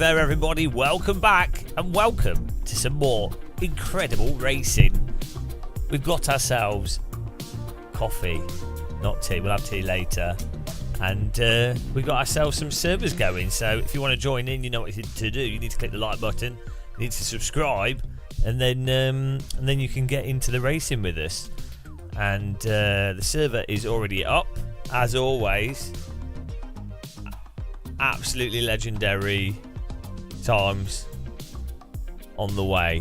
there everybody, welcome back and welcome to some more incredible racing. We've got ourselves coffee, not tea, we'll have tea later, and we've got ourselves some servers going, so if you want to join in, you know what to do. You need to click the like button, you need to subscribe, and then you can get into the racing with us. And the server is already up, as always. Absolutely legendary times on the way.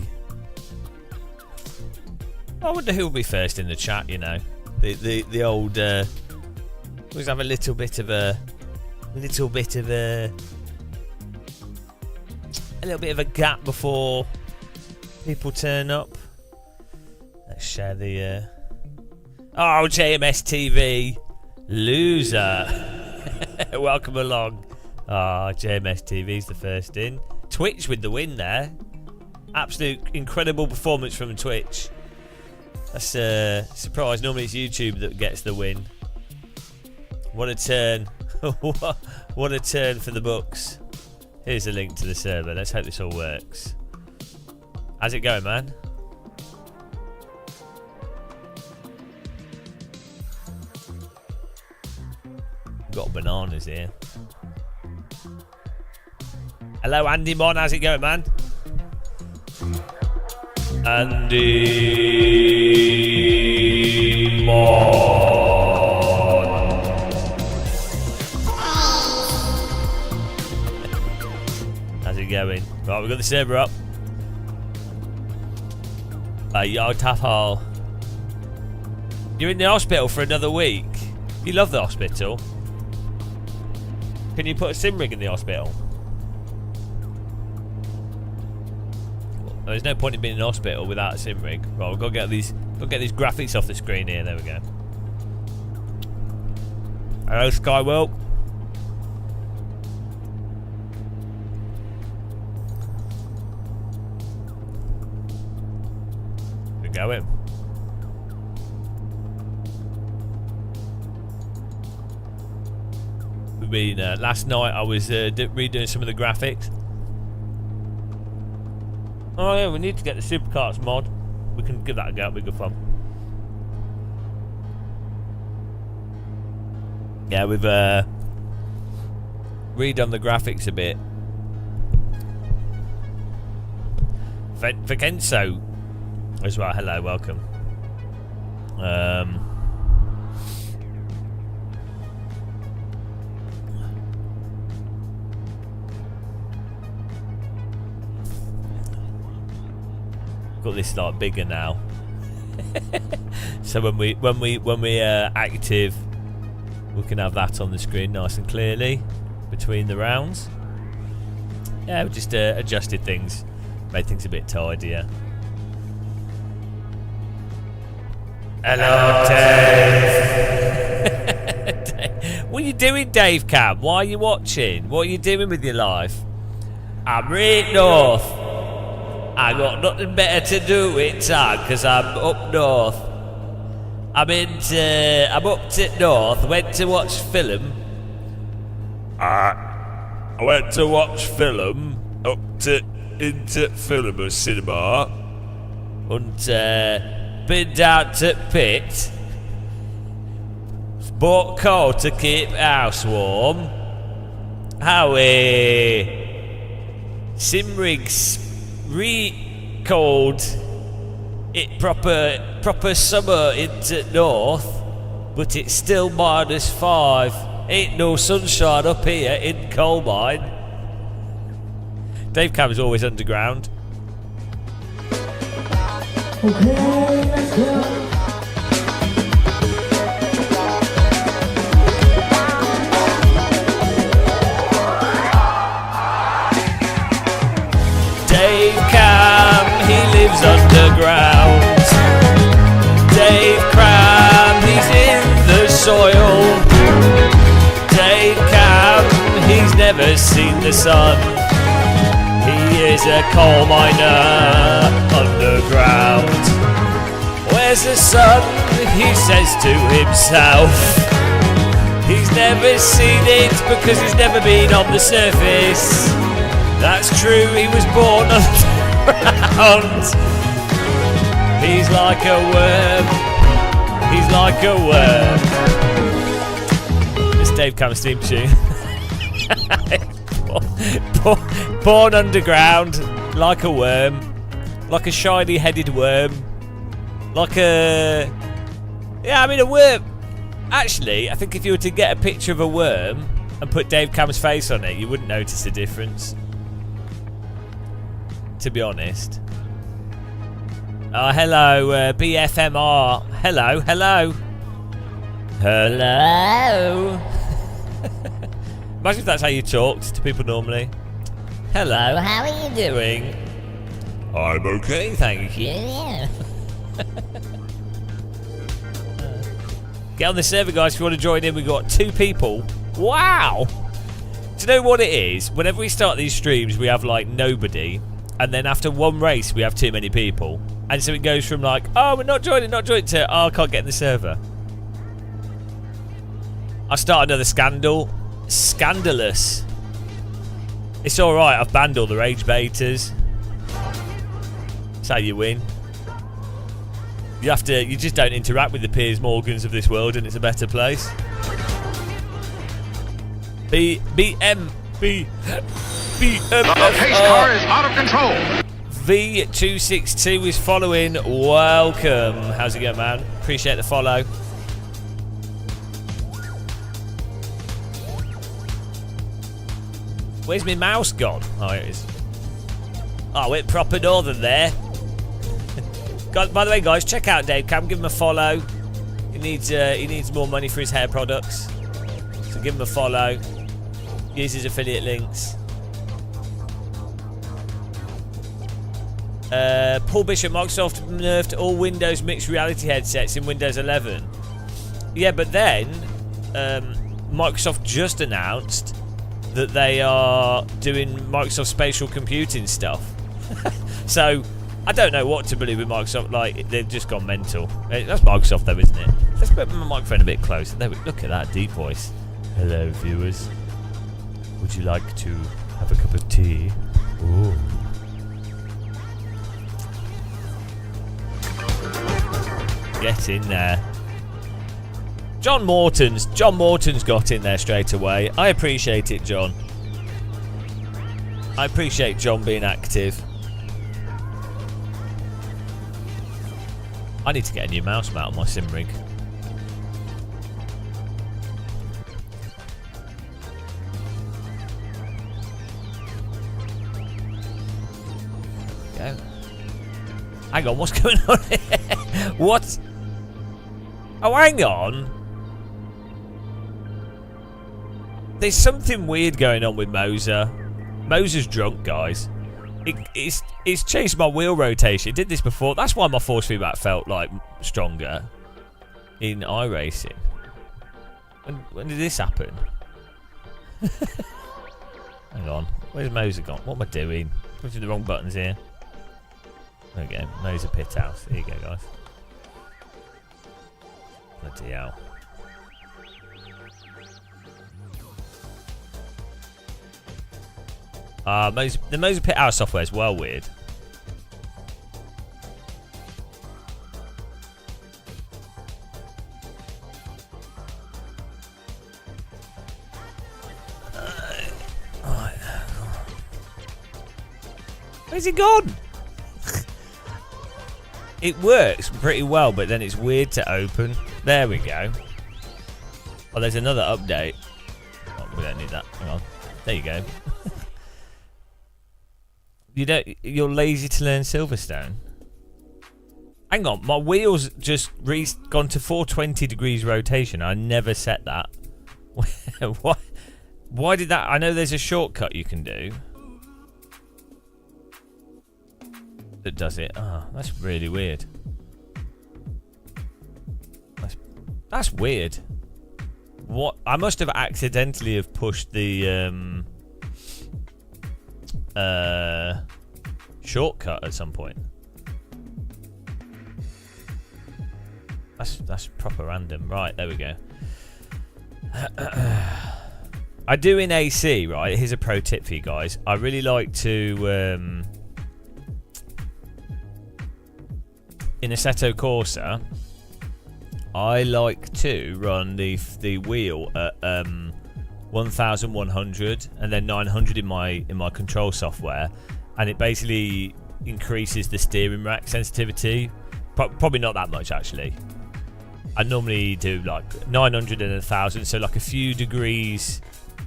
I wonder who will be first in the chat. You know, the old. Always have a little bit of a gap before people turn up. Let's share the. Oh, JMS TV loser. Welcome along. Ah, JMS TV's the first in. Twitch with the win there. Absolute incredible performance from Twitch. That's a surprise. Normally it's YouTube that gets the win. What a turn. What a turn for the books. Here's a link to the server. Let's hope this all works. How's it going, man? Got bananas here. Hello, Andy Mon. How's it going, man? Andy Mon. How's it going? Right, we've got the server up. Yo, Tafhal. You're in the hospital for another week. You love the hospital. Can you put a sim rig in the hospital? There's no point in being in hospital without a sim rig. Right, we've got to get these graphics off the screen here. There we go. Hello, Skywell. We're going. Last night I was redoing some of the graphics. Oh yeah, we need to get the Supercarts mod. We can give that a go, it'll be good fun. Yeah, we've redone the graphics a bit. Vakenso as well, hello, welcome. Got this like bigger now, so when we active, we can have that on the screen nice and clearly between the rounds. Yeah, we just adjusted things, made things a bit tidier. Hello, Dave. What are you doing, Dave Cam? Why are you watching? What are you doing with your life? I'm right north. I got nothing better to do with time because I'm up north. I'm up to north. Went to watch film. I went to watch film into film cinema. And been down to pit. Bought coal to keep house warm. How Simrigs recalled it proper summer into north, but it's still -5. Ain't no sunshine up here in coal mine. Dave Cam's always underground. Okay, let's go. Dave Cam, he lives underground. Dave Cam, he's in the soil. Dave Cam, he's never seen the sun. He is a coal miner underground. Where's the sun? He says to himself. He's never seen it because he's never been on the surface. That's true, he was born underground. He's like a worm. He's like a worm. It's Dave Cameron's theme tune. born underground, like a worm. Like a shiny-headed worm. Like a... Yeah, I mean a worm. Actually, I think if you were to get a picture of a worm and put Dave Cameron's face on it, you wouldn't notice the difference. To be honest. Oh, hello, BFMR. Hello, hello. Hello. Imagine if that's how you talked to people normally. Hello, how are you doing? I'm okay, thank you. Yeah. Get on the server, guys, if you want to join in. We've got 2 people. Wow. Do you know what it is? Whenever we start these streams, we have, like, nobody. And then after one race, we have too many people. And so it goes from, like, oh, we're not joining, to, oh, I can't get in the server. I start another scandal. Scandalous. It's alright, I've banned all the rage baiters. That's how you win. You just don't interact with the Piers Morgans of this world and it's a better place. The pace car is out of control. V262 is following. Welcome. How's it going, man? Appreciate the follow. Where's my mouse gone? Oh, it is. Oh, went proper northern there. By the way, guys, check out Dave Cam. Give him a follow. He needs more money for his hair products. So give him a follow. Use his affiliate links. Paul Bishop, Microsoft nerfed all Windows mixed reality headsets in Windows 11. Yeah, but then Microsoft just announced that they are doing Microsoft spatial computing stuff. So I don't know what to believe with Microsoft. Like, they've just gone mental. That's Microsoft though, isn't it? Let's put my microphone a bit closer. There we look at that deep voice. Hello, viewers. Would you like to have a cup of tea? Ooh. Get in there. John Morton's got in there straight away. I appreciate it, John. I appreciate John being active. I need to get a new mouse mount on my sim rig. Go. Hang on, what's going on here? What? Oh, hang on. There's something weird going on with Moser. Moser's drunk, guys. It's changed my wheel rotation. It did this before. That's why my force feedback felt like stronger in iRacing. When did this happen? Hang on. Where's Moser gone? What am I doing? Pushing the wrong buttons here. There we go. Moser pit house. There you go, guys. Bloody hell. The Moser Pit Hour software is well weird. Where's he gone? It works pretty well, but then it's weird to open. There we go. Oh, there's another update. Oh, we don't need that. Hang on. There you go. You're lazy to learn Silverstone. Hang on, my wheels just gone to 420 degrees rotation. I never set that. Why did that? I know there's a shortcut you can do that does it. Oh, that's really weird. That's weird. What? I must have accidentally have pushed the shortcut at some point. That's proper random. Right, there we go. I do in AC, right? Here's a pro tip for you guys. I really like to in Assetto Corsa, I like to run the wheel at 1100 and then 900 in my control software, and it basically increases the steering rack sensitivity. Probably not that much actually. I normally do like 900 and 1000, so like a few degrees.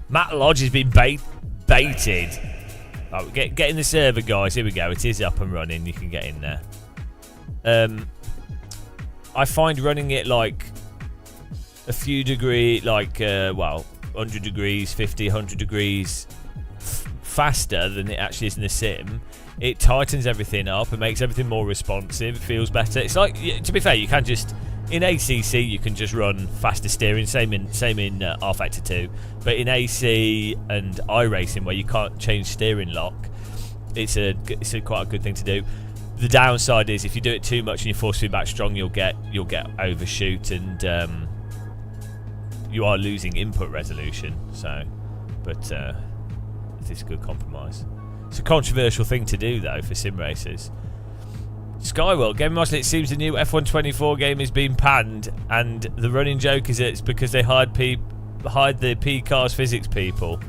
Matt Lodge has been baited. Oh, get in the server, guys. Here we go. It is up and running. You can get in there. I find running it like a few degrees, like 100 degrees, 50, 100 degrees faster than it actually is in the sim. It tightens everything up. It makes everything more responsive. It feels better. It's like, to be fair, you can just in ACC you can just run faster steering. Same in rFactor 2, but in AC and iRacing where you can't change steering lock, it's quite a good thing to do. The downside is if you do it too much and you force it back strong, you'll get overshoot and you are losing input resolution. So, but it's a good compromise. It's a controversial thing to do though for sim racers. Skyworld Game Master, it seems the new F1 24 game is being panned, and the running joke is it's because they hired the P-Cars physics people.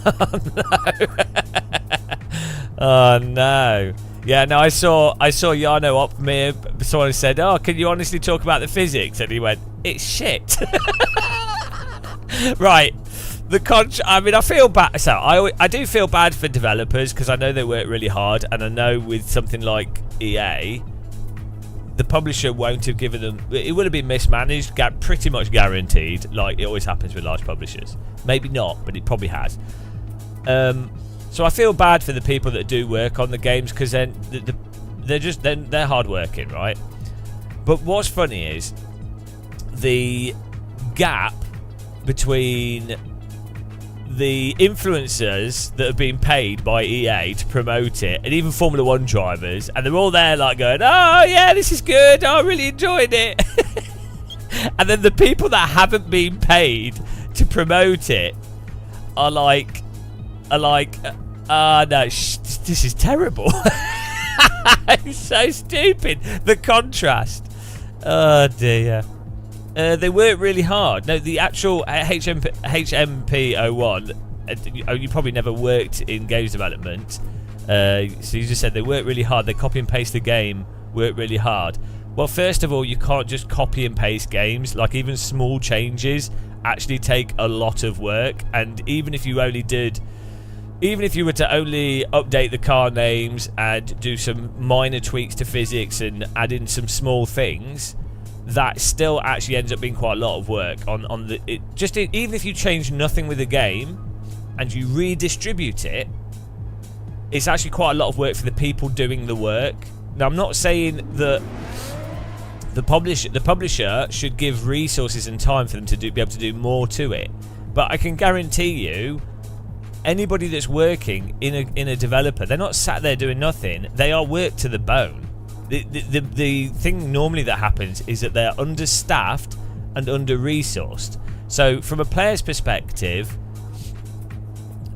Oh no! Oh no! Yeah, no, I saw Jarno Opmeer. Someone said, "Oh, can you honestly talk about the physics?" And he went, "It's shit." Right. I mean, I feel bad. So I do feel bad for developers because I know they work really hard, and I know with something like EA, the publisher won't have given them. It would have been mismanaged, pretty much guaranteed. Like it always happens with large publishers. Maybe not, but it probably has. So I feel bad for the people that do work on the games because then they're hard working, right? But what's funny is the gap between the influencers that have been paid by EA to promote it, and even Formula 1 drivers, and they're all there like going, "Oh yeah, this is good, I really enjoyed it." And then the people that haven't been paid to promote it are like, no, this is terrible. It's so stupid. The contrast. Oh dear. They work really hard. No, the actual HMP01, you probably never worked in games development. So you just said they work really hard. They copy and paste the game, work really hard. Well, first of all, you can't just copy and paste games. Like, even small changes actually take a lot of work. And even if you were to only update the car names and do some minor tweaks to physics and add in some small things, that still actually ends up being quite a lot of work even if you change nothing with the game and you redistribute it, it's actually quite a lot of work for the people doing the work. Now, I'm not saying that the publisher should give resources and time for them to be able to do more to it, but I can guarantee you, anybody that's working in a developer, they're not sat there doing nothing. They are worked to the bone. The thing normally that happens is that they're understaffed and under-resourced. So from a player's perspective,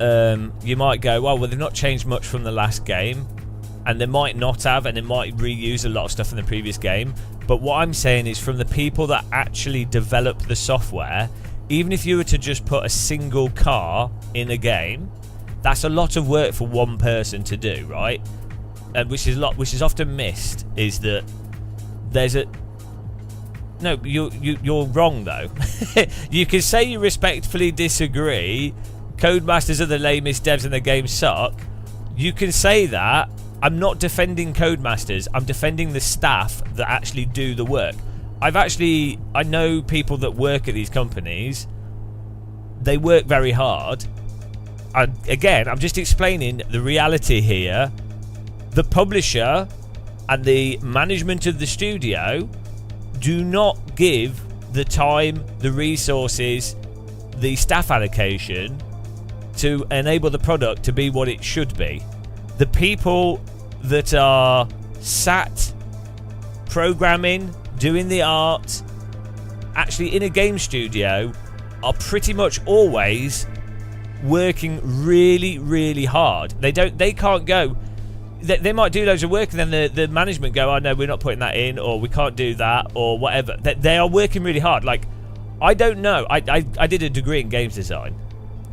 you might go, well, they've not changed much from the last game, and they might not have, and they might reuse a lot of stuff from the previous game. But what I'm saying is, from the people that actually develop the software, even if you were to just put a single car in a game, that's a lot of work for one person to do, right? And which is often missed, is that there's a... No, you're wrong though. You can say you respectfully disagree, Codemasters are the lamest devs and the game suck. You can say that. I'm not defending Codemasters, I'm defending the staff that actually do the work. I know people that work at these companies. They work very hard. Again, I'm just explaining the reality here. The publisher and the management of the studio do not give the time, the resources, the staff allocation to enable the product to be what it should be. The people that are sat programming, doing the art, actually in a game studio, are pretty much always working really, really hard. They can't go. They might do loads of work, and then the management go, "Oh no, we're not putting that in," or "We can't do that," or whatever. They are working really hard. Like, I don't know. I did a degree in games design.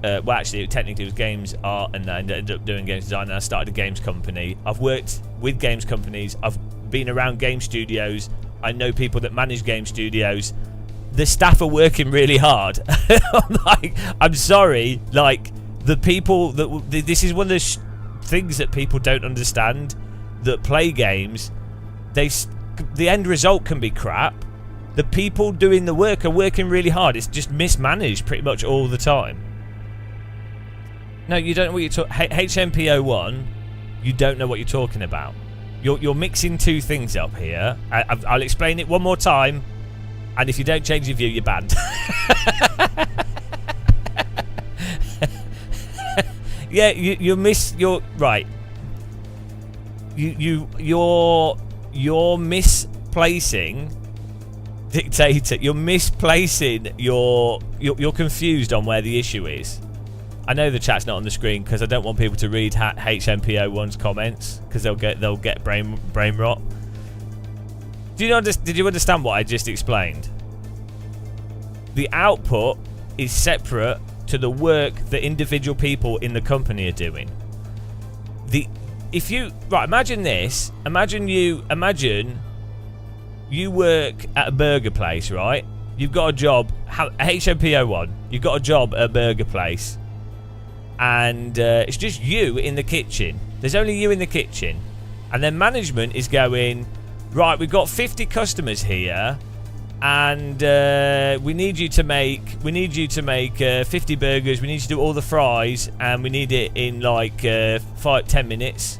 Well, actually, technically it was games art, and I ended up doing games design, and I started a games company. I've worked with games companies. I've been around game studios. I know people that manage game studios. The staff are working really hard. I'm sorry, like, the people that this is one of the things that people don't understand, that play games. The end result can be crap. The people doing the work are working really hard. It's just mismanaged pretty much all the time. No, you don't know what you're talking. HMPO1, you don't know what you're talking about. You're mixing two things up here. I'll explain it one more time, and if you don't change your view, you're banned. Yeah, you're right. You're misplacing dictator. You're misplacing you're confused on where the issue is. I know the chat's not on the screen because I don't want people to read HMPO1's comments, because they'll get brain rot. Did you understand what I just explained? The output is separate to the work that individual people in the company are doing. Imagine this. Imagine you work at a burger place, right? You've got a job, HMPO1. You've got a job at a burger place, and it's just you in the kitchen. There's only you in the kitchen, and then management is going, right, we've got 50 customers here, and we need you to make 50 burgers. We need you to do all the fries, and we need it in like 5-10 minutes.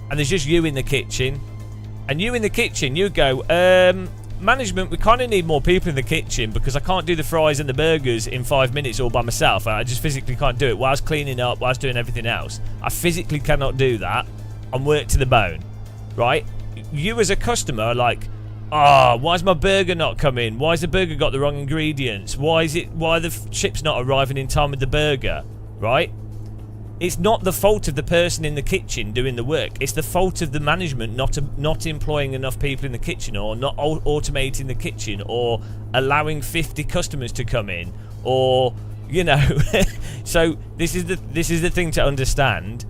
And there's just you in the kitchen, and you in the kitchen, you go, management, we kind of need more people in the kitchen, because I can't do the fries and the burgers in 5 minutes all by myself. I just physically can't do it whilst cleaning up, whilst doing everything else. I physically cannot do that. I'm worked to the bone, right? You as a customer are like, why's my burger not coming? Why's the burger got the wrong ingredients? Why are the chips not arriving in time with the burger? Right? It's not the fault of the person in the kitchen doing the work. It's the fault of the management not employing enough people in the kitchen, or not automating the kitchen, or allowing 50 customers to come in, or So this is the thing to understand.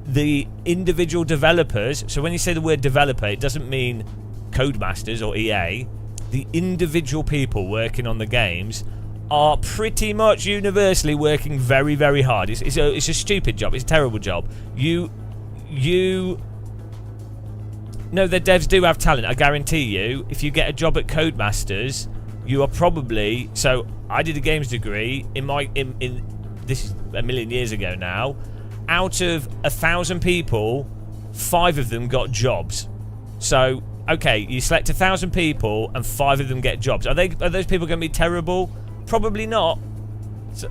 The individual developers. So when you say the word developer, it doesn't mean Codemasters or EA. The individual people working on the games are pretty much universally working very, very hard. It's a stupid job. It's a terrible job. No, the devs do have talent. I guarantee you. If you get a job at Codemasters, you are probably. So I did a games degree in this is a million years ago now. Out of 1,000 people, 5 of them got jobs. So okay, you select 1,000 people and 5 of them get jobs. Are those people going to be terrible? Probably not. So,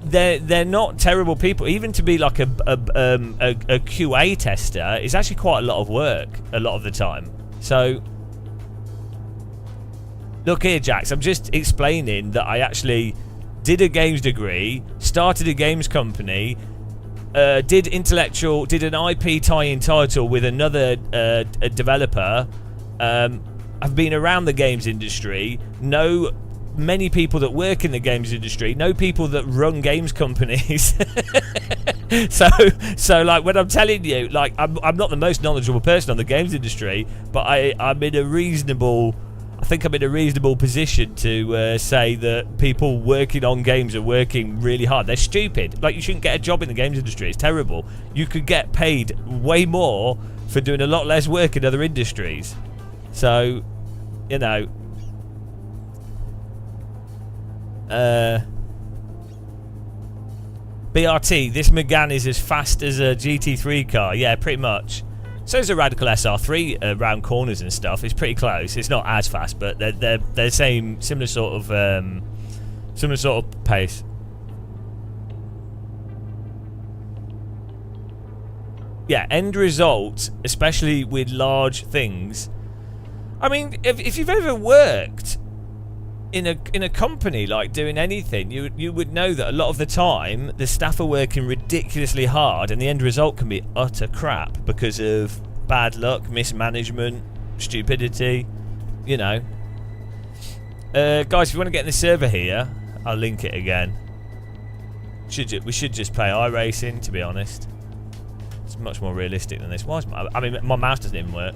they're not terrible people. Even to be like a QA tester is actually quite a lot of work a lot of the time. So look here, Jax. I'm just explaining that I actually did a games degree, started a games company. Did an IP tie-in title with another a developer. I've been around the games industry, know many people that work in the games industry, know people that run games companies. so like when I'm telling you, like I'm not the most knowledgeable person on the games industry, but I'm in a reasonable. I think I'm in a reasonable position to say that people working on games are working really hard. They're stupid. Like, you shouldn't get a job in the games industry. It's terrible. You could get paid way more for doing a lot less work in other industries. So, BRT, this Megane is as fast as a GT3 car. Yeah, pretty much. So is a Radical SR3 around corners and stuff. It's pretty close. It's not as fast, but they're similar sort of pace. Yeah, end result, especially with large things. I mean, if you've ever worked in a company, like doing anything, you would know that a lot of the time the staff are working ridiculously hard, and the end result can be utter crap because of bad luck, mismanagement, stupidity. You know, guys, if you want to get in the server here, I'll link it again. We should just play iRacing, to be honest. It's much more realistic than this. I mean, my mouse doesn't even work.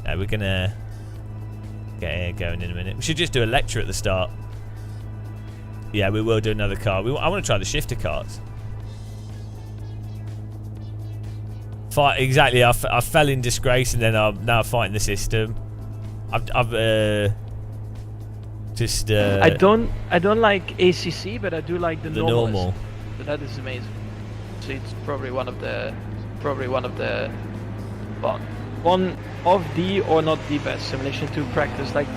No, we're gonna get here going in a minute. We should just do a lecture at the start. Yeah, we will do another car. I want to try the shifter cars. Exactly. I fell in disgrace, and then I'm now fighting the system. I've just. I don't like ACC, but I do like the normal. But that is amazing. So it's probably one of the, well, one of the or not the best simulation to practice, like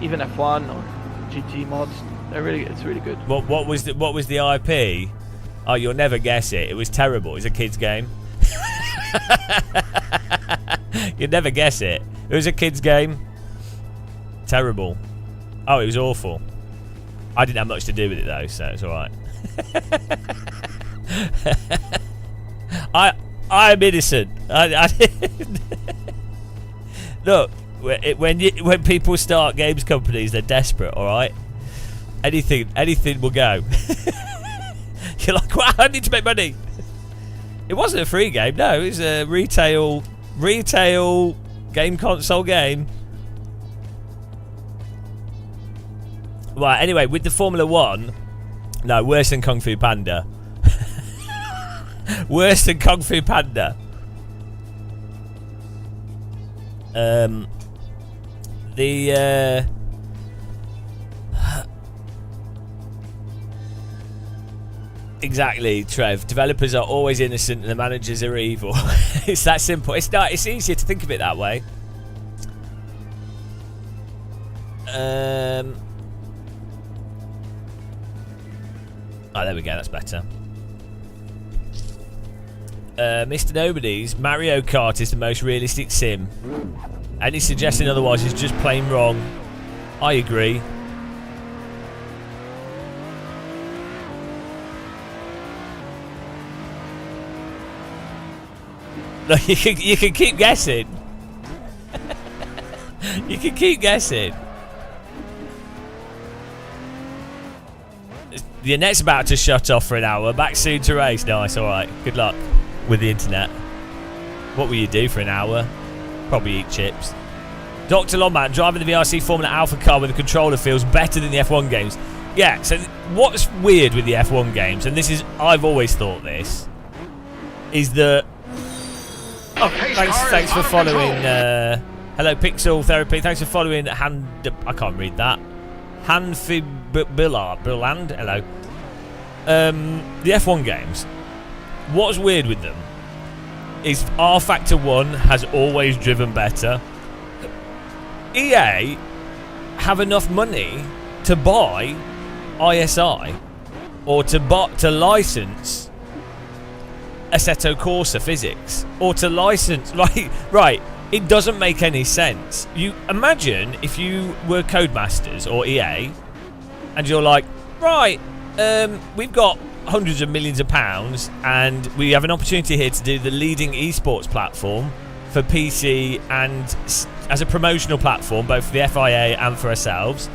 even F1 or GT mods. It's really good. What was the IP? Oh, you'll never guess it. It was terrible. It's a kids game. You'd never guess it. It was a kids game. Terrible. Oh, it was awful. I didn't have much to do with it though, so it's all right. I'm innocent. I Look, when people start games companies, they're desperate. All right. Anything will go. You're like, wow, I need to make money. It wasn't a free game, no. It was a retail game console game. Right, anyway, with the Formula 1, no, worse than Kung Fu Panda. Worse than Kung Fu Panda. Exactly, Trev. Developers are always innocent and the managers are evil. It's that simple. It's not. It's easier to think of it that way. Oh, there we go. That's better. Mr. Nobody's Mario Kart is the most realistic sim. Any suggesting otherwise is just plain wrong. I agree. Look, you can keep guessing. You can keep guessing. The net's about to shut off for an hour. Back soon to race. Nice, alright. Good luck with the internet. What will you do for an hour? Probably eat chips. Dr. Lombat, driving the VRC Formula Alpha car with a controller feels better than the F1 games. Yeah, so what's weird with the F1 games, and this is, I've always thought this, is that... Oh, thanks for following. Hello, Pixel Therapy. Thanks for following. I can't read that. Hanfibillard. Hello. The F1 games. What's weird with them is R Factor 1 has always driven better. EA have enough money to buy ISI or to license Assetto Corsa physics, or to license, right, it doesn't make any sense. You imagine if you were Codemasters or EA and you're like, right, we've got hundreds of millions of pounds and we have an opportunity here to do the leading esports platform for PC and as a promotional platform both for the FIA and for ourselves,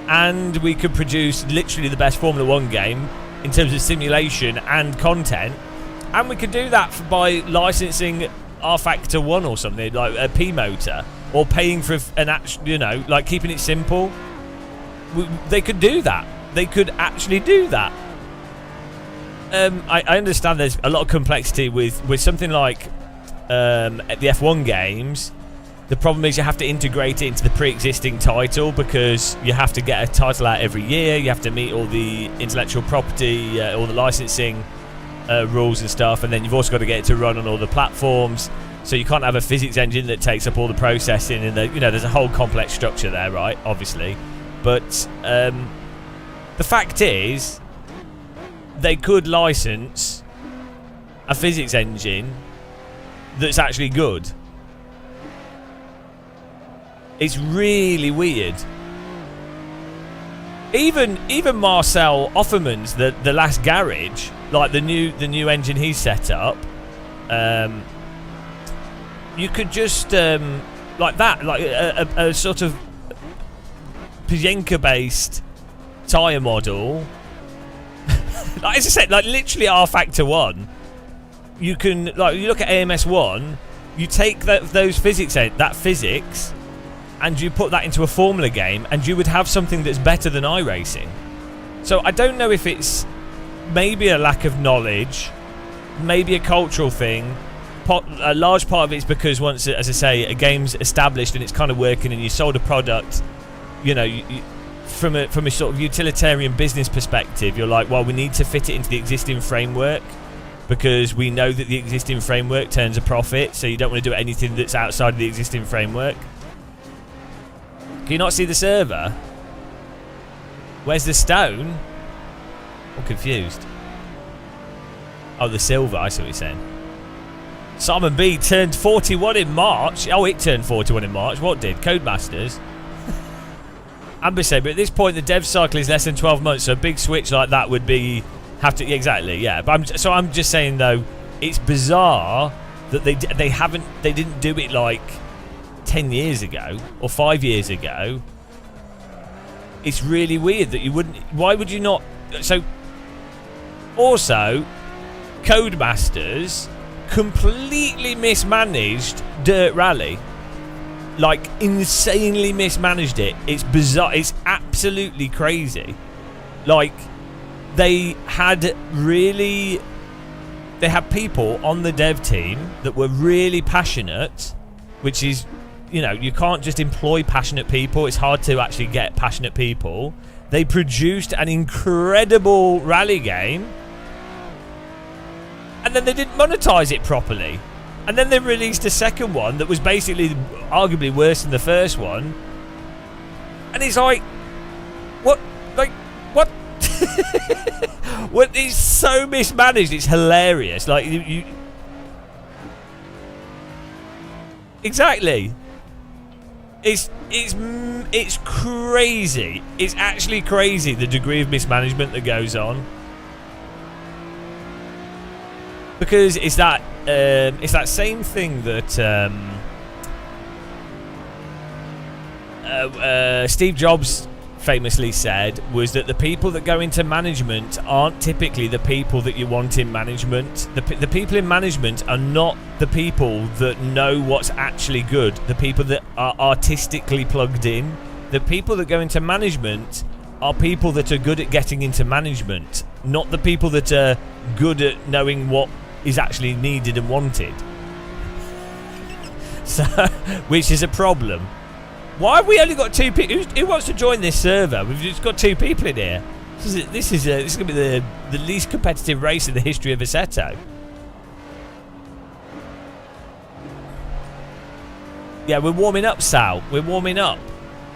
and we could produce literally the best Formula 1 game in terms of simulation and content. And we could do that by licensing R Factor 1 or something, like a P motor, or paying for an actual, you know, like keeping it simple. They could do that. They could actually do that. I understand there's a lot of complexity with something like the F1 games. The problem is you have to integrate it into the pre-existing title because you have to get a title out every year. You have to meet all the intellectual property, all the licensing rules and stuff, and then you've also got to get it to run on all the platforms. So you can't have a physics engine that takes up all the processing, and there's a whole complex structure there, right? Obviously, but the fact is, they could license a physics engine that's actually good. It's really weird. Even Marcel Offerman's the last garage, like the new engine he set up, you could just like that, like a sort of Pienka based tyre model. Like, as I said, like literally R Factor 1. You can, like, you look at AMS1, you take those physics, that physics, and you put that into a Formula game, and you would have something that's better than iRacing. So I don't know if it's maybe a lack of knowledge, maybe a cultural thing. A large part of it is because once, as I say, a game's established and it's kind of working, and you sold a product, you know, from a sort of utilitarian business perspective, you're like, well, we need to fit it into the existing framework, because we know that the existing framework turns a profit, so you don't want to do anything that's outside of the existing framework. Can you not see the server? Where's the stone? I'm confused. Oh, the silver, I see what you're saying. Simon B turned 41 in March. Oh, it turned 41 in March. What did? Codemasters? Amber said, but at this point the dev cycle is less than 12 months, so a big switch like that would be... exactly, yeah. But I'm just saying though, it's bizarre that they didn't do it like 10 years ago or 5 years ago. It's really weird that you wouldn't. Why would you not? So also, Codemasters completely mismanaged Dirt Rally, like insanely mismanaged it. It's bizarre. It's absolutely crazy. Like, they had people on the dev team that were really passionate, which is, you know, you can't just employ passionate people. It's hard to actually get passionate people. They produced an incredible rally game, and then they didn't monetize it properly. And then they released a second one that was basically arguably worse than the first one. And it's like, what? Like, what? What? It's so mismanaged. It's hilarious. Like, you exactly. It's crazy. It's actually crazy, the degree of mismanagement that goes on. Because it's that same thing that Steve Jobs famously said, was that the people that go into management aren't typically the people that you want in management. The people in management are not the people that know what's actually good, the people that are artistically plugged in. The people that go into management are people that are good at getting into management, not the people that are good at knowing what is actually needed and wanted. So, which is a problem. Why have we only got 2 people? Who wants to join this server? We've just got 2 people in here. This is going to be the least competitive race in the history of Assetto. Yeah, we're warming up, Sal. We're warming up.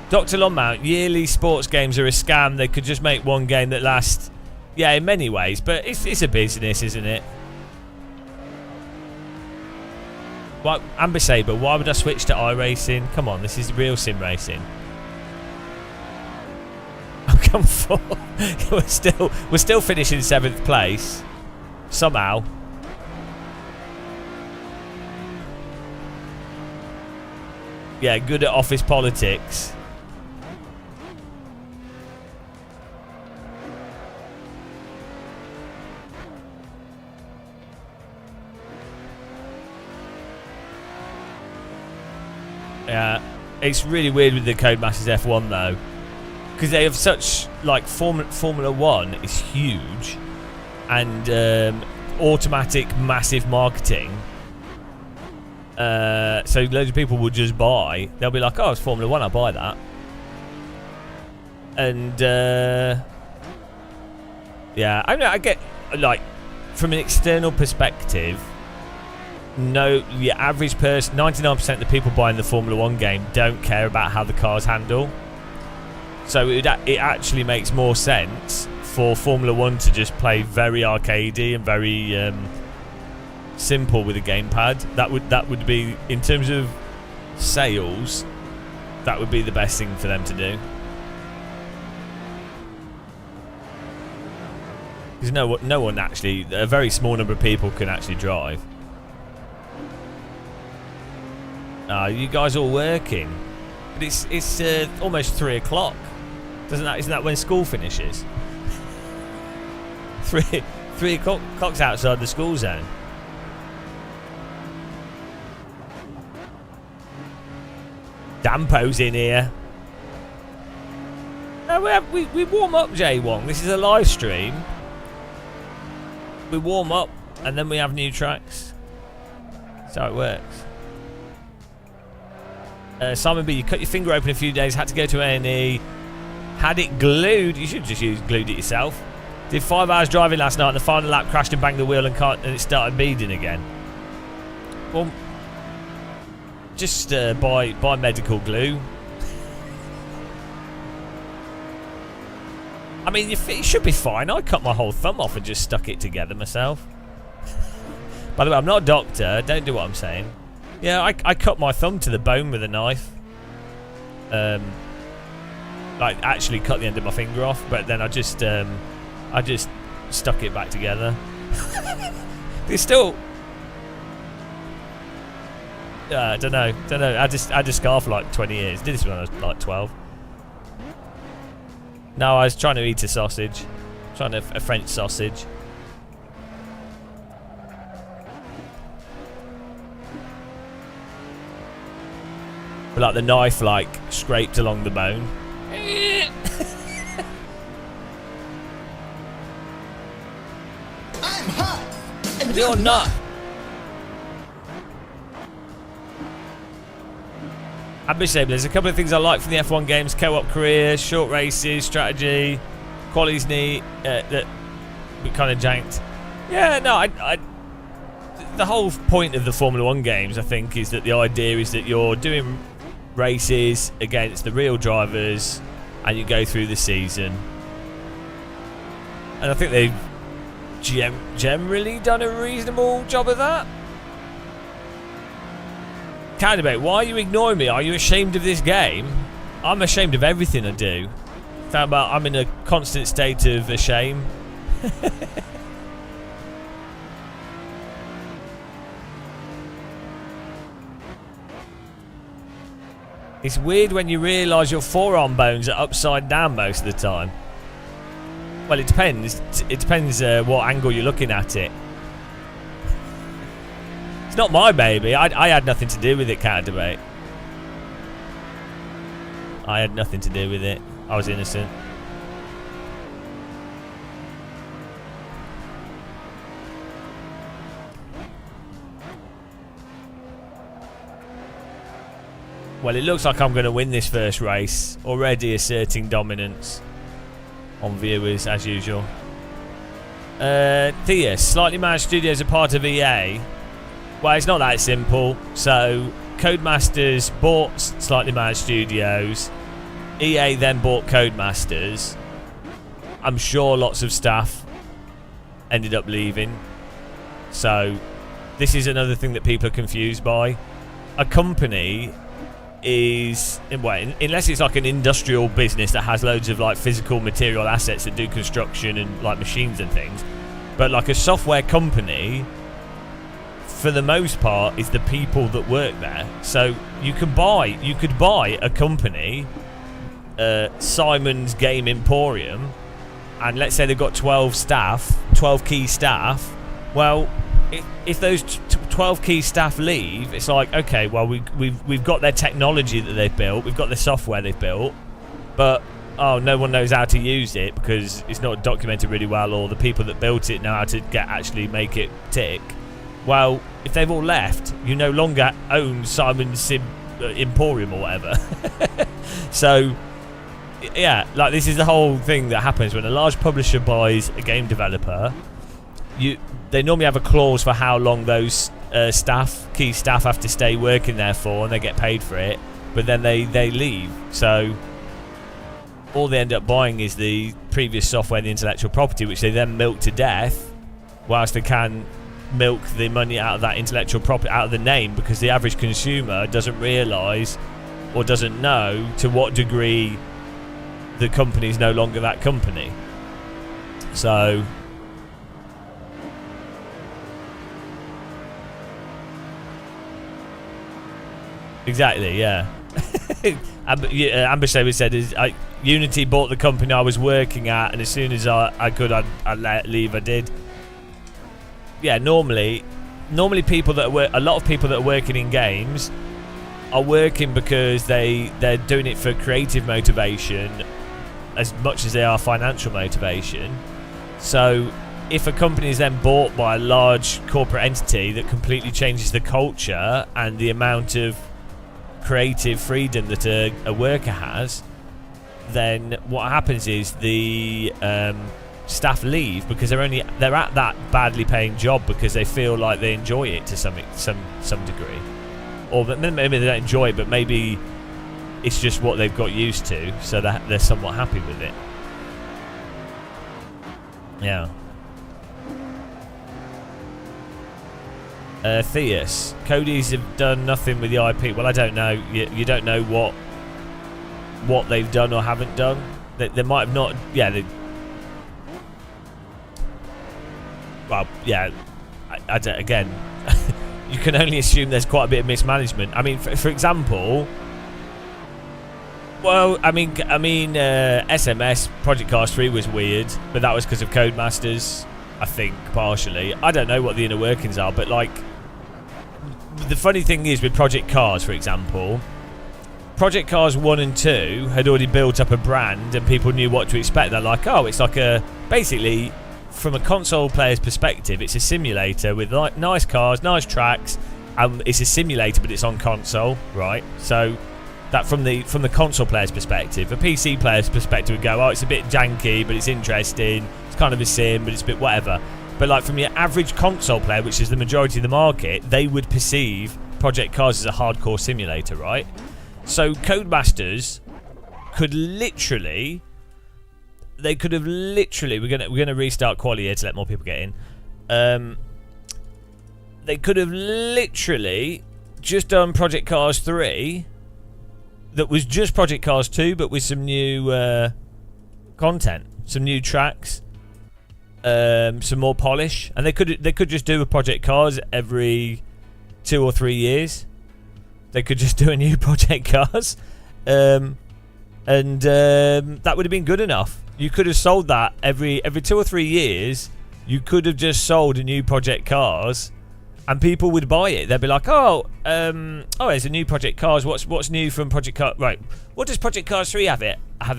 Dr. Longmount, yearly sports games are a scam. They could just make one game that lasts. Yeah, in many ways, but it's a business, isn't it? What, Amber Saber, why would I switch to iRacing? Come on, this is real sim racing. I've come 4th. we're still finishing 7th place. Somehow. Yeah, good at office politics. Yeah, it's really weird with the Codemasters F1 though, because they have such, like, Formula 1 is huge, and automatic massive marketing. So loads of people will just buy. They'll be like, "Oh, it's Formula 1, I'll buy that." And yeah, I mean, I get, like, from an external perspective. No, the average person, 99% of the people buying the Formula 1 game don't care about how the cars handle. So it actually makes more sense for Formula 1 to just play very arcadey and very simple with a gamepad. That would be, in terms of sales, that would be the best thing for them to do. Because no one actually, a very small number of people can actually drive. You guys all working, but it's almost 3 o'clock. Isn't that when school finishes? 3 o'clock's outside the school zone. Dampo's in here. No, we warm up, J1. This is a live stream. We warm up and then we have new tracks. That's how it works. Simon B, you cut your finger open a few days, had to go to A&E, had it glued. You should just glued it yourself. Did 5 hours driving last night, and the final lap crashed and banged the wheel and it started bleeding again. Well, just buy medical glue. I mean, it should be fine. I cut my whole thumb off and just stuck it together myself. By the way, I'm not a doctor. Don't do what I'm saying. Yeah, I cut my thumb to the bone with a knife. Like, actually cut the end of my finger off, but then I just stuck it back together. It's still... I don't know. I had a scar for like 20 years. Did this when I was like 12. No, I was trying to eat a sausage. A French sausage. But like the knife like scraped along the bone. I'm hot. And You're not. Ambitious, there's a couple of things I like from the F1 games: co-op career, short races, strategy, quality's neat. That we kind of janked. Yeah, no, the whole point of the Formula 1 games, I think, is that the idea is that you're doing races against the real drivers and you go through the season. And I think they've generally done a reasonable job of that. Candidate, why are you ignoring me? Are you ashamed of this game? I'm ashamed of everything I do. Found about I'm in a constant state of shame. It's weird when you realise your forearm bones are upside down most of the time. Well, it depends. It depends what angle you're looking at it. It's not my baby. I had nothing to do with it, Counter Debate. I had nothing to do with it. I was innocent. Well, it looks like I'm going to win this first race. Already asserting dominance on viewers, as usual. Thea, Slightly Mad Studios are part of EA. Well, it's not that simple. So, Codemasters bought Slightly Mad Studios. EA then bought Codemasters. I'm sure lots of staff ended up leaving. So, this is another thing that people are confused by. A company is, well, unless it's like an industrial business that has loads of like physical material assets that do construction and like machines and things, but like a software company, for the most part, is the people that work there. So you could buy a company, Simon's Game Emporium, and let's say they've got 12 key staff. Well, if those 12 key staff leave, it's like, okay, well, we've got their technology that they've built, we've got the software they've built, but no one knows how to use it because it's not documented really well, or the people that built it know how to actually make it tick. Well, if they've all left, you no longer own Simon's Emporium or whatever. So, yeah, like this is the whole thing that happens when a large publisher buys a game developer. They normally have a clause for how long those key staff have to stay working there for, and they get paid for it, but then they leave. So all they end up buying is the previous software and the intellectual property, which they then milk to death, whilst they can milk the money out of that intellectual property, out of the name, because the average consumer doesn't realise or doesn't know to what degree the company is no longer that company. So exactly, yeah. Amber Saber said Unity bought the company I was working at, and as soon as I could, I'd let it leave. I did. Yeah, normally people that a lot of people that are working in games are working because they're doing it for creative motivation as much as they are financial motivation. So if a company is then bought by a large corporate entity that completely changes the culture and the amount of creative freedom that a worker has, then what happens is the staff leave because they're at that badly paying job because they feel like they enjoy it to some degree, or maybe they don't enjoy it, but maybe it's just what they've got used to, so that they're somewhat happy with it. Yeah. Theus, Cody's have done nothing with the IP. Well, I don't know. You don't know what they've done or haven't done. They might have not. Yeah. Well, yeah. I don't, again, you can only assume there's quite a bit of mismanagement. I mean, for example. Well, I mean, SMS Project Cars 3 was weird, but that was because of Codemasters, I think, partially. I don't know what the inner workings are, but like, the funny thing is with Project Cars, for example, Project Cars 1 and 2 had already built up a brand and people knew what to expect. They're like, oh, it's like basically, from a console player's perspective, it's a simulator with like nice cars, nice tracks, and it's a simulator, but it's on console, right? So that from the console player's perspective. A PC player's perspective would go, oh, it's a bit janky, but it's interesting. It's kind of a sim, but it's a bit whatever. But like from your average console player, which is the majority of the market, they would perceive Project Cars as a hardcore simulator, right? So Codemasters could literally, we're gonna restart quality here to let more people get in. They could have literally just done Project Cars 3 that was just Project Cars 2 but with some new content, some new tracks, some more polish, and they could just do a Project Cars every 2 or 3 years. They could just do a new Project Cars, and that would have been good enough. You could have sold that every 2 or 3 years. You could have just sold a new Project Cars, and people would buy it. They'd be like, oh, there's a new Project Cars. What's new from Project Cars? Right, what does Project Cars 3 have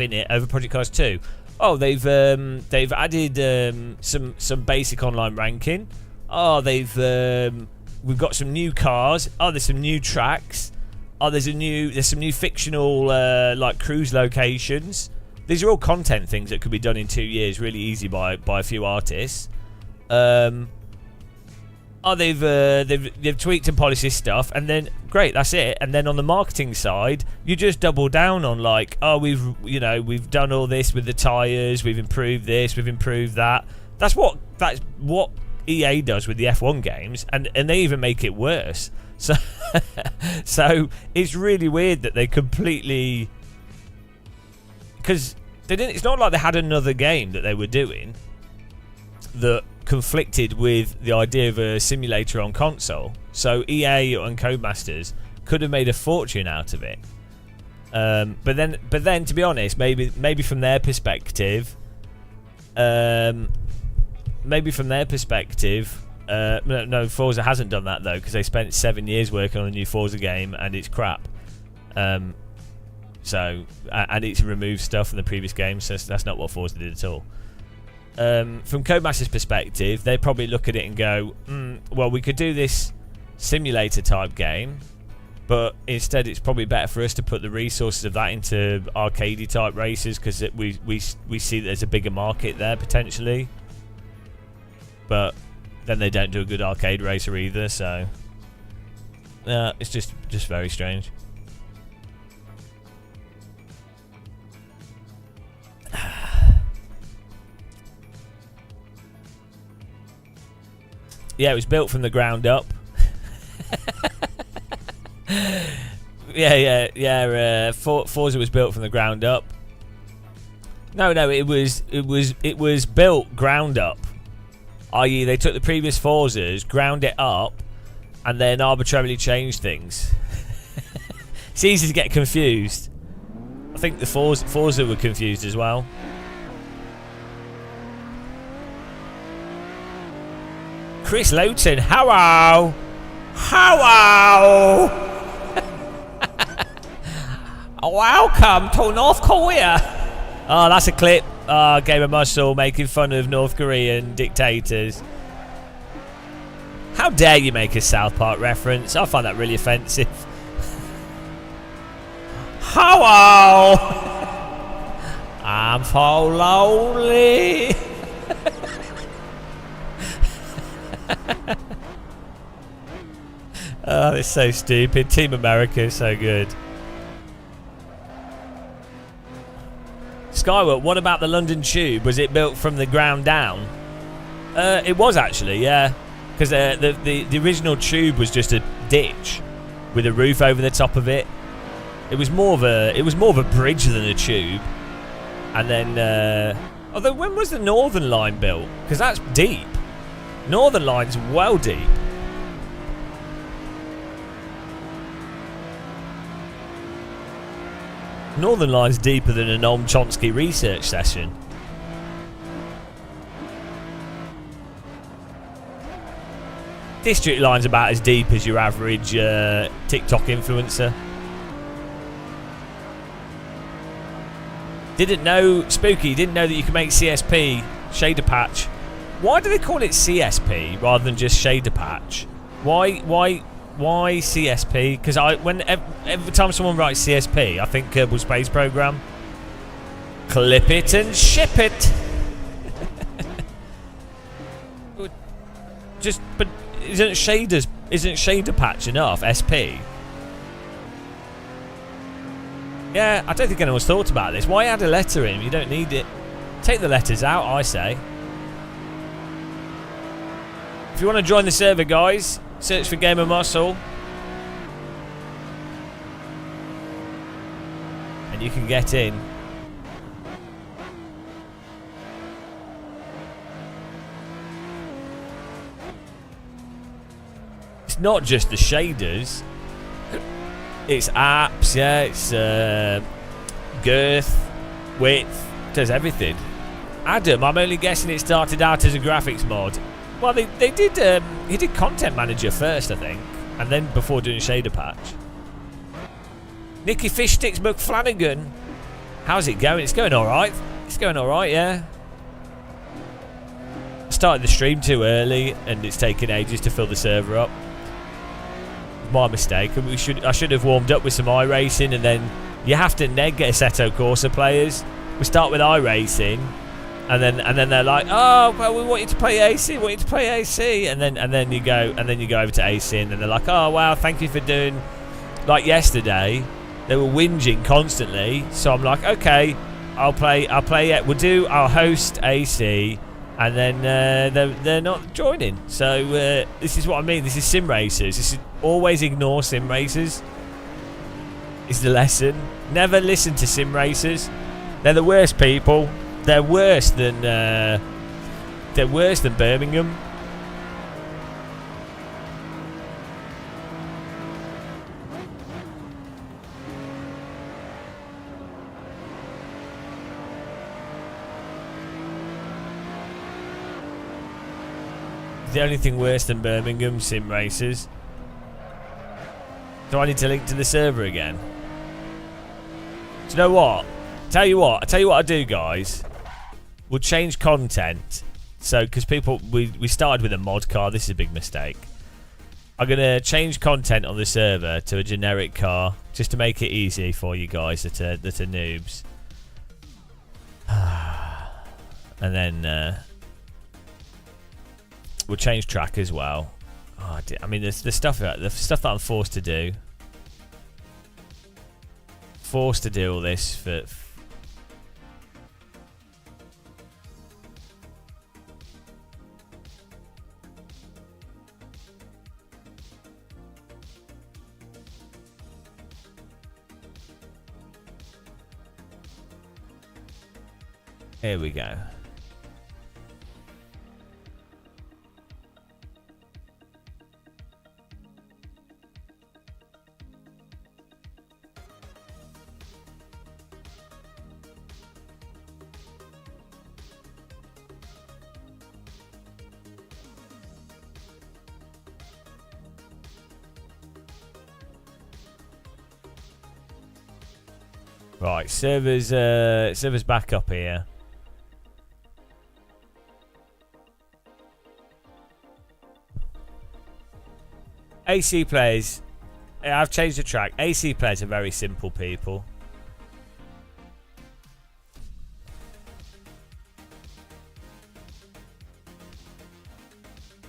in it over Project Cars 2? Oh, they've added some basic online ranking. Oh, we've got some new cars. Oh, there's some new tracks. Oh, there's some new fictional like cruise locations. These are all content things that could be done in 2 years, really easy by a few artists. They've tweaked and polished this stuff, and then great, that's it. And then on the marketing side, you just double down on like, oh, we've done all this with the tires, we've improved this, we've improved that. That's what EA does with the F1 games, and they even make it worse. So so it's really weird that they completely, because they didn't. It's not like they had another game that they were doing that conflicted with the idea of a simulator on console. So EA and Codemasters could have made a fortune out of it. But then, to be honest, maybe from their perspective, no, Forza hasn't done that though, because they spent 7 years working on a new Forza game and it's crap. So and it's removed stuff from the previous game, so that's not what Forza did at all. From Codemasters' perspective, they probably look at it and go, well, we could do this simulator type game, but instead it's probably better for us to put the resources of that into arcadey type races, because we see that there's a bigger market there potentially. But then they don't do a good arcade racer either, so it's just very strange. Yeah, it was built from the ground up. Forza was built from the ground up. No, it was built ground up. I.e., they took the previous Forzas, ground it up, and then arbitrarily changed things. It's easy to get confused. I think the Forza were confused as well. Chris Loughton, hello! Hello! Welcome to North Korea! Oh, that's a clip. Game of Muscle making fun of North Korean dictators. How dare you make a South Park reference? I find that really offensive. Hello! I'm so lonely. Oh, that's so stupid. Team America is so good. Skyward, what about the London Tube? Was it built from the ground down? It was actually, yeah. Because the original tube was just a ditch with a roof over the top of it. It was more of a bridge than a tube. And then, although when was the Northern Line built? Because that's deep. Northern Line's well deep. Northern Line's deeper than a Noam Chomsky research session. District Line's about as deep as your average TikTok influencer. Spooky, didn't know that you could make CSP shader patch. Why do they call it CSP rather than just shader patch? Why CSP? Because every time someone writes CSP, I think Kerbal Space Program. Clip it and ship it. But isn't shader patch enough? SP. Yeah, I don't think anyone's thought about this. Why add a letter in? You don't need it. Take the letters out, I say. If you want to join the server, guys, search for Game of Muscle. And you can get in. It's not just the shaders. It's apps, yeah, it's girth, width, does everything. Adam, I'm only guessing it started out as a graphics mod. Well, he did Content Manager first, I think, and then before doing shader patch. Nicky Fishsticks McFlanagan, how's it going? It's going alright. It's going alright, yeah. I started the stream too early and it's taken ages to fill the server up. My mistake. I should have warmed up with some iRacing, and then you have to get Assetto Corsa players. We start with iRacing, and then they're like, oh well, we want you to play AC, and then you go over to AC, and then they're like, oh wow, thank you for doing. Like yesterday, they were whinging constantly, so I'm like, okay, I'll host AC. And then they're not joining. So this is what I mean. This is sim racers. This is always ignore sim racers. Is the lesson. Never listen to sim racers. They're the worst people. They're worse than Birmingham. The only thing worse than Birmingham sim racers. Do I need to link to the server again? Do you know what? I tell you what I do, guys. We'll change content. So, because we started with a mod car. This is a big mistake. I'm gonna change content on the server to a generic car, just to make it easy for you guys that are noobs. And then. We'll change track as well. Oh, I mean, the stuff that I'm forced to do. Forced to do all this for. Here we go. Right, servers back up here. AC players, I've changed the track. AC players are very simple people.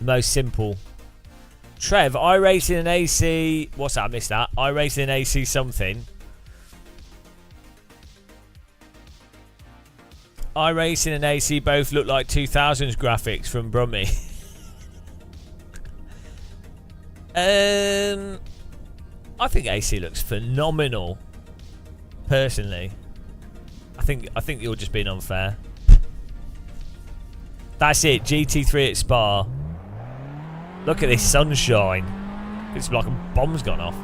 Most simple. Trev, iRacing and AC. What's that? I missed that. iRacing and AC something. iRacing and AC both look like 2000s graphics from Brummy. I think AC looks phenomenal. Personally, I think you're just being unfair. That's it. GT3 at Spa. Look at this sunshine. It's like a bomb's gone off.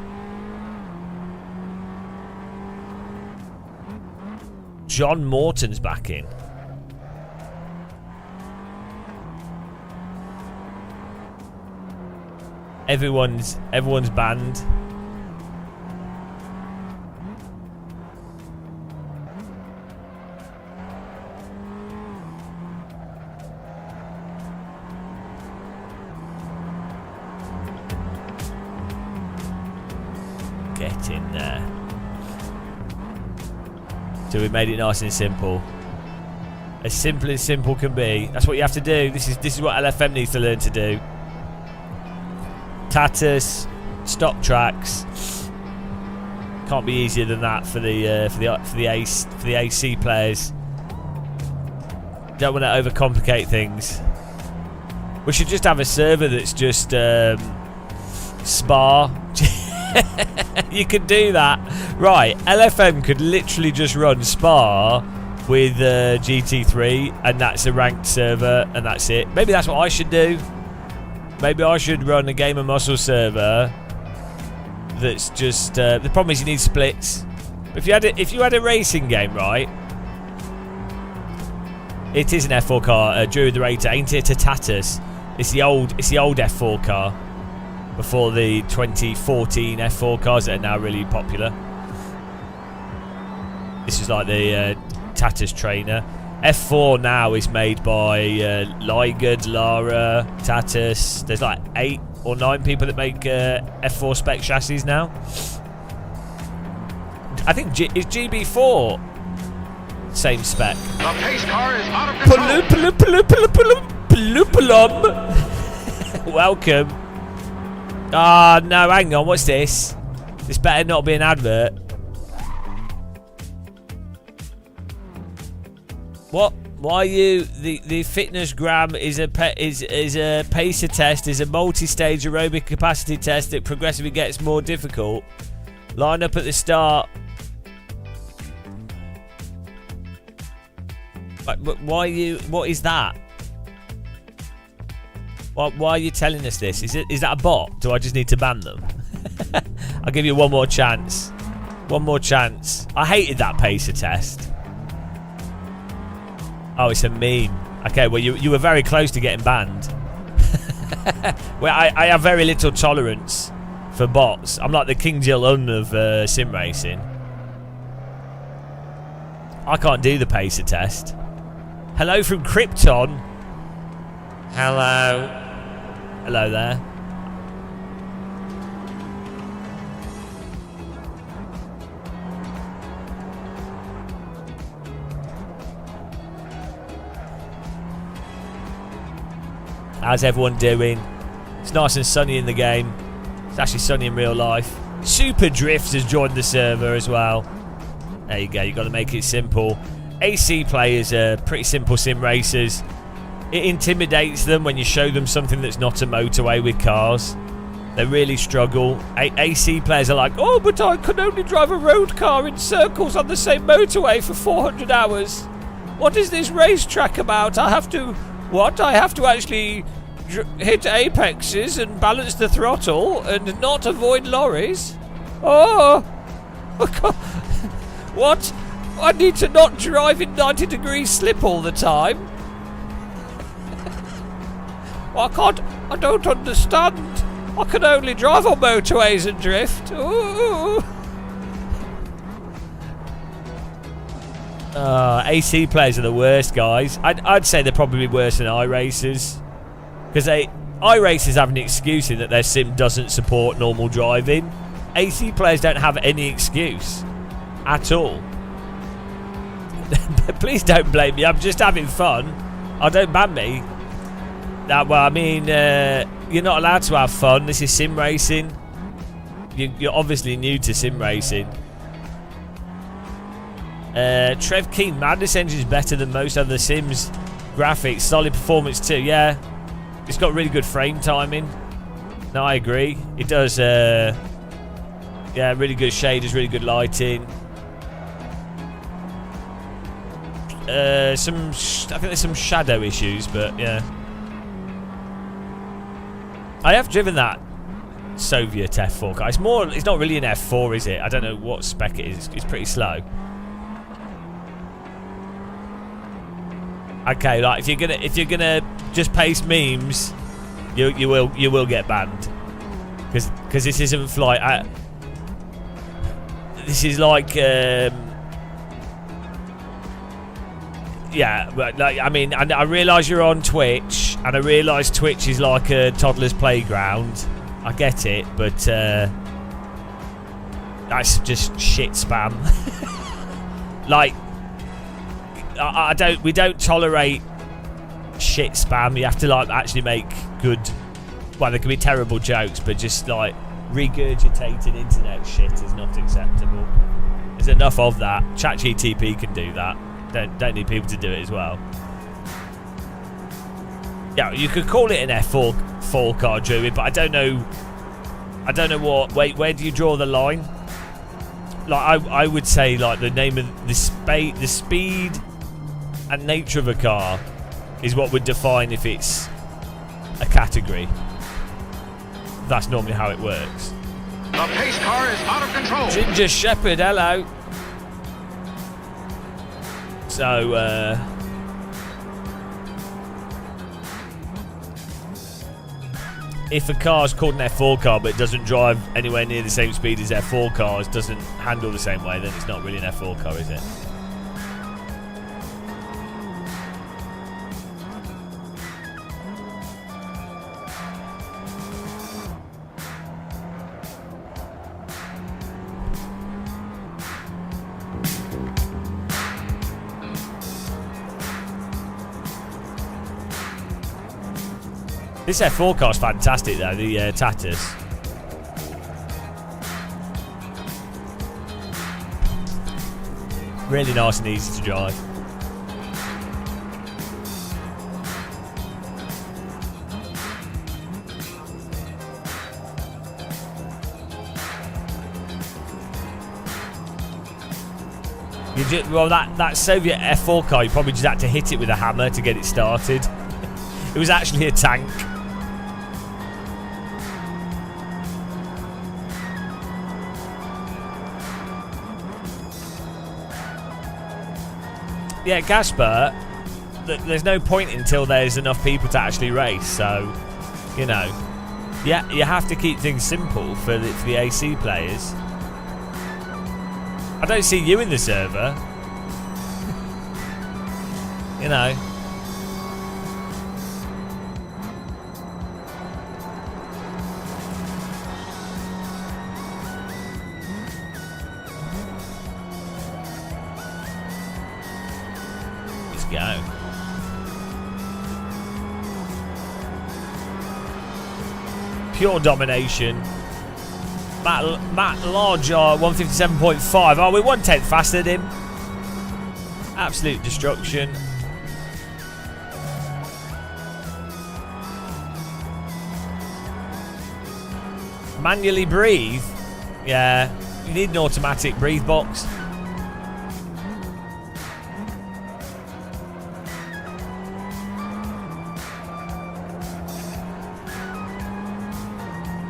John Morton's back in. Everyone's banned. Get in there. So we made it nice and simple. As simple can be. That's what you have to do. This is what LFM needs to learn to do. Tatus, stock tracks. Can't be easier than that for the AC players. Don't want to overcomplicate things. We should just have a server that's just Spa. You could do that. Right, LFM could literally just run Spa with GT3 and that's a ranked server and that's it. Maybe that's what I should do. Maybe I should run a Game of Muscle server that's just... the problem is you need splits. If you had a racing game, right? It is an F4 car, Drew the Rater, ain't it? A Tatus. It's the old F4 car. Before the 2014 F4 cars that are now really popular. This is like the Tatus trainer. F4 now is made by Liegert, Lara, Tatus. There's like 8 or 9 people that make F4 spec chassis now. I think is GB4 same spec. The pace car is out of control. Welcome. Ah, no, hang on. What's this? This better not be an advert. What? Why are you? The fitness gram is a pacer test, is a multi-stage aerobic capacity test that progressively gets more difficult. Line up at the start. But why are you? What is that? Why are you telling us this? Is that a bot? Do I just need to ban them? I'll give you one more chance. One more chance. I hated that pacer test. Oh, it's a meme. Okay, well, you were very close to getting banned. Well, I have very little tolerance for bots. I'm like the King Jong-un of sim racing. I can't do the pacer test. Hello from Krypton. Hello. Hello there. How's everyone doing? It's nice and sunny in the game. It's actually sunny in real life. Super Drifts has joined the server as well. There you go, you've got to make it simple. AC players are pretty simple sim racers. It intimidates them when you show them something that's not a motorway with cars. They really struggle. AC players are like, oh, but I can only drive a road car in circles on the same motorway for 400 hours. What is this racetrack about? I have to... What? I have to actually hit apexes and balance the throttle and not avoid lorries? Oh! What? I need to not drive in 90-degree slip all the time? I don't understand. I can only drive on motorways and drift. Ooh. AC players are the worst, guys. I'd say they're probably worse than iRacers. Because iRacers have an excuse in that their sim doesn't support normal driving. AC players don't have any excuse at all. Please don't blame me. I'm just having fun. Oh, don't ban me. Well, I mean, you're not allowed to have fun. This is sim racing. You're obviously new to sim racing. Trev Keen, Madness Engine is better than most other Sims graphics. Solid performance too. Yeah, it's got really good frame timing. No, I agree. It does. Yeah, really good shaders, really good lighting. I think there's some shadow issues, but yeah. I have driven that Soviet F4 car. It's not really an F4, is it? I don't know what spec it is. It's pretty slow. Okay, like if you're gonna just paste memes, you will get banned. Because this isn't flight. This is like yeah, but like, I mean, I realise you're on Twitch, and I realise Twitch is like a toddler's playground. I get it, but that's just shit spam. Like, we don't tolerate shit spam. You have to like actually make good. Well, there can be terrible jokes, but just like regurgitated internet shit is not acceptable. There's enough of that. ChatGTP can do that. Don't need people to do it as well. Yeah, you could call it an F4 car, Druid, but I don't know what. Where do you draw the line? Like I would say like the name of the speed and nature of a car is what would define if it's a category. That's normally how it works. The pace car is out of control. Ginger Shepherd, hello. So, if a car's called an F4 car but it doesn't drive anywhere near the same speed as F4 cars, doesn't handle the same way, then it's not really an F4 car, is it? This F4 car's fantastic though, the Tatus. Really nice and easy to drive. Well, that Soviet F4 car, you probably just had to hit it with a hammer to get it started. It was actually a tank. Yeah, Gasper, there's no point until there's enough people to actually race, so, you know, yeah, you have to keep things simple for the AC players. I don't see you in the server. You know. Let's go. Pure domination. Matt Larger, 157.5. Oh, we're 1/10 faster than him. Absolute destruction. Manually breathe. Yeah, you need an automatic breathe box.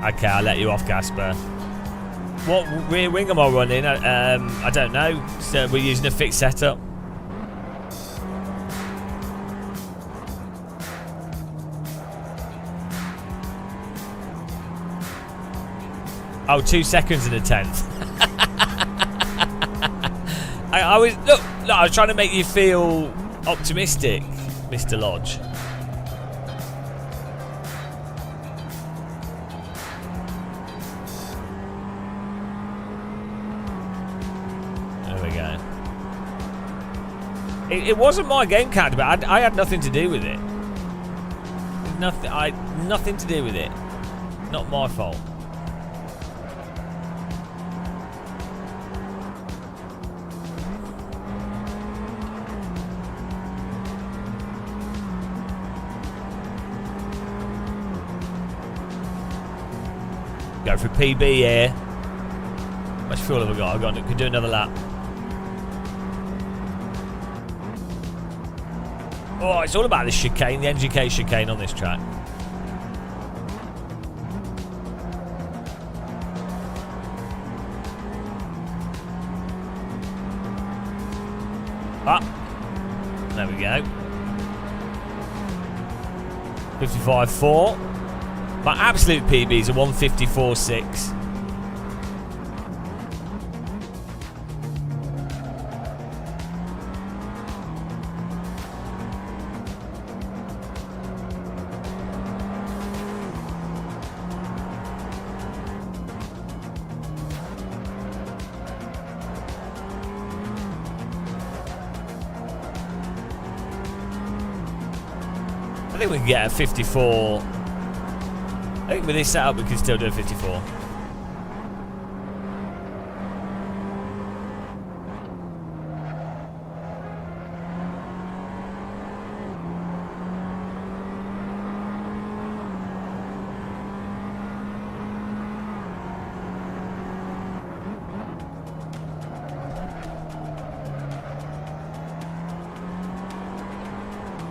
Okay, I'll let you off, Casper. What rear wing am I running? I don't know. So we're using a fixed setup. Oh, 2 seconds in a 10th. I was look, I was trying to make you feel optimistic, Mr. Lodge. There we go. It wasn't my game character, but I had nothing to do with it. Nothing to do with it. Not my fault. Go for PB here. How much fuel have I got? I could do another lap. Oh, it's all about the chicane, the NGK chicane on this track. Ah, there we go. 55.4. My absolute PB is a 154.6. I think we can get a 54. I think with this setup we can still do a 54.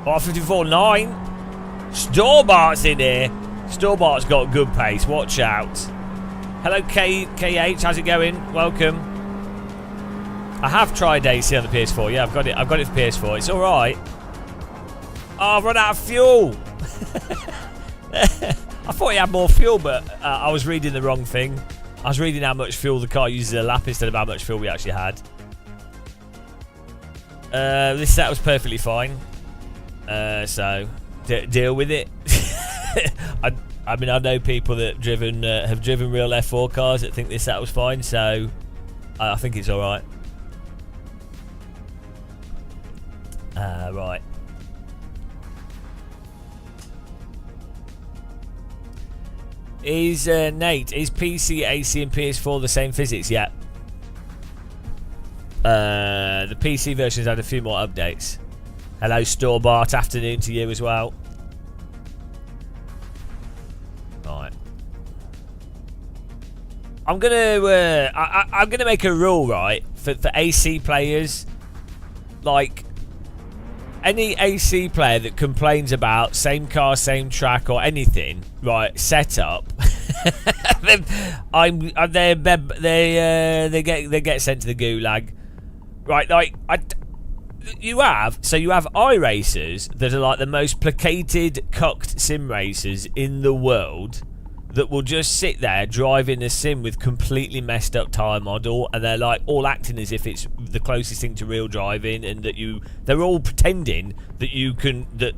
Oh, 54.9. Storbart's in here. Storbart's got good pace. Watch out. Hello, KH. How's it going? Welcome. I have tried AC on the PS4. Yeah, I've got it. I've got it for PS4. It's all right. Oh, I've run out of fuel. I thought he had more fuel, but I was reading the wrong thing. I was reading how much fuel the car uses a lap instead of how much fuel we actually had. This set was perfectly fine. So deal with it. I mean, I know people that have driven real F4 cars that think this set was fine, so I think it's all right. Right. Is Nate? Is PC, AC, and PS4 the same physics? Yeah. The PC version's had a few more updates. Hello, Storebart. Afternoon to you as well. Right. I'm gonna make a rule, right, for AC players. Like, any AC player that complains about same car, same track, or anything, right, setup, they get sent to the gulag, right? Like, you have iRacers that are like the most placated, cucked sim racers in the world that will just sit there driving a sim with completely messed up tyre model, and they're like all acting as if it's the closest thing to real driving, and that they're all pretending that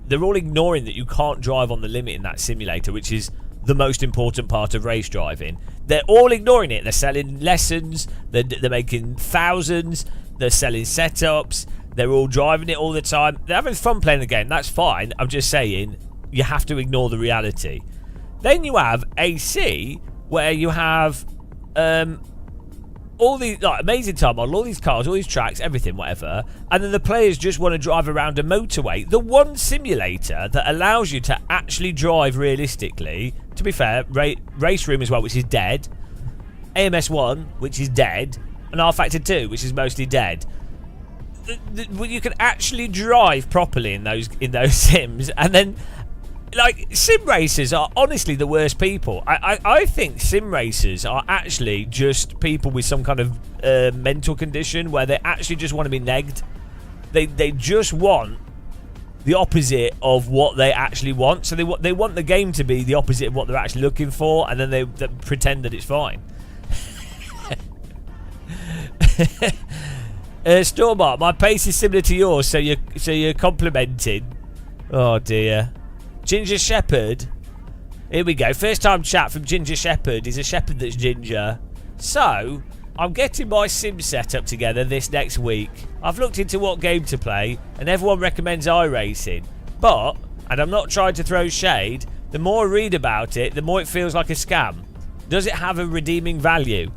they're all ignoring that you can't drive on the limit in that simulator, which is the most important part of race driving. They're all ignoring it. They're selling lessons, they're making thousands, they're selling setups, they're all driving it all the time. They're having fun playing the game, that's fine. I'm just saying, you have to ignore the reality. Then you have AC, where you have all these amazing time model, all these cars, all these tracks, everything, whatever, and then the players just want to drive around a motorway. The one simulator that allows you to actually drive realistically, to be fair, Race Room as well, which is dead, AMS1, which is dead, and R Factor 2, which is mostly dead. You can actually drive properly in those sims, and then like, sim racers are honestly the worst people. I think sim racers are actually just people with some kind of mental condition where they actually just want to be negged. They just want the opposite of what they actually want. So they want the game to be the opposite of what they're actually looking for, and then they pretend that it's fine. Stormart, my pace is similar to yours, so you're complimenting. Oh dear. Ginger Shepherd. Here we go. First time chat from Ginger Shepherd. He's a shepherd that's ginger. So, I'm getting my sim setup together this next week. I've looked into what game to play, and everyone recommends iRacing. But, and I'm not trying to throw shade, the more I read about it, the more it feels like a scam. Does it have a redeeming value?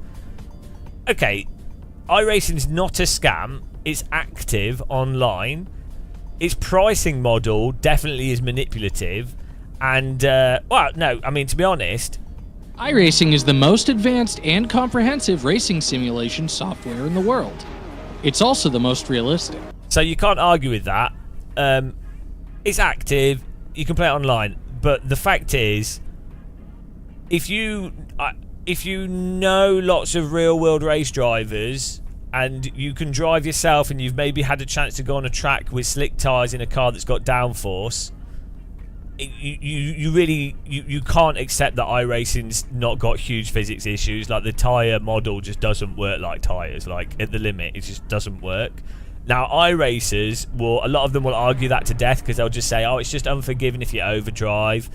Okay, iRacing's not a scam. It's active online. Its pricing model definitely is manipulative. And, well, no, I mean, to be honest, iRacing is the most advanced and comprehensive racing simulation software in the world. It's also the most realistic. So you can't argue with that. It's active. You can play it online. But the fact is, if you know lots of real-world race drivers and you can drive yourself and you've maybe had a chance to go on a track with slick tyres in a car that's got downforce, you can't accept that iRacing's not got huge physics issues. Like, the tyre model just doesn't work like tyres. Like, at the limit, it just doesn't work. Now, iRacers a lot of them will argue that to death, because they'll just say, oh, it's just unforgiving if you overdrive.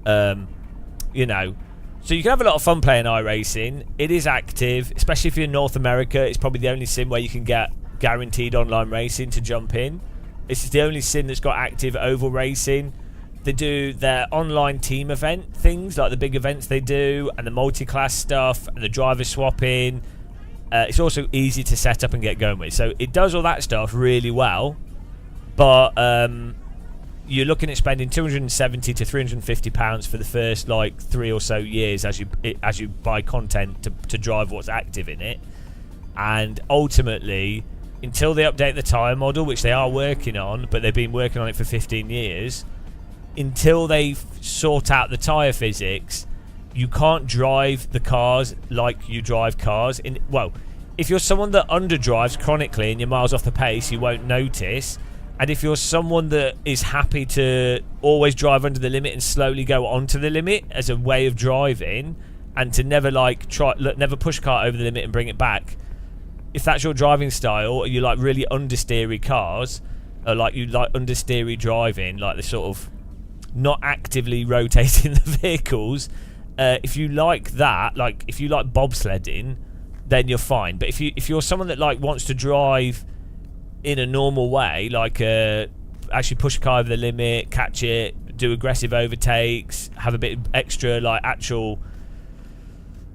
You know. So you can have a lot of fun playing iRacing. It is active, especially if you're in North America. It's probably the only sim where you can get guaranteed online racing to jump in. It's the only sim that's got active oval racing. They do their online team event things, like the big events they do, and the multi-class stuff, and the driver swapping. It's also easy to set up and get going with. So it does all that stuff really well. But you're looking at spending £270 to £350 for the first, like, 3 or so years as you buy content to drive what's active in it. And ultimately, until they update the tyre model, which they are working on, but they've been working on it for 15 years, until they sort out the tyre physics, you can't drive the cars like you drive cars. Well, if you're someone that underdrives chronically and you're miles off the pace, you won't notice. And if you're someone that is happy to always drive under the limit and slowly go onto the limit as a way of driving, and to never never push a car over the limit and bring it back, if that's your driving style, or you like really understeery cars, or like you like understeery driving, like the sort of not actively rotating the vehicles, if you like that, like if you like bobsledding, then you're fine. But if you're someone that like wants to drive in a normal way, like actually push a car over the limit, catch it, do aggressive overtakes, have a bit extra like actual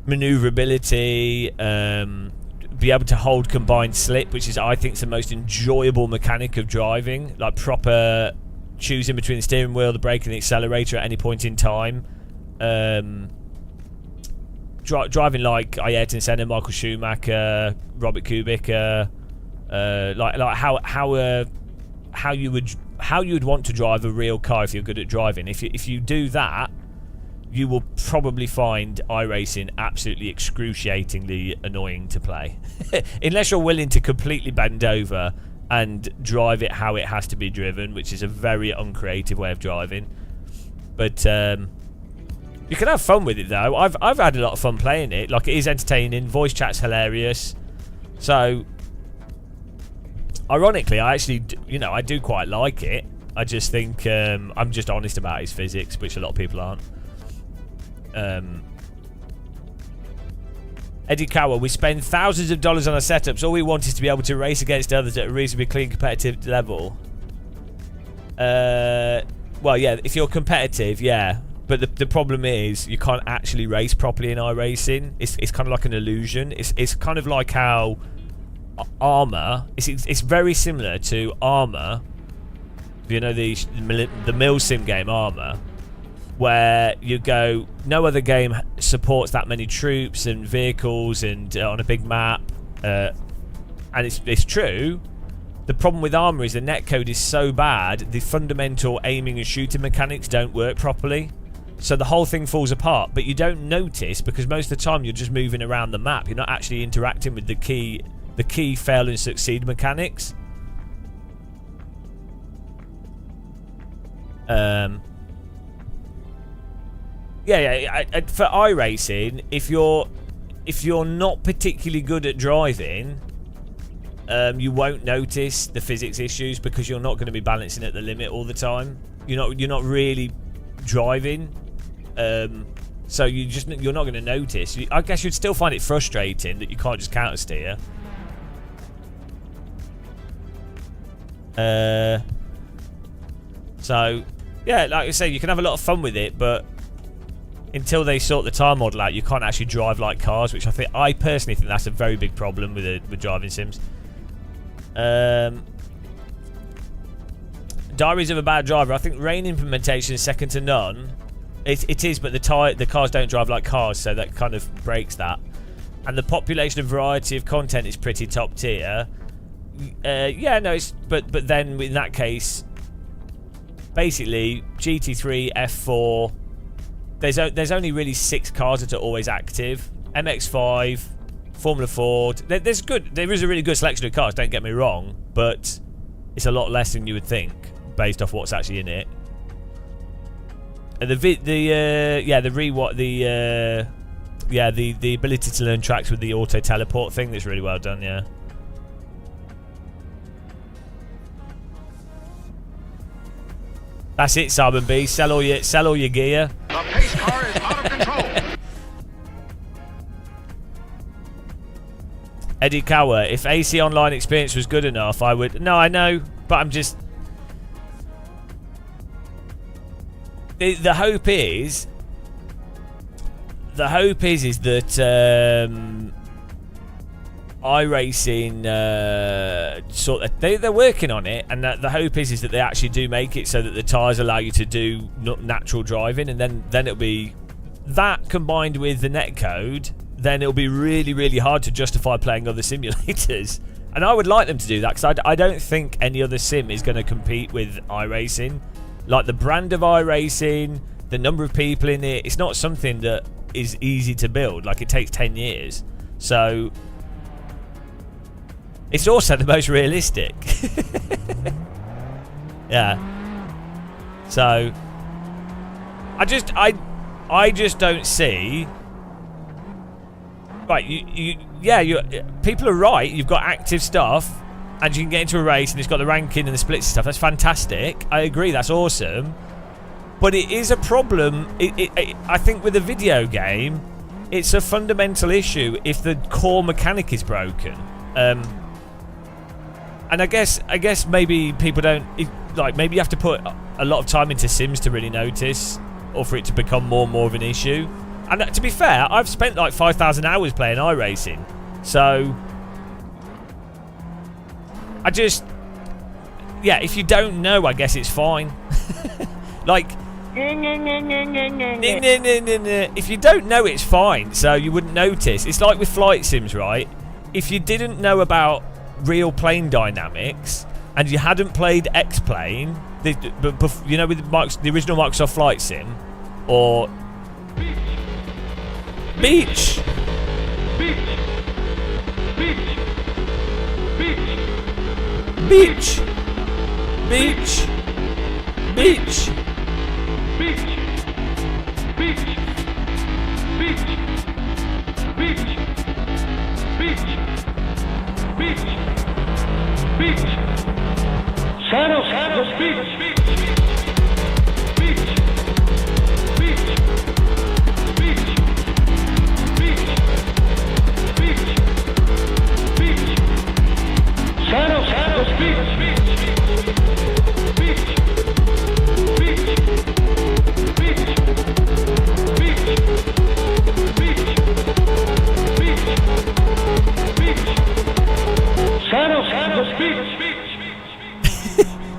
maneuverability, be able to hold combined slip, which is, I think, the most enjoyable mechanic of driving, like proper choosing between the steering wheel, the brake and the accelerator at any point in time. Driving like Ayrton Senna, Michael Schumacher, Robert Kubica, like how you would want to drive a real car if you're good at driving. If you do that, you will probably find iRacing absolutely excruciatingly annoying to play, unless you're willing to completely bend over and drive it how it has to be driven, which is a very uncreative way of driving. But you can have fun with it though. I've had a lot of fun playing it. Like, it is entertaining. Voice chat's hilarious. So, ironically, I actually, I do quite like it. I just think I'm just honest about his physics, which a lot of people aren't. Eddie Cower, we spend thousands of dollars on our setups. All we want is to be able to race against others at a reasonably clean, competitive level. Well, yeah, if you're competitive, yeah. But the problem is you can't actually race properly in iRacing. It's kind of like an illusion. It's kind of like how Armour. It's very similar to Armour. You know the Milsim game Armour, where you go, no other game supports that many troops and vehicles and on a big map, and it's true, the problem with Arma is the netcode is so bad, the fundamental aiming and shooting mechanics don't work properly. So the whole thing falls apart, but you don't notice because most of the time you're just moving around the map. You're not actually interacting with the key fail and succeed mechanics. For iRacing, if you're not particularly good at driving, you won't notice the physics issues because you're not going to be balancing at the limit all the time. You're not really driving, so you're not going to notice. I guess you'd still find it frustrating that you can't just counter steer. So yeah, like I say, you can have a lot of fun with it, but until they sort the tire model out, you can't actually drive like cars, which I personally think that's a very big problem with driving sims. Diaries of a Bad Driver. I think rain implementation is second to none. It is, but the cars don't drive like cars, so that kind of breaks that. And the population and variety of content is pretty top tier. Yeah, no, but then in that case, basically GT3, F4. There's only really 6 cars that are always active. MX5, Formula Ford. There is a really good selection of cars. Don't get me wrong, but it's a lot less than you would think based off what's actually in it. And the ability to learn tracks with the auto teleport thing that's really well done. Yeah. That's it, Simon B. Sell all your gear. The pace car is out of control. Eddie Cower, if AC Online experience was good enough, I would... No, I know, but I'm just... The hope is that iRacing they're working on it, and that the hope is that they actually do make it so that the tyres allow you to do natural driving, and then it'll be that combined with the netcode, then it'll be really, really hard to justify playing other simulators. And I would like them to do that, because I don't think any other sim is going to compete with iRacing. Like the brand of iRacing, the number of people in it, it's not something that is easy to build. Like, it takes 10 years. So it's also the most realistic. Yeah. So I just don't see. Right, people are right. You've got active stuff, and you can get into a race, and it's got the ranking and the splits and stuff. That's fantastic. I agree. That's awesome. But it is a problem. I think with a video game, it's a fundamental issue if the core mechanic is broken. And I guess maybe people don't like. Maybe you have to put a lot of time into Sims to really notice, or for it to become more and more of an issue. And to be fair, I've spent like 5,000 hours playing iRacing, so if you don't know, I guess it's fine. Like, if you don't know, it's fine, so you wouldn't notice. It's like with flight sims, right? If you didn't know about real plane dynamics and you hadn't played X-Plane, with the original Microsoft Flight Sim, or Beach.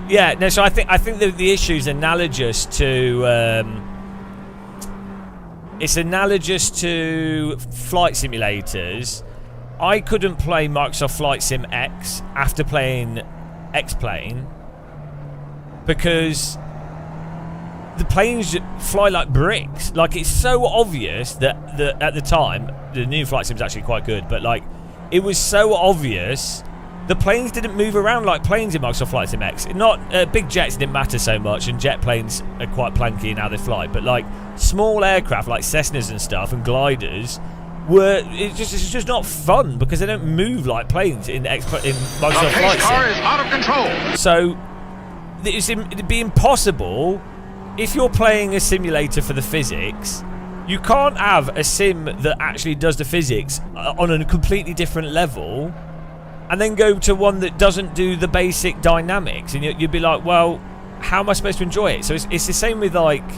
Yeah, no. So I think the issue is analogous to it's analogous to flight simulators. I couldn't play Microsoft Flight Sim X after playing X-Plane because the planes fly like bricks. Like, it's so obvious that at the time, the new flight sim's actually quite good, but like, it was so obvious the planes didn't move around like planes in Microsoft Flight Sim X. Not big jets didn't matter so much, and jet planes are quite planky in how they fly, but like small aircraft like Cessnas and stuff and gliders it's just not fun because they don't move like planes in Microsoft The Flight pace car Sim. is out of control. So it'd be impossible if you're playing a simulator for the physics. You can't have a sim that actually does the physics on a completely different level and then go to one that doesn't do the basic dynamics, and you'd be like, well, how am I supposed to enjoy it? So it's the same with like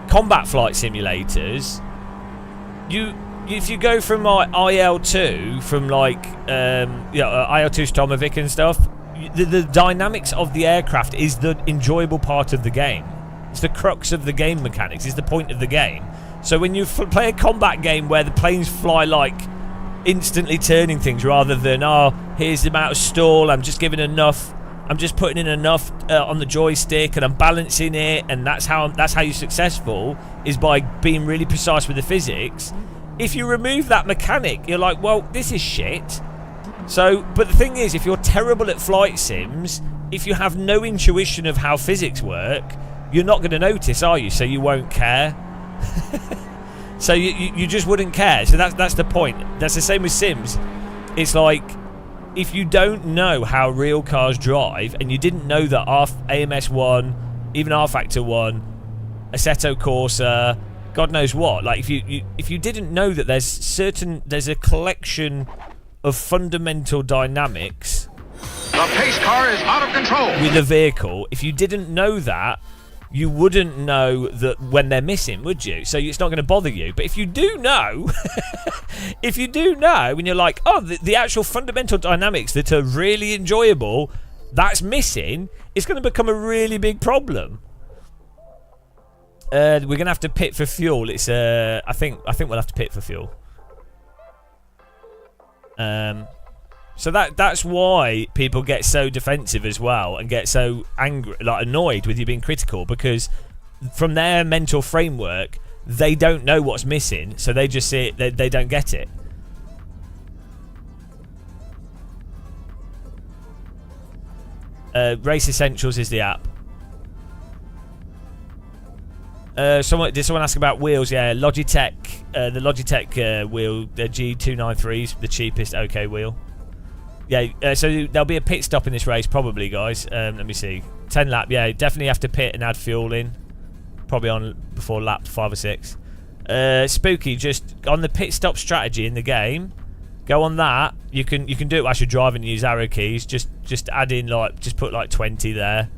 combat flight simulators. If you go from like IL2 from like IL2 Stromovic and stuff, the dynamics of the aircraft is the enjoyable part of the game. It's the crux of the game mechanics. It's the point of the game. So when you play a combat game where the planes fly like instantly turning things rather than, oh, here's the amount of stall, I'm just giving enough, I'm just putting in enough on the joystick and I'm balancing it, and that's how you're successful, is by being really precise with the physics. If you remove that mechanic, you're like, well, this is shit. So, but the thing is, if you're terrible at flight sims, if you have no intuition of how physics work, you're not going to notice, are you? So you won't care. So you just wouldn't care. So that's the point. That's the same with Sims. It's like, if you don't know how real cars drive, and you didn't know that AMS1, even R-Factor 1, Assetto Corsa, God knows what. Like, if you didn't know that there's a collection of fundamental dynamics. The pace car is out of control. With a vehicle, if you didn't know that, you wouldn't know that when they're missing, would you? So it's not going to bother you. But if you do know, and you're like, oh, the actual fundamental dynamics that are really enjoyable, that's missing, it's going to become a really big problem. We're going to have to pit for fuel. It's I think we'll have to pit for fuel. So that's why people get so defensive as well and get so angry, like annoyed with you being critical, because from their mental framework, they don't know what's missing, so they just see it, they don't get it. Race Essentials is the app. Did someone ask about wheels? Yeah, Logitech, the Logitech wheel, the G293s, the cheapest OK wheel. Yeah, so there'll be a pit stop in this race, probably, guys. Let me see. 10 lap, yeah, definitely have to pit and add fuel in. Probably on before lap 5 or 6. Spooky, just on the pit stop strategy in the game, go on that. You can do it whilst you're driving and use arrow keys. Just add in, like, just put like 20 there.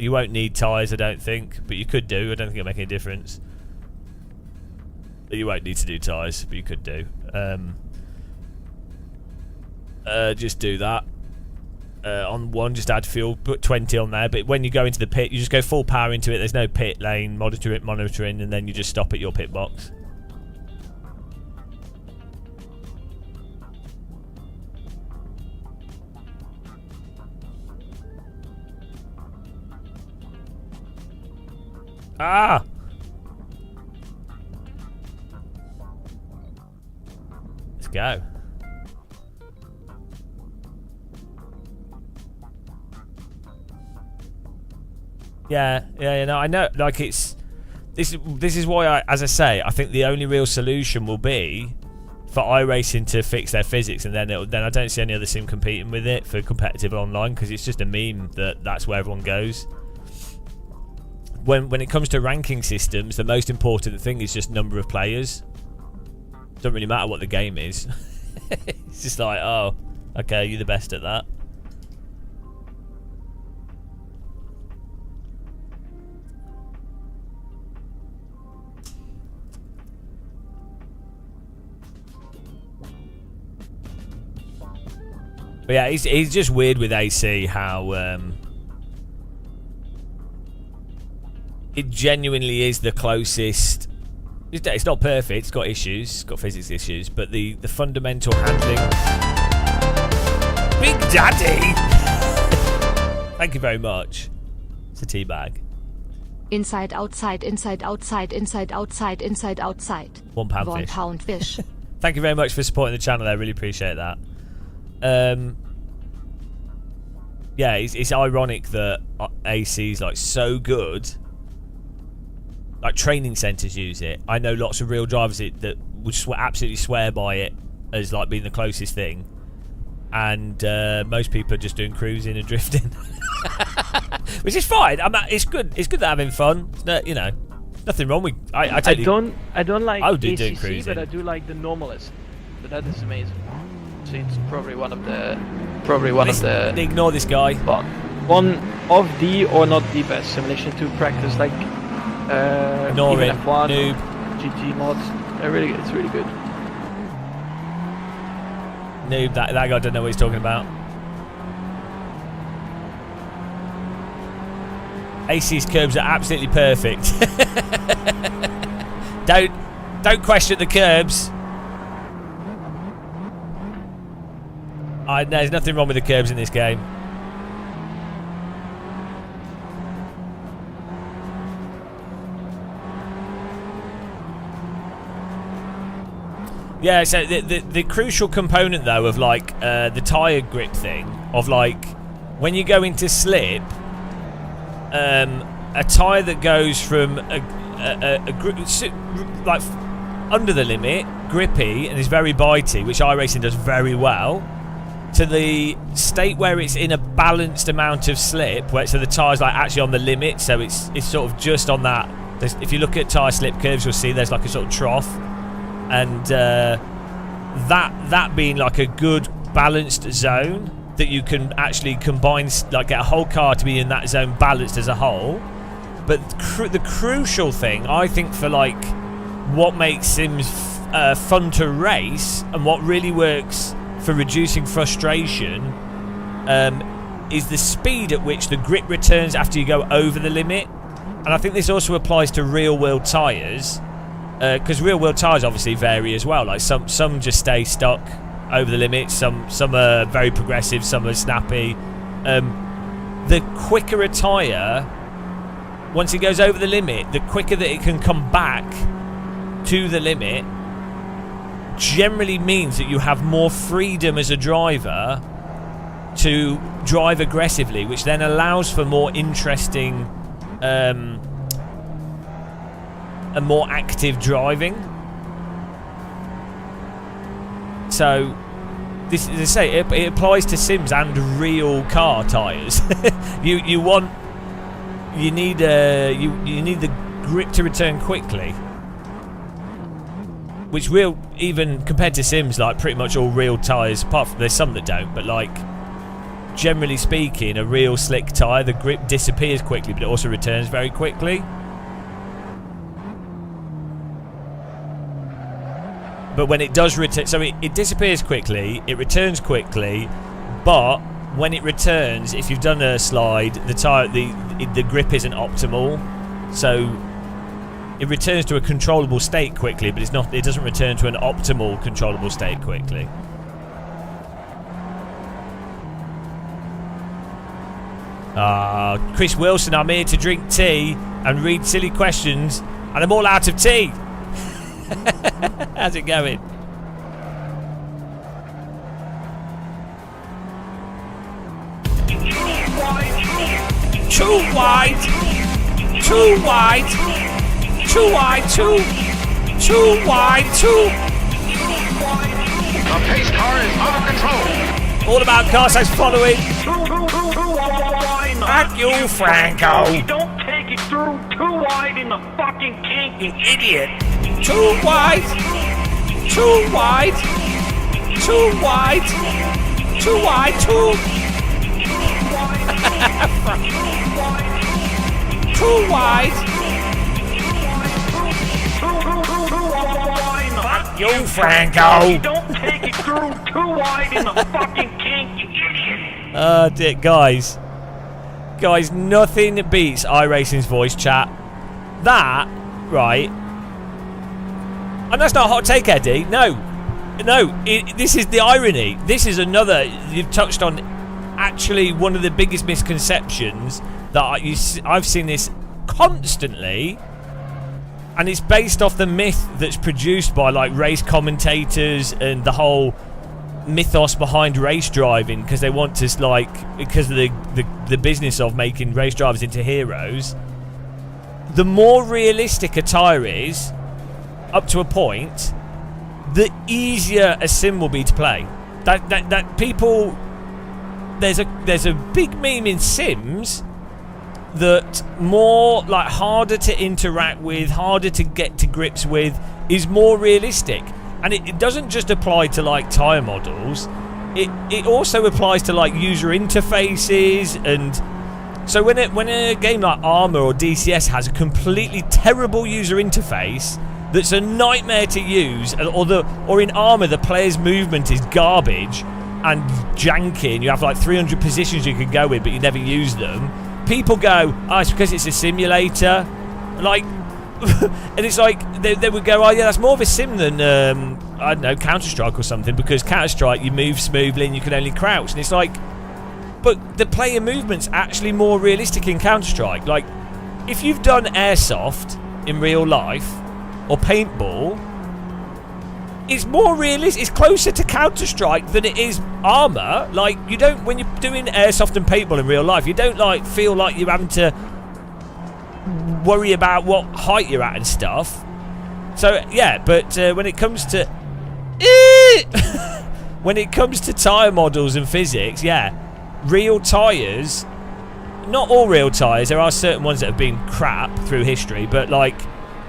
You won't need tyres, I don't think, but you could do. I don't think it'll make any difference. You won't need to do tyres, but you could do. Just do that. On one, just add fuel, put 20 on there, but when you go into the pit, you just go full power into it. There's no pit lane monitoring, and then you just stop at your pit box. Ah! Let's go. Yeah, no, I know. Like, this is why as I say, I think the only real solution will be for iRacing to fix their physics, and then I don't see any other sim competing with it for competitive online, because it's just a meme that's where everyone goes. When it comes to ranking systems, the most important thing is just number of players. Doesn't really matter what the game is. It's just like, oh, okay, you're the best at that. But yeah, he's just weird with AC how it genuinely is the closest. It's not perfect. It's got issues. It's got physics issues, but the fundamental handling. Big Daddy. Thank you very much. It's a tea bag. Inside, outside, inside, outside, inside, outside, inside, outside. £1 1 fish. pound fish. Thank you very much for supporting the channel. I really appreciate that. Yeah, it's ironic that AC is like so good. Like training centres use it. I know lots of real drivers that would absolutely swear by it as like being the closest thing. And most people are just doing cruising and drifting. Which is fine. It's good. It's good that having fun. You know, nothing wrong with. I don't like I would do doing ACC, cruising. but I do like the normalist. But that is amazing. So it's probably one of the. Ignore this guy. But one of the or not the best simulation to practice, like Ignore even him. F1 Noob. or GT mods. It's really good. Noob. That guy don't know what he's talking about. AC's curbs are absolutely perfect. Don't question the curbs. There's nothing wrong with the curbs in this game. Yeah, so the crucial component though of like the tyre grip thing, of like when you go into slip, a tyre that goes from like under the limit, grippy and is very bitey, which iRacing does very well, to the state where it's in a balanced amount of slip, where so the tyre's like actually on the limit, so it's sort of just on that. If you look at tyre slip curves, you'll see there's like a sort of trough, and that being like a good balanced zone that you can actually combine, like get a whole car to be in that zone balanced as a whole. But the crucial thing, I think, for like what makes Sims fun to race and what really works for reducing frustration is the speed at which the grip returns after you go over the limit. And I think this also applies to real-world tyres, because real-world tyres obviously vary as well. Like some just stay stuck over the limit, some are very progressive, some are snappy. The quicker a tyre, once it goes over the limit, the quicker that it can come back to the limit, generally means that you have more freedom as a driver to drive aggressively, which then allows for more interesting and more active driving. So this, as I say, it applies to Sims and real car tyres. you need the grip to return quickly, which will, even compared to Sims, like pretty much all real tyres, apart from there's some that don't, but like generally speaking, a real slick tyre, the grip disappears quickly, but it also returns very quickly. But when it does return, so it disappears quickly, it returns quickly, but when it returns, if you've done a slide, the grip isn't optimal, so it returns to a controllable state quickly, but it doesn't return to an optimal controllable state quickly. Chris Wilson, I'm here to drink tea and read silly questions, and I'm all out of tea. How's it going? Too wide. Too wide. Too wide. Too wide. The pace car is out of control. All about car size following. At you, Franco. Don't take it through too wide in the fucking kink. You idiot. Too wide. Too wide. Too wide. Too wide. Too wide. Fuck you, Franco. Don't take it through too wide in the fucking kink, you idiot. Oh, dear, guys, nothing beats iRacing's voice chat. That, right? And that's not a hot take, Eddie. No, No, this is the irony. This is another, you've touched on actually one of the biggest misconceptions that I've seen this constantly, and it's based off the myth that's produced by like race commentators and the whole mythos behind race driving, because they want to because of the business of making race drivers into heroes. The more realistic a tyre is, up to a point, the easier a sim will be to play. That people, there's a big meme in sims that more like harder to interact with, harder to get to grips with, is more realistic. And it doesn't just apply to like tyre models, it also applies to like user interfaces. And so when a game like Arma or DCS has a completely terrible user interface that's a nightmare to use, or in Arma the player's movement is garbage and janky, and you have like 300 positions you can go with but you never use them, people go, oh, it's because it's a simulator. Like, and it's like they would go, oh yeah, that's more of a sim than I don't know, Counter-Strike or something, because Counter-Strike you move smoothly and you can only crouch. And it's like, but the player movement's actually more realistic in Counter-Strike. Like, if you've done airsoft in real life or paintball, it's more realistic, it's closer to Counter-Strike than it is Arma. Like, you don't, when you're doing airsoft and paintball in real life, you don't like feel like you're having to worry about what height you're at and stuff. So yeah, but when it comes to when it comes to tyre models and physics, yeah, real tyres, not all real tyres, there are certain ones that have been crap through history, but like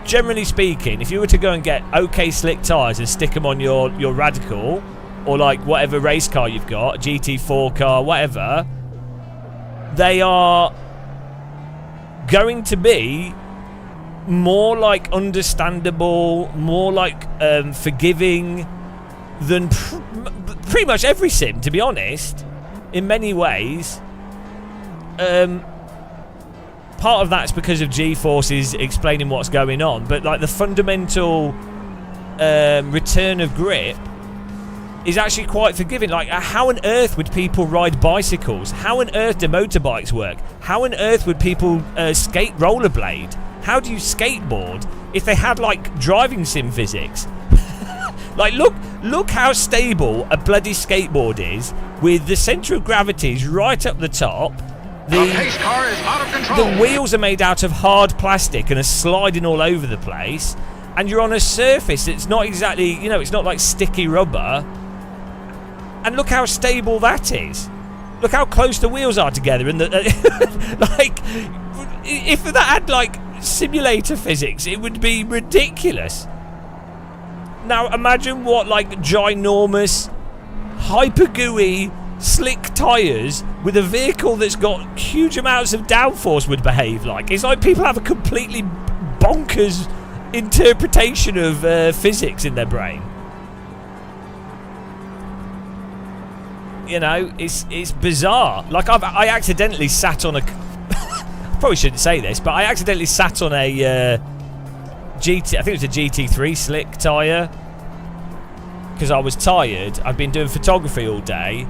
generally speaking, if you were to go and get okay slick tyres and stick them on your Radical or like whatever race car you've got, GT4 car, whatever, they are going to be more like understandable, more like forgiving than pretty much every sim, to be honest, in many ways. Part of that's because of G-forces explaining what's going on, but like the fundamental return of grip is actually quite forgiving. Like, how on earth would people ride bicycles? How on earth do motorbikes work? How on earth would people skate rollerblade? How do you skateboard if they had like driving sim physics? Like, look how stable a bloody skateboard is, with the centre of gravity's right up the top. The pace car is out of control. The wheels are made out of hard plastic and are sliding all over the place, and you're on a surface that's not exactly, you know, it's not like sticky rubber. And look how stable that is. Look how close the wheels are together, and like, if that had like simulator physics, it would be ridiculous. Now imagine what like ginormous, hyper gooey, slick tyres with a vehicle that's got huge amounts of downforce would behave like. It's like people have a completely bonkers interpretation of physics in their brain. You know, it's bizarre. Like, I accidentally sat on a probably shouldn't say this, but I accidentally sat on a GT, I think it was a GT3 slick tyre, because I was tired. I'd been doing photography all day,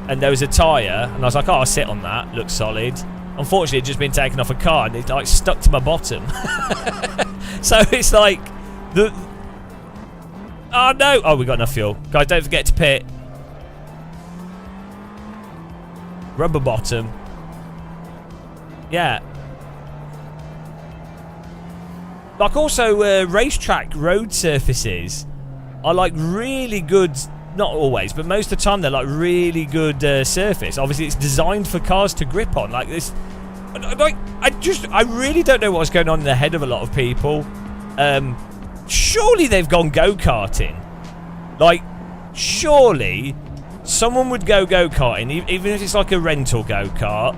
and there was a tyre, and I was like, oh, I'll sit on that, looks solid. Unfortunately, it'd just been taken off a car, and it like stuck to my bottom. So it's like oh no, oh, we got enough fuel, guys, don't forget to pit. Rubber bottom. Yeah. Like, also racetrack road surfaces are like really good, not always, but most of the time they're like really good surface. Obviously it's designed for cars to grip on. Like this, like, I really don't know what's going on in the head of a lot of people. Surely they've gone go-karting. Like, surely someone would go go-karting, even if it's like a rental go-kart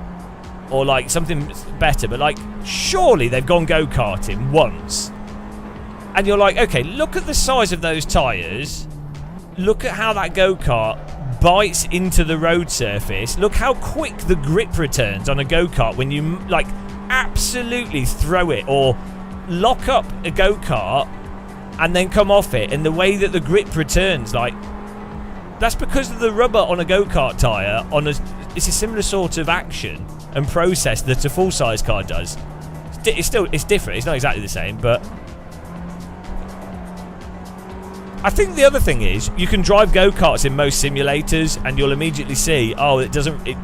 or like something better, but like, surely they've gone go-karting once. And you're like, okay, look at the size of those tyres. Look at how that go-kart bites into the road surface. Look how quick the grip returns on a go-kart when you like absolutely throw it or lock up a go-kart and then come off it, and the way that the grip returns, like, that's because of the rubber on a go-kart tyre. It's a similar sort of action and process that a full-size car does. It's different. It's not exactly the same, but I think the other thing is you can drive go-karts in most simulators, and you'll immediately see, oh,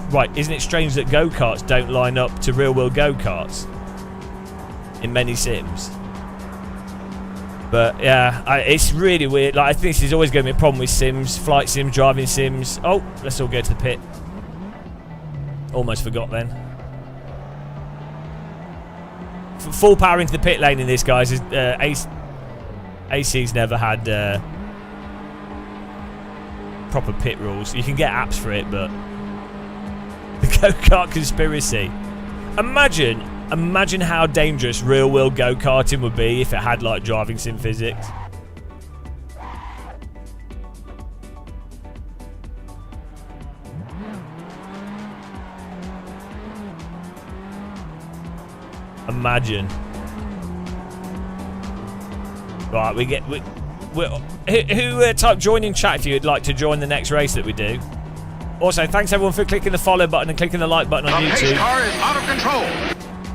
right, isn't it strange that go-karts don't line up to real-world go-karts in many sims? But yeah, it's really weird. Like, I think this is always going to be a problem with sims, flight sims, driving sims. Oh, let's all go to the pit. Almost forgot then. Full power into the pit lane in this, guys. AC's never had proper pit rules. You can get apps for it, but the go-kart conspiracy. Imagine how dangerous real-world go-karting would be if it had, like, driving sim physics. Imagine. Right, who type join in chat if you'd like to join the next race that we do. Also, thanks everyone for clicking the follow button and clicking the like button on The YouTube. pace car is out of control.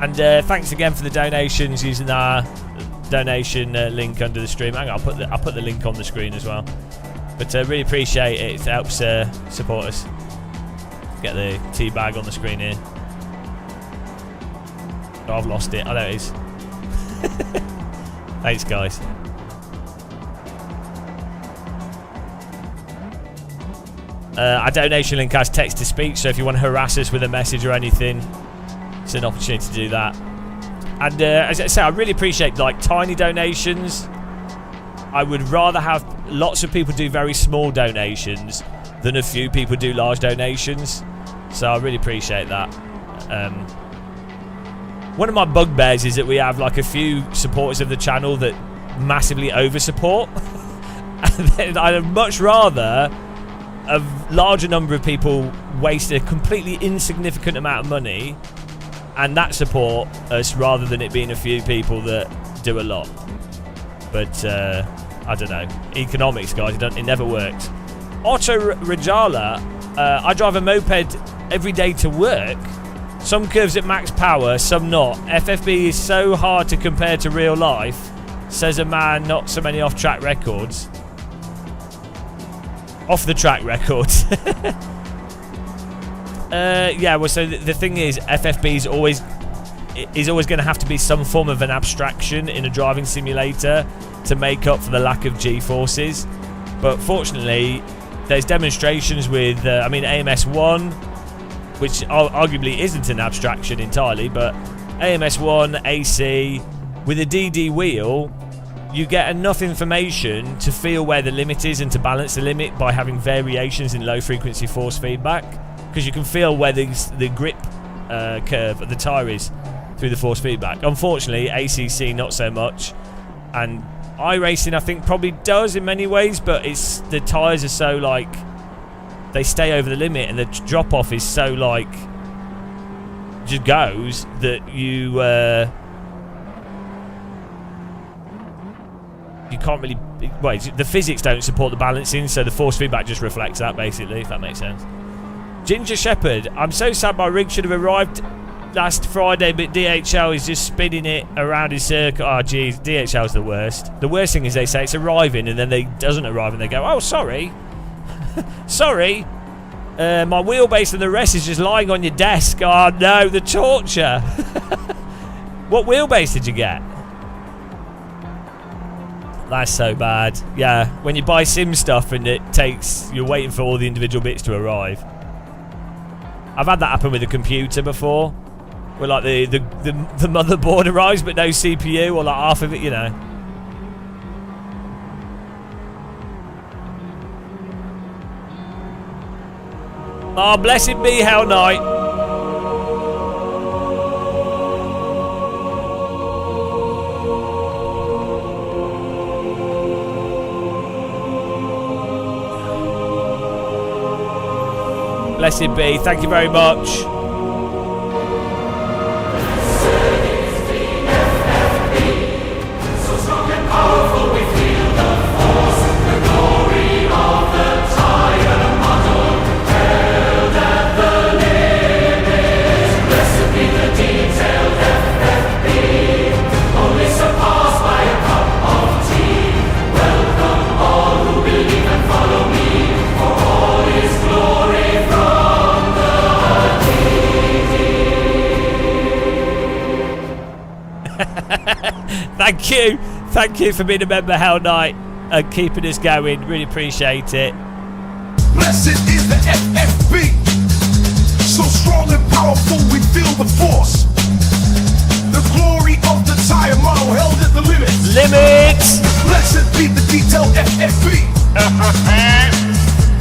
And thanks again for the donations using our donation link under the stream. Hang on, I'll put the link on the screen as well. But really appreciate it. It helps support us. Get the tea bag on the screen here. Oh, I've lost it. Oh, there it is. Thanks, guys. Our donation link has text to speech, so if you want to harass us with a message or anything, it's an opportunity to do that. And as I say, I really appreciate, like, tiny donations. I would rather have lots of people do very small donations than a few people do large donations. So I really appreciate that. One of my bugbears is that we have, like, a few supporters of the channel that massively over-support. And then I'd much rather a larger number of people waste a completely insignificant amount of money and that support us rather than it being a few people that do a lot. But I don't know, economics, guys, it never works. Otto Rajala, I drive a moped every day to work. Some curves at max power, some not. FFB is so hard to compare to real life, says a man not so many off-track records. Off the track records. Yeah, well, so the thing is, FFB is always going to have to be some form of an abstraction in a driving simulator to make up for the lack of G-forces. But fortunately, there's demonstrations with, AMS1, which arguably isn't an abstraction entirely, but AMS1, AC, with a DD wheel, you get enough information to feel where the limit is and to balance the limit by having variations in low frequency force feedback, because you can feel where the grip curve of the tyre is through the force feedback. Unfortunately, ACC not so much, and iRacing I think probably does in many ways, but it's the tyres are so, like, they stay over the limit and the drop off is so, like, just goes that you can't really, well, the physics don't support the balancing, so the force feedback just reflects that, basically, if that makes sense. Ginger Shepherd, I'm so sad my rig should have arrived last Friday, but DHL is just spinning it around in circle. Oh, geez, DHL's the worst. The worst thing is they say it's arriving, and then it doesn't arrive, and they go, oh, sorry. Sorry. My wheelbase and the rest is just lying on your desk. Oh, no, the torture. What wheelbase did you get? That's so bad. Yeah, when you buy sim stuff and you're waiting for all the individual bits to arrive. I've had that happen with a computer before, where, like, the motherboard arrives but no CPU, or like half of it, you know. Oh, blessed be Hell Knight. Blessed be. Thank you very much. So strong and powerful we feel. Thank you for being a member, Hell Knight, and keeping us going. Really appreciate it. Blessed is the FFB. So strong and powerful, we feel the force. The glory of the tire model held at the limit. Limits! Blessed be the detailed FFB.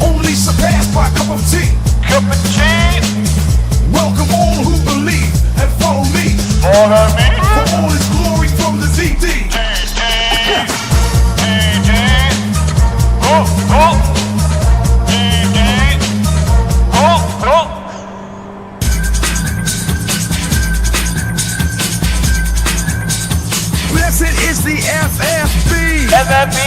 Only surpassed by a cup of tea. Cup of tea. Welcome all who believe and follow me. Follow me. For all is glory from the DD. Go, go. Go, go. Blessed is the FFB. FFB.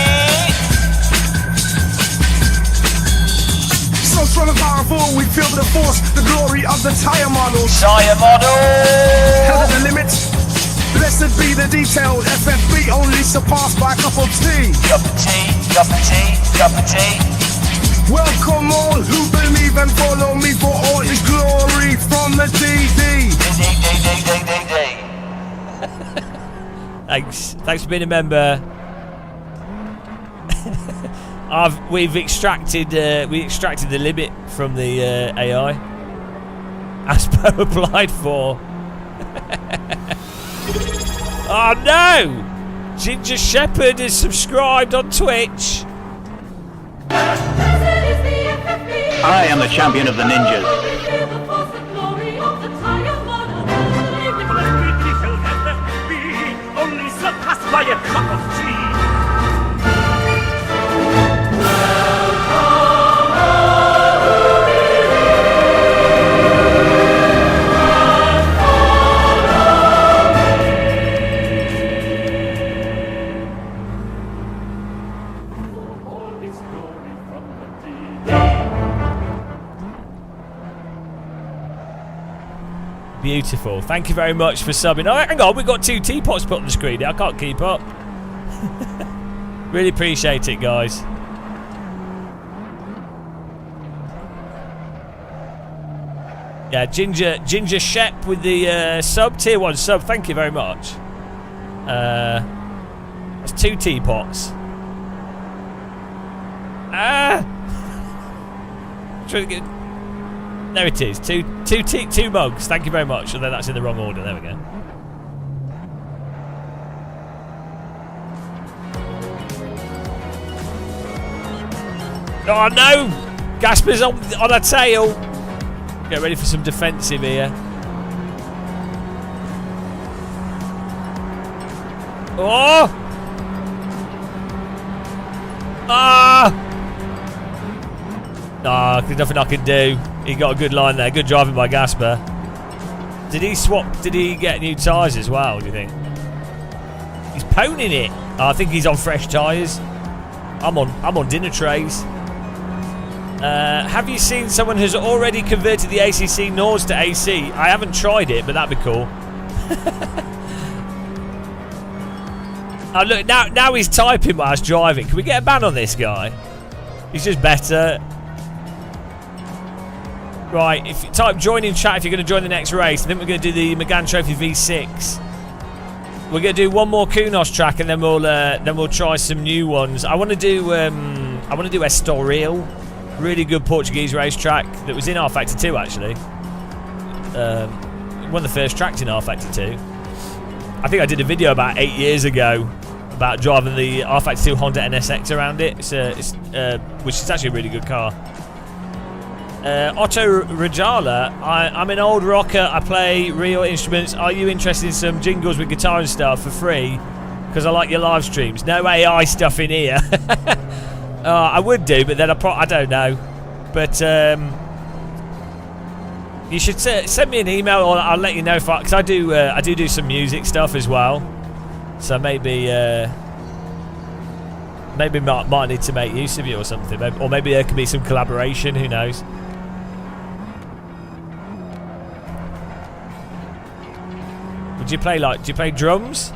So strong and powerful, we feel the force, the glory of the tire models. Tire model. Held at the limit. Blessed be the detailed FFB, only surpassed by a cup of tea. Cup of tea, cup of tea, cup of tea. Welcome all who believe and follow me, for all is glory from the DD. Thanks for being a member. We extracted the limit from the AI. Aspo applied for. Oh no! Ginger Shepherd is subscribed on Twitch. I am the champion of the ninjas. Only surpassed by a cup of tea. Beautiful. Thank you very much for subbing. Oh, hang on, we've got 2 teapots put on the screen here. I can't keep up. Really appreciate it, guys. Yeah, Ginger Shep with the sub, tier 1 sub. Thank you very much. That's 2 teapots. Trying to get. There it is. Two mugs. Thank you very much. Although that's in the wrong order. There we go. Oh no! Gasper's on a tail. Get ready for some defensive here. Oh! Ah! Ah, there's nothing I can do. He got a good line there. Good driving by Gasper. Did he swap? Did he get new tyres as well, do you think? He's poning it. Oh, I think he's on fresh tyres. I'm on dinner trays. Have you seen someone who's already converted the ACC Nords to AC? I haven't tried it, but that'd be cool. Oh, look, now he's typing while I was driving. Can we get a ban on this guy? He's just better. Right, if you type join in chat if you're going to join the next race. I think we're going to do the Megane Trophy V6. We're going to do one more Kunos track and then we'll try some new ones. I want to do Estoril, really good Portuguese racetrack that was in R Factor 2 actually. One of the first tracks in R Factor 2. I think I did a video about 8 years ago about driving the R Factor 2 Honda NSX around it. Which is actually a really good car. Otto Rajala, I'm an old rocker. I play real instruments. Are you interested in some jingles with guitar and stuff for free? Because I like your live streams. No AI stuff in here. I would do, but then I don't know. But you should send me an email, or I'll let you know if because I do some music stuff as well. So maybe might need to make use of you or something, or maybe there could be some collaboration. Who knows? Do you play drums?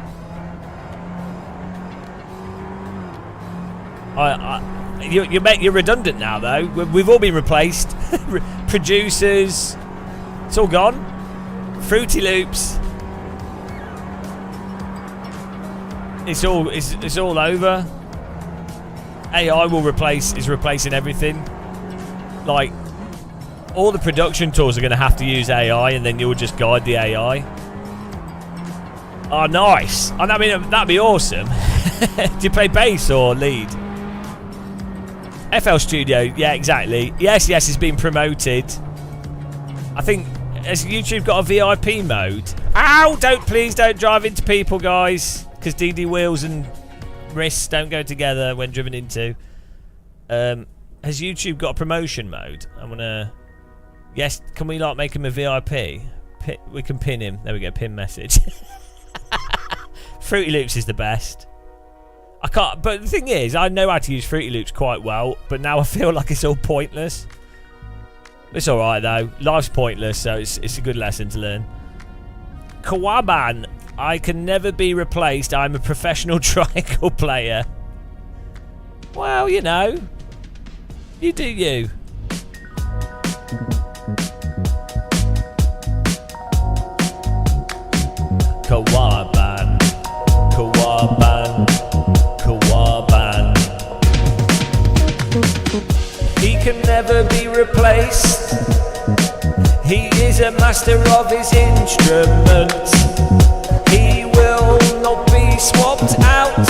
You're redundant now though. We've all been replaced. Producers, it's all gone. Fruity Loops. It's all over. AI is replacing everything. Like, all the production tools are going to have to use AI, and then you'll just guide the AI. Oh, nice. I mean, that'd be awesome. Do you play bass or lead? FL Studio, yeah, exactly. Yes, it's been promoted. I think, has YouTube got a VIP mode? Ow! Please don't drive into people, guys. Because DD wheels and wrists don't go together when driven into. Has YouTube got a promotion mode? I'm gonna... Yes, can we like make him a VIP? We can pin him. There we go, pin message. Fruity Loops is the best. I can't, but the thing is, I know how to use Fruity Loops quite well, but now I feel like it's all pointless. It's alright though. Life's pointless, so it's a good lesson to learn. Kawaban, I can never be replaced. I'm a professional triangle player. Well, you know. You do you. Kawaban, Kawaban, Kawaban. He can never be replaced. He is a master of his instrument. He will not be swapped out.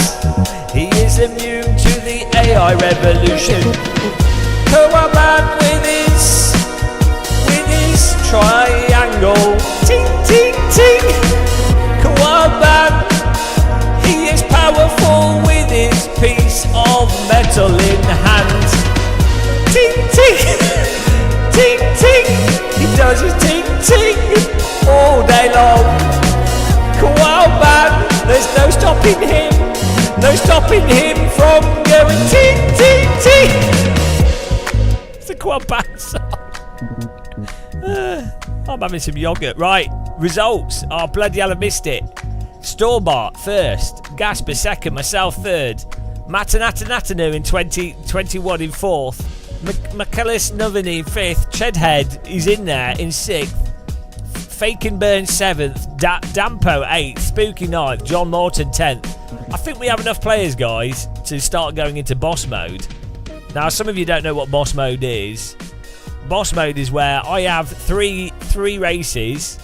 He is immune to the AI revolution. Kawaban with his triangle. Ting, ting, ting. Kawaban, he is powerful with his piece of metal in hand. Ting, ting, ting, ting. He does his ting, ting all day long. Kawaban, there's no stopping him. No stopping him from going ting, ting, ting. It's the Kawaban song. I'm having some yogurt. Right, results. Oh, bloody hell, I missed it. Stormart first, Gasper second, myself third, Matanatanu in 2021 in fourth, McCullis Novini in fifth, Chedhead is in there in sixth, Fakenburn seventh, Dampo eighth, Spooky ninth, John Morton 10th. I think we have enough players, guys, to start going into boss mode. Now, some of you don't know what boss mode is. Boss mode is where I have three races.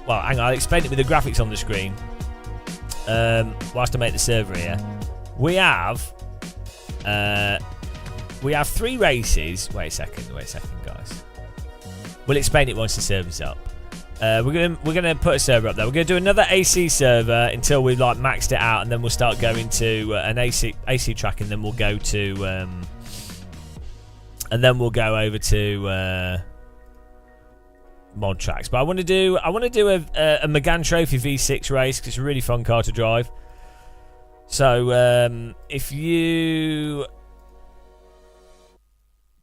Well, hang on, I'll explain it with the graphics on the screen. Whilst I make the server here. We have three races. Wait a second, guys. We'll explain it once the server's up. We're gonna put a server up there. We're gonna do another AC server until we've like maxed it out, and then we'll start going to an AC track, and then we'll go to over to mod tracks. But I want to do a Megane Trophy V6 race because it's a really fun car to drive. So if you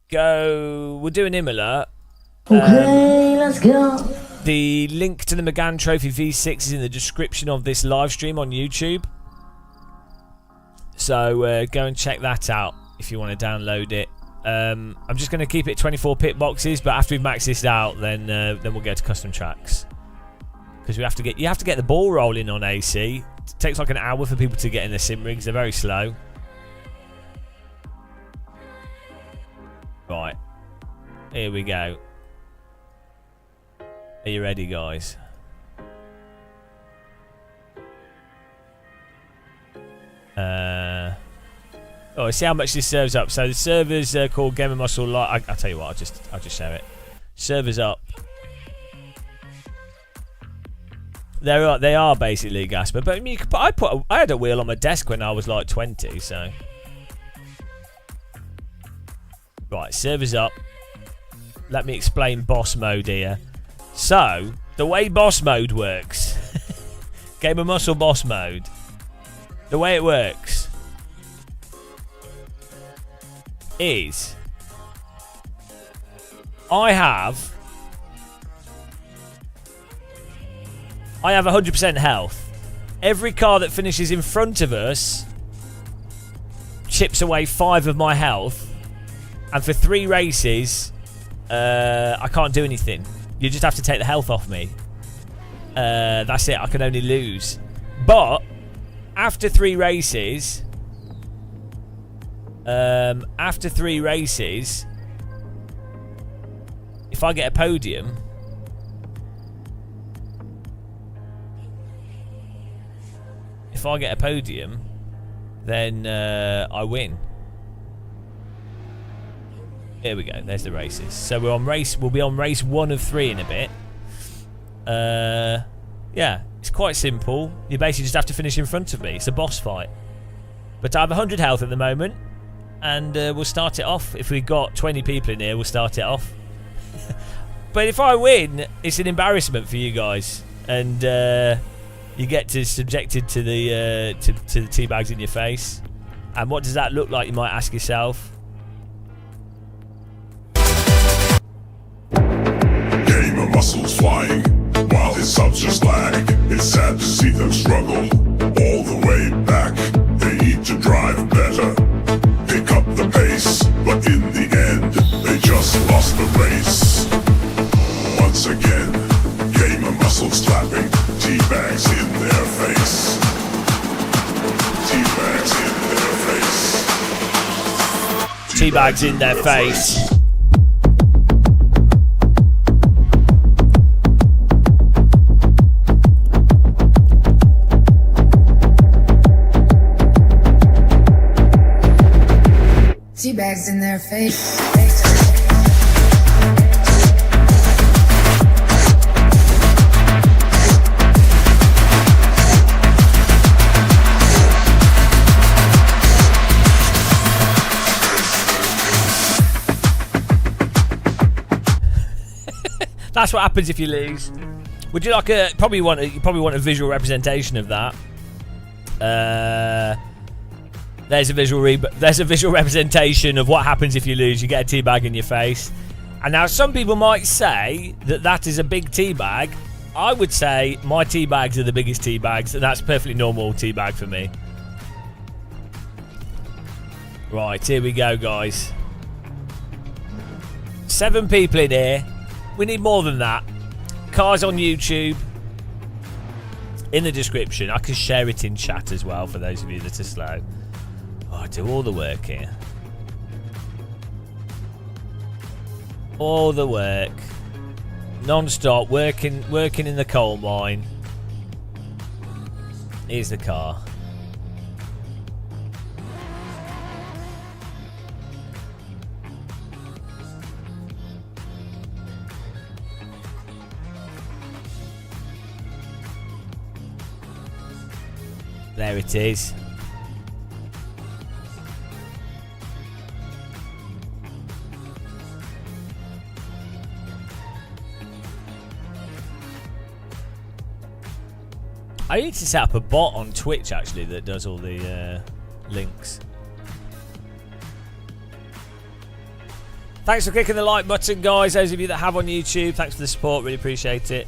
go, we'll do an Imola. Okay, let's go. The link to the Megane Trophy V6 is in the description of this live stream on YouTube. So go and check that out if you want to download it. I'm just going to keep it 24 pit boxes, but after we've maxed this out, then we'll go to custom tracks. Because you have to get the ball rolling on AC. It takes like an hour for people to get in the sim rigs. They're very slow. Right, here we go. Are you ready, guys? Oh, see how much this serves up. So the server's called Gamer Muscle Live. I'll tell you what. I'll just share it. Server's up. They are basically Gasper, but I mean, I had a wheel on my desk when I was like 20. So right, server's up. Let me explain boss mode here. So the way boss mode works, Gamer Muscle boss mode. The way it works is I have 100% health. Every car that finishes in front of us chips away 5 of my health, and for 3 races I can't do anything. You just have to take the health off me. That's it. I can only lose. But after 3 races, if I get a podium, then I win. Here we go. There's the races. So we'll be on race 1 of 3 in a bit. Yeah, it's quite simple. You basically just have to finish in front of me. It's a boss fight. But I have 100 health at the moment, and we'll start it off. If we've got 20 people in here, we'll start it off. But if I win, it's an embarrassment for you guys, and you get subjected to the tea bags in your face. And what does that look like? You might ask yourself. Gamer muscles flying while his subs just lag. It's sad to see them struggle all the way back. They need to drive better, pick up the pace, but in the end, they just lost the race. Once again, gamer muscles clapping, teabags in their face. Teabags in their face. Teabags in their face. Teabags in their face. That's what happens if you lose. Would you like you probably want a visual representation of that. There's a visual representation of what happens if you lose. You get a tea bag in your face. And now some people might say that is a big tea bag. I would say my tea bags are the biggest tea bags, and that's perfectly normal tea bag for me. Right, here we go, guys. 7 people in here. We need more than that. Cars on YouTube. In the description. I can share it in chat as well for those of you that are slow. Oh, I do all the work here. All the work. Non-stop. Working in the coal mine. Here's the car. There it is. I need to set up a bot on Twitch actually that does all the links. Thanks for clicking the like button, guys. Those of you that have on YouTube, thanks for the support. Really appreciate it.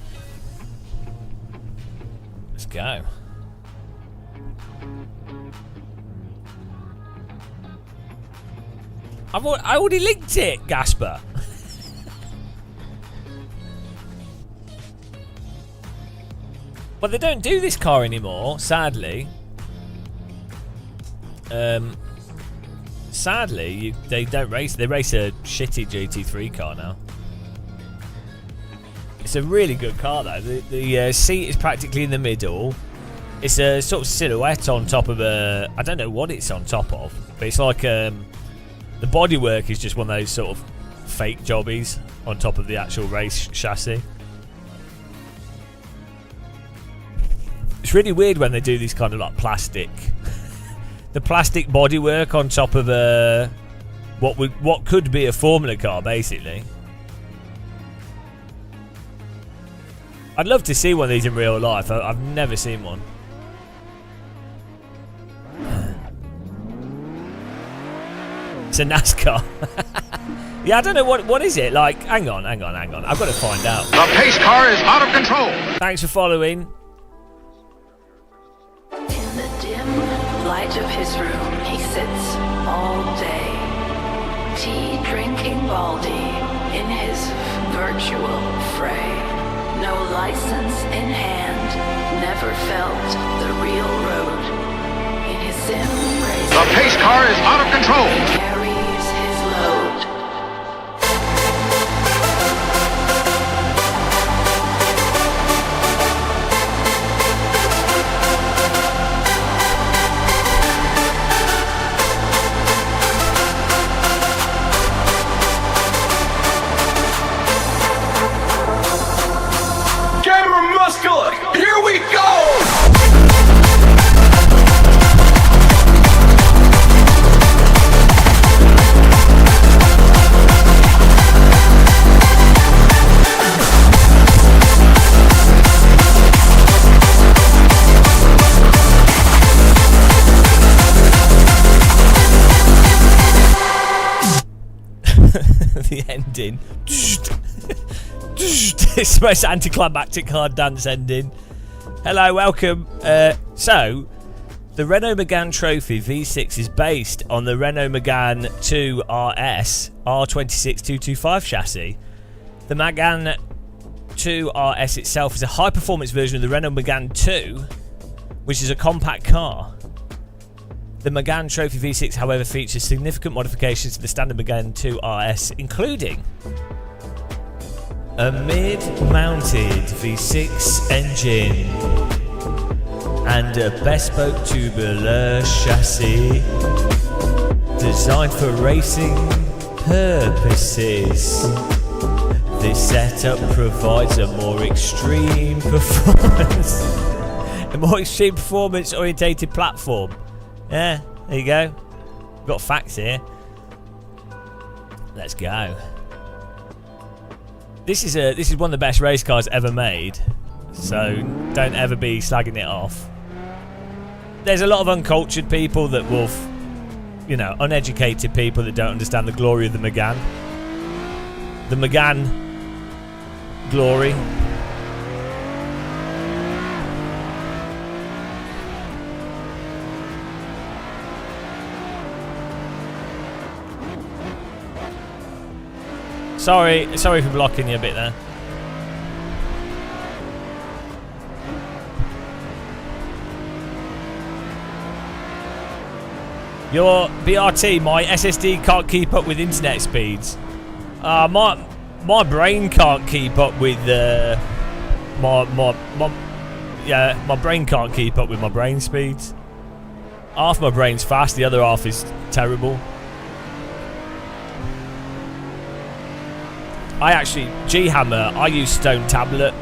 Let's go. I already linked it, Gasper. But they don't do this car anymore, sadly. Sadly, they don't race. They race a shitty GT3 car now. It's a really good car though. The seat is practically in the middle. It's a sort of silhouette on top of a. I don't know what it's on top of, but it's like the bodywork is just one of those sort of fake jobbies on top of the actual race chassis. It's really weird when they do these kind of like plastic, the plastic bodywork on top of a what could be a Formula car, basically. I'd love to see one of these in real life. I've never seen one. It's a NASCAR. Yeah, I don't know what is it like. Hang on. I've got to find out. The pace car is out of control. Thanks for following. In the dim light of his room, he sits all day, tea drinking Baldy in his virtual fray. No license in hand, never felt the real road. pace car is out of control. Carries his load. Camera muscular, here we go! The ending. It's the most anticlimactic hard dance ending. Hello, welcome. So, the Renault Megane Trophy V6 is based on the Renault Megane 2 RS R26225 chassis. The Megane 2 RS itself is a high-performance version of the Renault Megane 2, which is a compact car. The Megane Trophy V6, however, features significant modifications to the standard Megane 2 RS, including a mid-mounted V6 engine and a bespoke tubular chassis designed for racing purposes. This setup provides a more extreme performance-orientated platform. Yeah, there you go. We've got facts here. Let's go. This is one of the best race cars ever made, so don't ever be slagging it off. There's a lot of uncultured people that will, uneducated people that don't understand the glory of the Megane. The Megane glory. Sorry for blocking you a bit there. Your BRT, my SSD can't keep up with internet speeds. My brain can't keep up with my brain can't keep up with my brain speeds. Half my brain's fast, the other half is terrible. G-Hammer, I use Stone Tablet.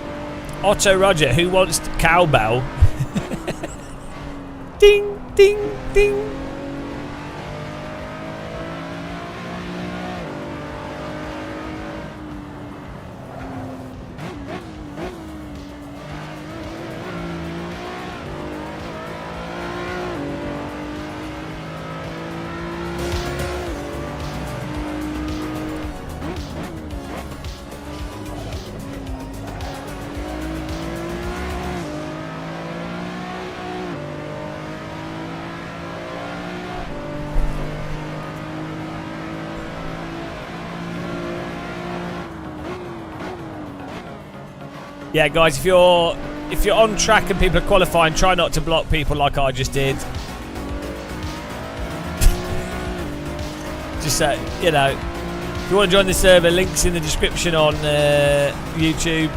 Otto Roger, who wants cowbell? Ding, ding, ding. Yeah, guys, if you're on track and people are qualifying, try not to block people like I just did. Just if you want to join the server, links in the description on YouTube.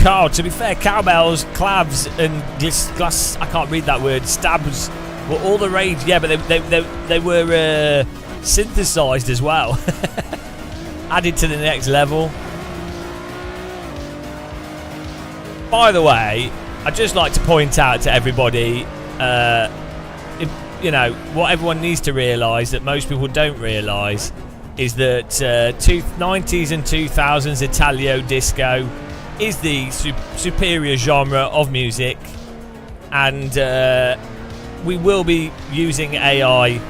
Carl, to be fair, cowbells, clavs, and glass, I can't read that word, stabs were all the rage. Yeah, but they were synthesized as well. Added to the next level. By the way, I'd just like to point out to everybody, what everyone needs to realise that most people don't realise is that 90s and 2000s Italio disco is the superior genre of music, and we will be using AI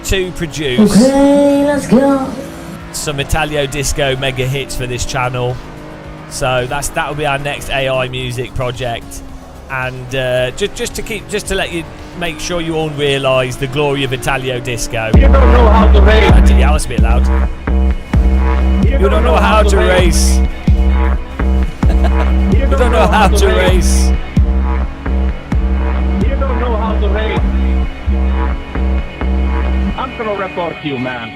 to produce let's go. some Italio disco mega hits for this channel. So that will be our next AI music project, and just to let you make sure you all realise the glory of Italio disco. You don't know how to race. Yeah, that's a bit loud. You don't know how to race. You don't know how to race. I'm gonna report you, man.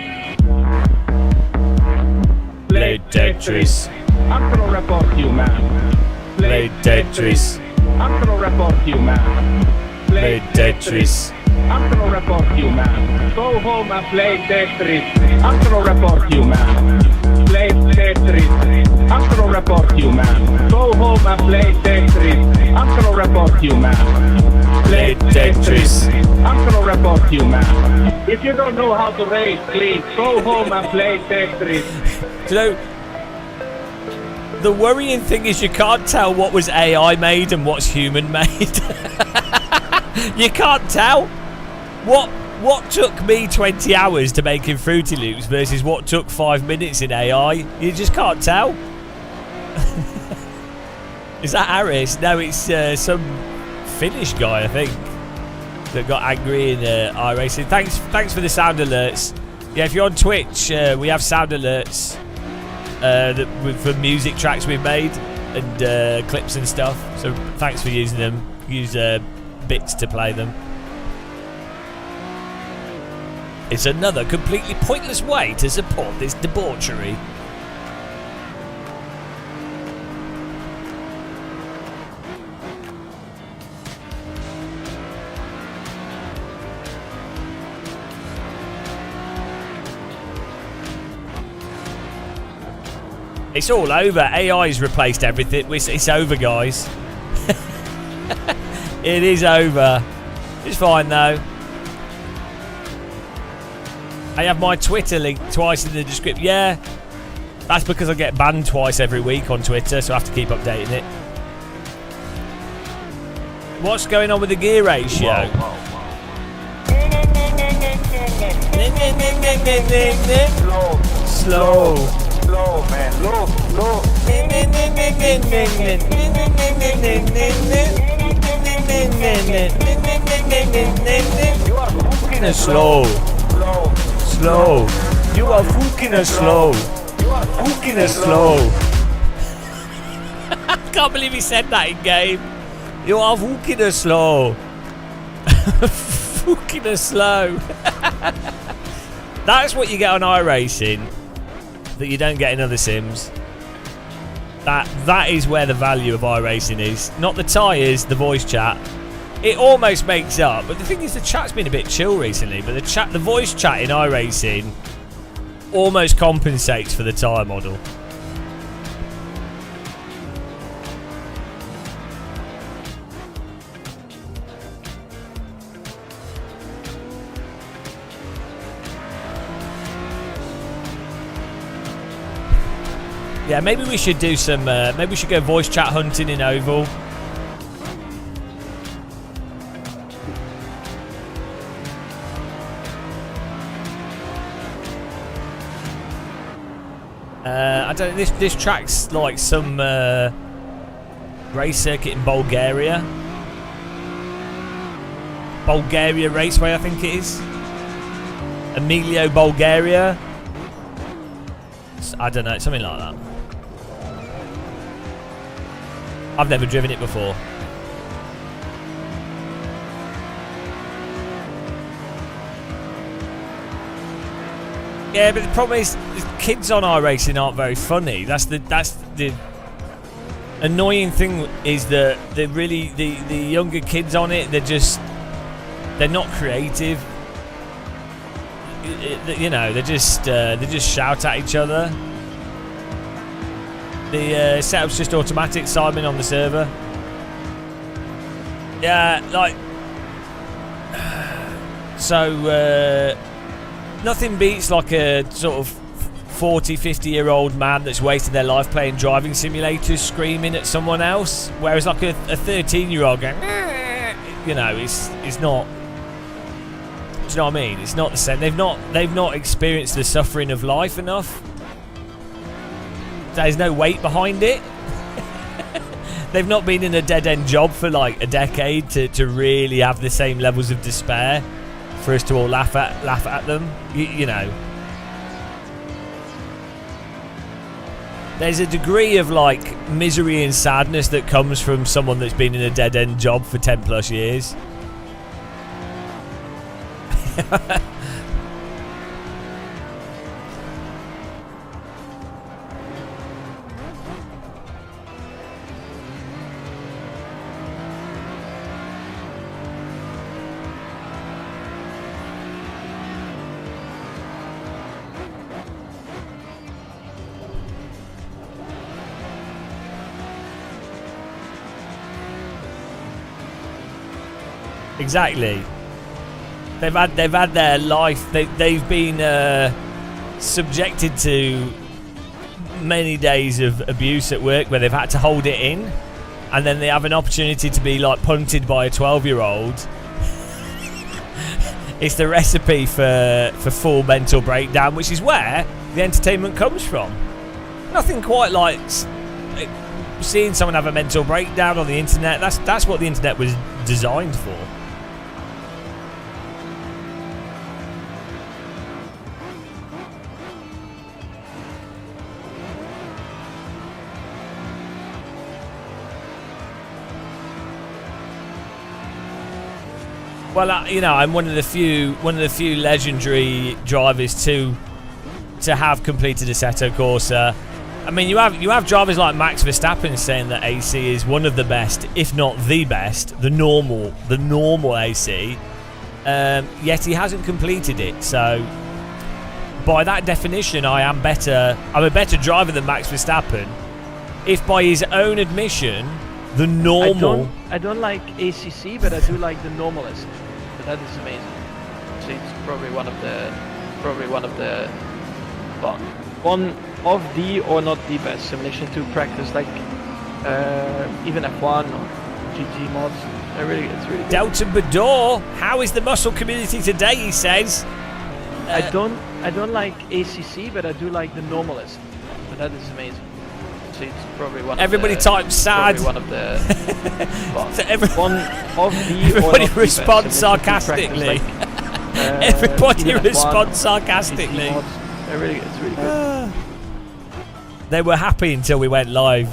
Play Tetris. I'm gonna report you, man. Play Tetris. I'm gonna report you, man. Play Tetris. I'm gonna report you, man. Go home and play Tetris. I'm gonna report you, man. Play Tetris. I'm gonna report you, man. Go home and play Tetris. I'm gonna report you, man. Play Tetris. I'm gonna report you, man. If you don't know how to race, please go home and play Tetris. Do you know, the worrying thing is you can't tell what was AI made and what's human made. You can't tell. What took me 20 hours to make in Fruity Loops versus what took 5 minutes in AI? You just can't tell. Is that Aris? No, it's some Finnish guy, I think, that got angry in iRacing. Thanks for the sound alerts. Yeah, if you're on Twitch, we have sound alerts for music tracks we've made and clips and stuff. So thanks for using them. Use bits to play them. It's another completely pointless way to support this debauchery. It's all over. AI's replaced everything. It's over, guys. It is over. It's fine, though. I have my Twitter link twice in the description. Yeah, that's because I get banned twice every week on Twitter, so I have to keep updating it. What's going on with the gear ratio? Slow, man. Low. You are fucking slow. Slow. You are fucking slow. You are fucking slow. I can't believe he said that in game. You are fucking slow. Fucking slow. That's what you get on iRacing that you don't get in other sims. That is where the value of iRacing is. Not the tyres, the voice chat. It almost makes up, but the thing is the chat's been a bit chill recently, but the voice chat in iRacing almost compensates for the tyre model. Yeah, maybe we should do some. Maybe we should go voice chat hunting in Oval. I don't. This track's like some race circuit in Bulgaria. Bulgaria Raceway, I think it is. Emilio, Bulgaria. I don't know, something like that. I've never driven it before. Yeah, but the problem is the kids on iRacing aren't very funny. That's the annoying thing is that the younger kids on it, they're not creative. You know, they just shout at each other. The setup's just automatic, Simon, on the server. Yeah, like so. Nothing beats like a sort of 40, 50-year-old man that's wasted their life playing driving simulators, screaming at someone else. Whereas like a 13-year-old going, you know, it's not. Do you know what I mean? It's not the same. They've not experienced the suffering of life enough. There's no weight behind it. They've not been in a dead-end job for like a decade to really have the same levels of despair for us to all laugh at them. You know. There's a degree of like misery and sadness that comes from someone that's been in a dead-end job for 10 plus years. Exactly. They've had their life. They've been subjected to many days of abuse at work where they've had to hold it in, and then they have an opportunity to be like punted by a 12-year-old. It's the recipe for full mental breakdown, which is where the entertainment comes from. Nothing quite like seeing someone have a mental breakdown on the internet. That's what the internet was designed for. Well, I'm one of the few legendary drivers to have completed Assetto Corsa. I mean, you have drivers like Max Verstappen saying that AC is one of the best, if not the best, the normal AC. Yet he hasn't completed it. So, by that definition, I'm a better driver than Max Verstappen. If by his own admission, the normal. I don't like ACC, but I do like the normalist. So that is amazing. So it's probably one of the one of the or not the best simulation to practice, like even F1 or GT mods. It's really good. Delta Bador, how is the muscle community today? He says. I don't like ACC, but I do like the normalist. So that is amazing. So it's probably one. Everybody types sad. One of the. So one of the. Everybody responds sarcastically. Everybody responds sarcastically. It's really good. They were happy until we went live.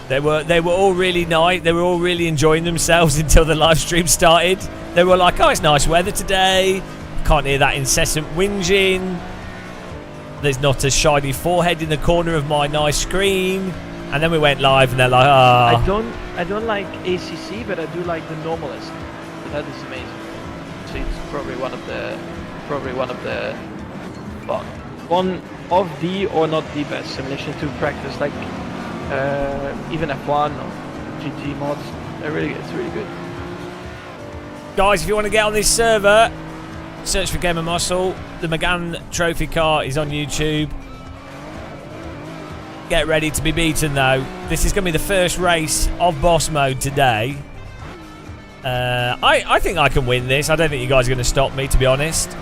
They were all really nice. They were all really enjoying themselves until the live stream started. They were like, "Oh, it's nice weather today. Can't hear that incessant whinging. There's not a shiny forehead in the corner of my nice screen." And then we went live, and they're like, "Ah." I don't like ACC, but I do like the normalist. So that is amazing. So it's probably one of the one of the or not the best simulation to practice, like even F1 or GT mods. It's really good. Guys, if you want to get on this server, search for Gamer Muscle. The Megane Trophy car is on YouTube. Get ready to be beaten, though. This is going to be the first race of Boss Mode today. I think I can win this. I don't think you guys are going to stop me, to be honest.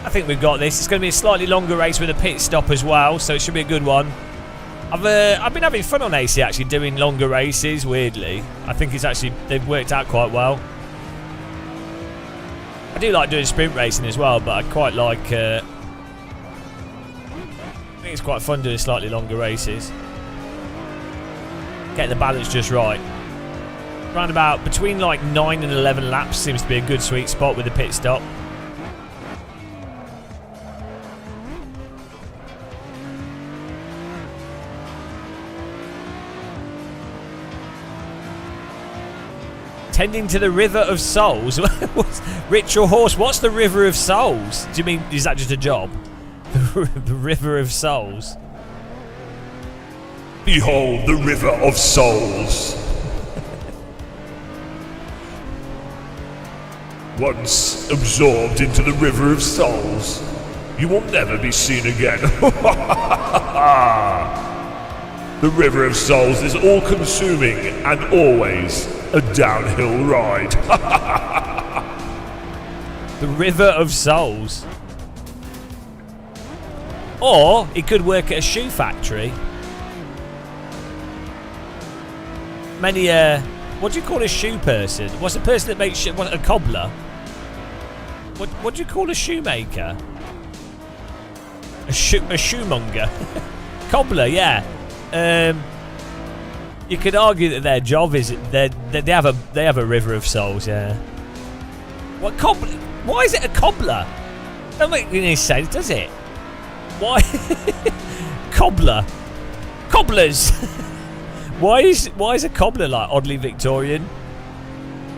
I think we've got this. It's going to be a slightly longer race with a pit stop as well, so it should be a good one. I've been having fun on AC, actually, doing longer races, weirdly. I think they've worked out quite well. I do like doing sprint racing as well, but I quite like... I think it's quite fun doing slightly longer races. Getting the balance just right. Round about between like 9 and 11 laps seems to be a good sweet spot with the pit stop. Tending to the River of Souls. Ritual Horse, what's the River of Souls? Do you mean, is that just a job? The River of Souls. Behold the River of Souls. Once absorbed into the River of Souls, you will never be seen again. The River of Souls is all-consuming and always a downhill ride. The River of Souls. Or he could work at a shoe factory. What do you call a shoe person? What's a person that makes shoes? A cobbler? What do you call a shoemaker? A shoemonger? Cobbler, yeah. You could argue that their job is they have a River of Souls, yeah. What cobbler? Why is it a cobbler? Don't make any sense, does it? Why? Cobbler. Cobblers. Why is a cobbler like oddly Victorian?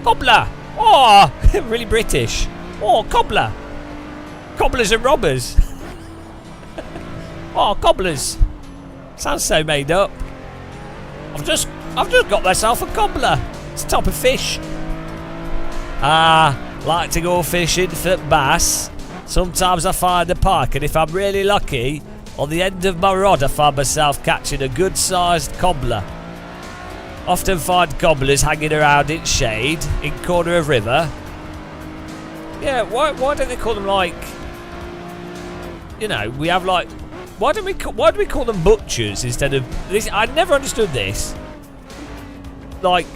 Cobbler. Oh, really British. Oh, cobbler. Cobblers and robbers. Oh, cobblers. Sounds so made up. I've just got myself a cobbler. It's a type of fish. Like to go fishing for bass. Sometimes I find a pike, and if I'm really lucky, on the end of my rod I find myself catching a good-sized cobbler. Often find cobblers hanging around in shade, in corner of river. Yeah, why don't they call them like... You know, we have like... Why do we call them butchers instead of... this? I never understood this. Like,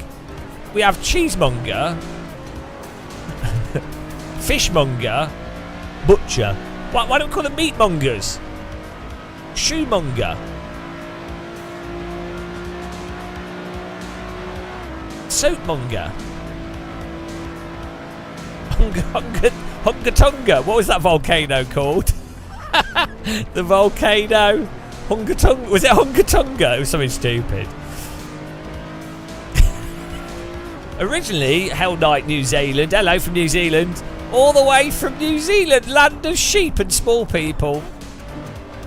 we have cheesemonger, fishmonger, butcher. Why don't we call them meatmongers? Shoemonger. Soapmonger. Hungatonga. What was that volcano called? The volcano. Hungatonga. Was it Hungatonga? It was something stupid. Originally held like New Zealand. Hello from New Zealand. All the way from New Zealand, land of sheep and small people.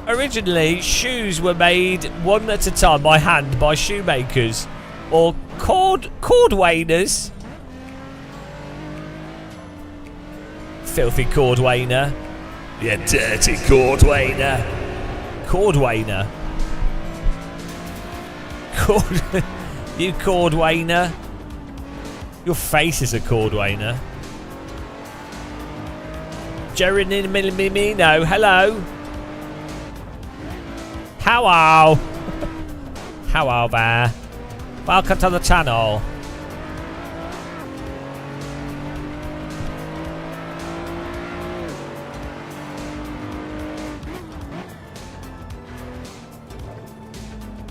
Originally, shoes were made one at a time by hand by shoemakers or cordwainers. Filthy cordwainer. You dirty cordwainer. Cordwainer. You cordwainer. Your face is a cordwainer. Jerry Mimino, hello. Hello. Hello there. Welcome to the channel.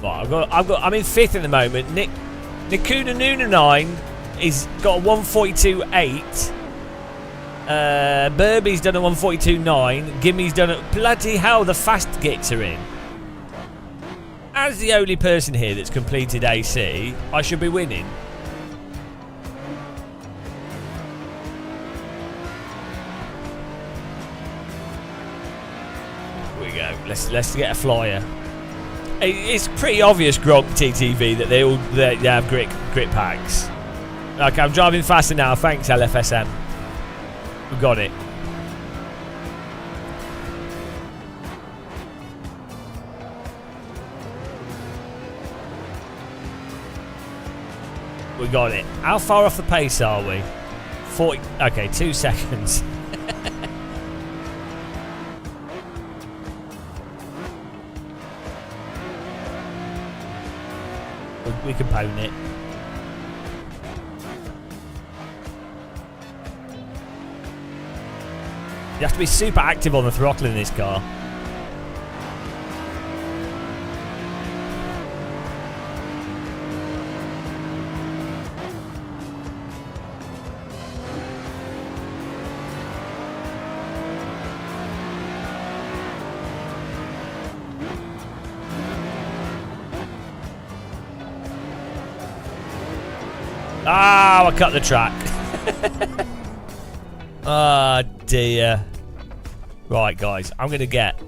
Right, I'm in 5th at the moment. Nikuna Nuna 9 is got a 142.8. Burby's done a 142.9. Gimmy's done a... Bloody hell, the fast gits are in. As the only person here that's completed AC, I should be winning. Here we go. Let's get a flyer. It's pretty obvious, Gronk TTV, that they have grit packs. Okay, I'm driving faster now. Thanks, LFSM. We got it. We got it. How far off the pace are we? 40. Okay, 2 seconds. We can pwn it. You have to be super active on the throttle in this car. Ah, I cut the track. Oh dear. Right, guys, I'm going to get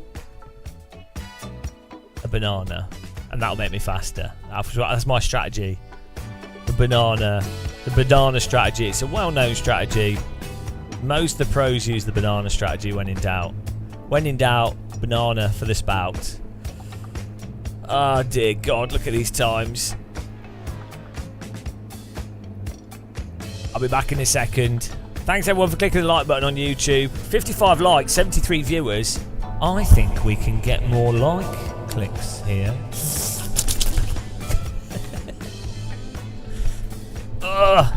a banana, and that'll make me faster. That's my strategy. The banana strategy. It's a well-known strategy. Most of the pros use the banana strategy when in doubt. When in doubt, banana for the spout. Oh dear God, look at these times. I'll be back in a second. Thanks everyone for clicking the like button on YouTube. 55 likes, 73 viewers. I think we can get more like clicks here. Ugh.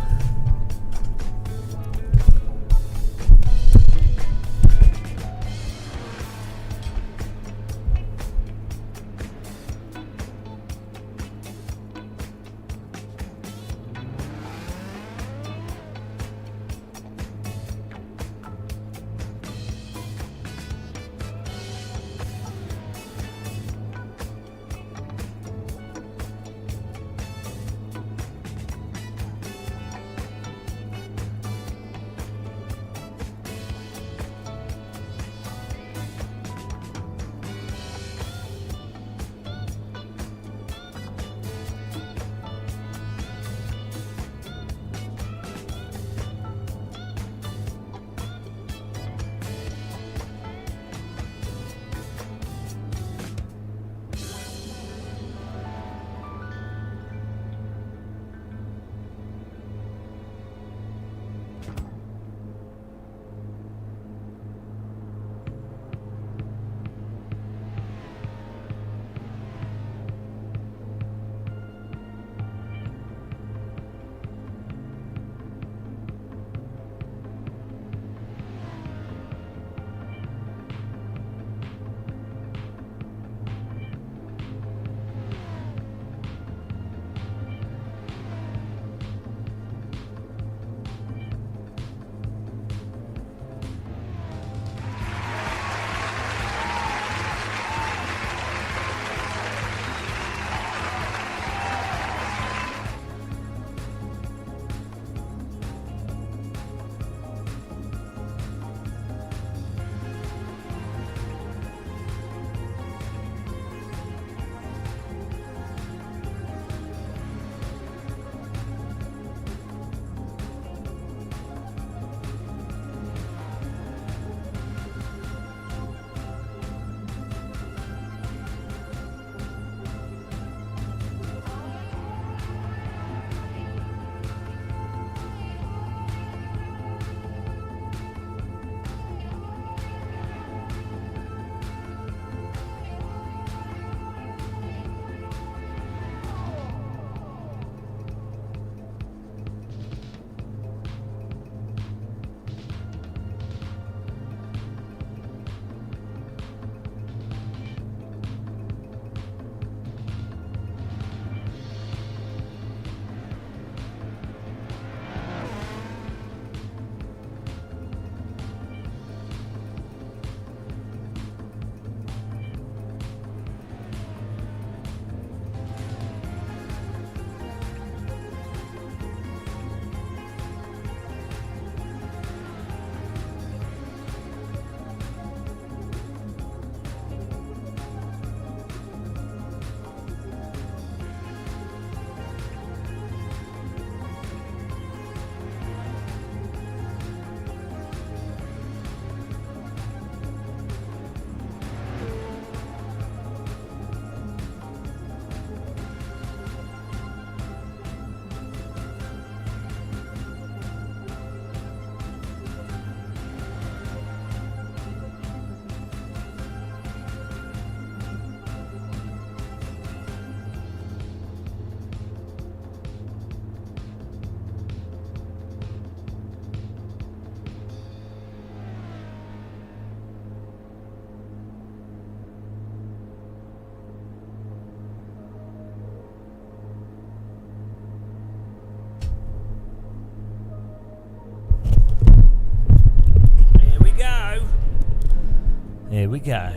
we go.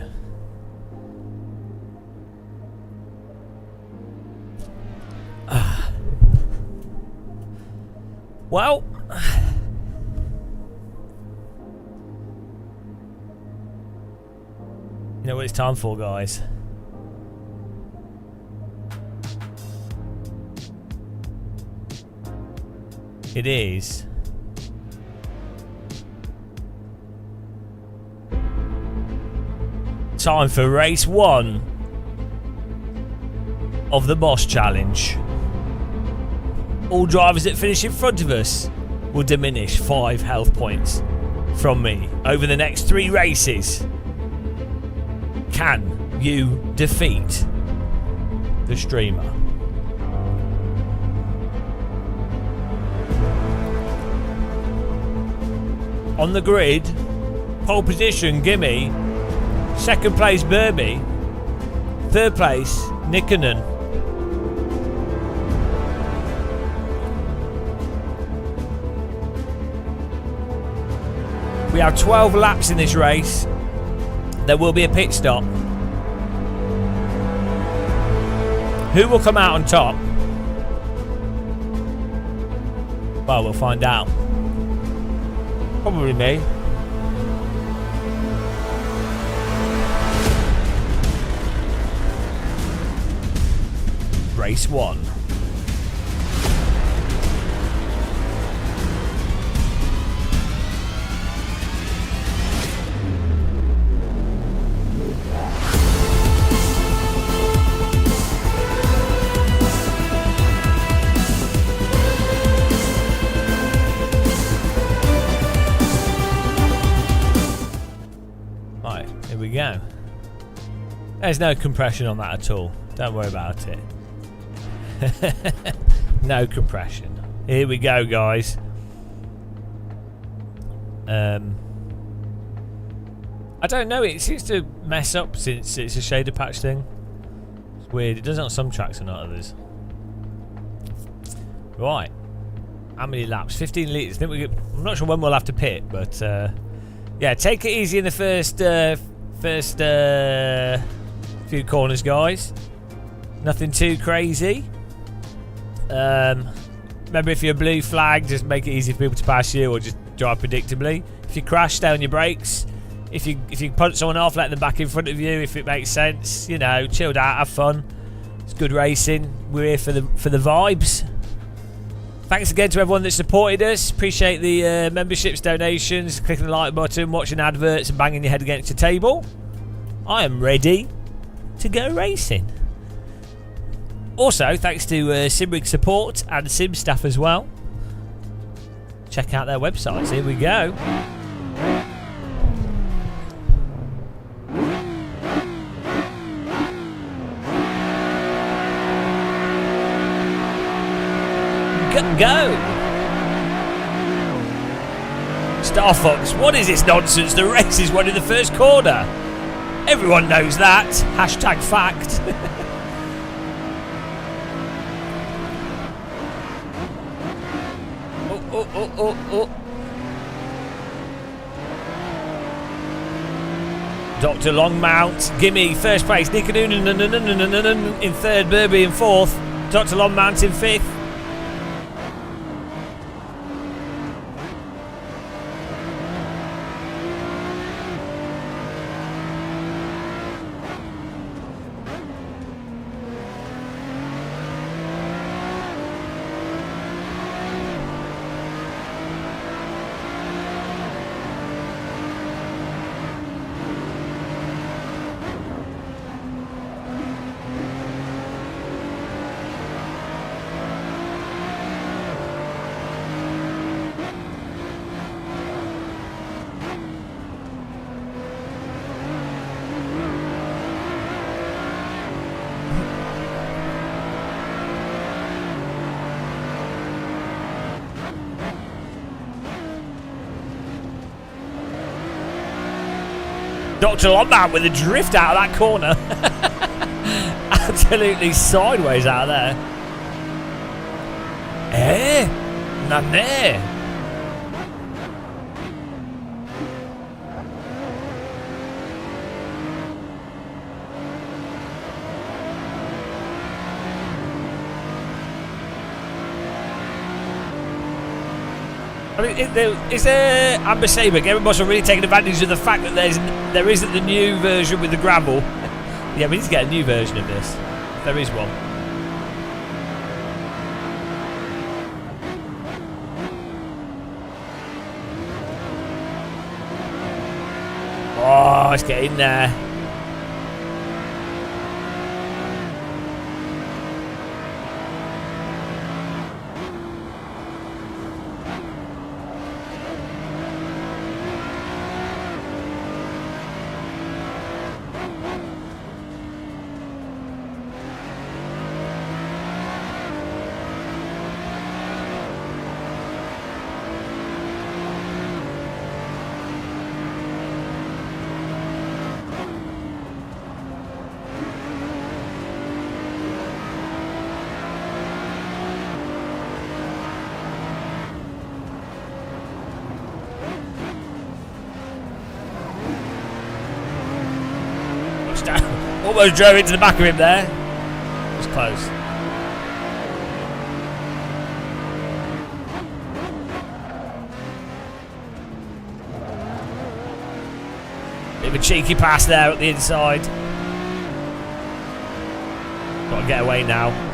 Well, you know what it's time for, guys? It is time for race 1 of the Boss Challenge. All drivers that finish in front of us will diminish 5 health points from me over the next 3 races. Can you defeat the streamer? On the grid, pole position, Gimme. Second place, Burby. Third place, Nikkonen. We have 12 laps in this race. There will be a pit stop. Who will come out on top? Well, we'll find out. Probably me. Race 1. Right, here we go. There's no compression on that at all. Don't worry about it. No compression. Here we go, guys. I don't know, it seems to mess up since it's a shader patch thing. It's weird. It does it on some tracks and not others. Right. How many laps? 15 litres. I think I'm not sure when we'll have to pit, but yeah, take it easy in the first few corners, guys. Nothing too crazy. Remember, if you're a blue flag, just make it easy for people to pass you, or just drive predictably. If you crash, stay on your brakes. If you punch someone off, let them back in front of you if it makes sense. You know, chilled out, have fun. It's good racing. We're here for the vibes. Thanks again to everyone that supported us. Appreciate the memberships, donations, clicking the like button, watching adverts, and banging your head against the table. I am ready to go racing. Also, thanks to Simrig Support and Sim Staff as well. Check out their websites. Here we go. Go! Star Fox, what is this nonsense? The race is won in the first corner. Everyone knows that. Hashtag fact. Oh. Dr. Longmount, Gimme, first place. Nikkonen in third, Burby in fourth. Dr. Longmount in fifth. Dr. Longmount with a drift out of that corner. Absolutely sideways out of there. None there. I mean, is there Amber Sabre? Gary Moss are really taking advantage of the fact that there isn't the new version with the gravel. Yeah, we need to get a new version of this. If there is one. Oh, let's get in there. Almost drove into the back of him there. It was close. Bit of a cheeky pass there at the inside. Got to get away now.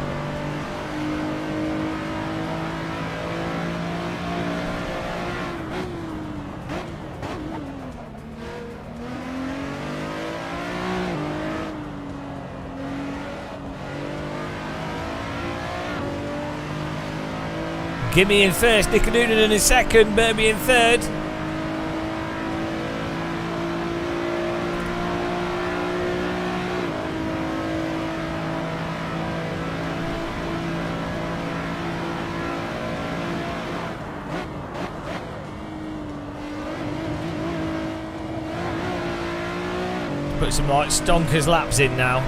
Gimme in first, Nick Noonan in second, Burby in third. Put some like stonkers laps in now.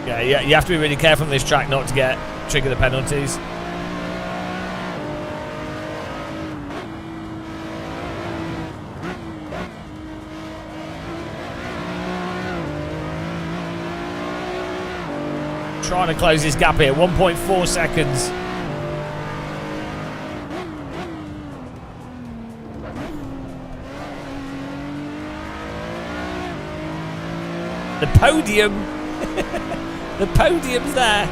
Yeah, you have to be really careful on this track not to trigger the penalties. Trying to close this gap here, 1.4 seconds. The podium. The podium's there.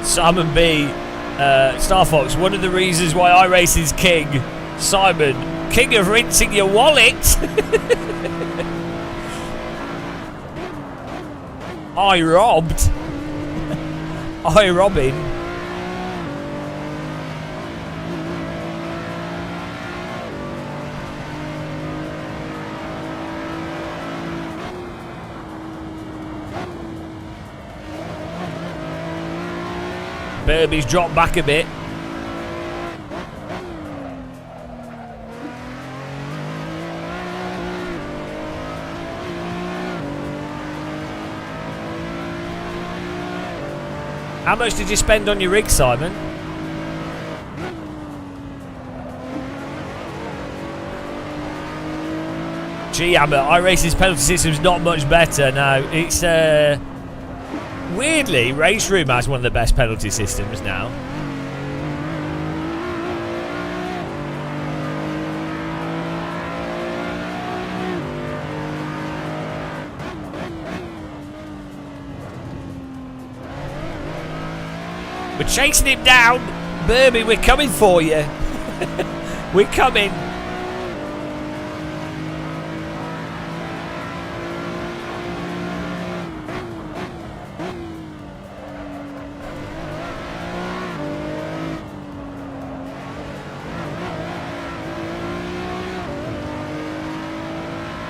Simon B. Star Fox, one of the reasons why iRace is king. Simon, king of rinsing your wallet. I robbed. I robbing. Burby's dropped back a bit. How much did you spend on your rig, Simon? Gee, Amber, iRace's penalty system's not much better now. It's weirdly, Race Room has one of the best penalty systems now. We're chasing him down. Burby, we're coming for you. We're coming.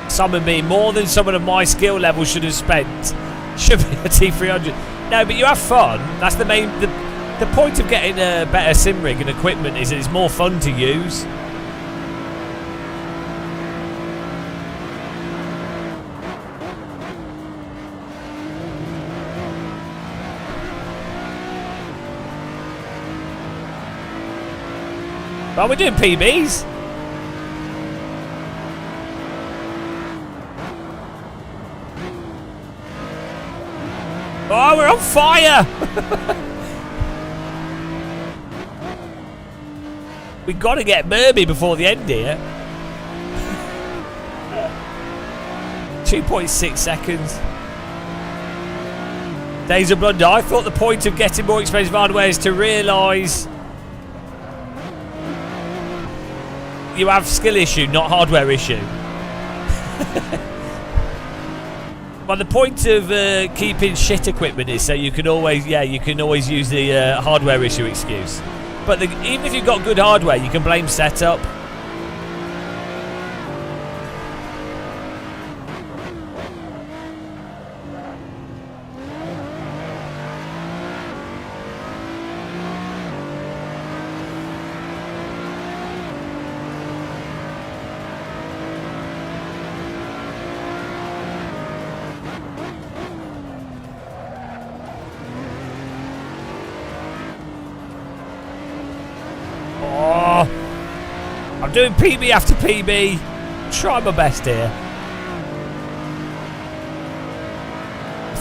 some of me, more than someone of my skill level should have spent. Should be a T300. No, but you have fun. That's the main... The point of getting a better sim rig and equipment is that it's more fun to use. Well, we're doing PBs. Oh, we're on fire! We've got to get Murby before the end here. 2.6 seconds. Days of blunder. I thought the point of getting more expensive hardware is to realise you have skill issue, not hardware issue. Well, the point of keeping shit equipment is so you can always, use the hardware issue excuse. But even if you've got good hardware, you can blame setup. I'm doing PB after PB. Try my best here.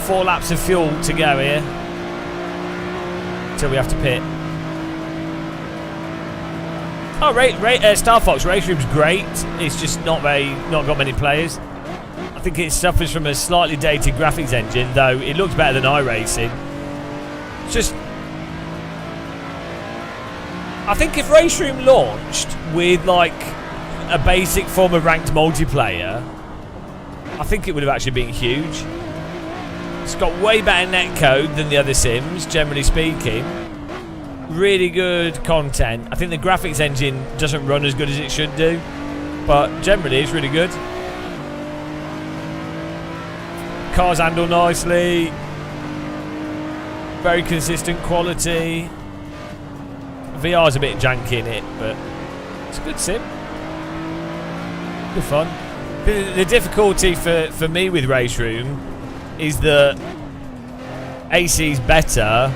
4 laps of fuel to go here till we have to pit. Oh, Star Fox Race Room's great. It's just not got many players. I think it suffers from a slightly dated graphics engine, though it looks better than iRacing. It's just, I think if Race Room launched with like a basic form of ranked multiplayer, I think it would have actually been huge. It's got way better netcode than the other Sims, generally speaking. Really good content. I think the graphics engine doesn't run as good as it should do, but generally it's really good. Cars handle nicely. Very consistent quality. VR's a bit janky in it, but it's a good sim. Good fun. The difficulty for me with Race Room is that AC's better,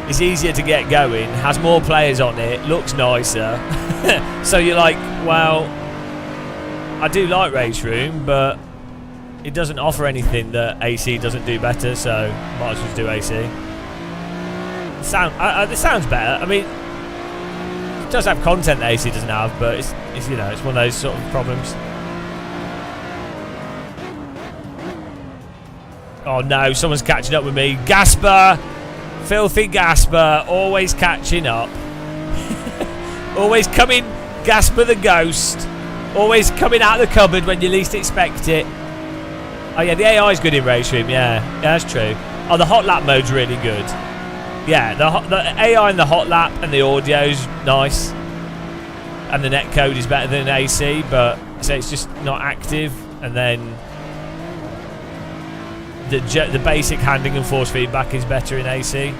is easier to get going, has more players on it, looks nicer. So you're like, well, I do like Race Room, but it doesn't offer anything that AC doesn't do better, so might as well just do AC. It sounds better. I mean, it does have content that AC doesn't have, but it's it's one of those sort of problems. Oh no, someone's catching up with me. Gasper! Filthy Gasper, always catching up. Always coming, Gasper the ghost. Always coming out of the cupboard when you least expect it. Oh yeah, the AI is good in Race Room, yeah, that's true. Oh, the hot lap mode's really good. Yeah, the AI in the hot lap and the audio's nice. And the netcode is better than AC, but so it's just not active. And then the basic handling and force feedback is better in AC.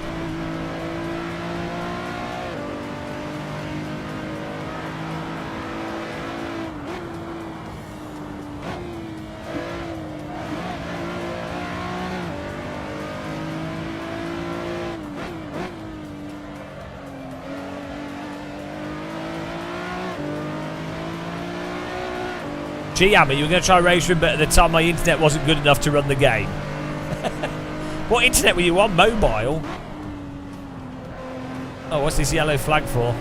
Gee, Hammer, you were going to try Race Room, but at the time my internet wasn't good enough to run the game. What internet were you on? Mobile? Oh, what's this yellow flag for?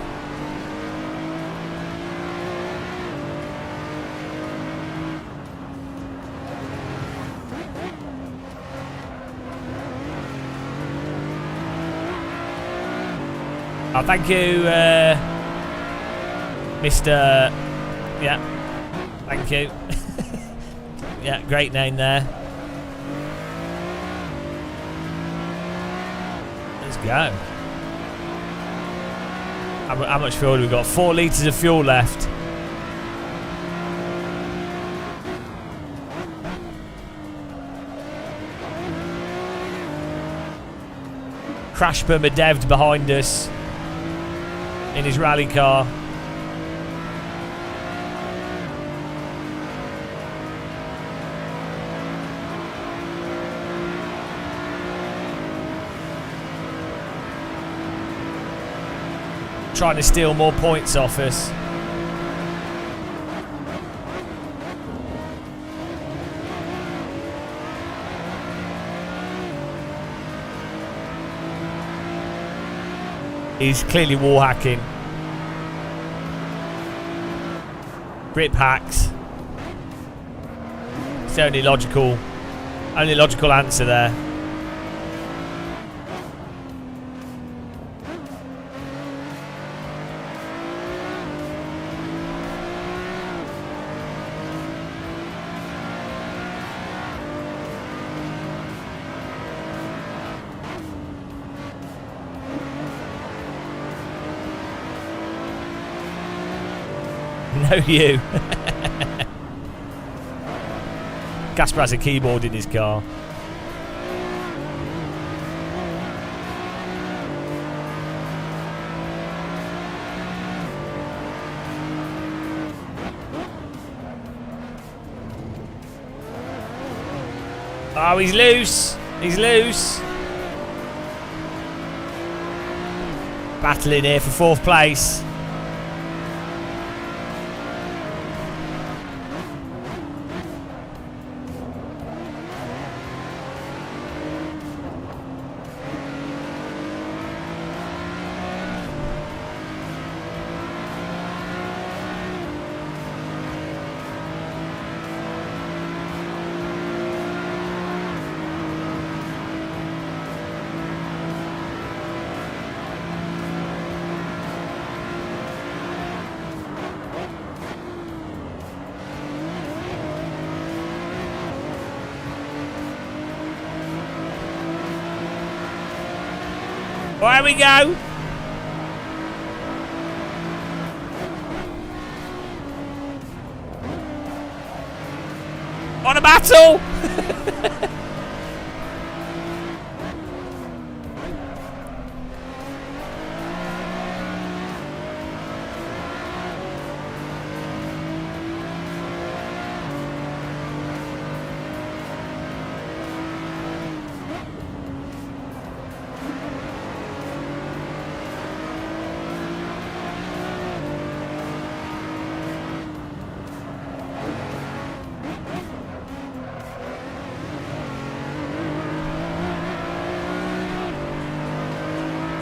Oh, thank you, Mr. Yeah. Thank you. Yeah, great name there. Let's go. How much fuel have we got? 4 litres of fuel left. Crash Permadev'd behind us in his rally car. Trying to steal more points off us. He's clearly wall hacking. Grip hacks. It's the only logical answer there. No, you. Gasper has a keyboard in his car. Oh, he's loose. He's loose. Battling here for 4th place. There we go. On a battle.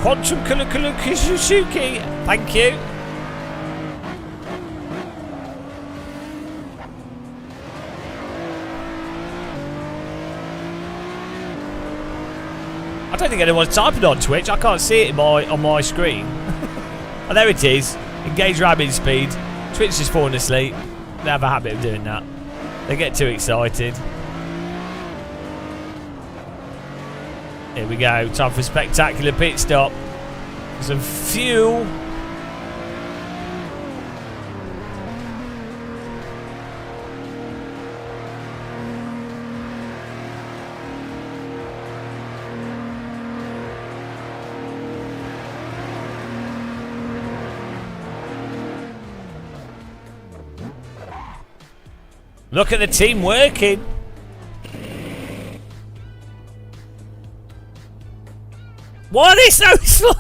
Quantum Kulukusuki, thank you. I don't think anyone's typing on Twitch. I can't see it on my screen. Oh, there it is. Engage ramming speed. Twitch is falling asleep. They have a habit of doing that. They get too excited. Here we go. Time for a spectacular pit stop. Some fuel. Look at the team working. Why are they so slow?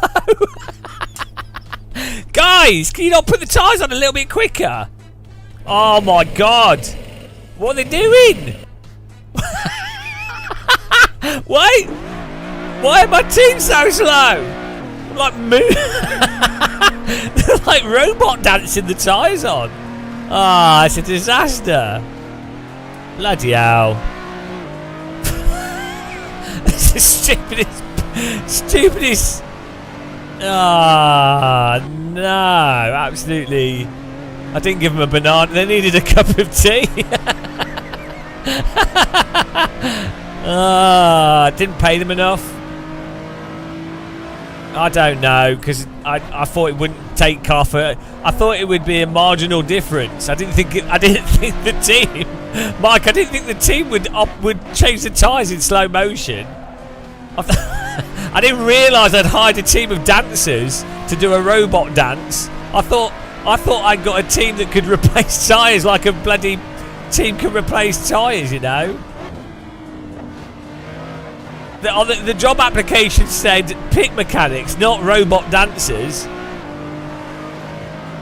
Guys, can you not put the tyres on a little bit quicker? Oh my god. What are they doing? Wait. Why are my team so slow? I'm like they're like robot dancing the tyres on. Ah, it's a disaster. Bloody hell. It's the stupidest. Ah, no, absolutely. I didn't give them a banana. They needed a cup of tea. Ah, didn't pay them enough. I don't know, because I thought it wouldn't take off. I thought it would be a marginal difference. I didn't think the team, Mike. I didn't think the team would change the tyres in slow motion. I I didn't realise I'd hired a team of dancers to do a robot dance. I thought I'd got a team that could replace tyres like a bloody team can replace tyres, you know. The job application said pit mechanics, not robot dancers.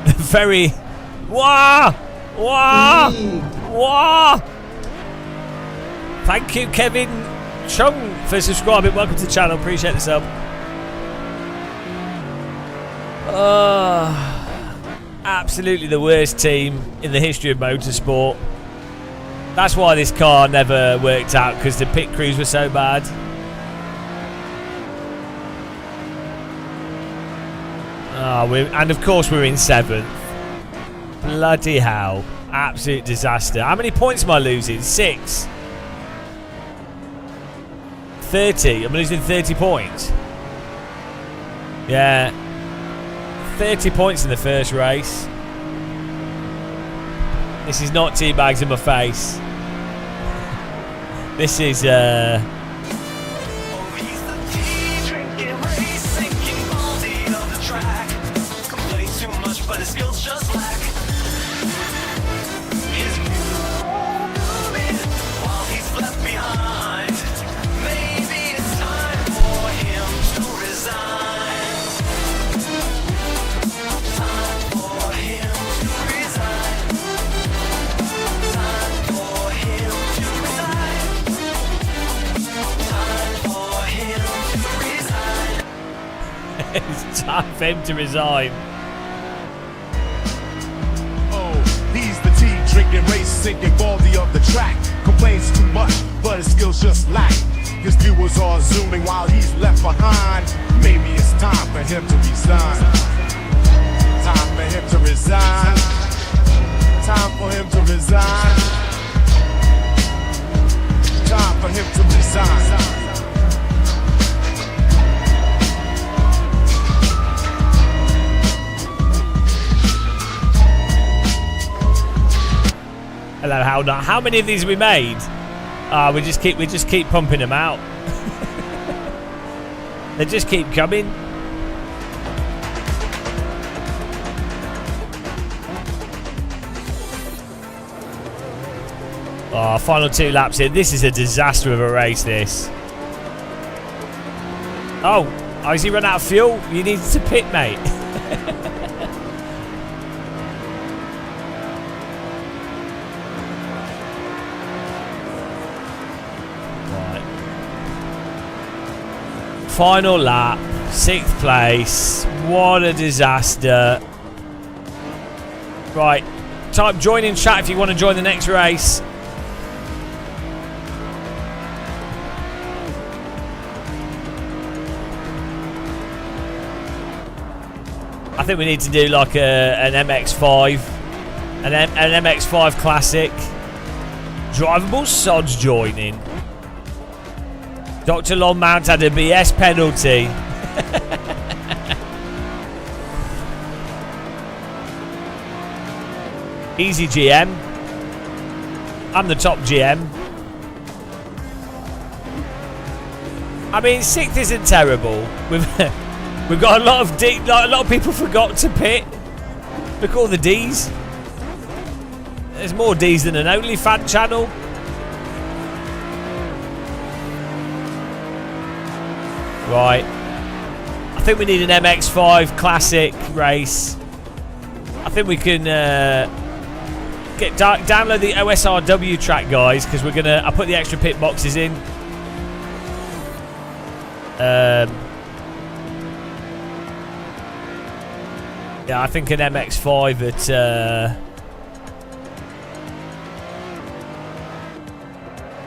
Very... Wah! Wah! Wah! Thank you, Kevin Chung, for subscribing. Welcome to the channel. Appreciate the sub. Absolutely the worst team in the history of motorsport. That's why this car never worked out, because the pit crews were so bad. And of course we're in 7th. Bloody hell. Absolute disaster. How many points am I losing? 6. 30. I'm losing 30 points. Yeah. 30 points in the first race. This is not teabags in my face. This is it's time for him to resign. Oh, he's the tea drinking, race sinking Baldy of the track. Complains too much, but his skills just lack. His viewers are zooming while he's left behind. Maybe it's time for him to resign. Time for him to resign. Time for him to resign. Time for him to resign. Hello, how many of these have we made? We just keep pumping them out. They just keep coming. Final 2 laps here. This is a disaster of a race, this. Oh, has he run out of fuel? You need to pit, mate. Final lap, 6th place. What a disaster. Right, type join in chat if you want to join the next race. I think we need to do like an MX-5, an MX-5 Classic. Drivable sods joining. Dr. Longmount had a BS penalty. Easy GM. I'm the top GM. I mean, 6th isn't terrible. We've got a lot of people forgot to pit. Look at all the D's. There's more D's than an OnlyFans channel. Right, I think we need an MX-5 Classic race. I think we can download the OSRW track, guys, because I put the extra pit boxes in. Yeah, I think an MX-5 at.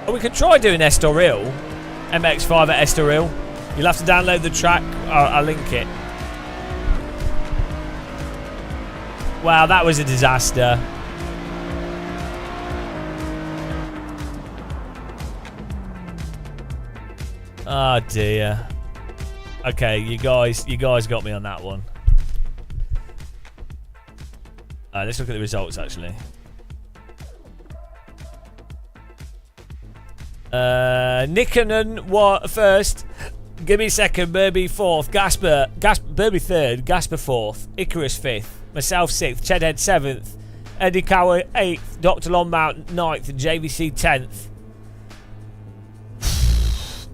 Oh, we could try doing Estoril. MX-5 at Estoril. You'll have to download the track. I'll link it. Wow, that was a disaster. Oh dear. Okay, you guys got me on that one. Let's look at the results actually. Nikkonen first. Give me second, Burby fourth, Burby third, Gasper fourth, Icarus fifth, myself sixth, Chedhead seventh, Eddie Cower 8th, Dr. Longmount 9th, and JVC 10th.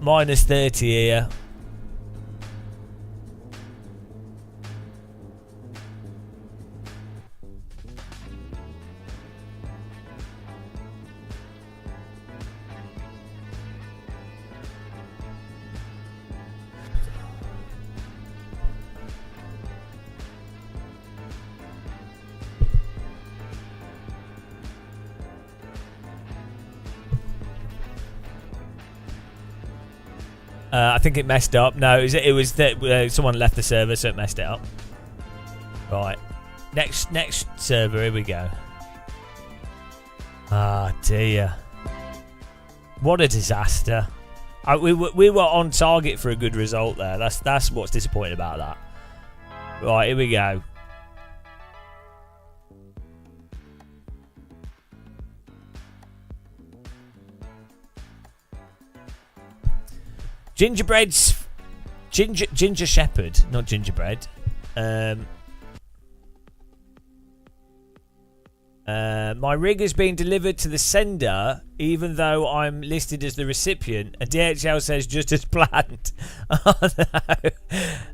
Minus 30 here. I think it messed up. No, it was that someone left the server, so it messed it up. Right, next server. Here we go. Ah, dear. What a disaster. We were on target for a good result there. That's what's disappointing about that. Right, here we go. Gingerbread's ginger shepherd, not gingerbread. My rig has been delivered to the sender, even though I'm listed as the recipient. And DHL says just as planned. Oh no!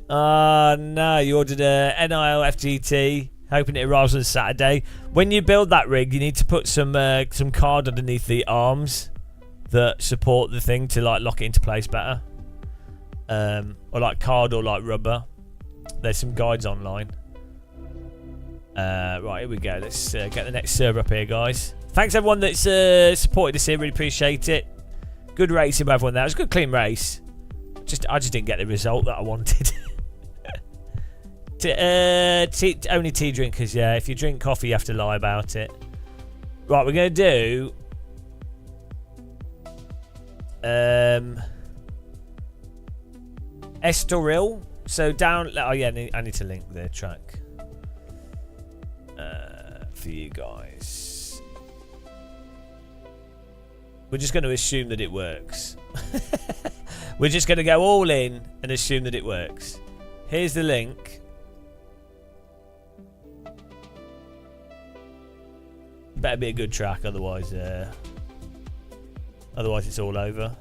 Oh no! You ordered a NIL FGT, hoping it arrives on Saturday. When you build that rig, you need to put some card underneath the arms that support the thing to like lock it into place better. Or like card or like rubber. There's some guides online. Right, here we go. Let's get the next server up here, guys. Thanks everyone that's supported us here. Really appreciate it. Good racing by everyone there. It was a good clean race. I just didn't get the result that I wanted. Only tea drinkers, yeah. If you drink coffee, you have to lie about it. Right, we're going to do Estoril. So down. Oh yeah, I need to link the track for you guys. We're just going to assume that it works. We're just going to go all in and assume that it works. Here's the link. Better be a good track, otherwise it's all over.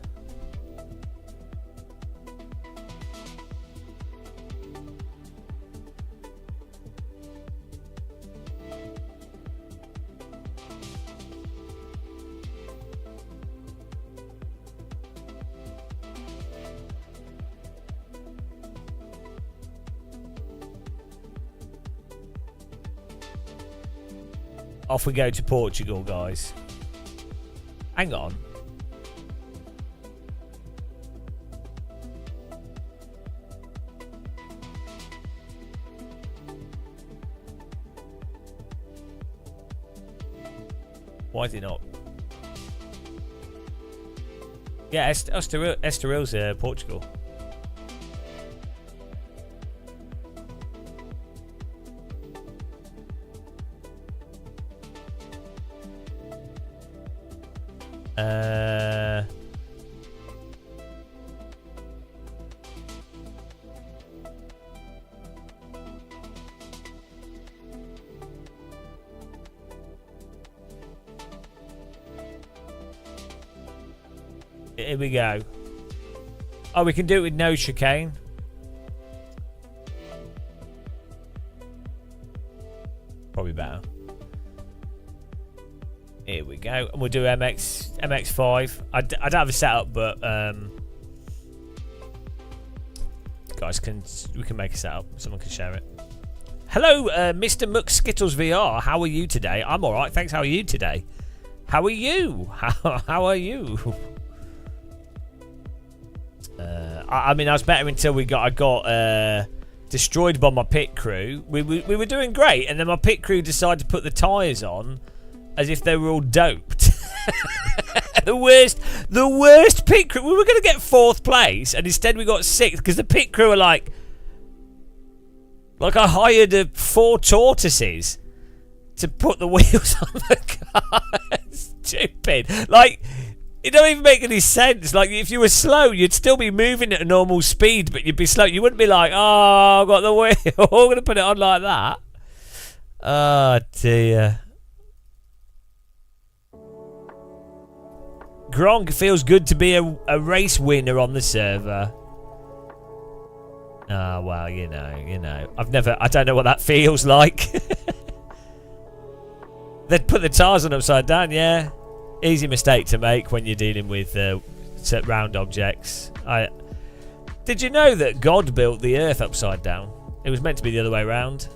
Off we go to Portugal, guys. Hang on. Why is it not? Yeah, Estoril's Portugal. Here we go. Oh, we can do it with no chicane. Probably better. Here we go. And we'll do MX5. I don't have a setup, but guys, we can make a setup. Someone can share it. Hello, Mr. McSkittles VR. How are you today? I'm all right, thanks. How are you today? How are you? How are you? I mean, I was better until I got destroyed by my pit crew. We were doing great, and then my pit crew decided to put the tyres on as if they were all doped. The worst pit crew. We were going to get 4th place, and instead we got 6th because the pit crew are like I hired 4 tortoises to put the wheels on the car. Stupid. Like, It don't even make any sense. Like, if you were slow, you'd still be moving at a normal speed, but you'd be slow. You wouldn't be like, oh, I've got the wheel. I'm going to put it on like that. Oh, dear. Gronk, feels good to be a race winner on the server. Oh, well, you know. I don't know what that feels like. They'd put the Tarzan upside down, yeah. Easy mistake to make when you're dealing with round objects. Did you know that God built the Earth upside down? It was meant to be the other way around.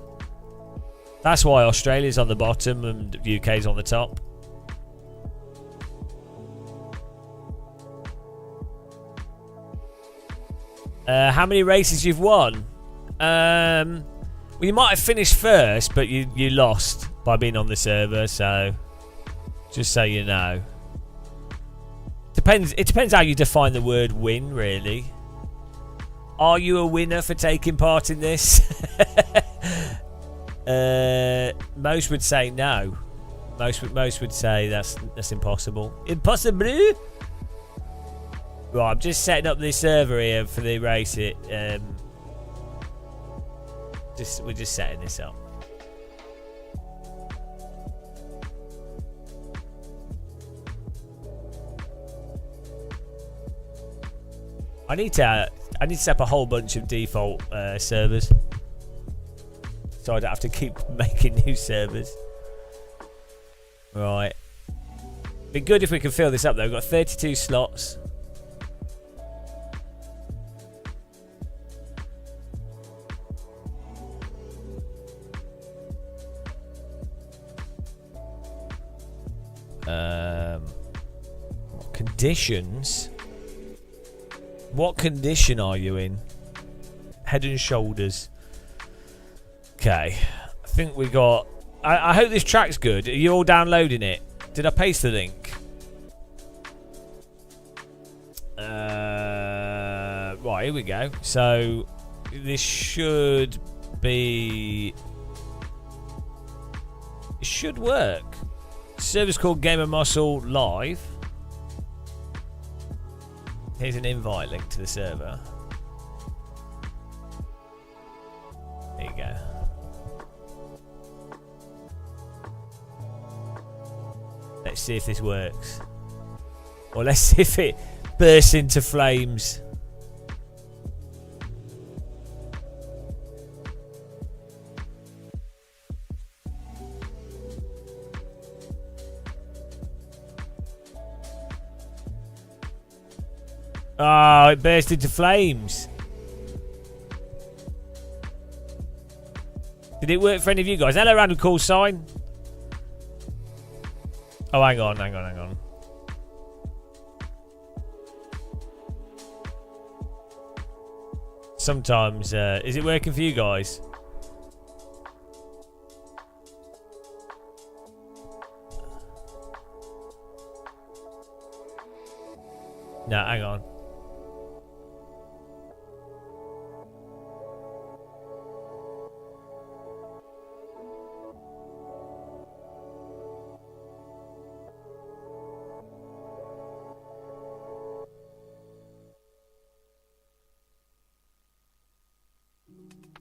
That's why Australia's on the bottom and UK's on the top. How many races you've won? Well, you might have finished first, but you lost by being on the server, so just so you know. It depends how you define the word win, really. Are you a winner for taking part in this? Most would say no. Most would say that's impossible. Impossible? Right, I'm just setting up this server here for the race. We're just setting this up. I need to set up a whole bunch of default servers, so I don't have to keep making new servers. Right. Be good if we can fill this up though. We've got 32 slots. Conditions. What condition are you in? Head and Shoulders. Okay. I think we got... I hope this track's good. Are you all downloading it? Did I paste the link? Right, here we go. So, this should be... It should work. Server's called Gamer Muscle Live. Here's an invite link to the server. There you go. Let's see if this works. Or let's see if it bursts into flames. Oh, it burst into flames. Did it work for any of you guys? Hello, random call sign. Oh, hang on. Sometimes, is it working for you guys? No, hang on.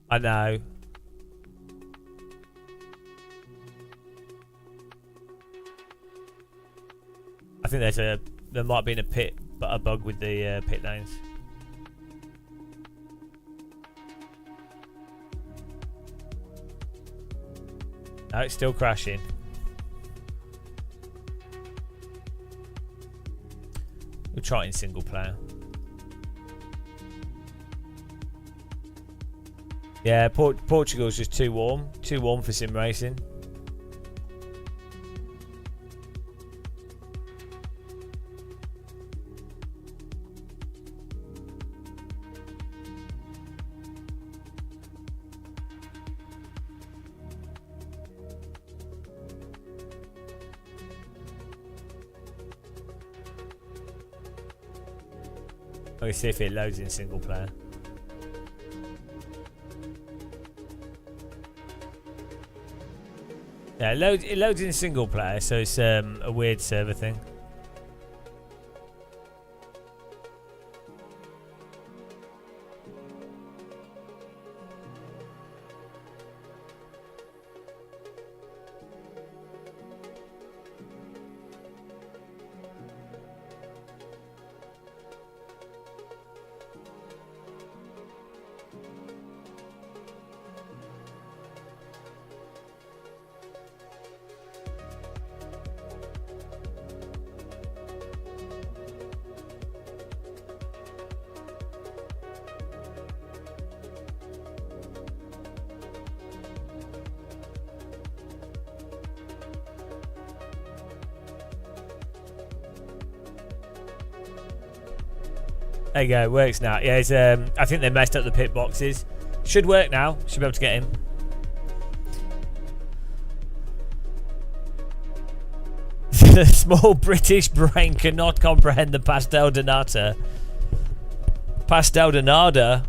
I know. I think there might be a bug with the pit lanes. No, it's still crashing. We'll try it in single player. Yeah, Portugal's just too warm. Too warm for sim racing. Let's see if it loads in single player. Yeah, it loads in single player, so it's a weird server thing. There you go. It works now. Yeah, it's, I think they messed up the pit boxes. Should work now. Should be able to get in. The small British brain cannot comprehend the pastel de nata. Pastel de nada.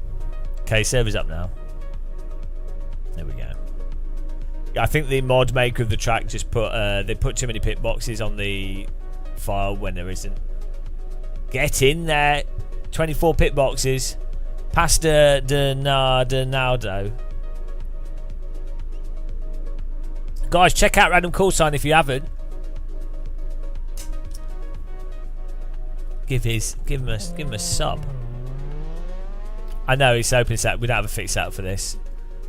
Okay, server's up now. There we go. I think the mod maker of the track just put they put too many pit boxes on the file when there isn't. Get in there. 24 pit boxes. Pasta de nado. Guys, check out Random Call Sign if you haven't. Give him a sub. I know it's open setup. We don't have a fixed setup for this.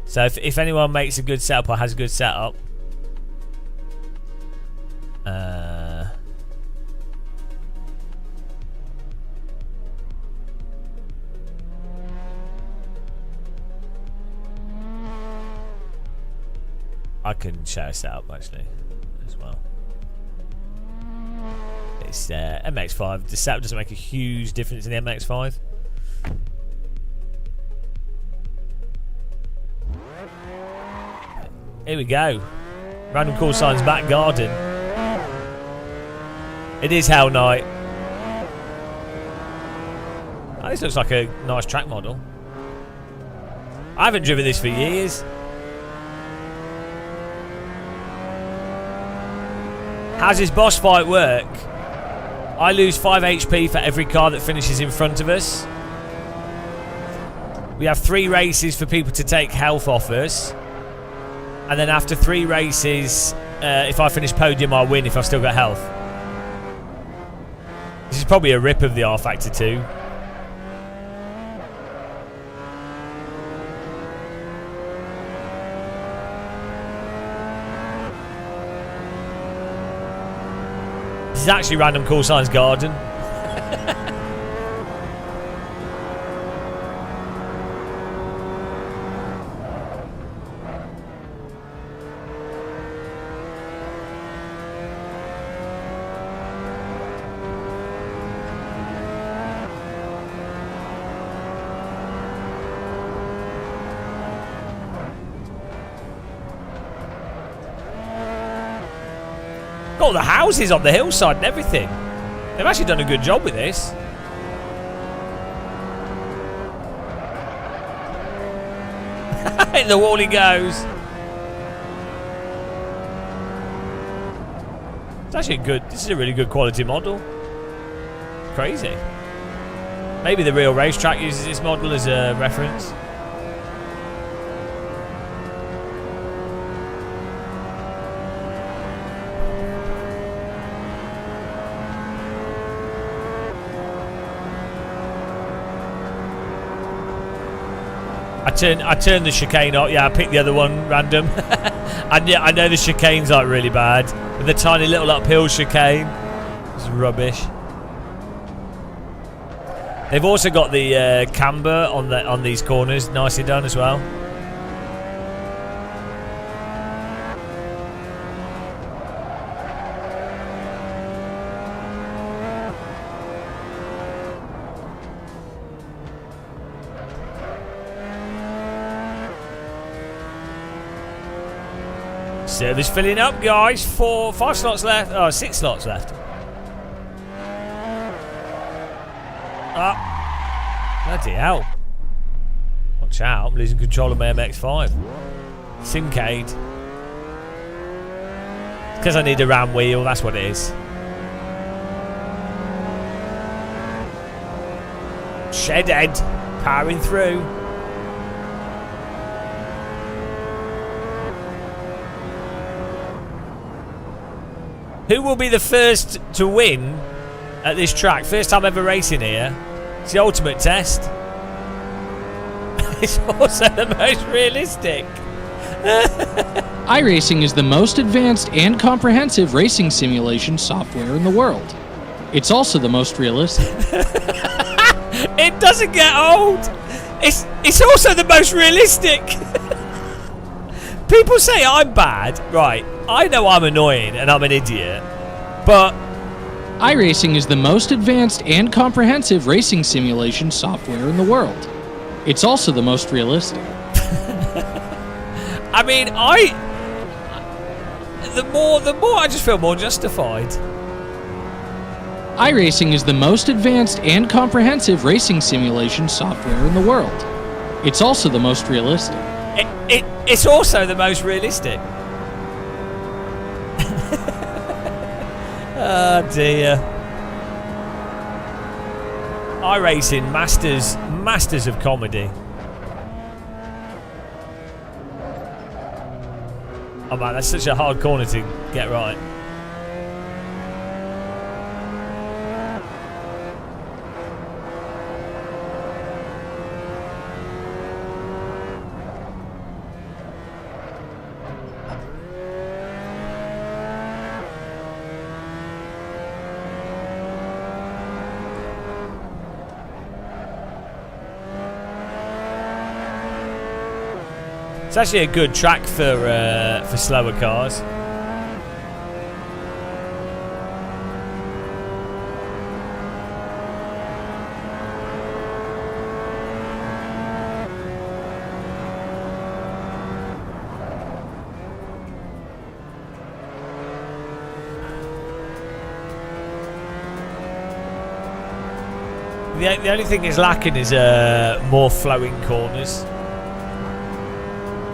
So if anyone makes a good setup or has a good setup, I can share a setup actually as well. It's MX-5. The setup doesn't make a huge difference in the MX-5. Here we go. Random Call Sign's back garden. It is Hell Night. Oh, this looks like a nice track model. I haven't driven this for years. How's this boss fight work? I lose 5 HP for every car that finishes in front of us. We have 3 races for people to take health off us. And then after 3 races, if I finish podium, I win if I've still got health. This is probably a rip of the R Factor 2. This is actually Random Call Sign's garden. Got all the houses on the hillside and everything. They've actually done a good job with this. In the wall he goes. It's actually good. This is a really good quality model. Crazy. Maybe the real racetrack uses this model as a reference. I turned the chicane off. Yeah, I picked the other one random. And yeah, I know the chicane's like really bad, but the tiny little uphill chicane is rubbish. They've also got the camber on these corners, nicely done as well. Service filling up, guys. 5 slots left. Oh, 6 slots left. Ah, bloody hell! Watch out! I'm losing control of my MX-5. Simcade. Because I need a ram wheel. That's what it is. Shedhead powering through. Who will be the first to win at this track? First time ever racing here. It's the ultimate test. It's also the most realistic. iRacing is the most advanced and comprehensive racing simulation software in the world. It's also the most realistic. It doesn't get old. It's also the most realistic. People say I'm bad. Right. I know I'm annoying and I'm an idiot. But iRacing is the most advanced and comprehensive racing simulation software in the world. It's also the most realistic. I mean, the more I just feel more justified. iRacing is the most advanced and comprehensive racing simulation software in the world. It's also the most realistic. It's also the most realistic. Oh dear. iRacing, masters of comedy. Oh man, that's such a hard corner to get right. It's actually a good track for slower cars. The only thing is lacking is more flowing corners.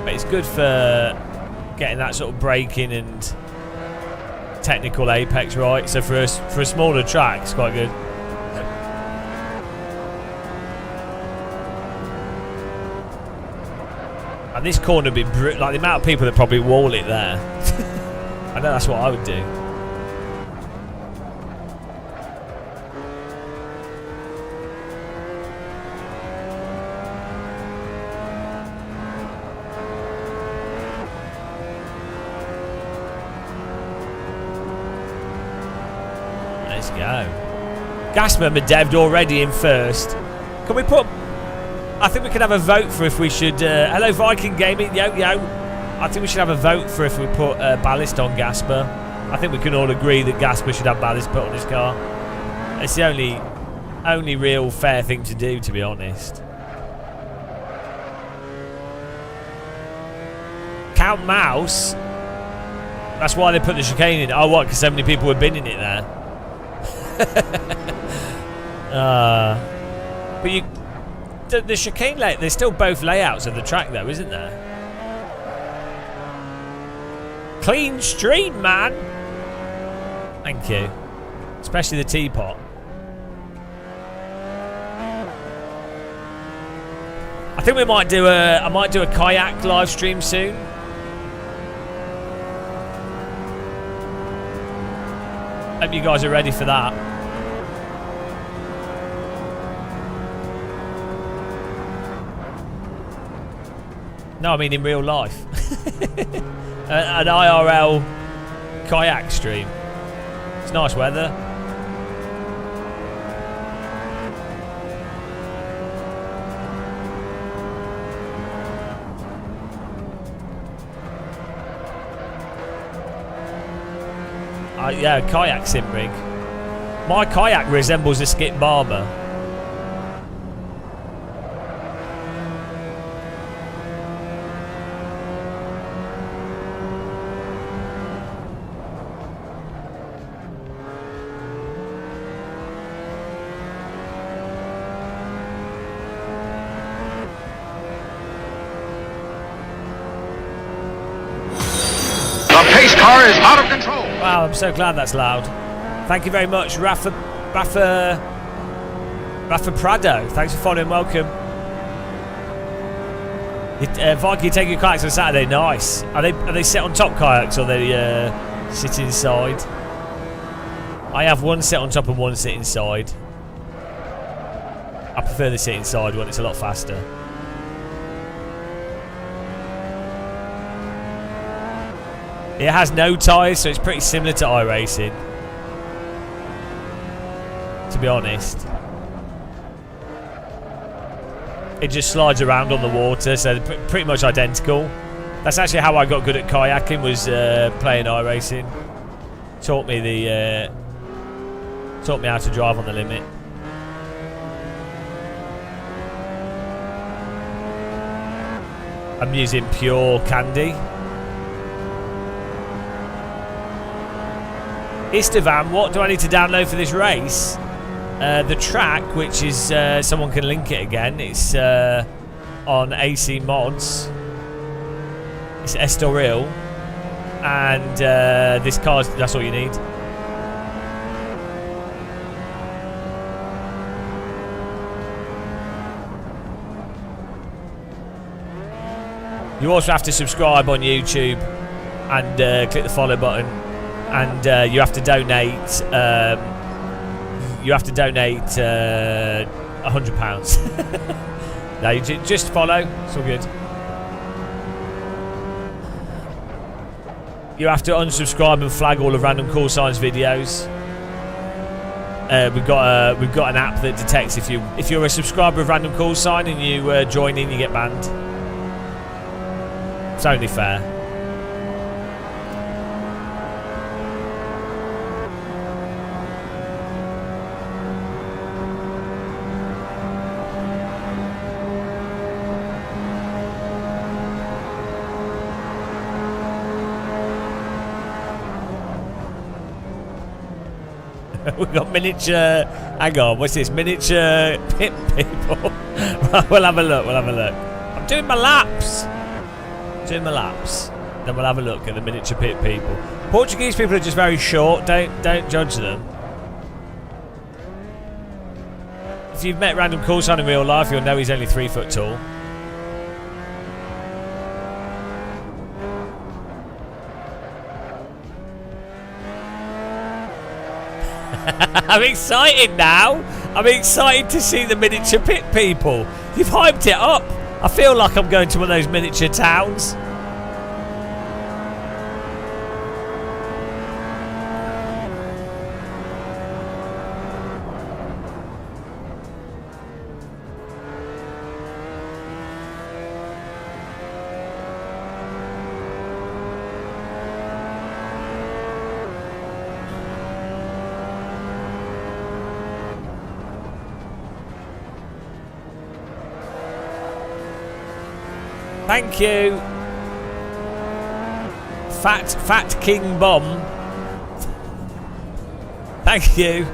But it's good for getting that sort of braking and technical apex right. So for a smaller track, it's quite good. And this corner would be like the amount of people that probably wall it there. I know that's what I would do. Let's go. Gasper Medevd already in first. Can we put... I think we can have a vote for if we should... hello Viking Gaming, yo. I think we should have a vote for if we put ballast on Gasper. I think we can all agree that Gasper should have ballast put on his car. It's the only real fair thing to do, to be honest. Count Mouse? That's why they put the chicane in. Oh, what? Because so many people were binning it there. But you... The chicane layout, there's still both layouts of the track though, isn't there? Clean street, man! Thank you. Especially the teapot. I think we might do I might do a kayak live stream soon. Hope you guys are ready for that. No, I mean in real life. An IRL kayak stream. It's nice weather. Yeah, kayak sim rig. My kayak resembles a Skip Barber. Car is out of control. Wow, I'm so glad that's loud. Thank you very much, Rafa Prado. Thanks for following. Welcome. Viking, you take your kayaks on Saturday. Nice. Are they set on top kayaks or they sit inside? I have one sit on top and one sit inside. I prefer the sit inside one. It's a lot faster. It has no tyres, so it's pretty similar to iRacing, to be honest. It just slides around on the water, so they're pretty much identical. That's actually how I got good at kayaking, was playing iRacing. Taught me Taught me how to drive on the limit. I'm using pure candy. Istvan, what do I need to download for this race? The track, which is someone can link it again. It's on AC Mods. It's Estoril, and this car. That's all you need. You also have to subscribe on YouTube and click the follow button, and you have to donate. You have to donate £100. No, you just follow. It's all good. You have to unsubscribe and flag all of Random Call Signs videos. We've got an app that detects if you're a subscriber of Random Call Sign and you join in, you get banned. It's only fair. We've got miniature. Hang on, what's this? Miniature pit people. Right, we'll have a look. I'm doing my laps. Then we'll have a look at the miniature pit people. Portuguese people are just very short. Don't judge them. If you've met Random Call Sign in real life, you'll know he's only 3 foot tall. I'm excited now. I'm excited to see the miniature pit people. You've hyped it up. I feel like I'm going to one of those miniature towns. Thank you. Fat King Bomb. Thank you.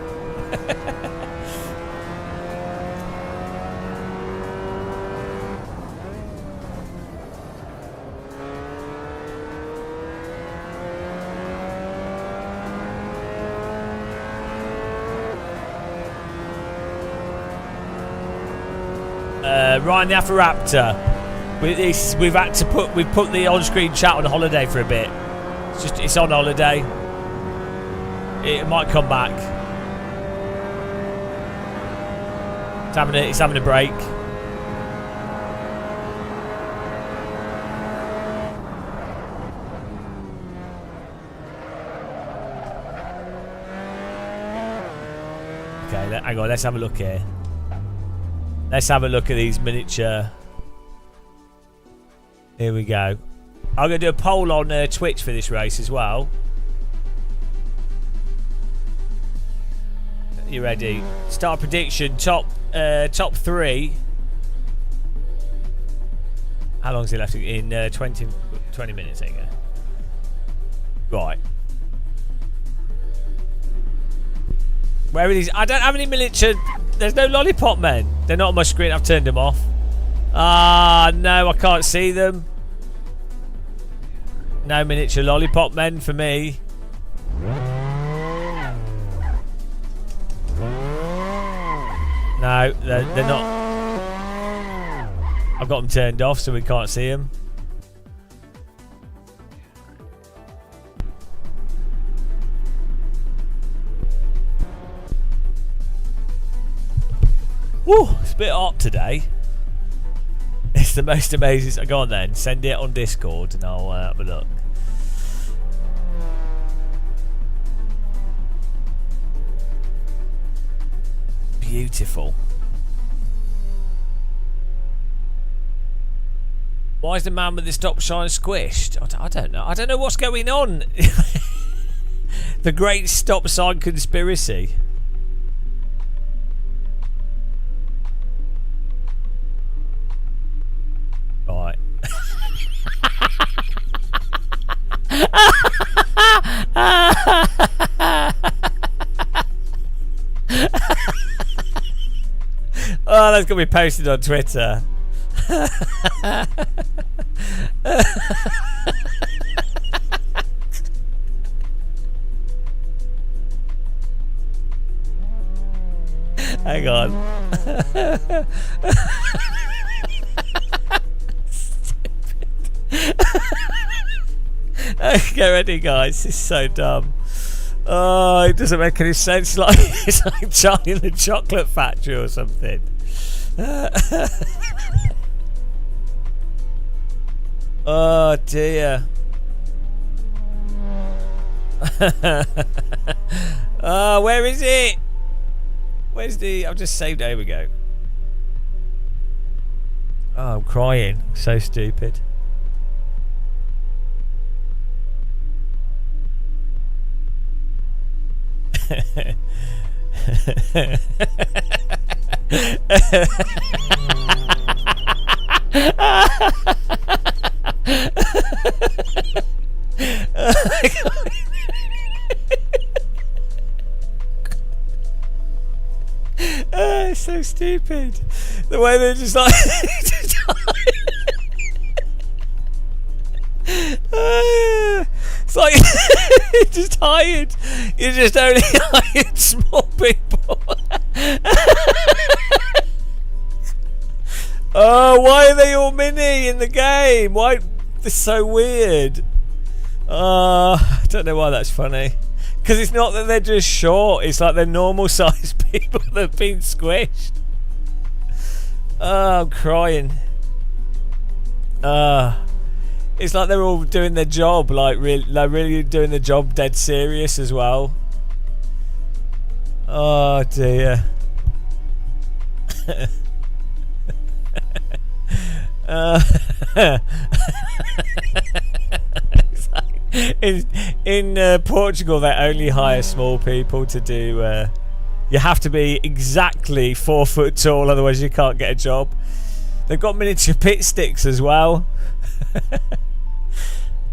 Ryan the Afroraptor. We've put the on-screen chat on holiday for a bit. It's on holiday. It might come back. It's having a break. Okay, hang on. Let's have a look here. Let's have a look at these miniature. Here we go. I'm going to do a poll on Twitch for this race as well. You ready? Start prediction. Top 3. How long is it left? In 20 minutes. There you go. Right. Where are these? I don't have any miniature. There's no lollipop men. They're not on my screen. I've turned them off. Ah, no, I can't see them. No miniature lollipop men for me. No, they're not. I've got them turned off so we can't see them. Woo, it's a bit hot today. It's the most amazing. Go on then, send it on Discord and I'll have a look. Beautiful. Why is the man with the stop sign squished? I don't know. I don't know what's going on. The great stop sign conspiracy. Oh, that's gonna be posted on Twitter. Hang on. Get ready, guys. It's so dumb. Oh, it doesn't make any sense. Like it's like Charlie in the Chocolate Factory or something. Oh dear. Oh, where is it? Where's the... I've just saved it. Here we go. Oh, I'm crying. So stupid. It's so stupid. The way they're just like... It's like you're just hired. You just only hired small people. Oh, why are they all mini in the game? Why? It's so weird. I don't know why that's funny. Because it's not that they're just short. It's like they're normal sized people that have been squished. Oh, I'm crying. It's like they're all doing their job, like really doing the job dead serious as well. Oh dear. It's like in Portugal, they only hire small people to do. You have to be exactly 4 foot tall, otherwise you can't get a job. They've got miniature pit sticks as well.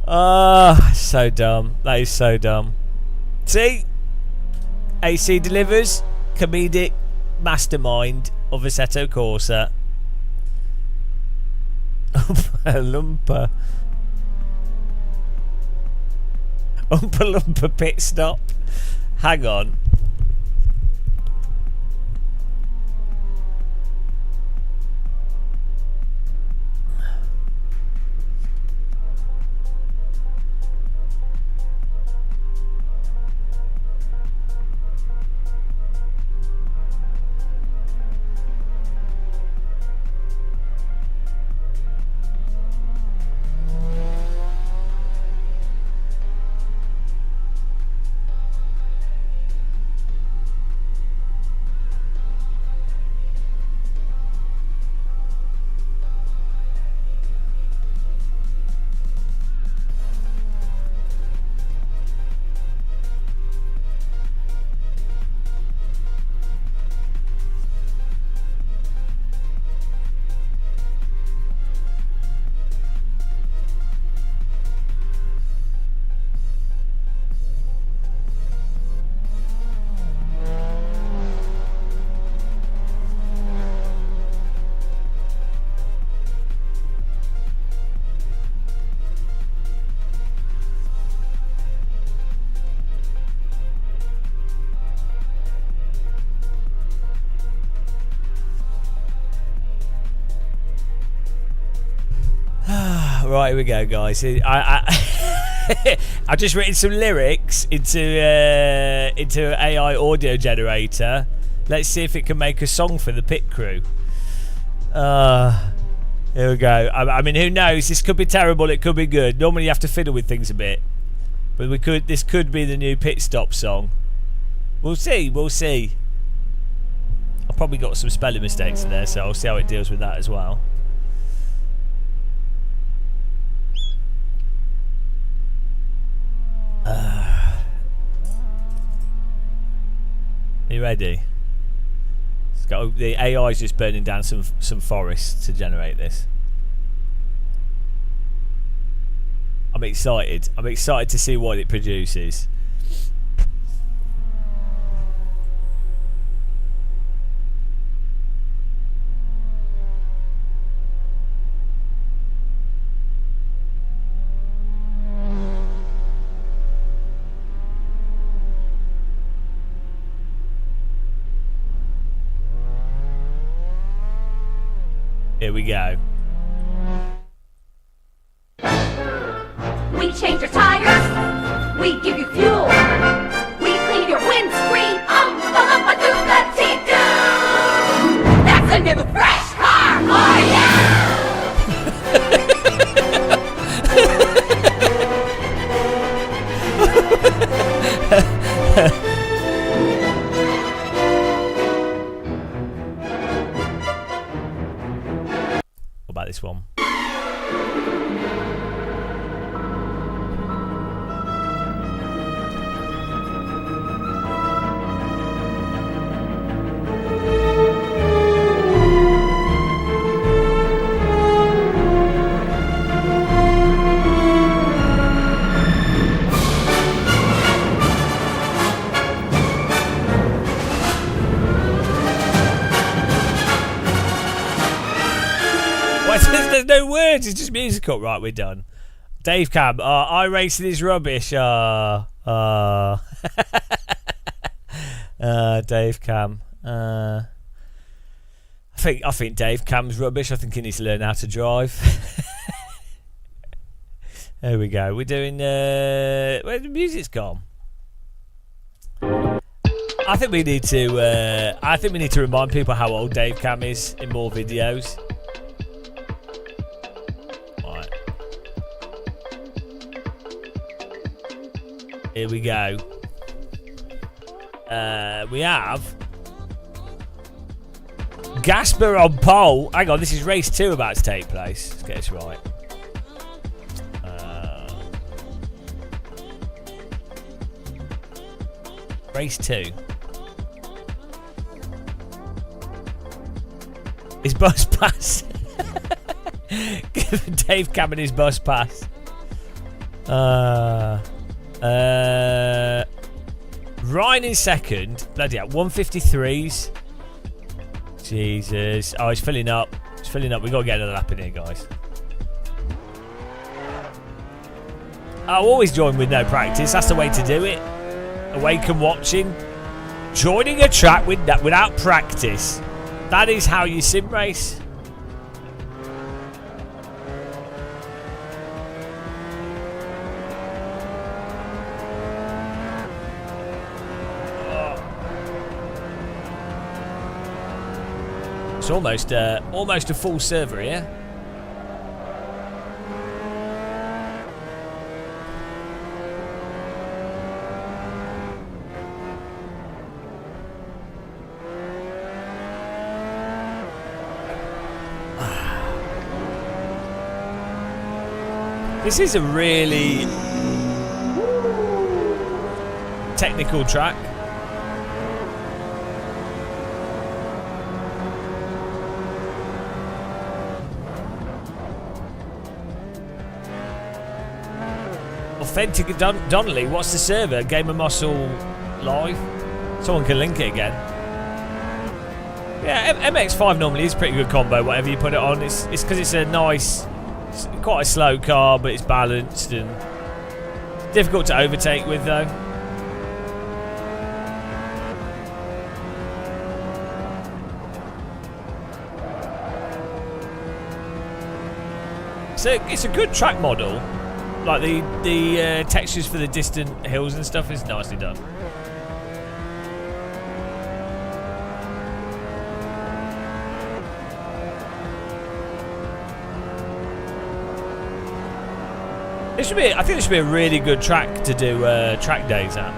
So dumb. That is so dumb. See? AC delivers. Comedic mastermind of Assetto Corsa. Oompa Loompa pit stop. Hang on. Right, here we go, guys. I've just written some lyrics into AI audio generator. Let's see if it can make a song for the pit crew. Here we go. I mean, who knows? This could be terrible. It could be good. Normally, you have to fiddle with things a bit, but this could be the new pit stop song. We'll see. We'll see. I've probably got some spelling mistakes in there, so I'll see how it deals with that as well. Are you ready? The AI is just burning down some forests to generate this. I'm excited. I'm excited to see what it produces. Here we go. We change your tires. We give you fuel. We clean your windscreen. Umpa-lumpa-doo-la-dee-doo. That's a new fresh car. Oh yeah! What about this one? There's no words, it's just musical. Right, we're done. Dave Cam, iRacing is rubbish. Dave Cam. I think Dave Cam's rubbish. I think he needs to learn how to drive. There we go. We're doing where the music's gone. I think we need to remind people how old Dave Cam is in more videos. Here we go. We have Gasper on pole. Hang on, this is race 2 about to take place. Let's get this right. Race 2. His bus pass. Give Dave Cameron his bus pass. Ryan in second. Bloody hell, 153s. Jesus. Oh, he's filling up. He's filling up. We've got to get another lap in here, guys. I'll always join with no practice. That's the way to do it. Awake and watching. Joining a track without practice. That is how you sim race. It's almost a full server here. This is a really technical track. Authentic Donnelly, what's the server? Game of Muscle Live? Someone can link it again. Yeah, MX-5 normally is a pretty good combo, whatever you put it on. It's because it's a nice, it's quite a slow car, but it's balanced and difficult to overtake with, though. So it's a good track model. Like the textures for the distant hills and stuff is nicely done. I think this should be a really good track to do track days at.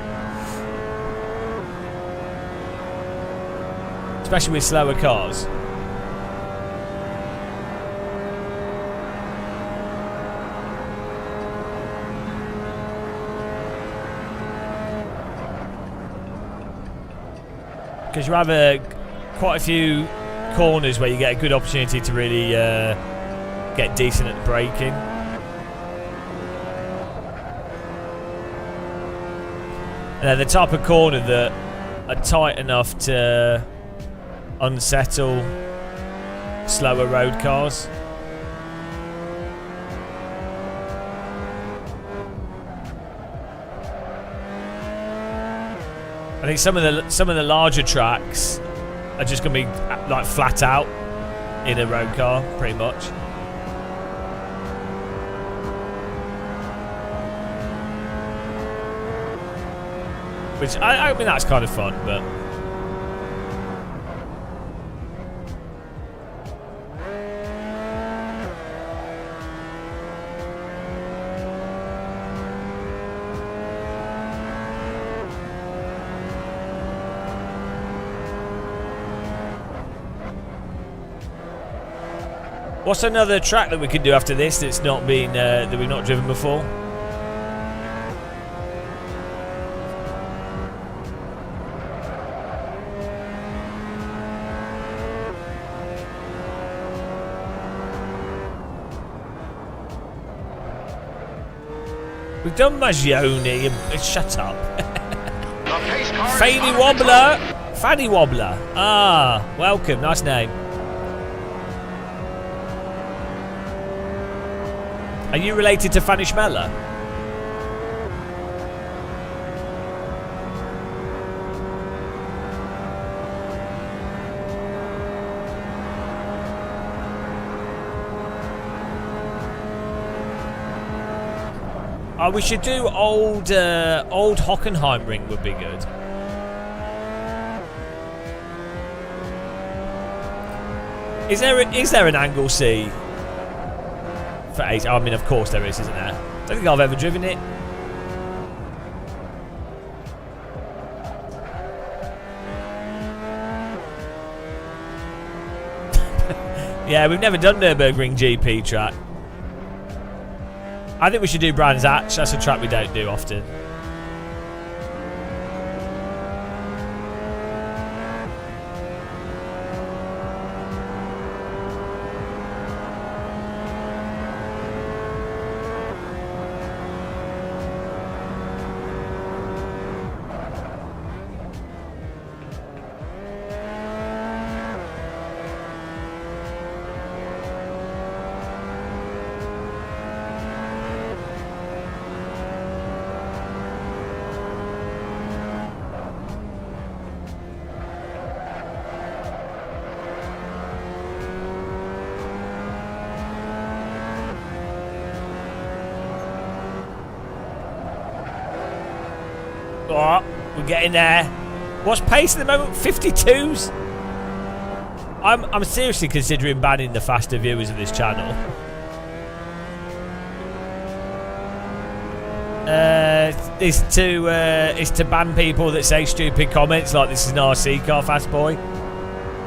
Especially with slower cars. Because you have quite a few corners where you get a good opportunity to really get decent at braking. And they're the type of corner that are tight enough to unsettle slower road cars. I think some of the larger tracks are just going to be like flat out, in a road car, pretty much. Which, I mean, that's kind of fun, but... What's another track that we could do after this that's not been that we've not driven before? We've done Magione and shut up. Fanny Wobbler. Fanny Wobbler. Ah, welcome. Nice name. Are you related to Fanny Schmeller? Oh, we should do old Hockenheim ring would be good. Is there an Angle C? For 8, I mean, of course there is, isn't there? I don't think I've ever driven it. Yeah, we've never done Nürburgring GP track. I think we should do Brands Hatch. That's a track we don't do often. Oh, we're getting there. What's pace at the moment? 52s? I'm seriously considering banning the faster viewers of this channel. It's to ban people that say stupid comments like this is an RC car, fast boy.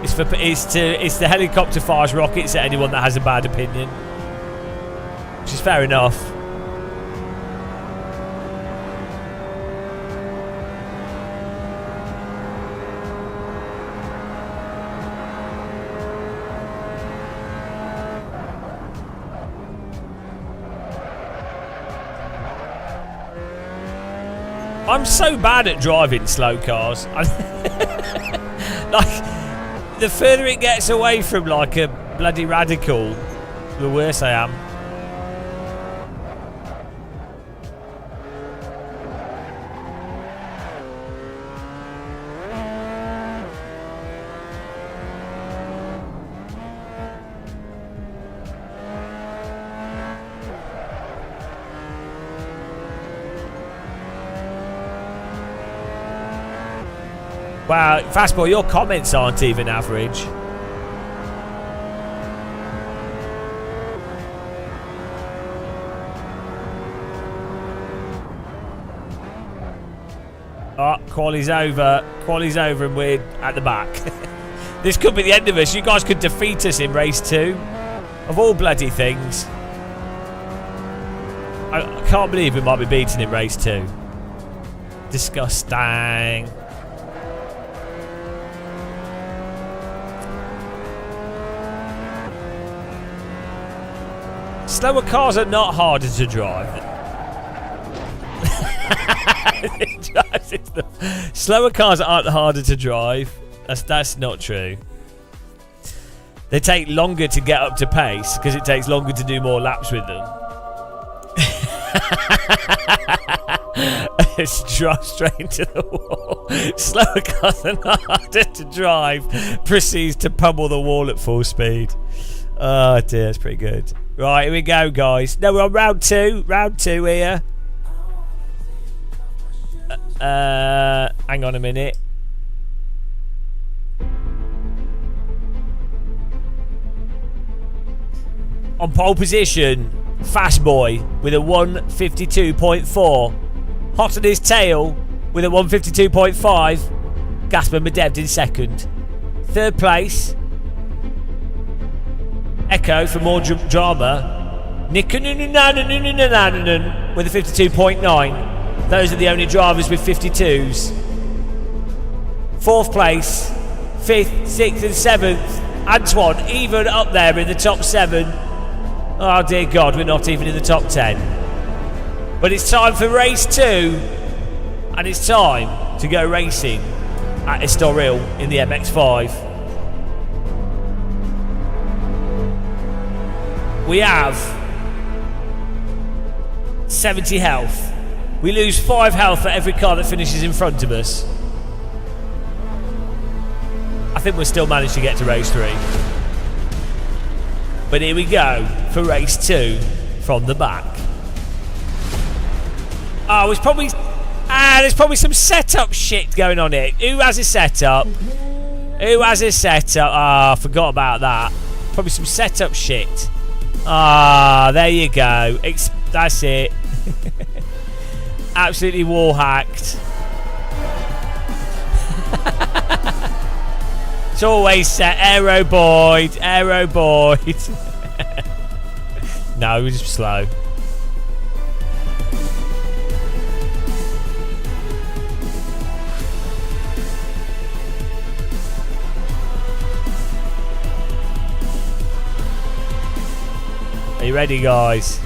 It's to helicopter fires rockets at anyone that has a bad opinion, which is fair enough. I'm so bad at driving slow cars. Like, the further it gets away from like a bloody radical, the worse I am. Wow, Fastball, your comments aren't even average. Oh, quali's over. Quali's over and we're at the back. This could be the end of us. You guys could defeat us in race 2. Of all bloody things. I can't believe we might be beaten in race 2. Disgusting. Slower cars are not harder to drive. Slower cars aren't harder to drive. That's not true. They take longer to get up to pace because it takes longer to do more laps with them. It's drive straight into the wall. Slower car than harder to drive. Proceeds to pummel the wall at full speed. Oh dear, that's pretty good. Right, here we go, guys. No, we're on round two. Round 2 here. Hang on a minute. On pole position, Fast Boy with a 152.4. Hot on his tail with a 152.5. Gasper Medevd in second. Third place, Echo for more drama. Nikunununanununanunan with a 52.9. Those are the only drivers with 52s. Fourth place, 5th, 6th and 7th. Antoine even up there in the top 7. Oh dear God, we're not even in the top 10. But it's time for race 2. And it's time to go racing at Estoril in the MX-5. We have 70 health. We lose 5 health for every car that finishes in front of us. I think we'll still manage to get to race 3. But here we go for race 2 from the back. Oh, it's probably... there's probably some setup shit going on here. Who has a setup? Who has a setup? I forgot about that. Probably some setup shit. There you go. That's it. Absolutely wall hacked. It's always set. Aero Boyd. Aero Boyd. No, it was just slow. Are you ready, guys?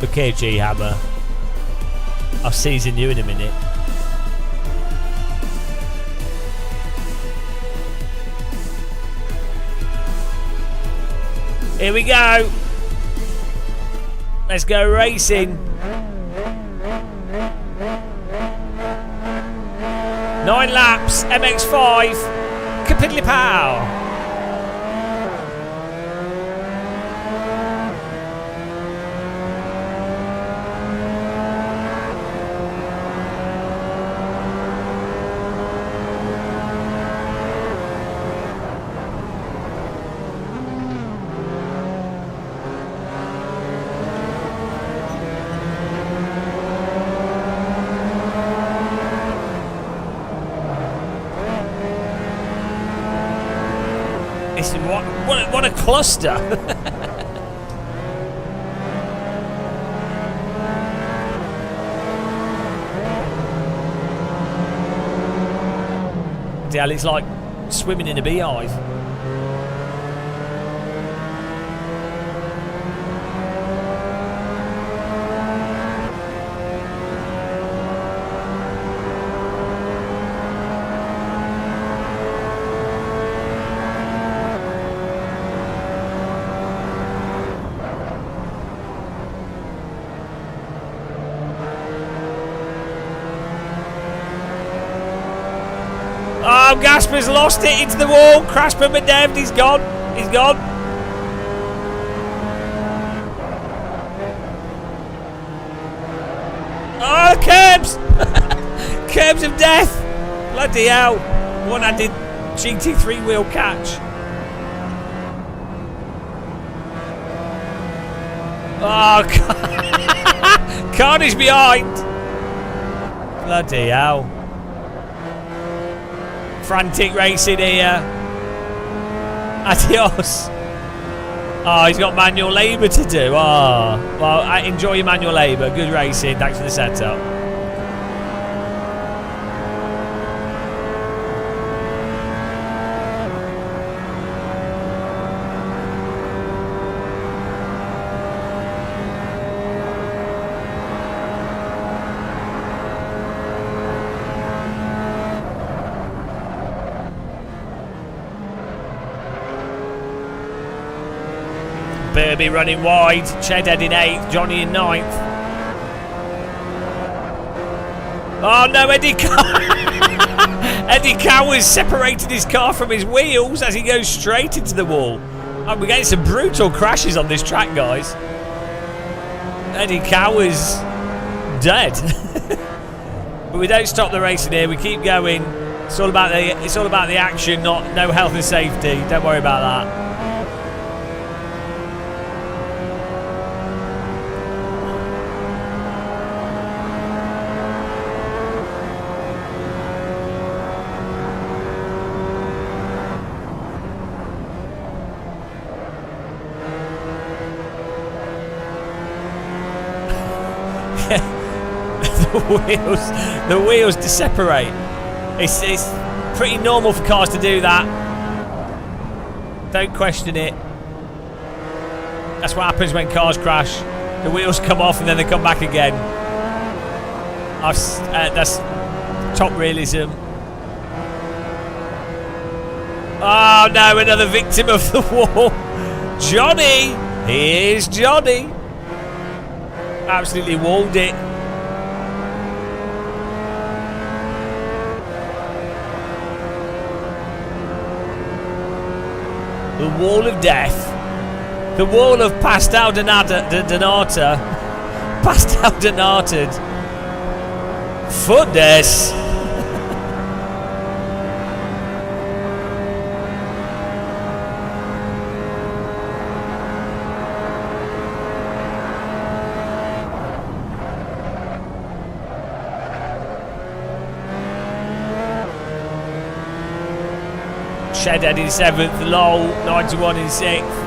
Look here, G-Hammer. I'll season you in a minute. Here we go. Let's go racing. 9 laps, MX-5, Kapidli Pow. What a cluster. Dale, it's like swimming in a beehive. Oh, Gasper's lost it into the wall. Casper Medevd, he's gone. He's gone. Oh, curbs! Curbs of death. Bloody hell. One-handed GT3 wheel catch. Oh, Carnage behind. Bloody hell. Frantic racing here. Adios. Oh, he's got manual labour to do. Oh, well, enjoy your manual labour. Good racing. Thanks for the setup. Kirby running wide. Chedhead in 8th. Johnny in 9th. Oh no, Eddie Eddie Cowers separated his car from his wheels as he goes straight into the wall. Oh, we're getting some brutal crashes on this track, guys. Eddie Cowers dead. But we don't stop the racing here. We keep going. It's all about the action, no health and safety. Don't worry about that. The wheels to separate. It's pretty normal for cars to do that. Don't question it. That's what happens when cars crash. The wheels come off and then they come back again. That's top realism. Oh no, another victim of the wall. Johnny! Here's Johnny. Absolutely walled it. The wall of death. The wall of Pastel Donata. Pastel Donated. Footness. Chedhead in 7th, Lowell 91 in 6th.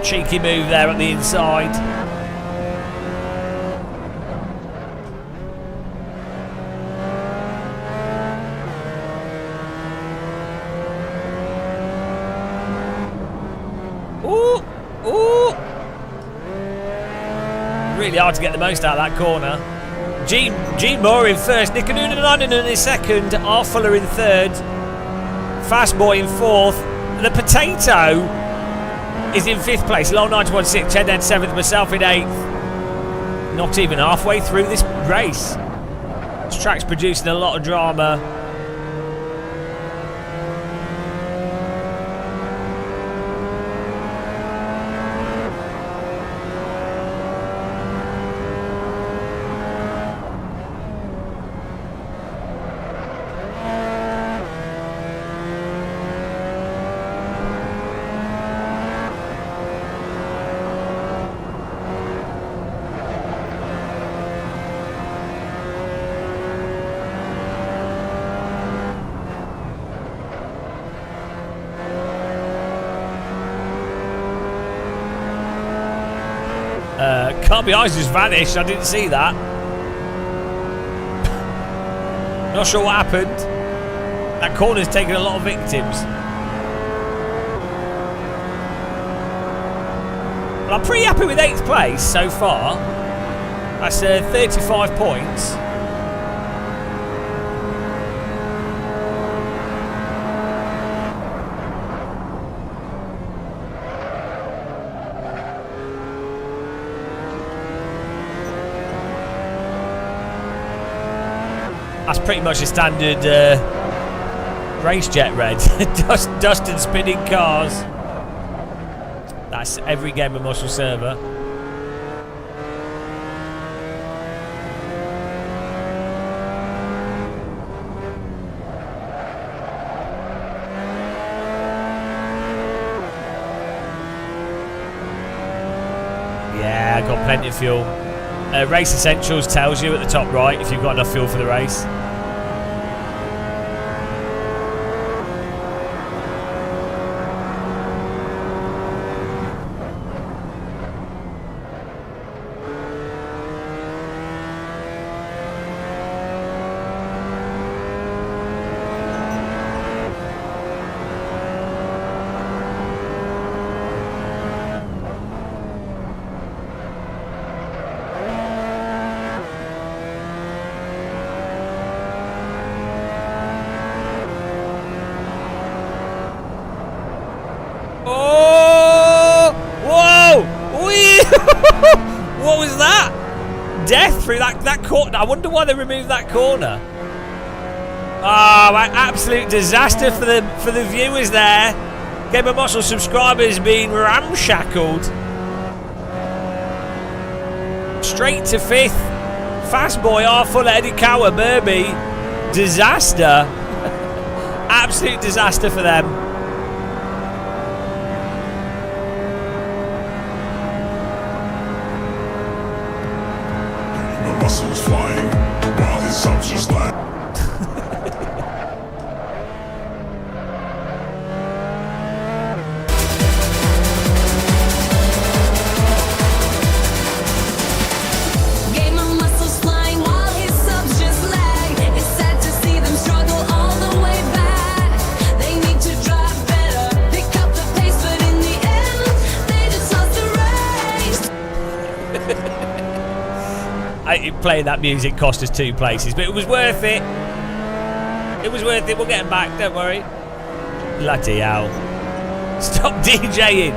Cheeky move there at the inside. Ooh, ooh. Really hard to get the most out of that corner. Gene Moore in 1st, Nick Noonan in 2nd, R. Fuller in 3rd, Fast Boy in 4th, the Potato is in 5th place, Low 91 6th, Chedhead 7th, myself in 8th. Not even halfway through this race. This track's producing a lot of drama. Car behind just vanished. I didn't see that. Not sure what happened. That corner's taken a lot of victims. Well, I'm pretty happy with 8th place so far. That's 35 points. That's pretty much a standard race jet red. dust and spinning cars. That's every game of Muscle Server. Yeah, I got plenty of fuel. Race Essentials tells you at the top right if you've got enough fuel for the race. death through that corner. I wonder why they removed that corner. Oh, absolute disaster for the viewers there. Game of Muscle subscribers being ramshackled. Straight to 5th. Fast boy, Fuller, Eddie Cower, Burby. Disaster. Absolute disaster for them. The muscles flying while his subs just lag. Playing that music cost us 2 places, but it was worth it. It was worth it. We'll get them back, don't worry. Bloody hell. Stop DJing.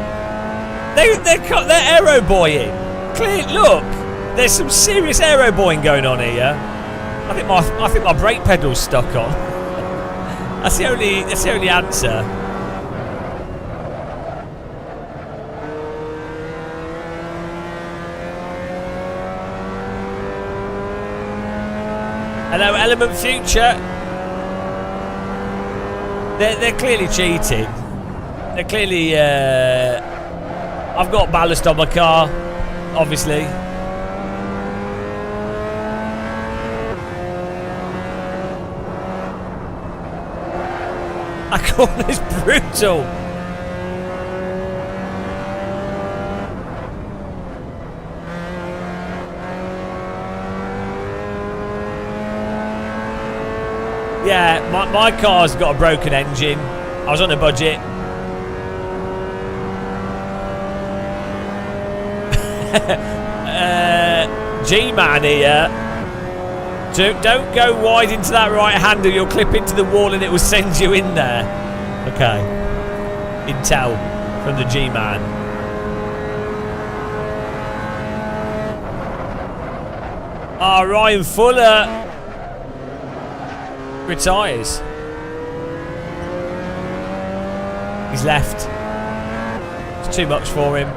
They're aero boying. Clear, look. There's some serious aero boying going on here. I think my brake pedal's stuck on. That's the only answer. Hello, Element Future. They're clearly cheating. They're clearly. I've got ballast on my car, obviously. That corner's brutal. Yeah, my car's got a broken engine. I was on a budget. G-Man here. Don't go wide into that right handle. You'll clip into the wall and it will send you in there. Okay. Intel from the G-Man. Ryan Fuller retires. He's left. It's too much for him.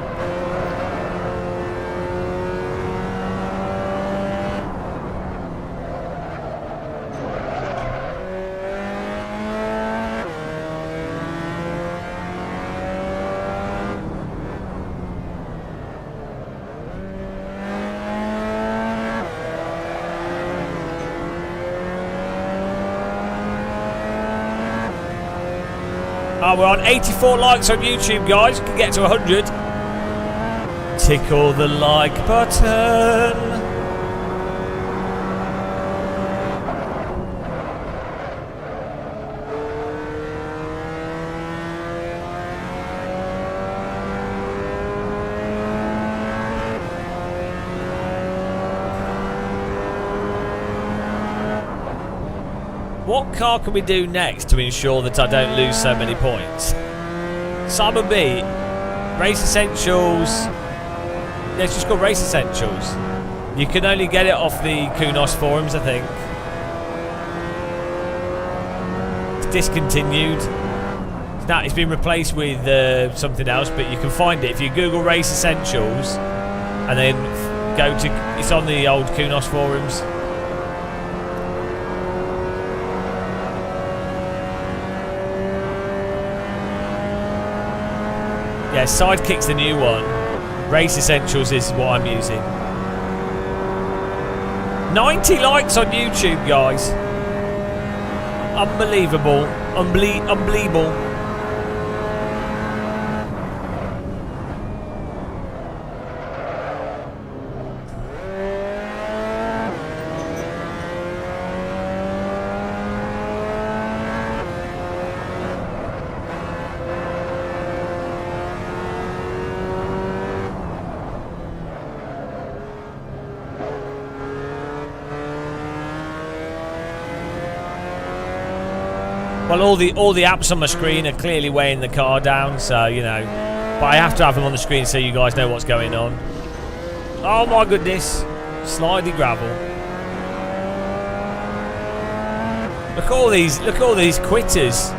We're on 84 likes on YouTube, guys. You can get to 100. Tickle the like button. What car can we do next to ensure that I don't lose so many points? Simon B, Race Essentials. Let's just go Race Essentials. You can only get it off the Kunos forums, I think. It's discontinued. It's been replaced with something else, but you can find it if you Google Race Essentials and then go to. It's on the old Kunos forums. Yeah, Sidekick's the new one. Race Essentials is what I'm using. 90 likes on YouTube, guys. Unbelievable. Unbelievable. Well, all the apps on my screen are clearly weighing the car down, so you know. But I have to have them on the screen so you guys know what's going on. Oh my goodness! Slidey gravel. Look at all these quitters.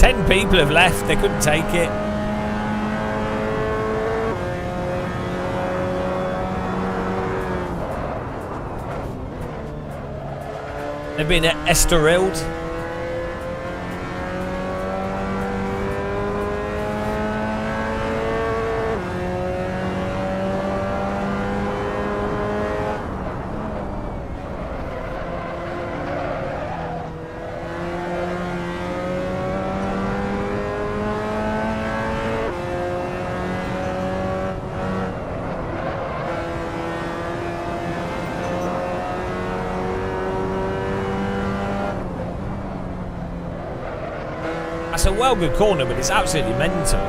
10 people have left. They couldn't take it. They've been Estorilled. That's a well good corner, but it's absolutely mental.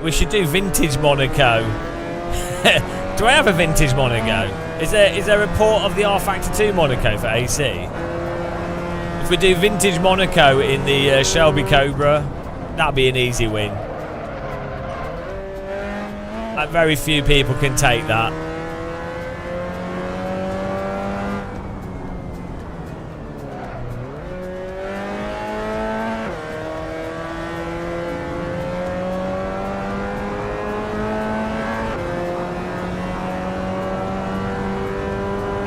We should do vintage Monaco. Do I have a vintage Monaco? Is there a port of the R Factor 2 Monaco for AC? If we do vintage Monaco in the Shelby Cobra, that'd be an easy win. Like, very few people can take that.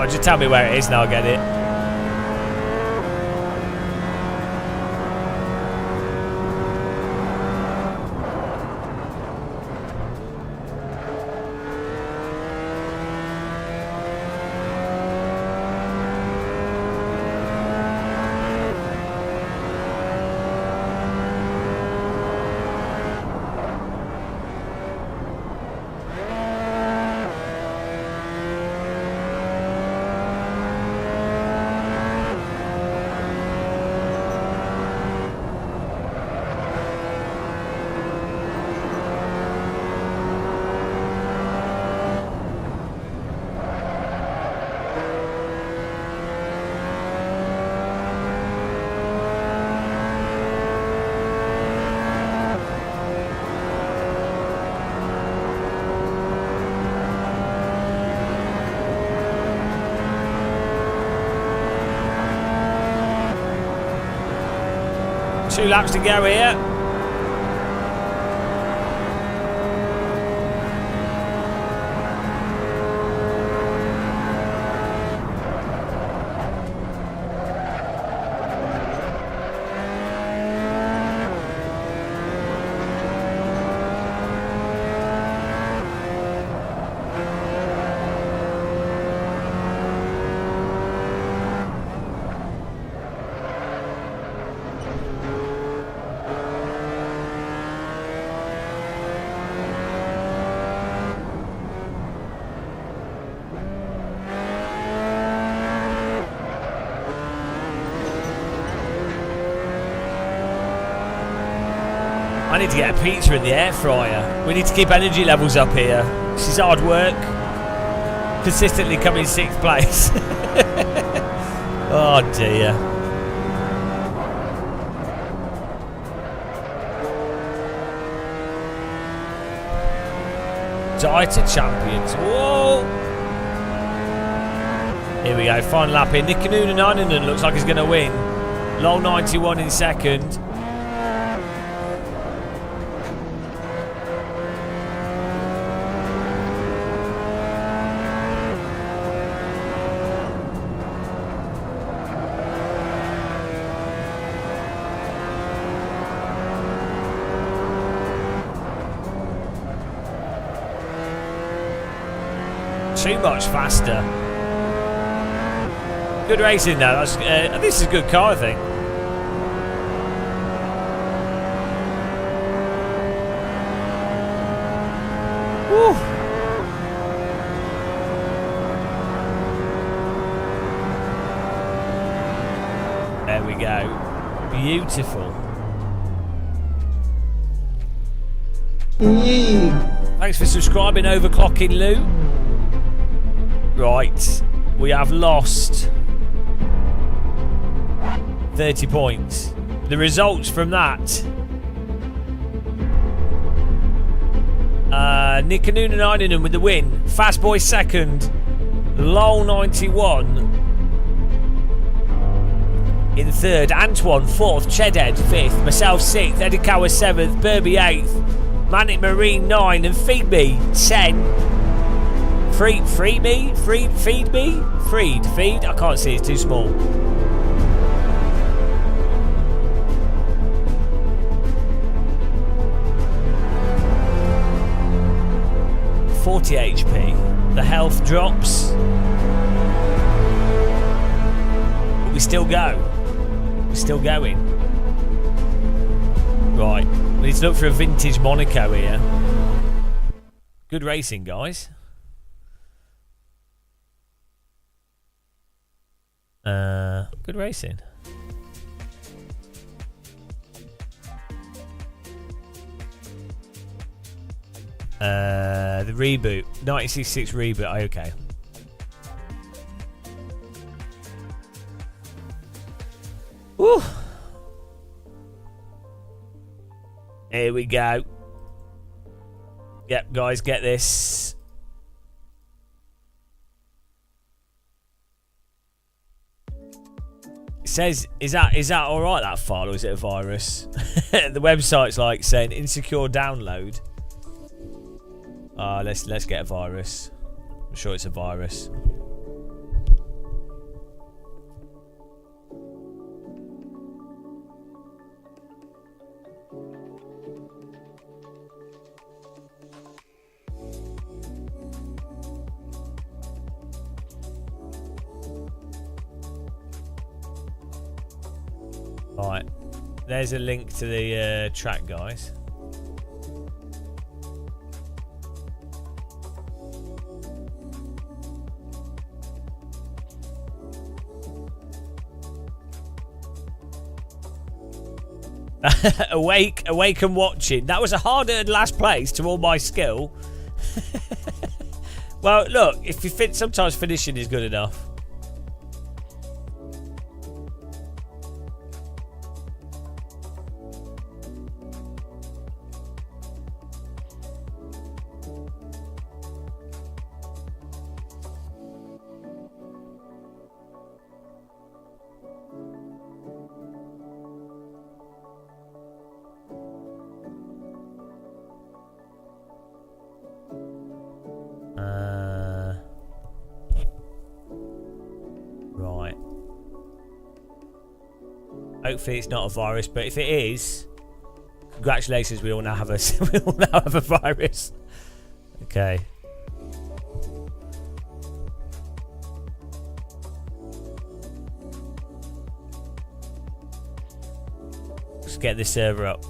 Just tell me where it is and I'll get it. Two laps to go here. I need to get a pizza in the air fryer. We need to keep energy levels up here. This is hard work. Consistently coming 6th place. Oh dear. Dieter champions. Whoa! Here we go. Final lap here. Nikkanunen Ainonen looks like he's going to win. Lol 91 in second. Too much faster. Good racing though. That's, this is a good car, I think. Woo. Beautiful. Thanks for subscribing, Overclocking Lou. Right, we have lost 30 points. The results from that. Nick Noonan with the win. Fastboy second. Lol 91 in third. Antoine fourth. Chedhead fifth. Myself sixth. Eddie Cower seventh. Burby eighth. Manic Marine 9 and Feed Me 10. Feed me? Feed? I can't see, it's too small. $40 HP. The health drops. But we still go. We're still going. Right. We need to look for a vintage Monaco here. Good racing, guys. Good racing. The reboot. 1966 reboot. Okay. Woo. Here we go. Yep, guys, get this. It says, is that all right, that file, or is it a virus? The website's like saying insecure download. Let's get a virus. I'm sure it's a virus. Right, there's a link to the track, guys. Awake and watching. That was a hard-earned last place to all my skill. Well, look, if you fit, sometimes finishing is good enough. Right. Hopefully it's not a virus, but if it is, congratulations, we all now have a virus. Okay. Let's get this server up.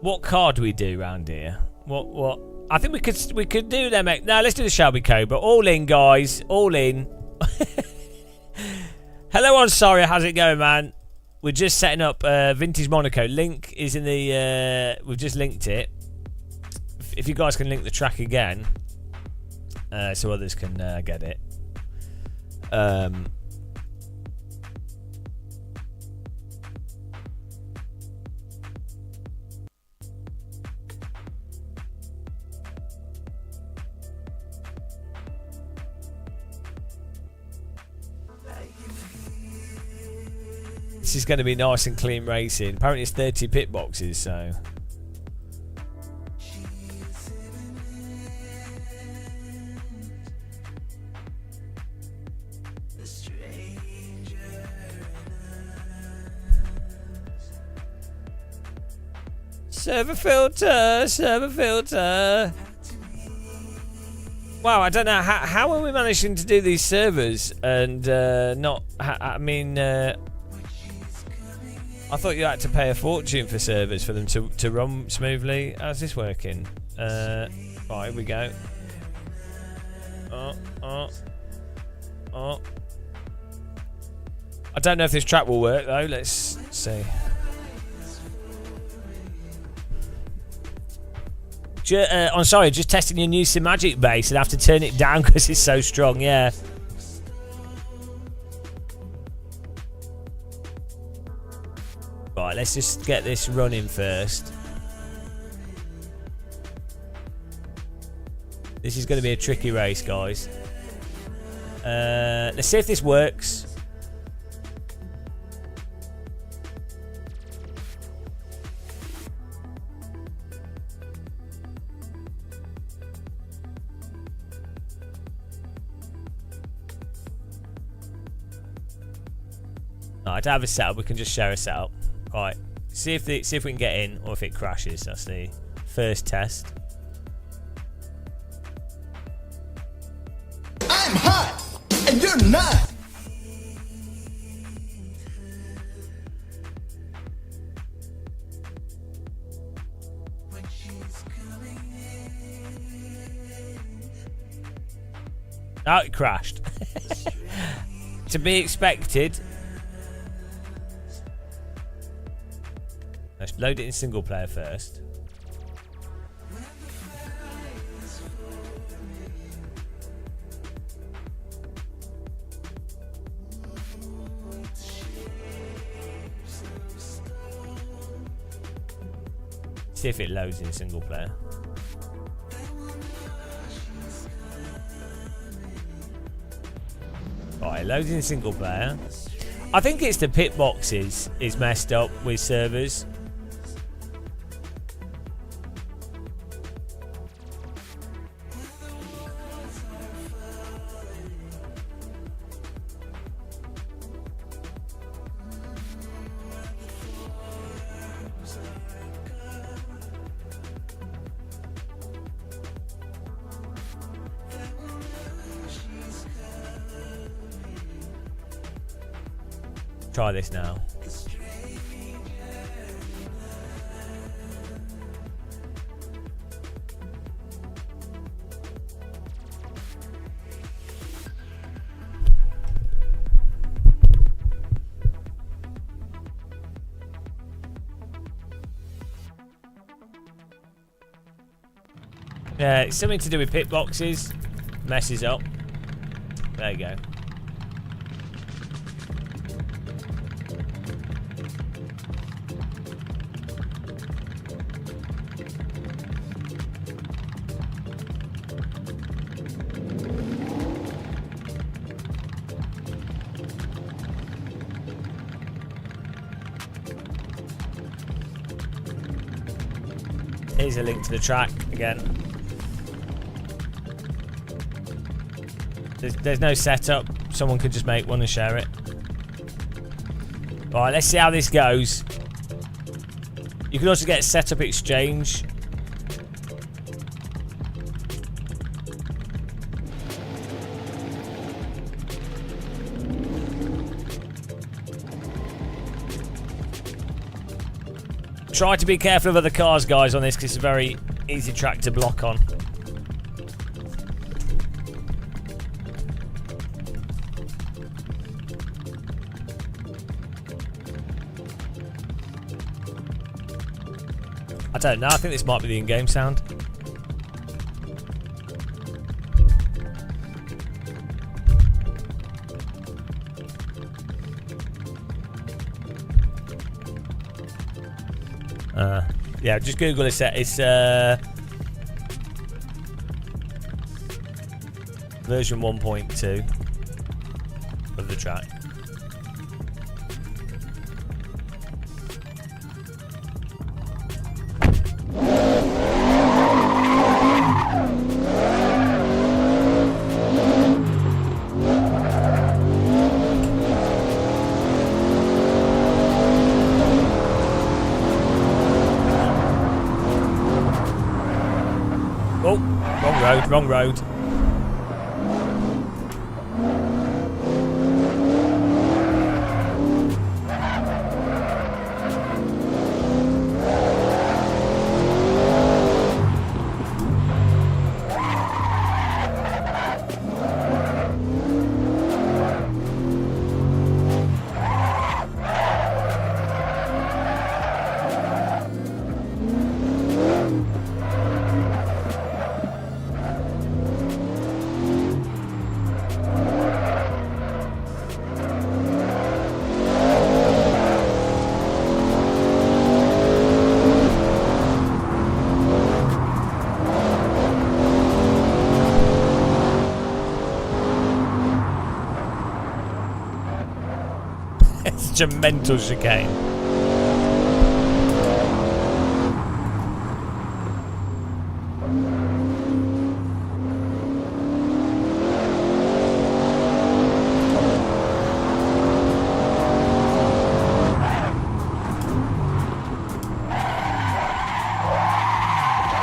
What car do we do round here? What? I think we could do them. No, let's do the Shelby Cobra. All in, guys. All in. Hello, I'm sorry. How's it going, man? We're just setting up Vintage Monaco. Link is in the. We've just linked it. If you guys can link the track again, so others can get it. This is going to be nice and clean racing. Apparently it's 30 pit boxes, so... Server filter, server filter. Wow, I don't know how are we managing to do these servers and not. I mean, I thought you had to pay a fortune for servers for them to run smoothly. How's this working? Right, here we go. I don't know if this track will work though. Let's see. I'm sorry, just testing your new Simagic bass and have to turn it down because it's so strong. Yeah. Right, let's just get this running first. This is going to be a tricky race, guys. Let's see if this works. I don't have a setup. We can just share a setup. Right. See if we can get in or if it crashes. That's the first test. I'm hot and you're not. Oh, it crashed. To be expected. Let's load it in single player first. See if it loads in single player. Right, loads in single player. I think it's the pit boxes is messed up with servers. Try this now. Yeah, it's something to do with pit boxes. Messes up. There you go. Here's a link to the track again. There's no setup. Someone could just make one and share it. Right, let's see how this goes. You can also get a setup exchange. Try to be careful of other cars, guys, on this because it's a very easy track to block on. I don't know. I think this might be the in-game sound. Yeah, just Google it. It's version 1.2 of the track. road, wrong road. It's such a mental chicane.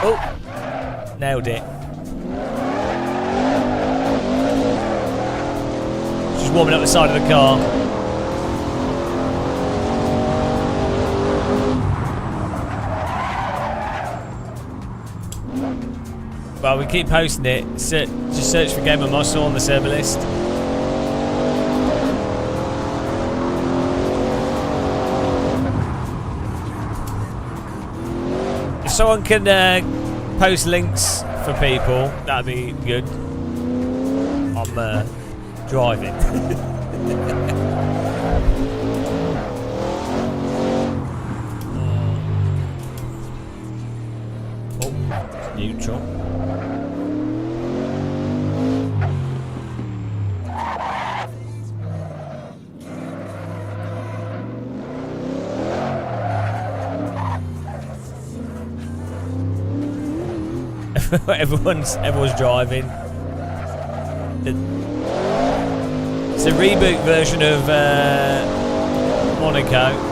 Oh, nailed it. Just warming up the side of the car. Well, we keep posting it. Just search for Game of Muscle on the server list. If someone can post links for people, that'd be good. I'm driving. Oh, neutral. everyone's driving. It's a reboot version of Monaco.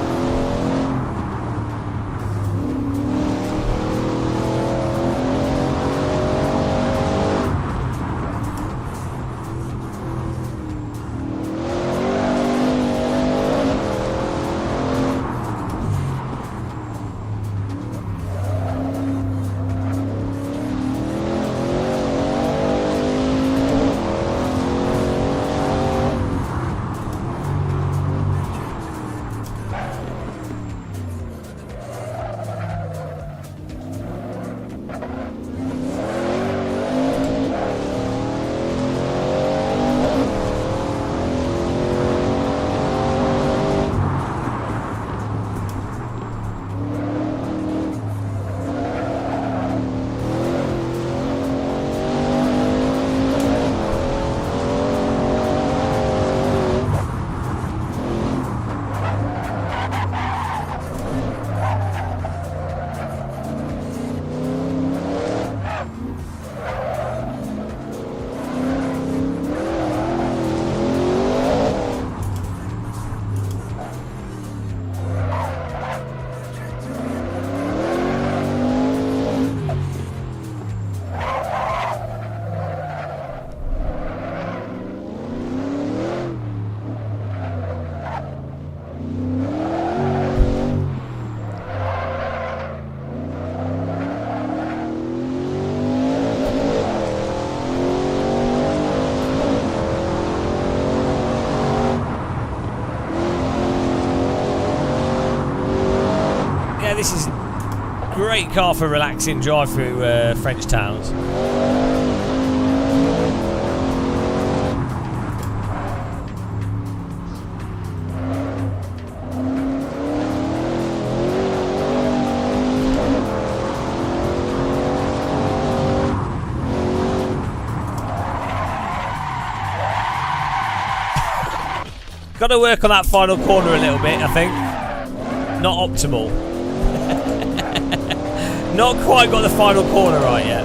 This is a great car for relaxing drive through French towns. Got to work on that final corner a little bit, I think. Not optimal. Not quite got the final corner right yet.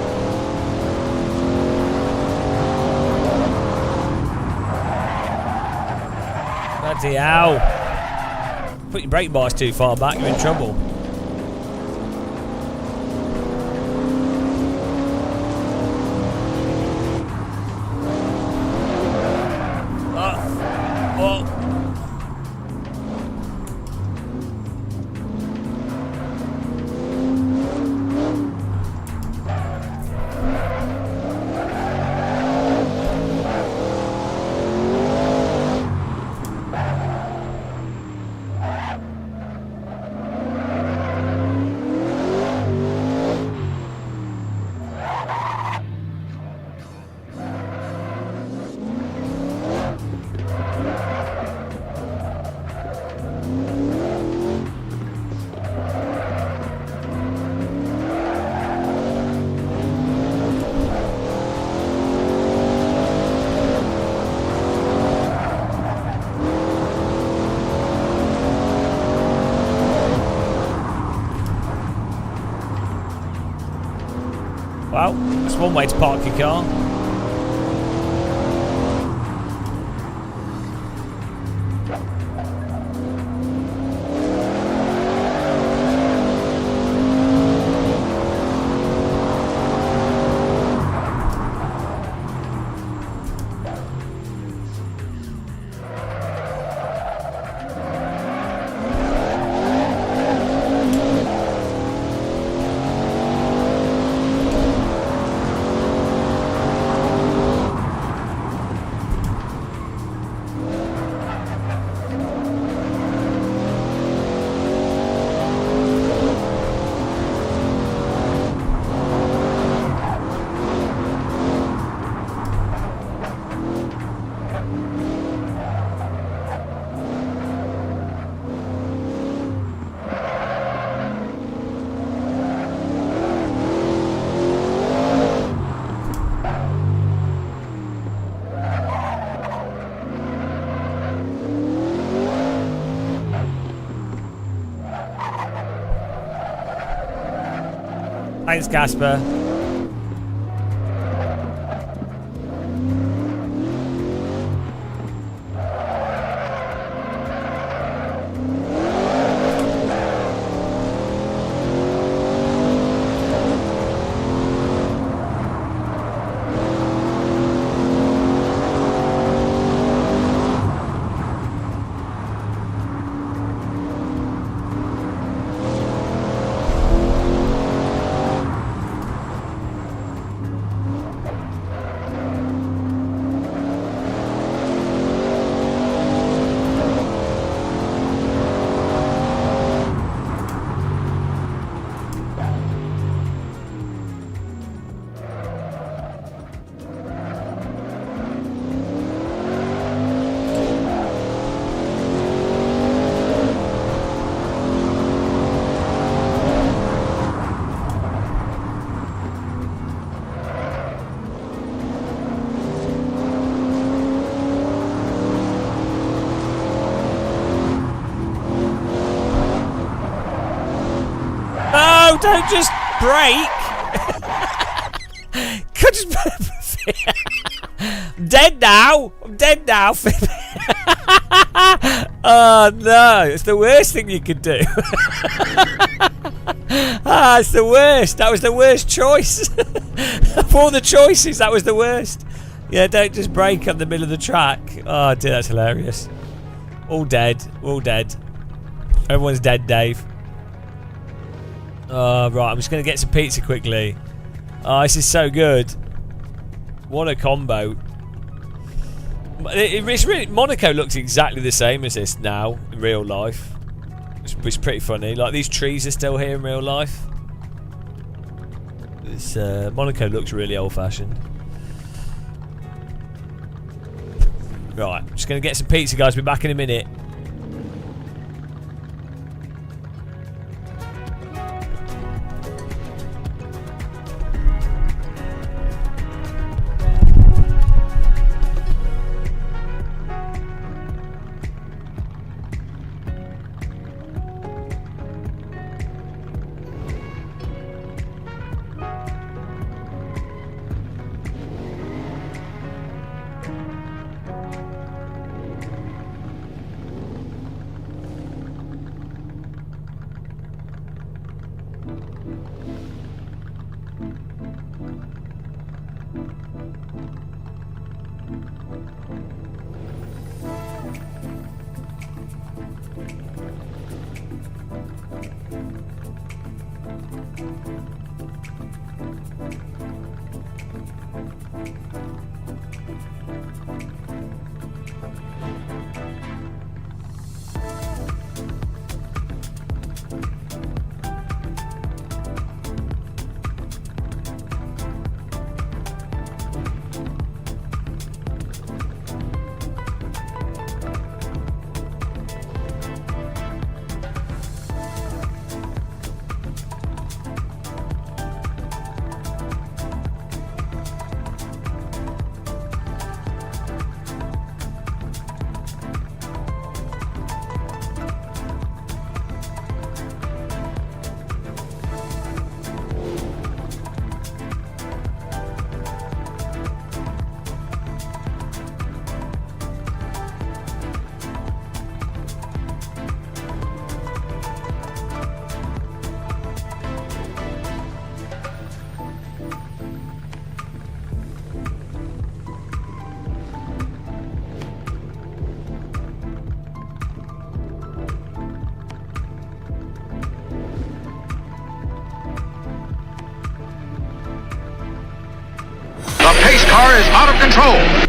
Bloody hell. Put your brake bars too far back, you're in trouble. Well, that's one way to park your car. Thanks, Casper. Don't just break. Could just I'm dead now. I'm dead now. Oh no, it's the worst thing you could do. It's the worst. That was the worst choice. Of all the choices, that was the worst. Yeah, don't just break on the middle of the track. Oh dear, that's hilarious. All dead. All dead. Everyone's dead, Dave. Right, I'm just going to get some pizza quickly. Oh, this is so good. What a combo. It's really, Monaco looks exactly the same as this now in real life. It's pretty funny. Like, these trees are still here in real life. This Monaco looks really old-fashioned. Right, I'm just going to get some pizza, guys. Be back in a minute. control.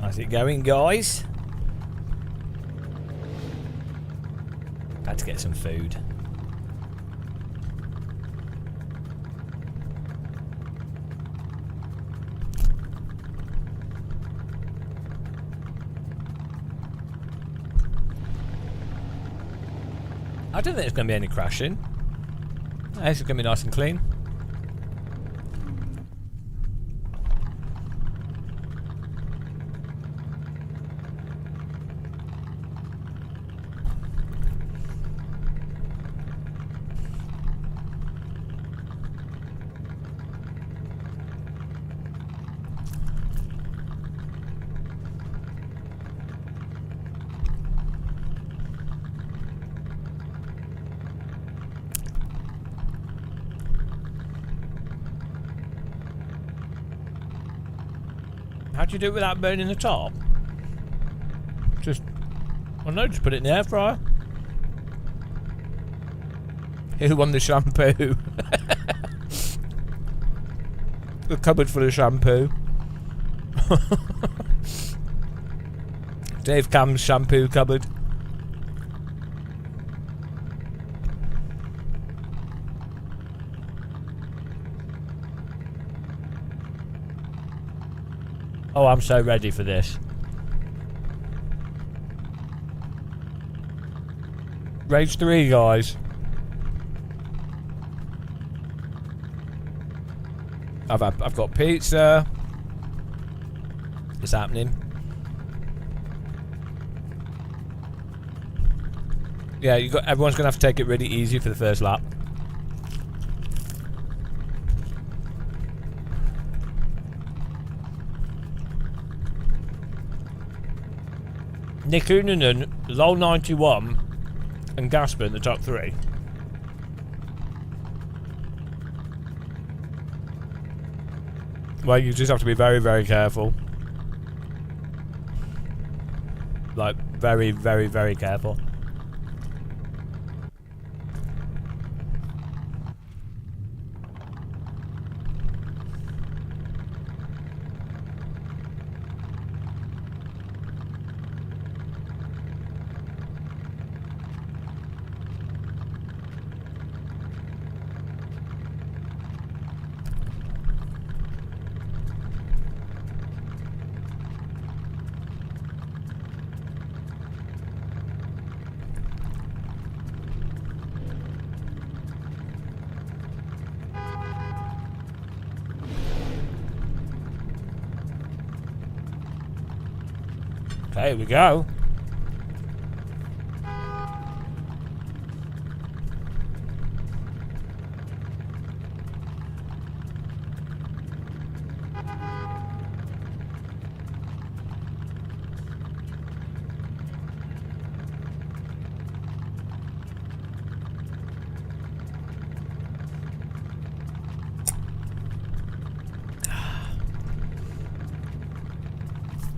How's it going, guys? Had to get some food. I don't think there's going to be any crashing. This is going to be nice and clean. How'd you do it without burning the top? Just, well, no, just put it in the air fryer. Who won the shampoo? The cupboard full of shampoo. Dave Cam's shampoo cupboard. Oh, I'm so ready for this. Race 3, guys. I've got pizza. It's happening. Yeah, everyone's gonna have to take it really easy for the first lap. Nick Unanen, Lol91, and Gasper in the top 3. Well, you just have to be very, very careful. Like, very, very, very careful. Okay, here we go.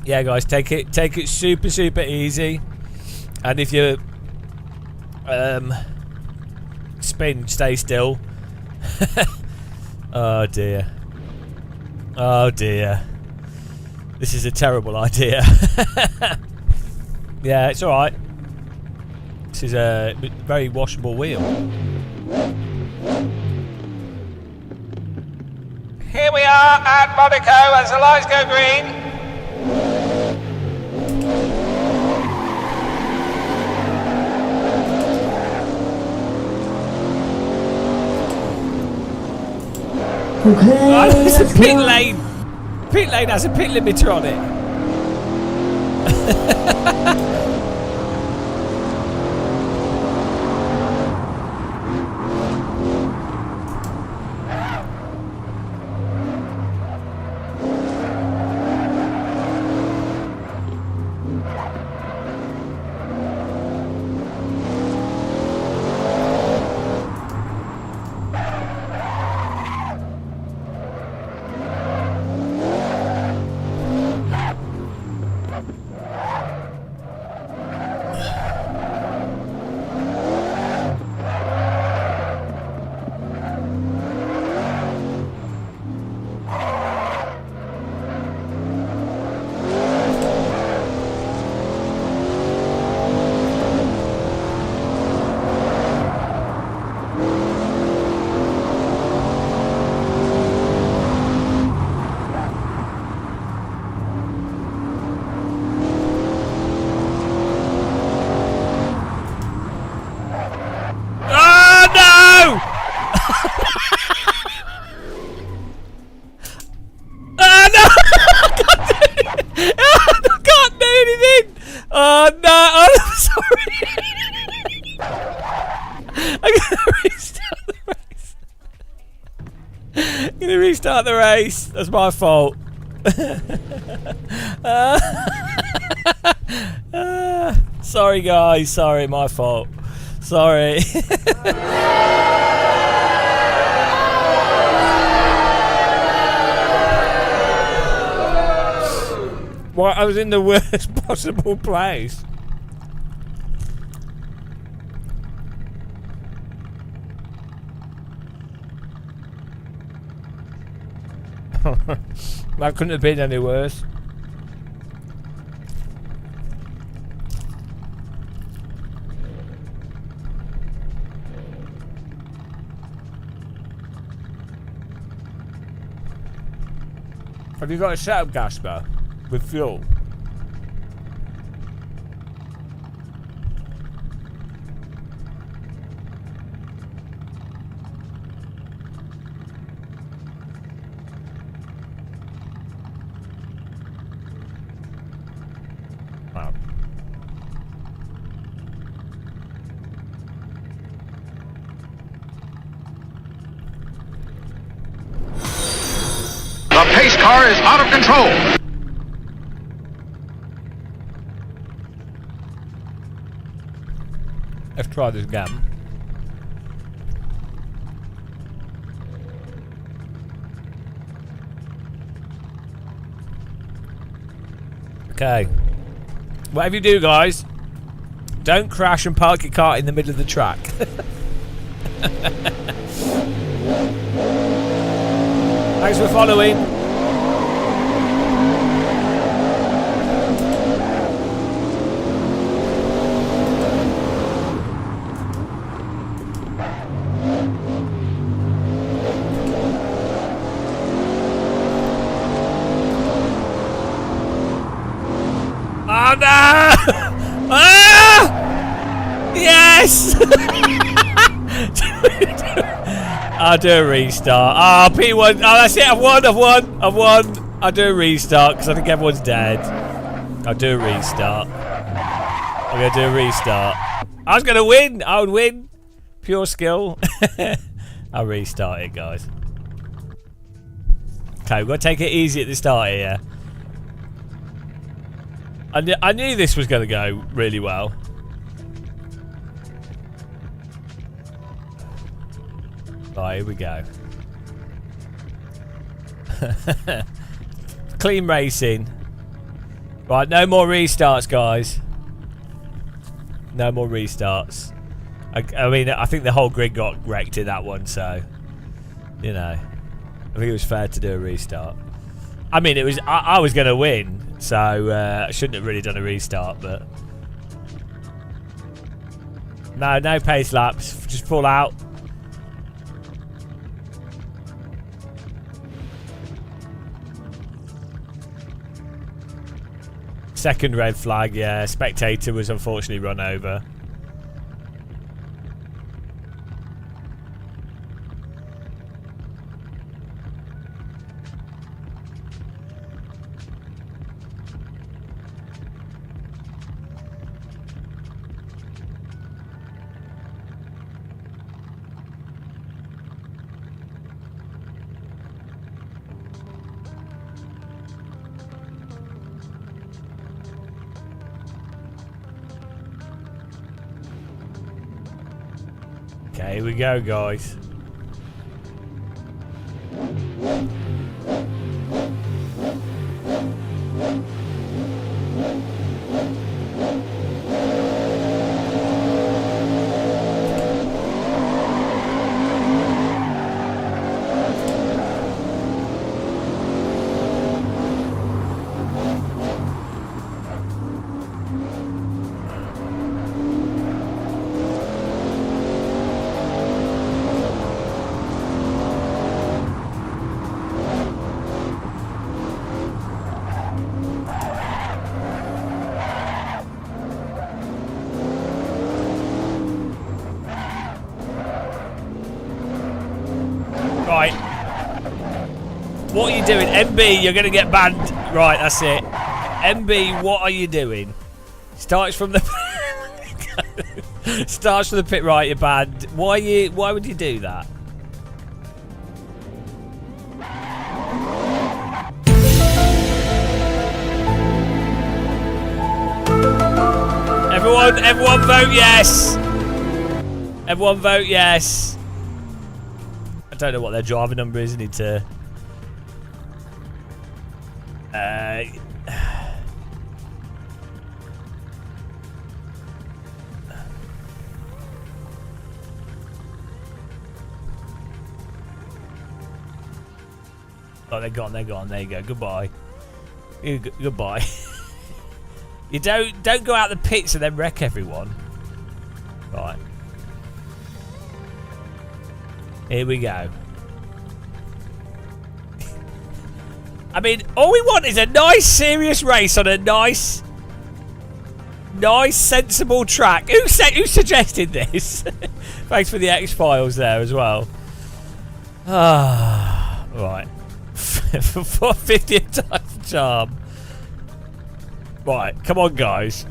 Yeah, guys, take it super, super easy, and if you spin, stay still. Oh dear, oh dear, this is a terrible idea. Yeah, it's all right. This is a very washable wheel. Here we are at Monaco as the lights go green. Okay, Oh, it's a pit lane. Pit lane has a pit limiter on it. restart the race. That's my fault. Sorry, guys. Sorry, my fault. Sorry. Well, I was in the worst possible place. That couldn't have been any worse. Have you got a setup, Gasper? With fuel? Wow. The pace car is out of control. Let's try this again. Okay. Whatever you do, guys, don't crash and park your car in the middle of the track. Thanks for following. Oh no! Ah! Yes! I'll do a restart. Ah, P1. Oh, that's it. I've won. I'll do a restart because I think everyone's dead. I'll do a restart. I'm going to do a restart. I was going to win. I would win. Pure skill. I'll restart it, guys. Okay, we've got to take it easy at the start here. I knew this was going to go really well. Right, here we go. Clean racing. Right, no more restarts, guys. No more restarts. I mean, I think the whole grid got wrecked in that one, so, you know, I think it was fair to do a restart. I mean, it was. I was going to win, so I shouldn't have really done a restart, but no pace laps. Just pull out. Second red flag, yeah. Spectator was unfortunately run over. Okay, here we go, guys. Right. What are you doing? MB, you're going to get banned. Right, that's it. MB, what are you doing? Starts from the... Starts from the pit. Right, you're banned. Why would you do that? Everyone vote yes. Everyone vote yes. I don't know what their driver number is. I need to. Oh, they're gone. They're gone. There you go. Goodbye. Goodbye. You don't go out the pits and then wreck everyone. Right. Here we go. I mean, all we want is a nice, serious race on a nice, sensible track. Who suggested this? Thanks for the X-Files there as well. Ah, right. For 50th time charm. Right, come on, guys.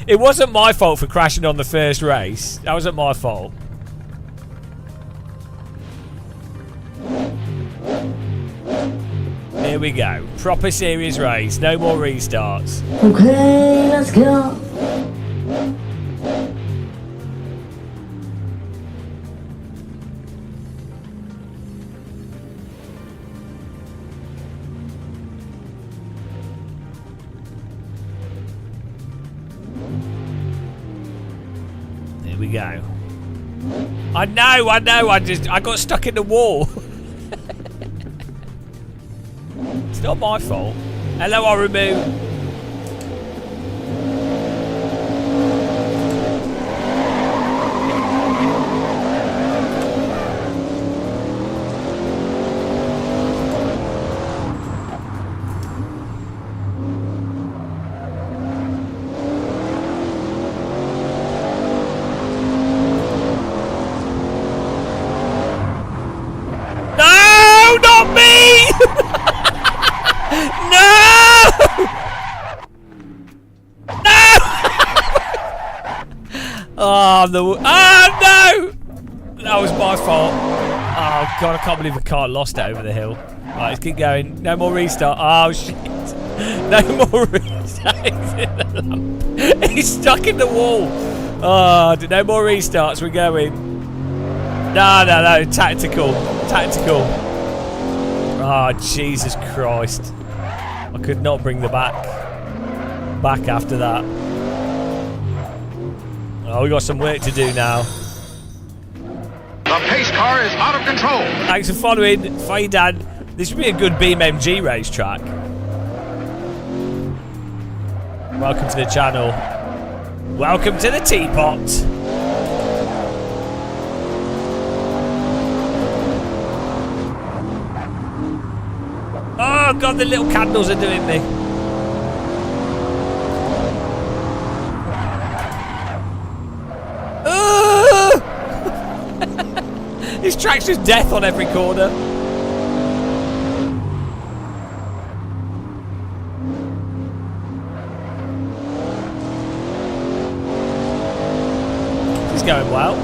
It wasn't my fault for crashing on the first race. That wasn't my fault. Here we go. Proper serious race. No more restarts. Okay, let's go. Here we go. I know. I got stuck in the wall. It's not my fault. Hello, Orimu. No, not me! No! No! Oh no! That was my fault. Oh god, I can't believe the car lost it over the hill. Right, let's keep going. No more restart. Oh shit! No more restart. He's stuck in the wall. Oh, no more restarts. We're going. No. Tactical. Oh, Jesus Christ. I could not bring the back after that. Oh, we got some work to do now. The pace car is out of control. Thanks for following, Faidan. This would be a good BeamNG racetrack. Welcome to the channel. Welcome to the teapot. Oh god, the little candles are doing me. This track's just death on every corner. It's going well.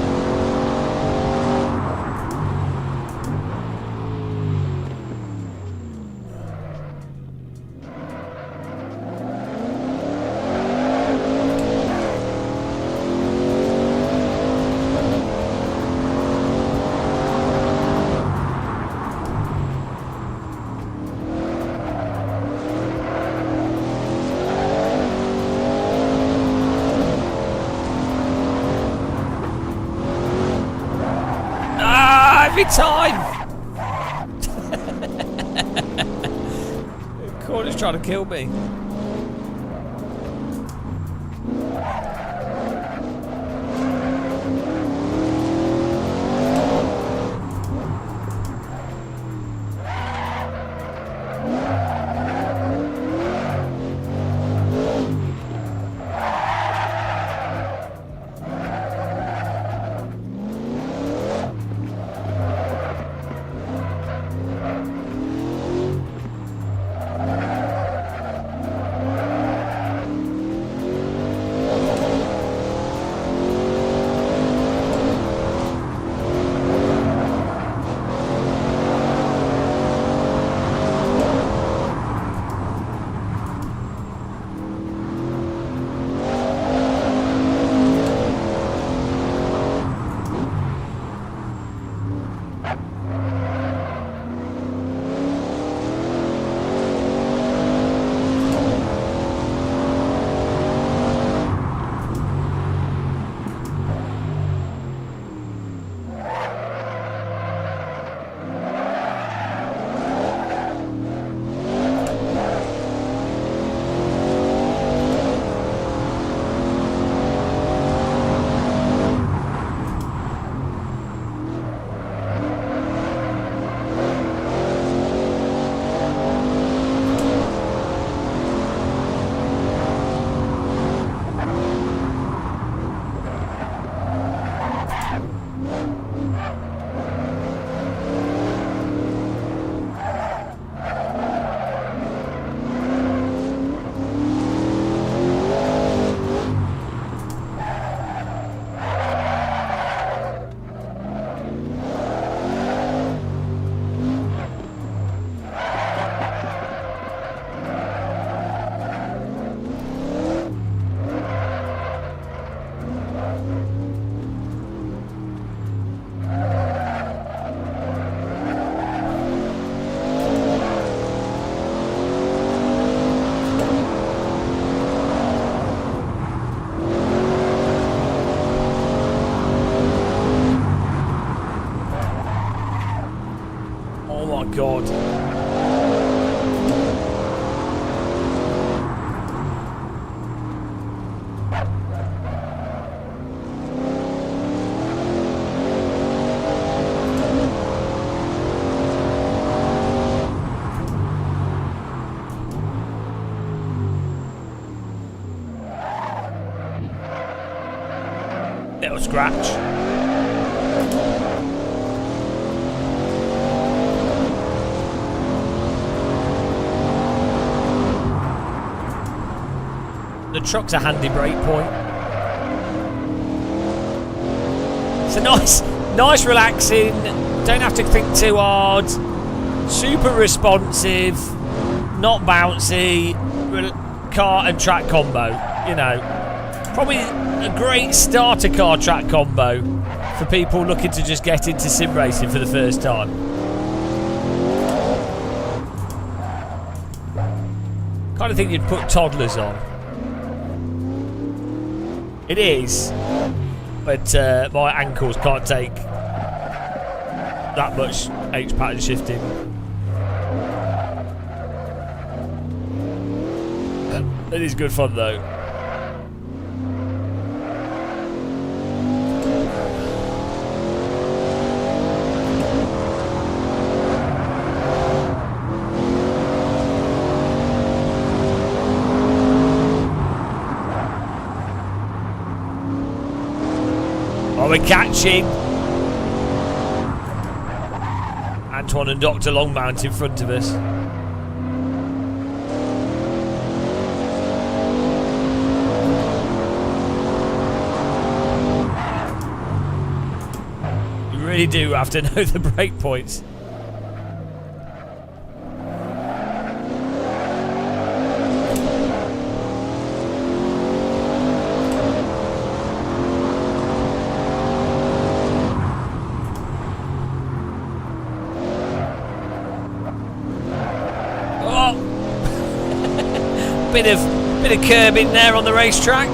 Every time! The corner's trying to kill me. little scratch. The truck's a handy brake point. It's a nice relaxing, don't have to think too hard, super responsive, not bouncy, car and track combo. You know, probably a great starter car track combo for people looking to just get into sim racing for the first time. Kind of think you'd put toddlers on. It is, but my ankles can't take that much H pattern shifting. It is good fun though. Oh, we're catching Antoine and Dr. Longmount in front of us. You really do have to know the break points. Bit of curbing there on the racetrack.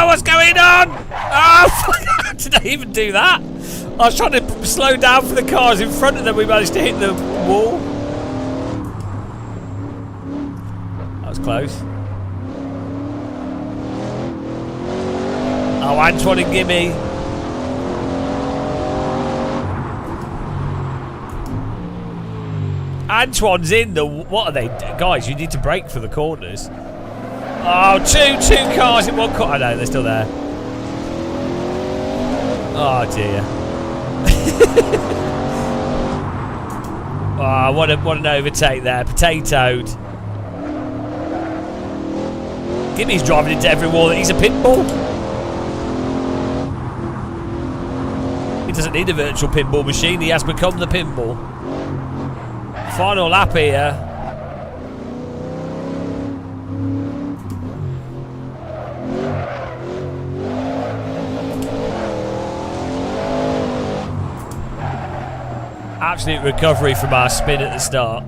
What's going on? Oh, did I even do that? I was trying to slow down for the cars in front of them. We managed to hit the wall. That was close. Oh, Antoine and Gimme. Antoine's in the... What are they? Guys, you need to brake for the corners. Oh, two cars in one corner. I know, they're still there. Oh dear. Oh, what an overtake there. Potatoed. Gimmy's driving into every wall. He's a pinball. He doesn't need a virtual pinball machine. He has become the pinball. Final lap here. Absolute recovery from our spin at the start.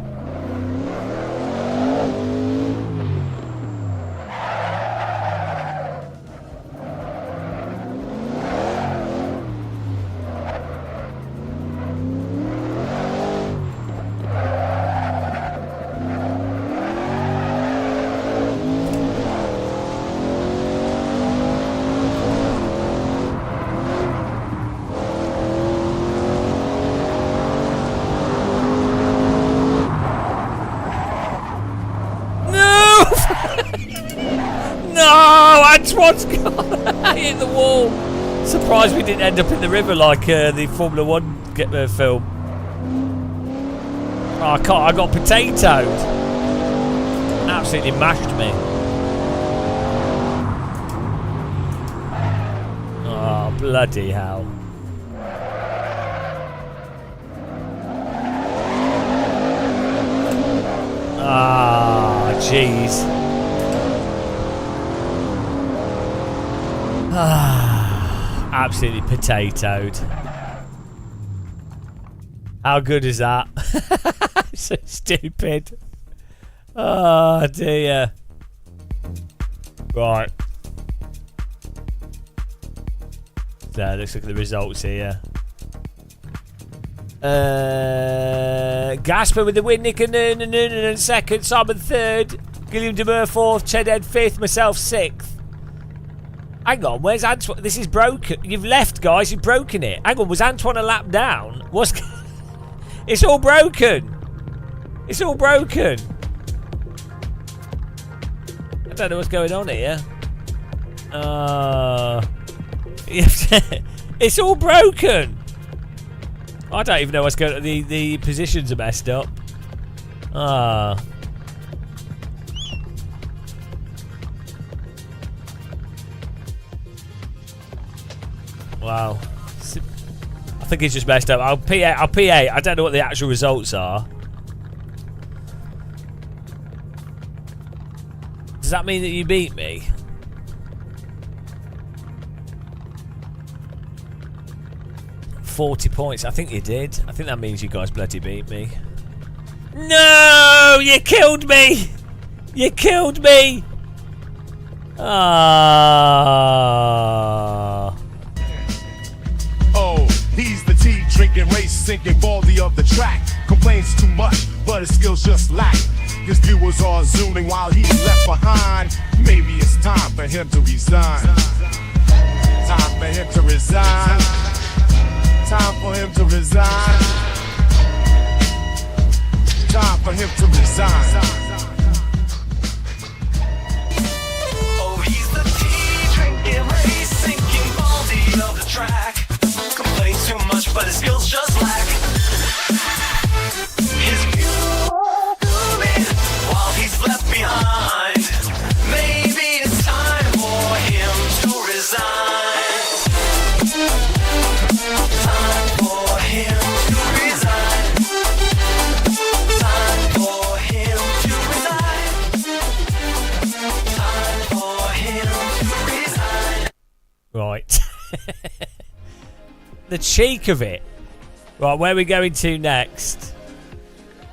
Antoine's gone. Hit the wall. Surprised we didn't end up in the river like the Formula 1 film. Oh, I can't. I got potatoed. Absolutely mashed me. Oh, bloody hell. Ah, jeez. Absolutely potatoed. How good is that? So stupid. Oh dear. Right. So let's look at the results here. Gasper with the win, Nick and Noonan second, Simon third, Gilliam Demur fourth, Chedhead fifth, myself sixth. Hang on, where's Antoine? This is broken. You've left, guys. You've broken it. Hang on, was Antoine a lap down? What's... It's all broken. It's all broken. I don't know what's going on here. It's all broken. I don't even know what's going on. The positions are messed up. Wow. I think he's just messed up. I'll P8. I don't know what the actual results are. Does that mean that you beat me? $40 points. I think you did. I think that means you guys bloody beat me. No! You killed me! You killed me! Oh, he's the tea drinking, race sinking baldy of the track. Complains too much, but his skills just lack. His viewers are zooming while he's left behind. Maybe it's time for him to resign. Time for him to resign. Time for him to resign. Time for him to resign. Oh, he's the tea drinking, race sinking baldy of the track. Complains too much, but his skills just lack. His views zooming while he's left behind. Maybe it's time for him to resign. Time for him to resign. Time for him to resign. Time for him to resign. Right. The cheek of it. Right, where are we going to next?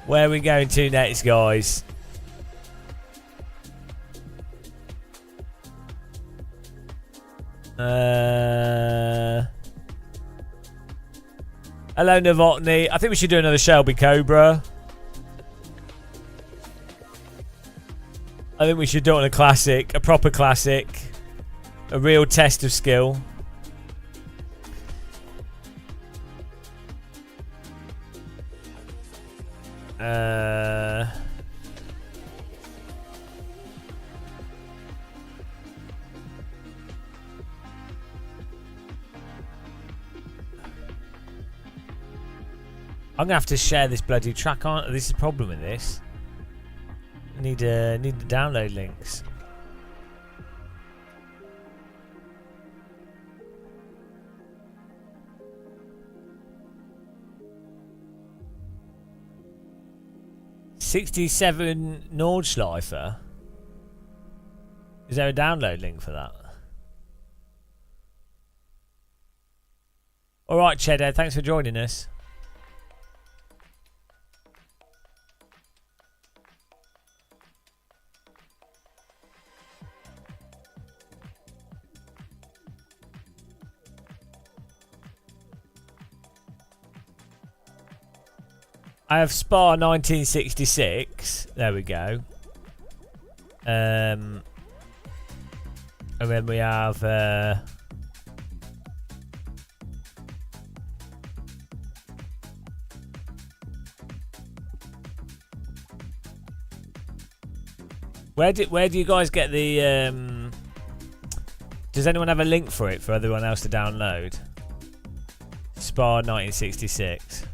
Where are we going to next, guys? Hello, Novotny. I think we should do another Shelby Cobra. I think we should do it on a classic, a proper classic, a real test of skill. I'm gonna have to share this bloody track on. This is the problem with this. Need the download links. '67 Nordschleifer. Is there a download link for that? All right, Cheddar. Thanks for joining us. I have Spa 1966. There we go. And then we have where do you guys get the does anyone have a link for it for everyone else to download? Spa 1966.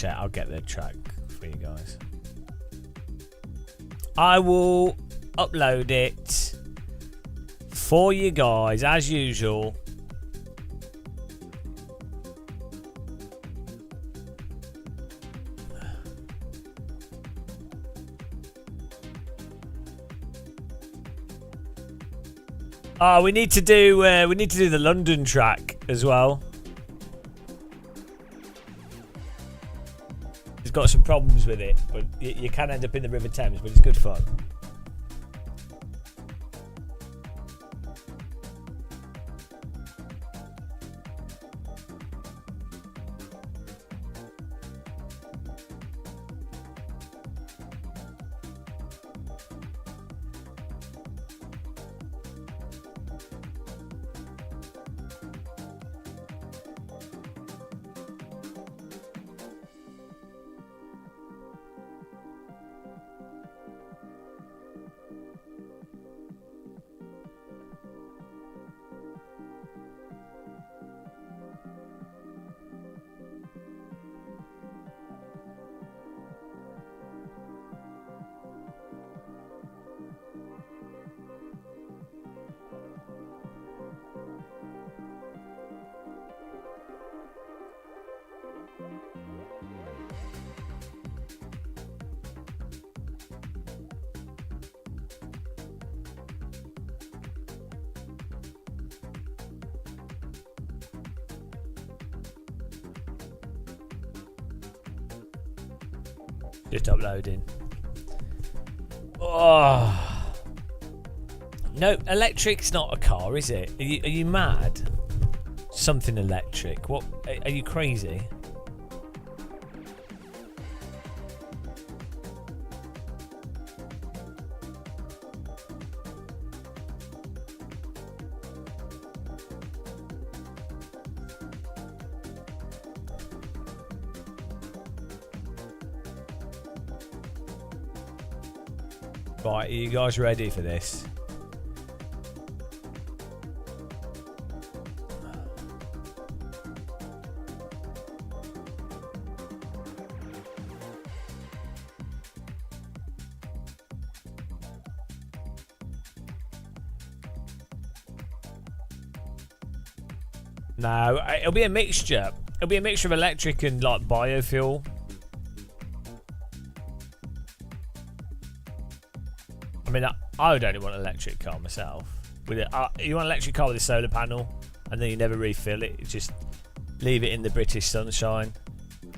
I'll get the track for you guys. I will upload it for you guys as usual. Oh, we need to do the London track as well. It's got some problems with it, but you can end up in the River Thames, but it's good fun. Just uploading. Oh. No, electric's not a car, is it? Are you mad? Something electric. What? Are you crazy? Right, are you guys ready for this? No, it'll be a mixture. It'll be a mixture of electric and like biofuel. I mean, I would only want an electric car myself. With it, you want an electric car with a solar panel, and then you never refill it. You just leave it in the British sunshine,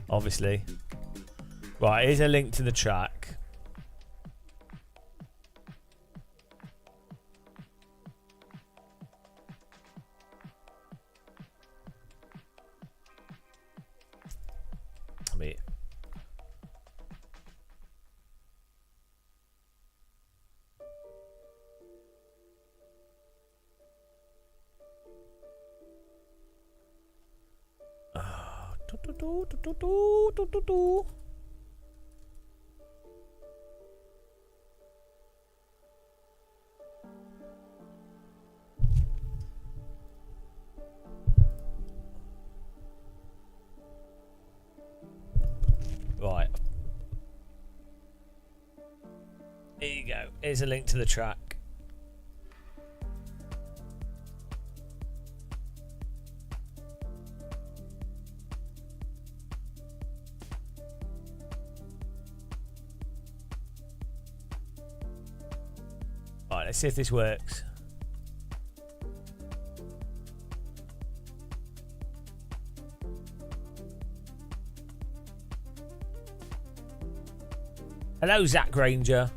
obviously. Right, here's a link to the track. I mean, right. Here you go. Here's a link to the track. Right, let's see if this works. Hello, Zach Granger.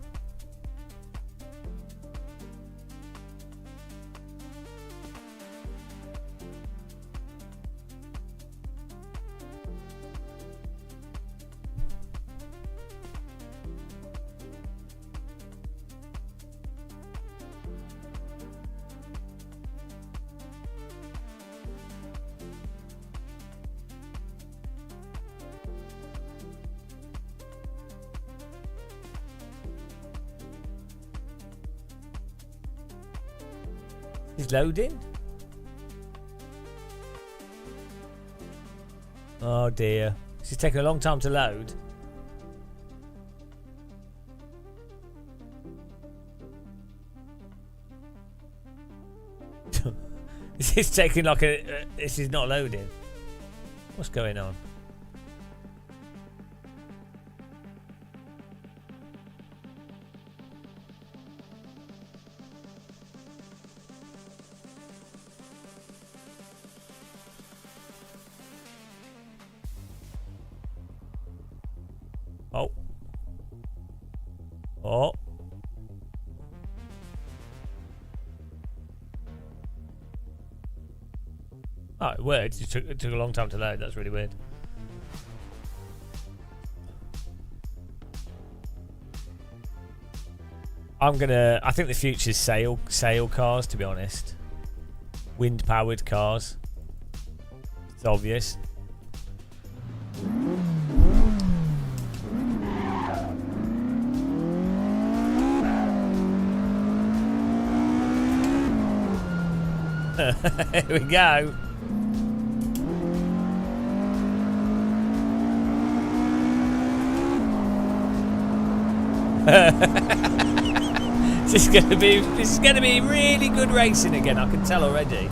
Is loading? Oh dear. This is taking a long time to load. This is taking like a... this is not loading. What's going on? Oh. Oh. Oh, it worked. It took a long time to load. That's really weird. I think the future's sail cars, to be honest. Wind powered cars. It's obvious. Here we go. This is gonna be really good racing again, I can tell already.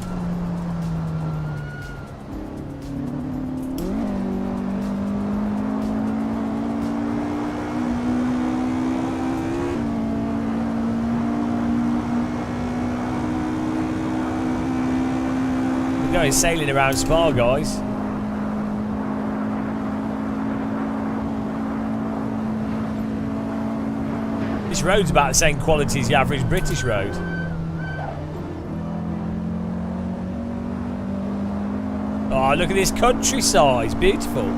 We're going sailing around Spa, guys. This road's about the same quality as the average British road. Oh, look at this countryside. It's beautiful.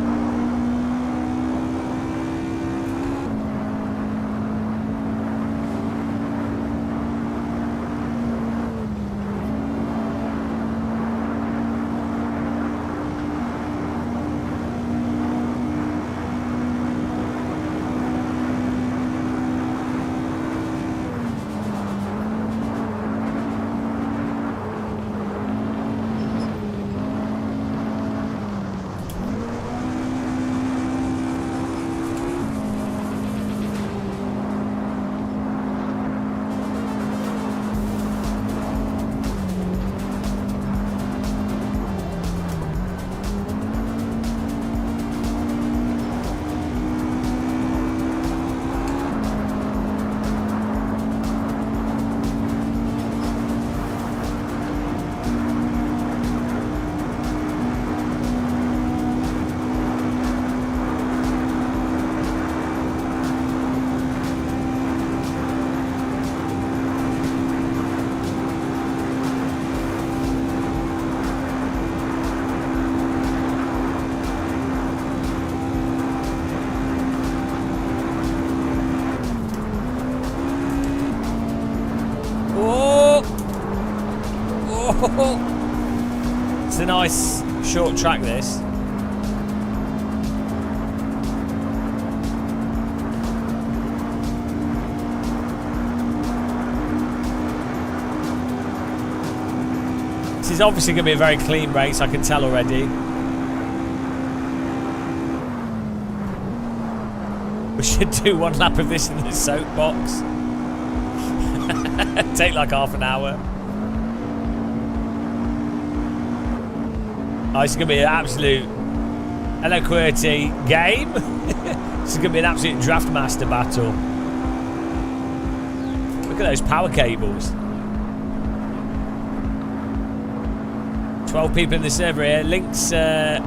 It's a nice short track, this. This is obviously going to be a very clean race, I can tell already. We should do one lap of this in the soapbox. Take like half an hour. Oh, this is going to be an absolute Hello QWERTY game. This is going to be an absolute Draft Master battle. Look at those power cables. 12 people in the server here. Links in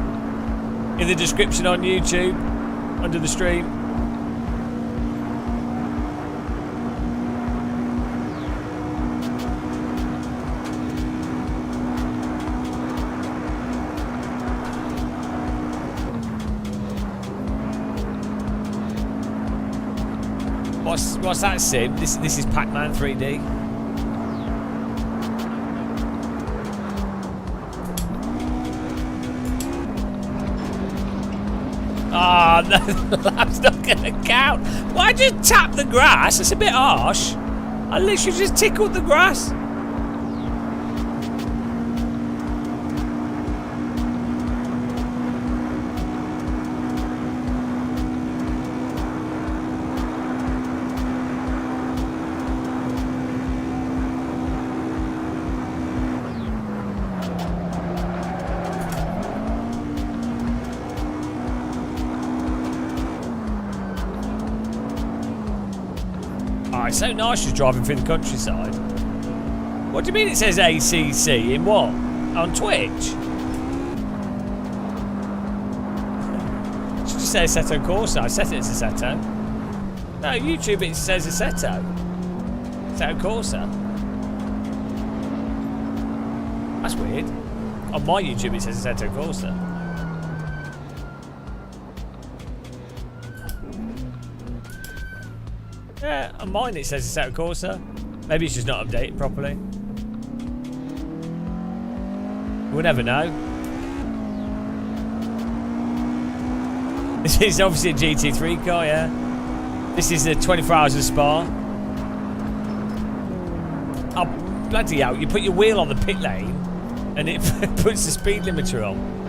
the description on YouTube under the stream. What's that, Sim? This is Pac-Man 3D. Oh, no, that's not going to count. Why just tap the grass? It's a bit harsh. I literally just tickled the grass. It's so nice just driving through the countryside. What do you mean it says ACC? In what? On Twitch? It should just say Assetto Corsa. I set it as Assetto. No, YouTube it says Assetto. Assetto Corsa. That's weird. On my YouTube it says Assetto Corsa. Yeah, on mine it says Assetto Corsa. Maybe it's just not updated properly. We'll never know. This is obviously a GT3 car, yeah. This is the 24 Hours of Spa. Oh, bloody hell. You put your wheel on the pit lane and it puts the speed limiter on.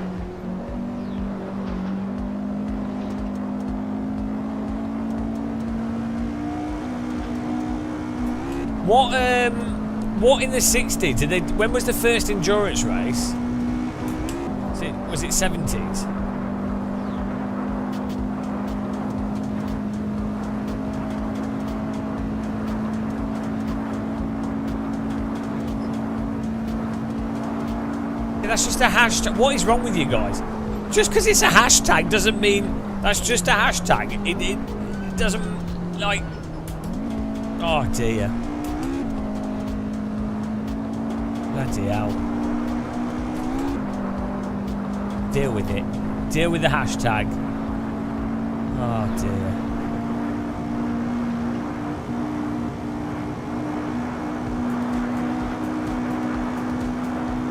What in the 60s did they? When was the first endurance race? Was it 70s? Yeah, that's just a hashtag. What is wrong with you guys? Just because it's a hashtag doesn't mean that's just a hashtag. It doesn't like. Oh dear. Bloody hell. Deal with it. Deal with the hashtag. Oh dear.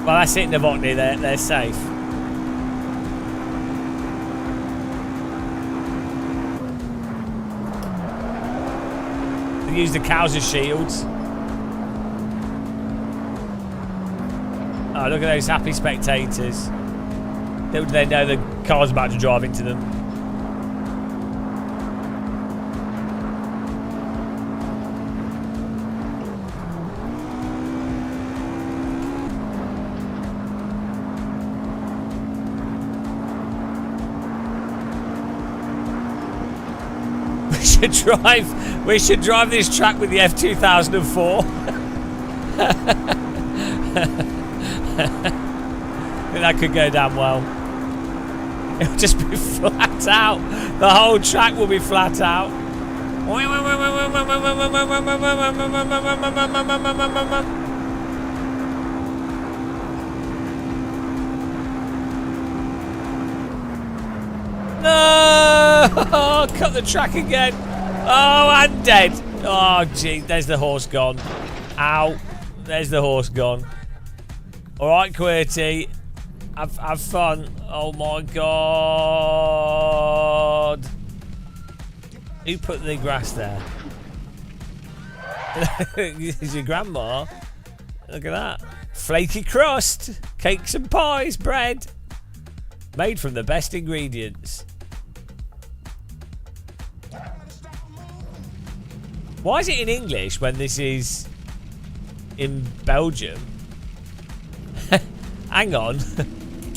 Well, that's it, Novotny. They're safe. They use the cows as shields. Oh, look at those happy spectators. They know the car's about to drive into them. We should drive this track with the F2004. I think that could go damn well. It'll just be flat out. The whole track will be flat out. No! Cut the track again. Oh, I'm dead. Oh, gee. There's the horse gone. Ow. There's the horse gone. All right, QWERTY. Have fun. Oh my god. Who put the grass there? Is your grandma? Look at that. Flaky crust. Cakes and pies. Bread. Made from the best ingredients. Why is it in English when this is in Belgium? Hang on.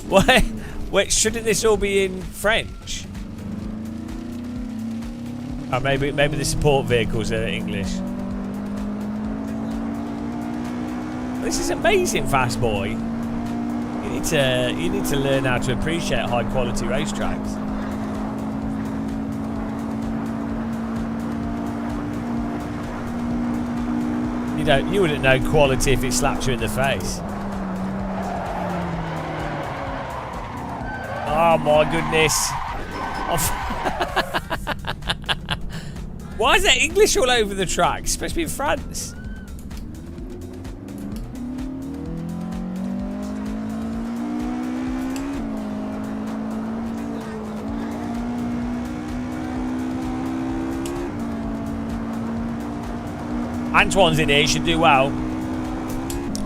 Wait, shouldn't this all be in French? Or maybe the support vehicles are English. This is amazing, Fast Boy. You need to learn how to appreciate high quality racetracks. You wouldn't know quality if it slapped you in the face. Oh my goodness. Why is there English all over the track? It's supposed to be in France. Antoine's in here, he should do well.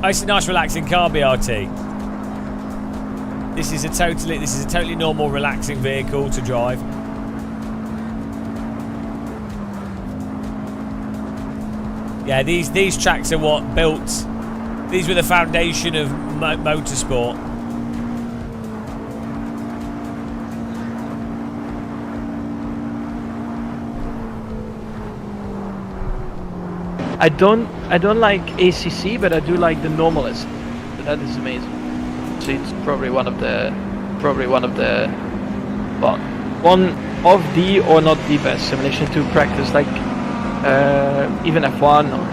Oh, it's a nice relaxing car, BRT. This is a totally normal relaxing vehicle to drive. Yeah, these tracks are what built. These were the foundation of motorsport. I don't like ACC, but I do like the Normalist. That is amazing. So it's probably one of the well, one of the or not the best simulation to practice, like even F1 or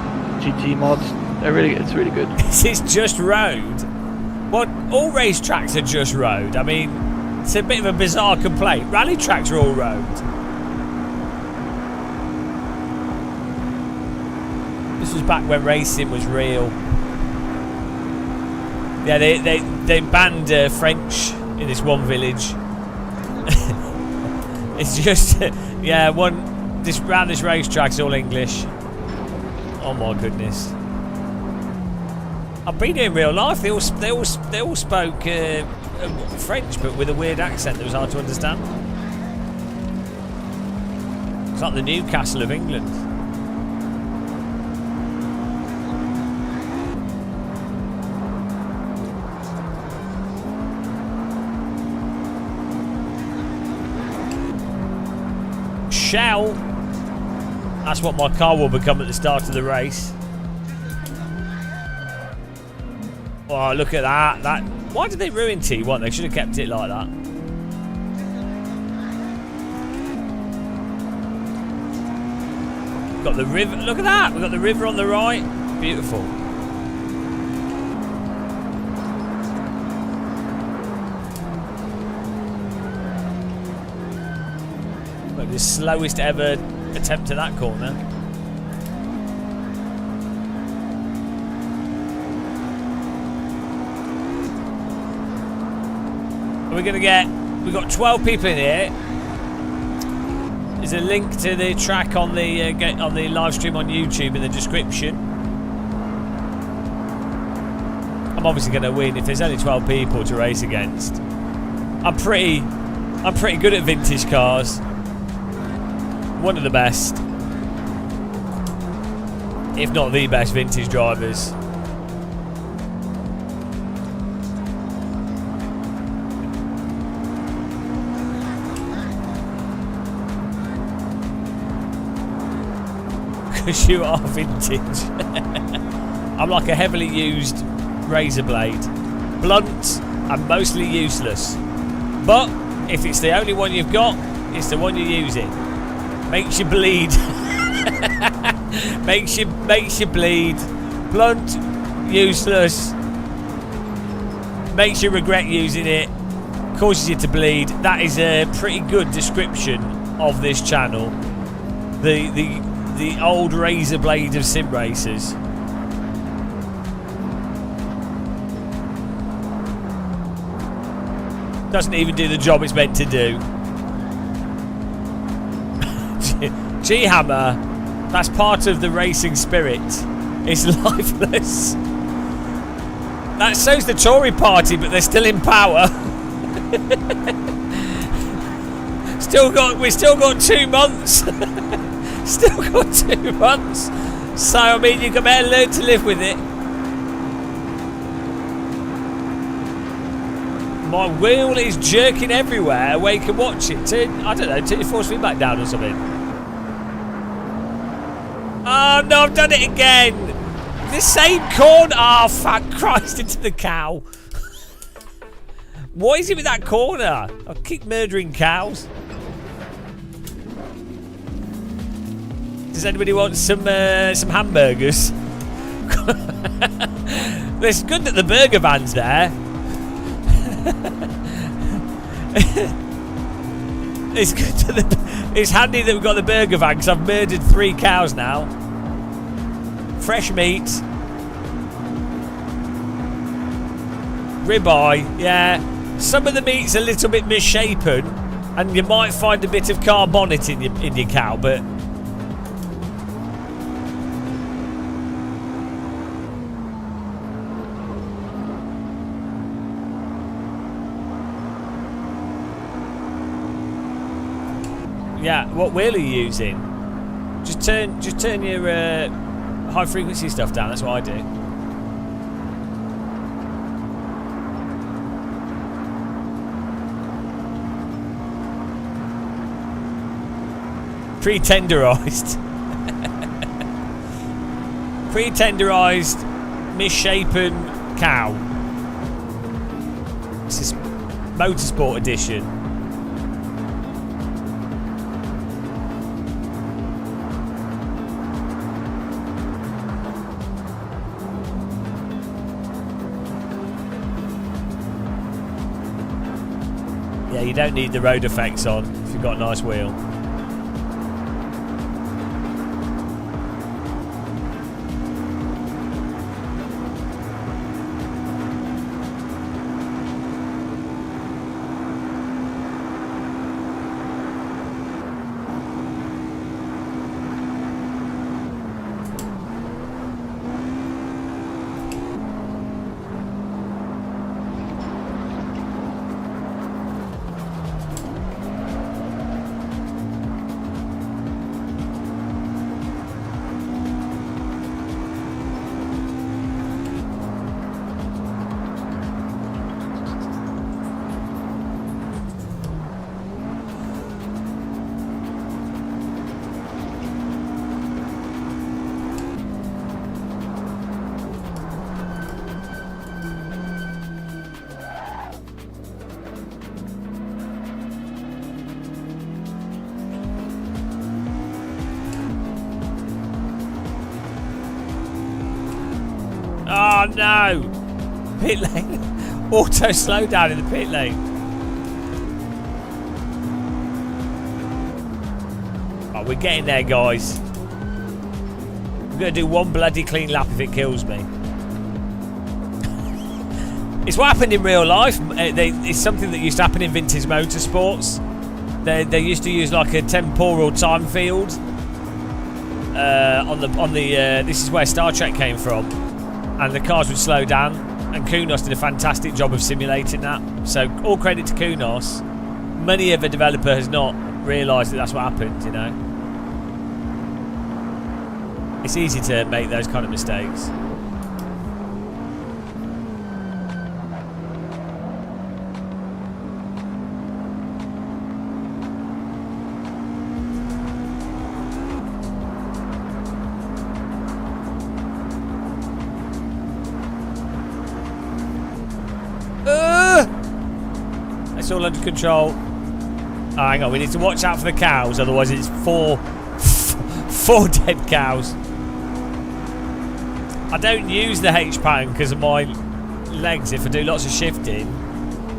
GT mods. It's really good. This is just road. What? All racetracks are just road. I mean, it's a bit of a bizarre complaint. Rally tracks are all road. This was back when racing was real. Yeah, they banned French in this one village. It's just yeah, round this racetrack's all English. Oh my goodness. I've been here in real life. They all spoke French, but with a weird accent that was hard to understand. It's like the Newcastle of England. Shell. That's what my car will become at the start of the race. Oh, look at that. Why did they ruin T1? They should have kept it like that. Got the river. Look at that. We've got the river on the right. Beautiful. Well, the slowest ever attempt to that corner. We're going to get... We've got 12 people in here. There's a link to the track on the live stream on YouTube in the description. I'm obviously going to win if there's only 12 people to race against. I'm pretty good at vintage cars. One of the best, if not the best, vintage drivers. Because you are vintage. I'm like a heavily used razor blade. Blunt and mostly useless. But if it's the only one you've got, it's the one you're using. Makes you bleed. makes you bleed. Blunt, useless. Makes you regret using it. Causes you to bleed. That is a pretty good description of this channel. The old razor blade of sim racers. Doesn't even do the job it's meant to do. G-Hammer, that's part of the racing spirit. It's lifeless. That shows the Tory party, but they're still in power. We've still got 2 months. Still got 2 months. So I mean, you can better learn to live with it. My wheel is jerking everywhere where you can watch it. I don't know, turn your force feedback down or something. Oh no, I've done it again. The same corner. Oh, fuck Christ, into the cow. What is it with that corner? I keep murdering cows. Does anybody want some hamburgers? It's good that the burger van's there. It's good it's handy that we've got the burger van because I've murdered 3 cows now. Fresh meat. Ribeye, yeah. Some of the meat's a little bit misshapen and you might find a bit of carbonate in your cow, but yeah, what wheel are you using? Just turn your high frequency stuff down. That's what I do. Pre-tenderized. Pre-tenderized, misshapen cow. This is Motorsport Edition. Yeah, you don't need the road effects on if you've got a nice wheel. Oh no! Pit lane. Auto slowdown in the pit lane. Oh, we're getting there, guys. I'm going to do one bloody clean lap if it kills me. It's what happened in real life. It's something that used to happen in vintage motorsports. They used to use like a temporal time field on the. This is where Star Trek came from. And the cars would slow down, and Kunos did a fantastic job of simulating that. So all credit to Kunos. Many of a developer has not realised that that's what happened, you know. It's easy to make those kind of mistakes. It's all under control. Oh, hang on, we need to watch out for the cows, otherwise it's four dead cows. I don't use the H pattern because of my legs. If I do lots of shifting,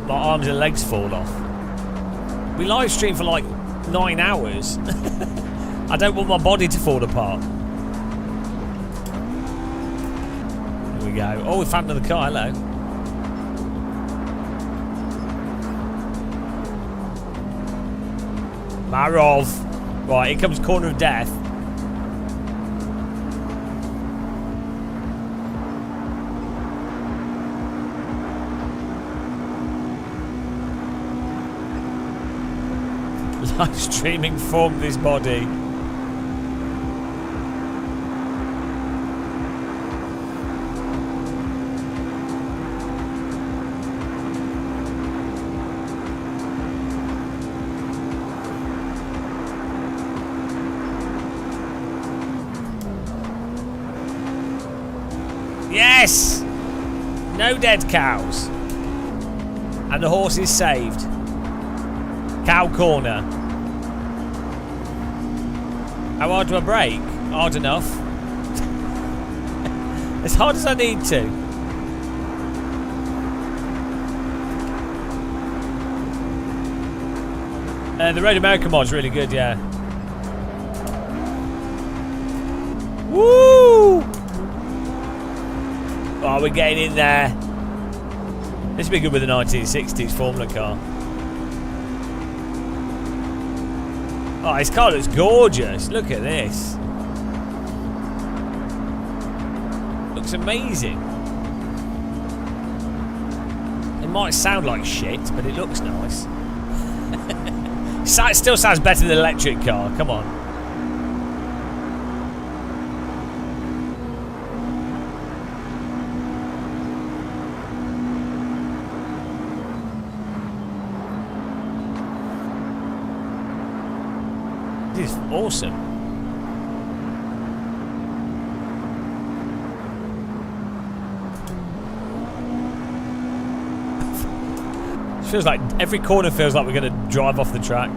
my arms and legs fall off. We live stream for like 9 hours. I don't want my body to fall apart. Here we go. Oh, we found another car. Hello. Marov. Right, here comes Corner of Death. Live streaming from this body. Yes! No dead cows. And the horse is saved. Cow corner. How hard do I brake? Hard enough. As hard as I need to. The Road America mod's really good, yeah. Woo! Oh, we're getting in there. This would be good with the 1960s Formula car. Oh, this car looks gorgeous. Look at this. Looks amazing. It might sound like shit, but it looks nice. It still sounds better than an electric car. Come on. This is awesome. It feels like every corner feels like we're going to drive off the track.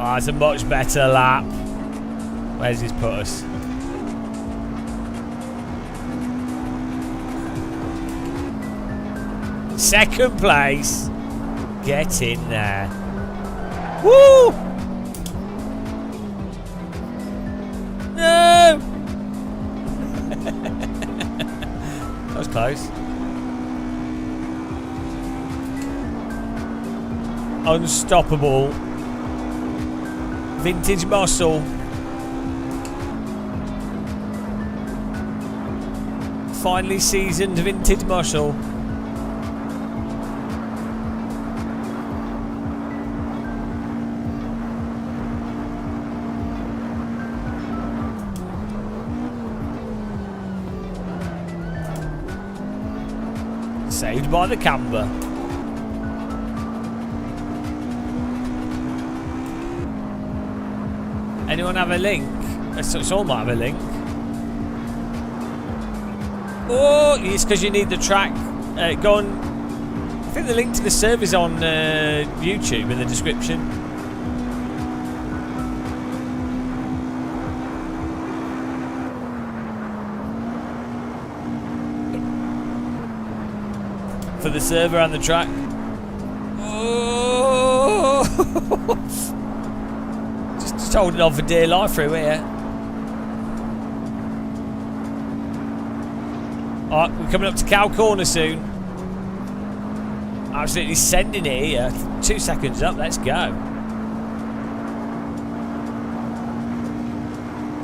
Oh, it's a much better lap. Where's this put us? Second place. Get in there. Woo! No! That was close. Unstoppable. Vintage muscle. Finely seasoned vintage muscle. Saved by the camber. Anyone have a link? Someone might have a link. Oh, it's because you need the track. Go on. I think the link to the server's on YouTube in the description. For the server and the track. Oh! Just holding on for dear life through here. Alright, we're coming up to Cow Corner soon. Absolutely sending it here. 2 seconds up, let's go.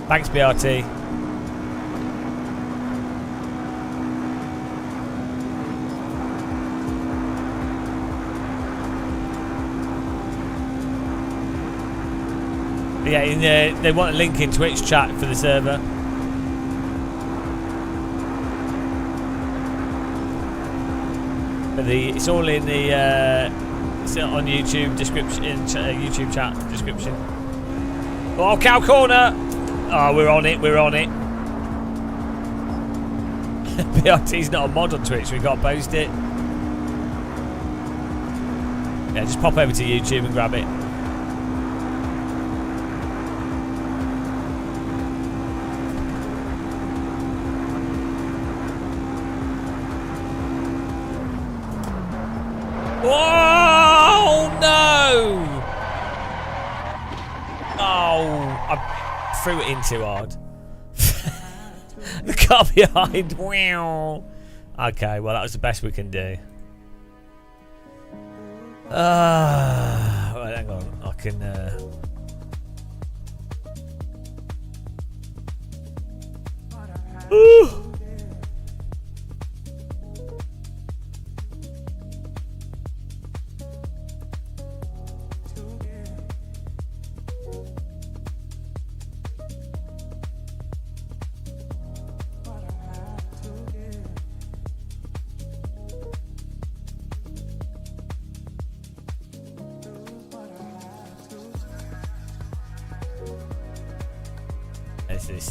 Thanks, BRT. Yeah, they want a link in Twitch chat for the server. But it's all in the it's on YouTube description, YouTube chat description. Oh, Cow Corner! Oh, we're on it. BRT's not a mod on Twitch. We can't post it. Yeah, just pop over to YouTube and grab it. Oh no! Oh, I threw it in too hard. The car behind. Wow. Okay, well that was the best we can do. Right, hang on. I can. Ooh.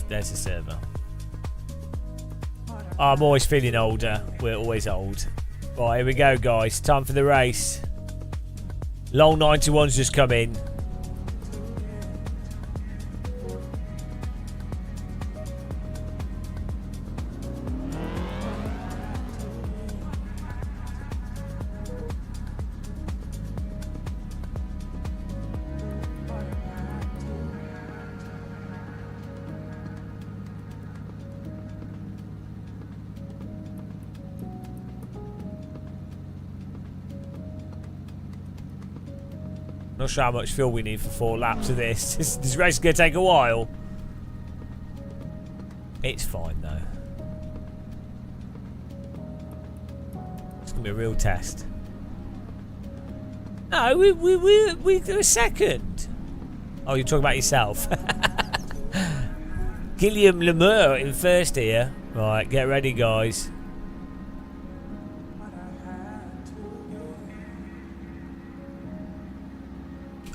There's the server. I'm always feeling older. We're always old. Right, here we go, guys. Time for the race. Long 91's just come in. Not sure how much fuel we need for 4 laps of this. This race is going to take a while. It's fine though. It's going to be a real test. No, we do a second. Oh, you're talking about yourself. Guillaume Lemur in first here. Right, get ready, guys.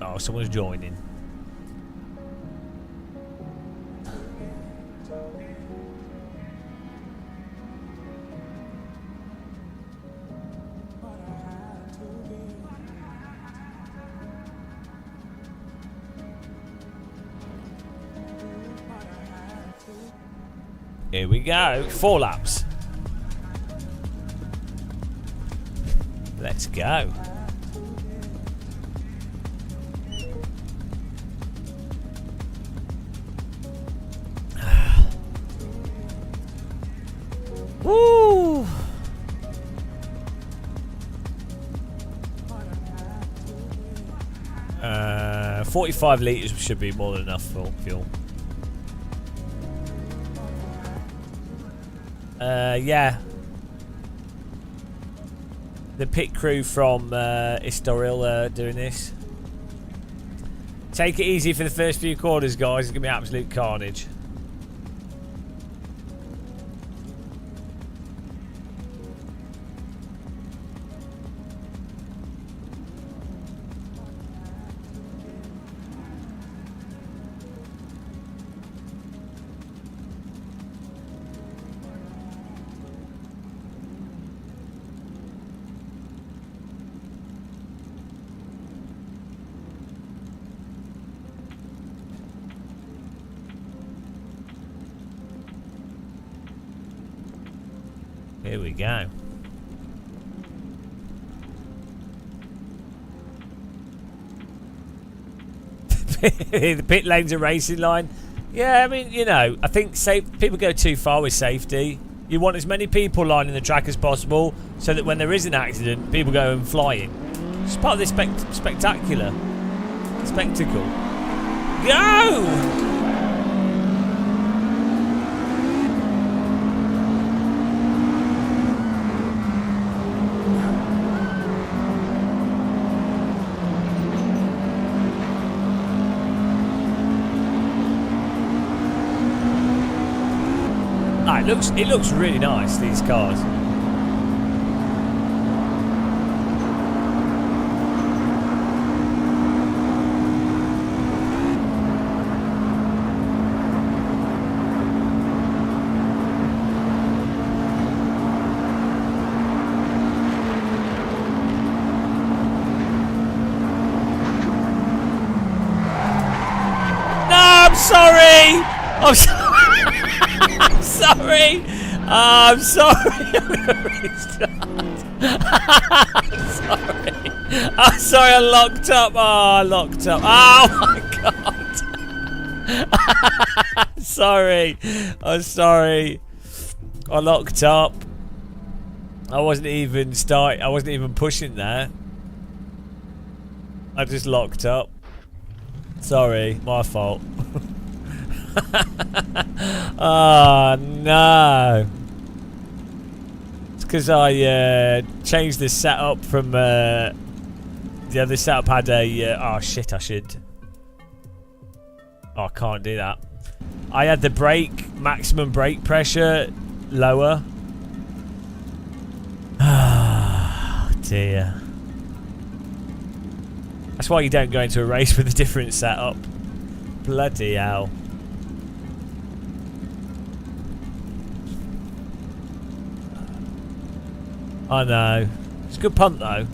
Oh, someone's joining. Here we go. 4 laps. Let's go. Woo! 45 litres should be more than enough for fuel. Yeah. The pit crew from Estoril doing this. Take it easy for the first few quarters, guys. It's going to be absolute carnage. Here we go. The pit lane's a racing line. Yeah, I mean, you know, I think people go too far with safety. You want as many people lining the track as possible so that when there is an accident, people go and flying. It's part of this spectacular spectacle. Go! It looks really nice, these cars. I'm sorry. I'm sorry. I'm sorry. I'm gonna restart. I'm sorry. I'm sorry. I locked up. Oh, I locked up. Oh my god. I'm sorry. I'm sorry. I locked up. I wasn't even pushing there. I just locked up. Sorry, my fault. Oh no. It's because I changed the setup from the other setup had a oh shit, I should. Oh, I can't do that. I had the maximum brake pressure lower. Oh dear. That's why you don't go into a race with a different setup. Bloody hell. I know. It's a good punt though.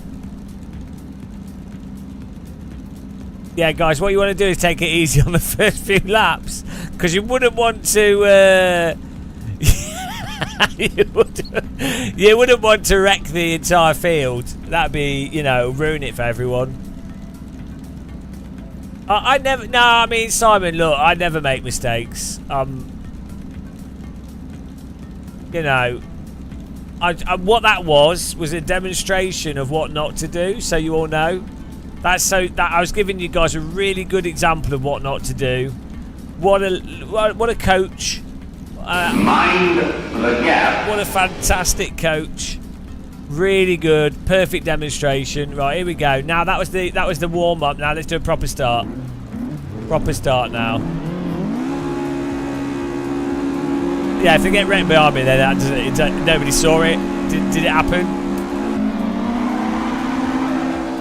Yeah, guys, what you want to do is take it easy on the first few laps, because you wouldn't want to. You wouldn't want to wreck the entire field. That'd be, you know, ruin it for everyone. I never. No, I mean, Simon, look, I never make mistakes. You know. What that was a demonstration of what not to do, so you all know. I was giving you guys a really good example of what not to do. What a coach! Mind the gap. What a fantastic coach! Really good, perfect demonstration. Right, here we go. Now that was the warm up. Now let's do a proper start. Proper start now. Yeah, if they get wrecked behind me, then nobody saw it. Did it happen?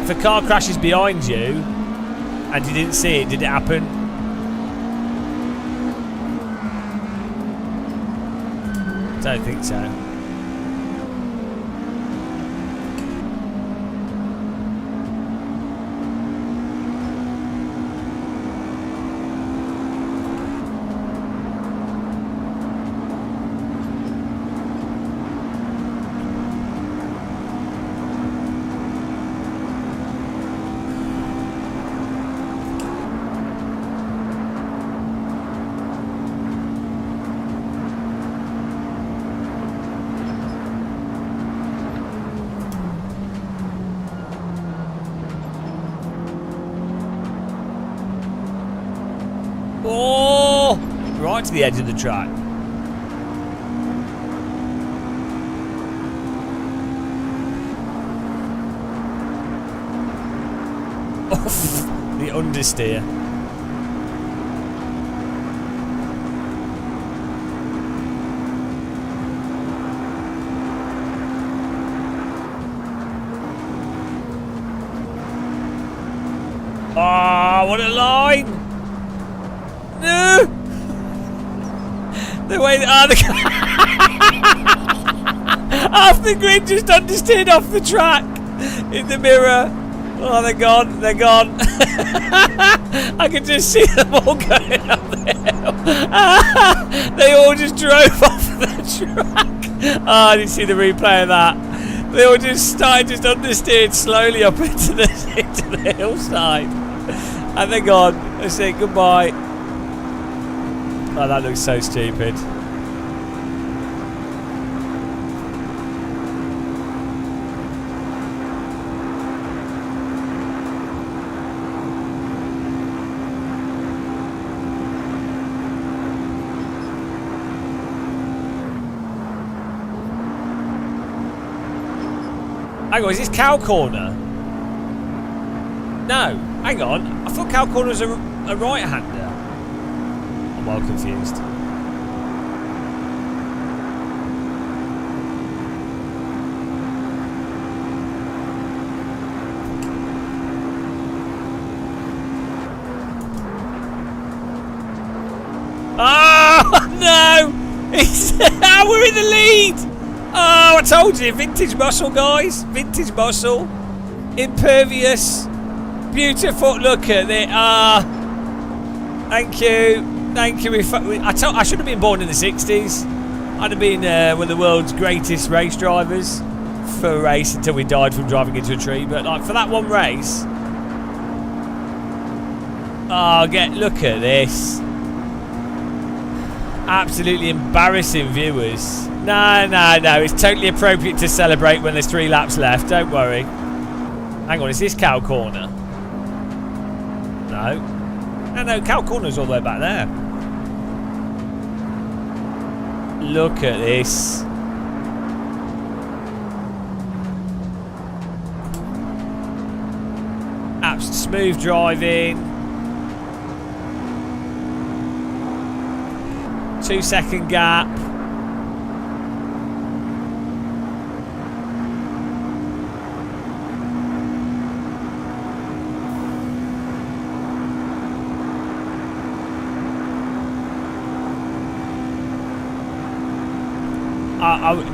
If a car crashes behind you and you didn't see it, did it happen? Don't think so. Oh! Right to the edge of the track. Off the understeer. Ah, what a line! No! The way half the grid just understeered off the track in the mirror. Oh, they're gone. They're gone. I can just see them all going up the hill. They all just drove off the track. Oh, I didn't see the replay of that. They all just started understeered slowly up into the hillside. And they're gone. I say goodbye. Oh, that looks so stupid. Hang on, is this cow corner? No, hang on. I thought cow corner was a right-hander. I'm well confused. in the lead! Oh, I told you, vintage muscle, guys. Vintage muscle. Impervious. Beautiful. Look at it. Thank you. Thank you. I should have been born in the 60s. I'd have been one of the world's greatest race drivers for a race until we died from driving into a tree. But like for that one race, look at this. Absolutely embarrassing, viewers. No. It's totally appropriate to celebrate when there's 3 laps left. Don't worry. Hang on, is this Cow Corner? No, Cow Corner's all the way back there. Look at this. Smooth driving. 2-second gap.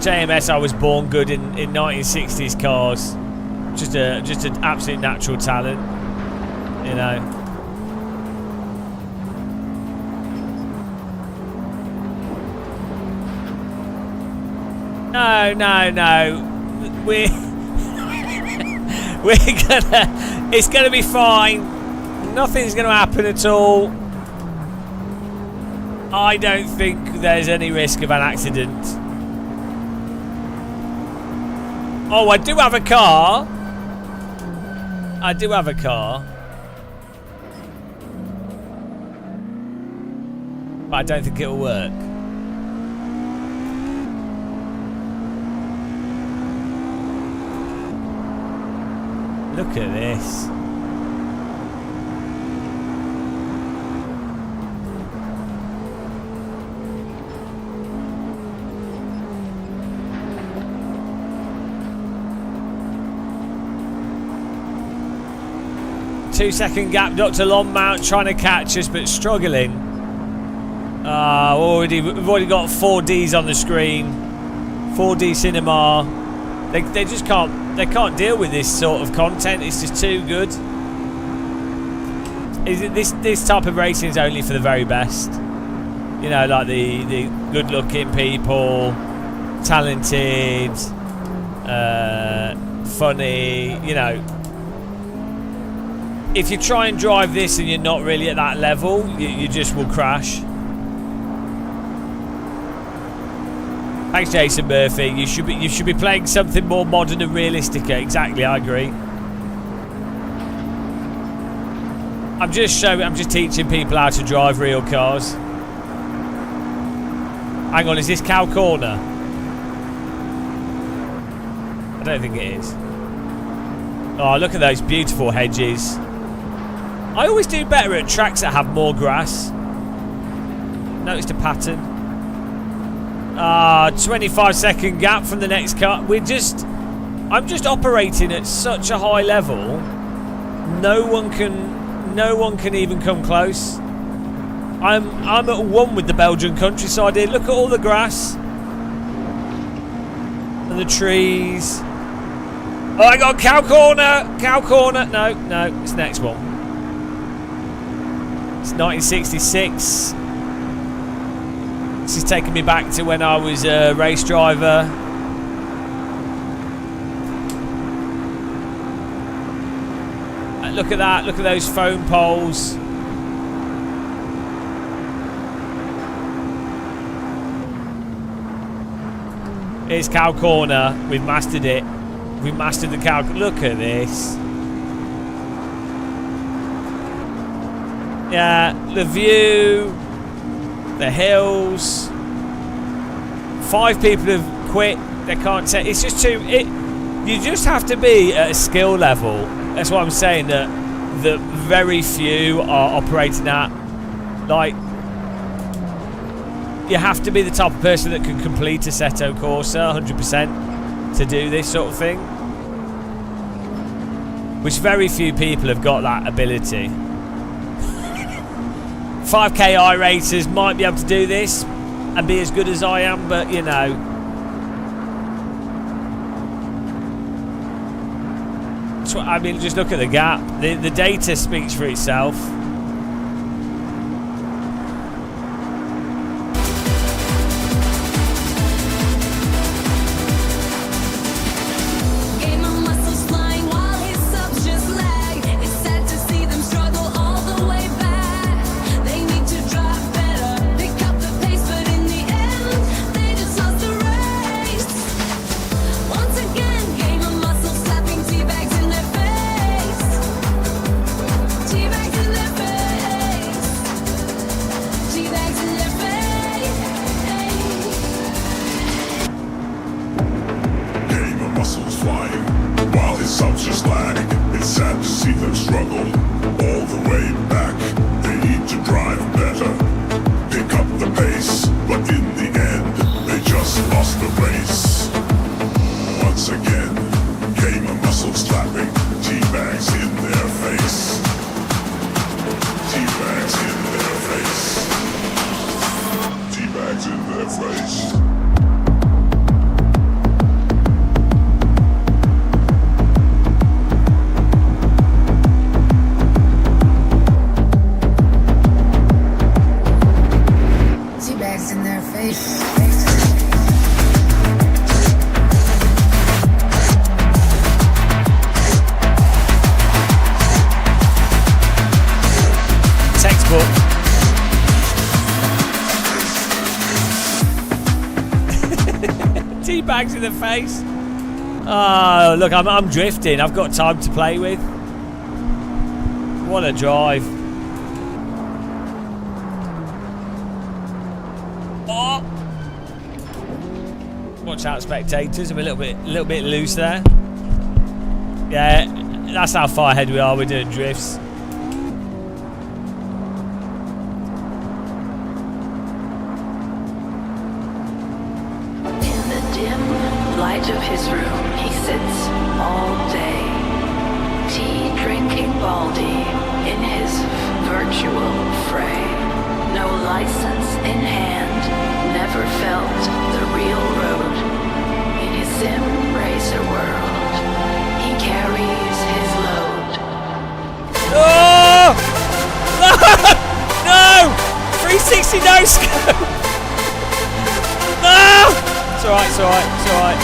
JMS, I was born good in 1960s cars. Just an absolute natural talent, you know. No. We're it's gonna be fine. Nothing's gonna happen at all. I don't think there's any risk of an accident. Oh, I do have a car. But I don't think it'll work. Look at this. Two-second gap, Dr. Longmount trying to catch us, but struggling. We've already got 4Ds on the screen. 4D cinema. They just can't deal with this sort of content. It's just too good. This type of racing is only for the very best. You know, like the good-looking people, talented, funny. You know. If you try and drive this and you're not really at that level, you just will crash. Thanks, Jason Murphy. You should be playing something more modern and realistic. Exactly, I agree. I'm just teaching people how to drive real cars. Hang on, is this Cow Corner? I don't think it is. Oh, look at those beautiful hedges. I always do better at tracks that have more grass. Noticed a pattern. 25-second gap from the next car. I'm just operating at such a high level. No one can even come close. I'm at one with the Belgian countryside here. Look at all the grass and the trees. Oh, I got Cow Corner. No, it's the next one. It's 1966. This is taking me back to when I was a race driver. Look at that. Look at those phone poles. Here's Cow Corner. We've mastered it. We've mastered the cow. Look at this. Yeah, the view, the hills. 5 people have quit. They can't take. It's just too. You just have to be at a skill level. That's what I'm saying. That very few are operating at. Like, you have to be the type of person that can complete Assetto Corsa 100% to do this sort of thing. Which very few people have got that ability. 5K iRacers might be able to do this. and be as good as I am, but you know. I mean, just look at the gap. The data speaks for itself. Teabags in the face. Oh, look, I'm drifting. I've got time to play with. What a drive. Oh. Watch out, spectators. I'm a little bit loose there. Yeah, that's how far ahead we are. We're doing drifts. Of his room, he sits all day, tea drinking Baldy in his virtual fray. No license in hand, never felt the real road. In his sim racer world, he carries his load. Oh! No! 360 no scope! No! It's alright, it's alright, it's alright.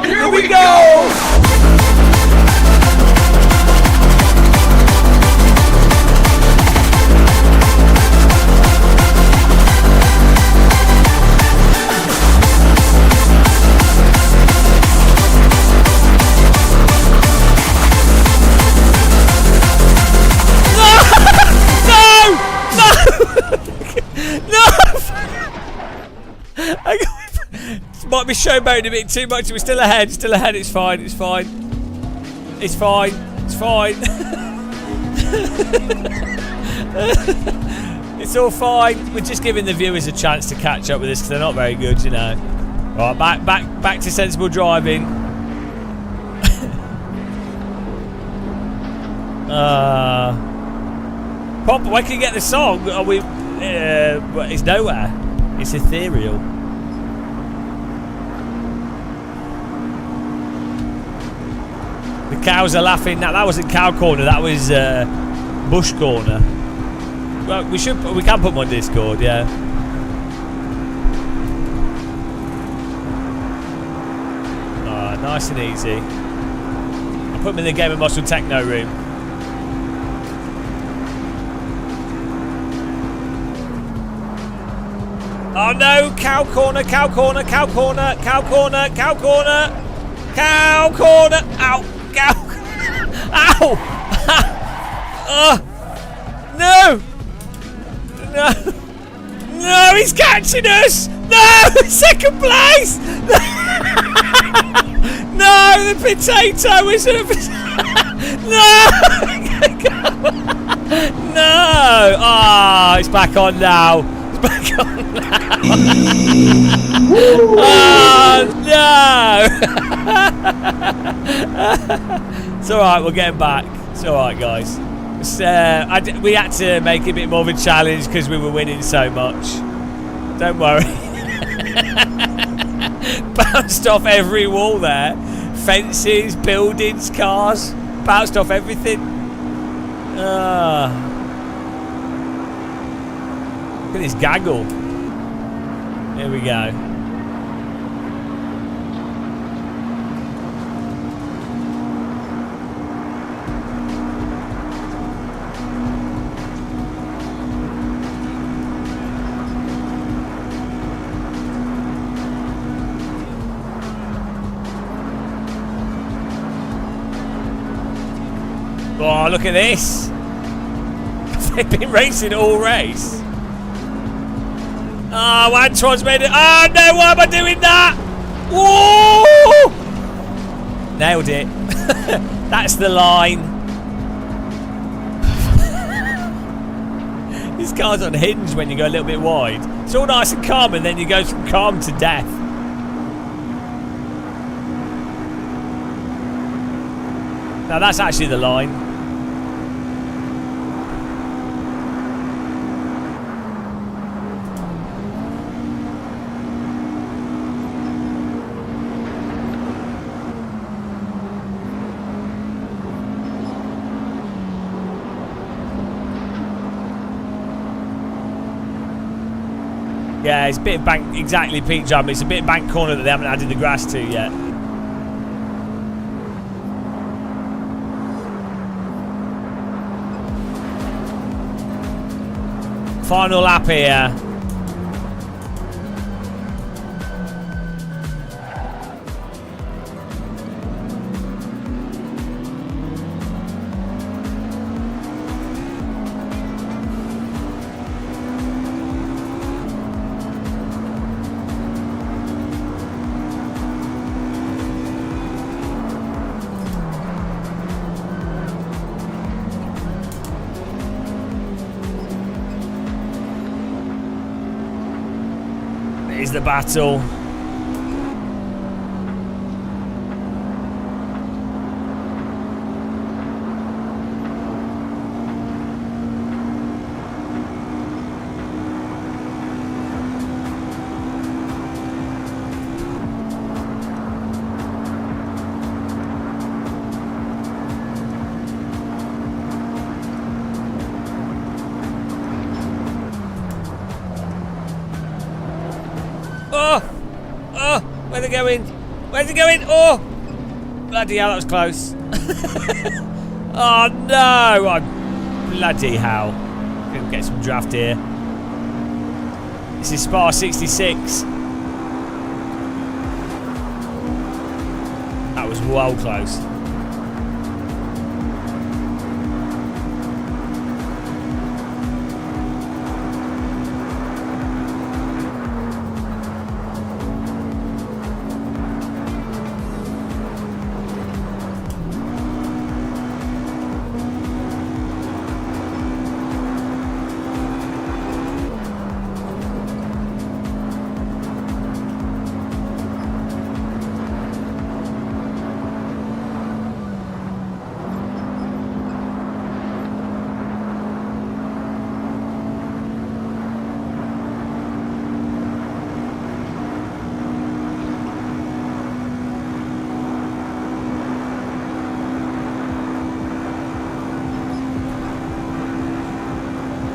Here we go! Might be showboating a bit too much. We're still ahead. It's fine. It's fine. It's fine. It's fine. It's all fine. We're just giving the viewers a chance to catch up with us because they're not very good, you know. All right, back to sensible driving. Pop, when can you get the song? Are we? It's nowhere. It's ethereal. The cows are laughing. Now that wasn't cow corner. That was bush corner. Well, we can put them on Discord. Yeah. Nice and easy. I put them in the Game of Muscle Techno room. Oh no! Cow corner! Cow corner! Cow corner! Cow corner! Cow corner! Cow corner! Ow! Cow! Ow! No! No! No! He's catching us! No! Second place! No! The potato is a no! No! Ah! It's back on now. It's back on. Oh no! It's alright, we'll get him back. It's alright, guys. It's, we had to make it a bit more of a challenge because we were winning so much. Don't worry. Bounced off every wall there. Fences, buildings, cars. Bounced off everything. Look at this gaggle. Here we go. Oh, look at this. They've been racing all race. Oh, Antoine's made it. Oh, no, why am I doing that? Whoa! Nailed it. That's the line. This car's unhinged when you go a little bit wide. It's all nice and calm, and then you go from calm to death. Now, that's actually the line. Yeah, it's a bit of bank, exactly, Pete Jam. It's a bit of bank corner that they haven't added the grass to yet. Final lap here. Is the battle. Where's it going? Where's it going? Oh! Bloody hell, that was close. Oh no! Bloody hell. Gonna get some draft here. This is Spa 66. That was well close.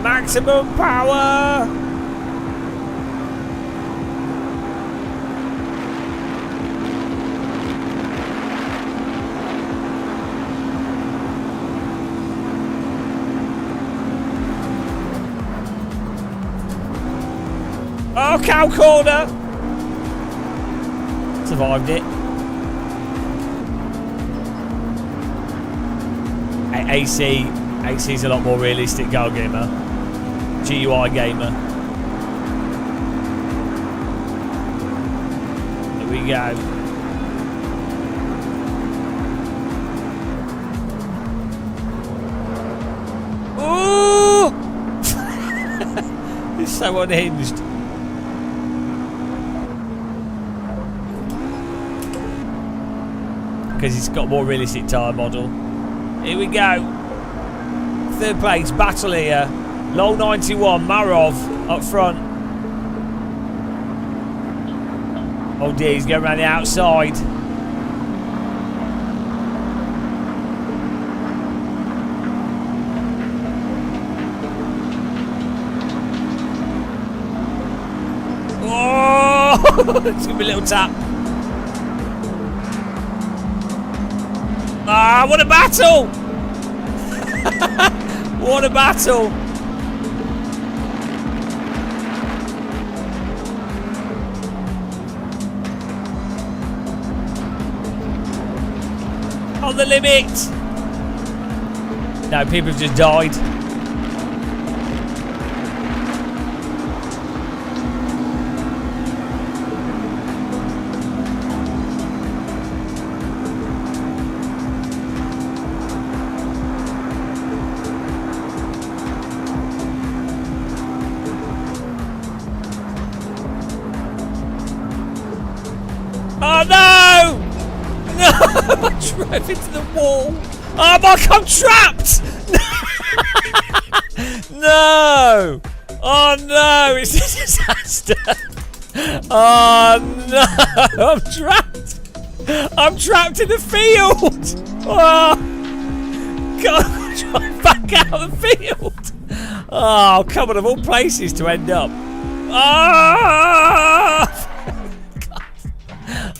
Maximum power! Oh, cow corner! Survived it. AC's a lot more realistic goal gamer. GUI gamer. Here we go. Ooh! It's so unhinged. because it's got a more realistic tyre model. Here we go. Third place, battle here. Low 91, Marov up front. Oh dear, he's going around the outside. Oh, it's going to be a little tap. Ah, what a battle! What a battle! On the limit! No, people have just died. Oh no! No! I drove into the wall. Oh my God, I'm trapped! No! Oh no! It's a disaster! Oh no! I'm trapped! I'm trapped in the field! Oh! God, I'm trying back out of the field! Oh, come on, of all places to end up. Oh!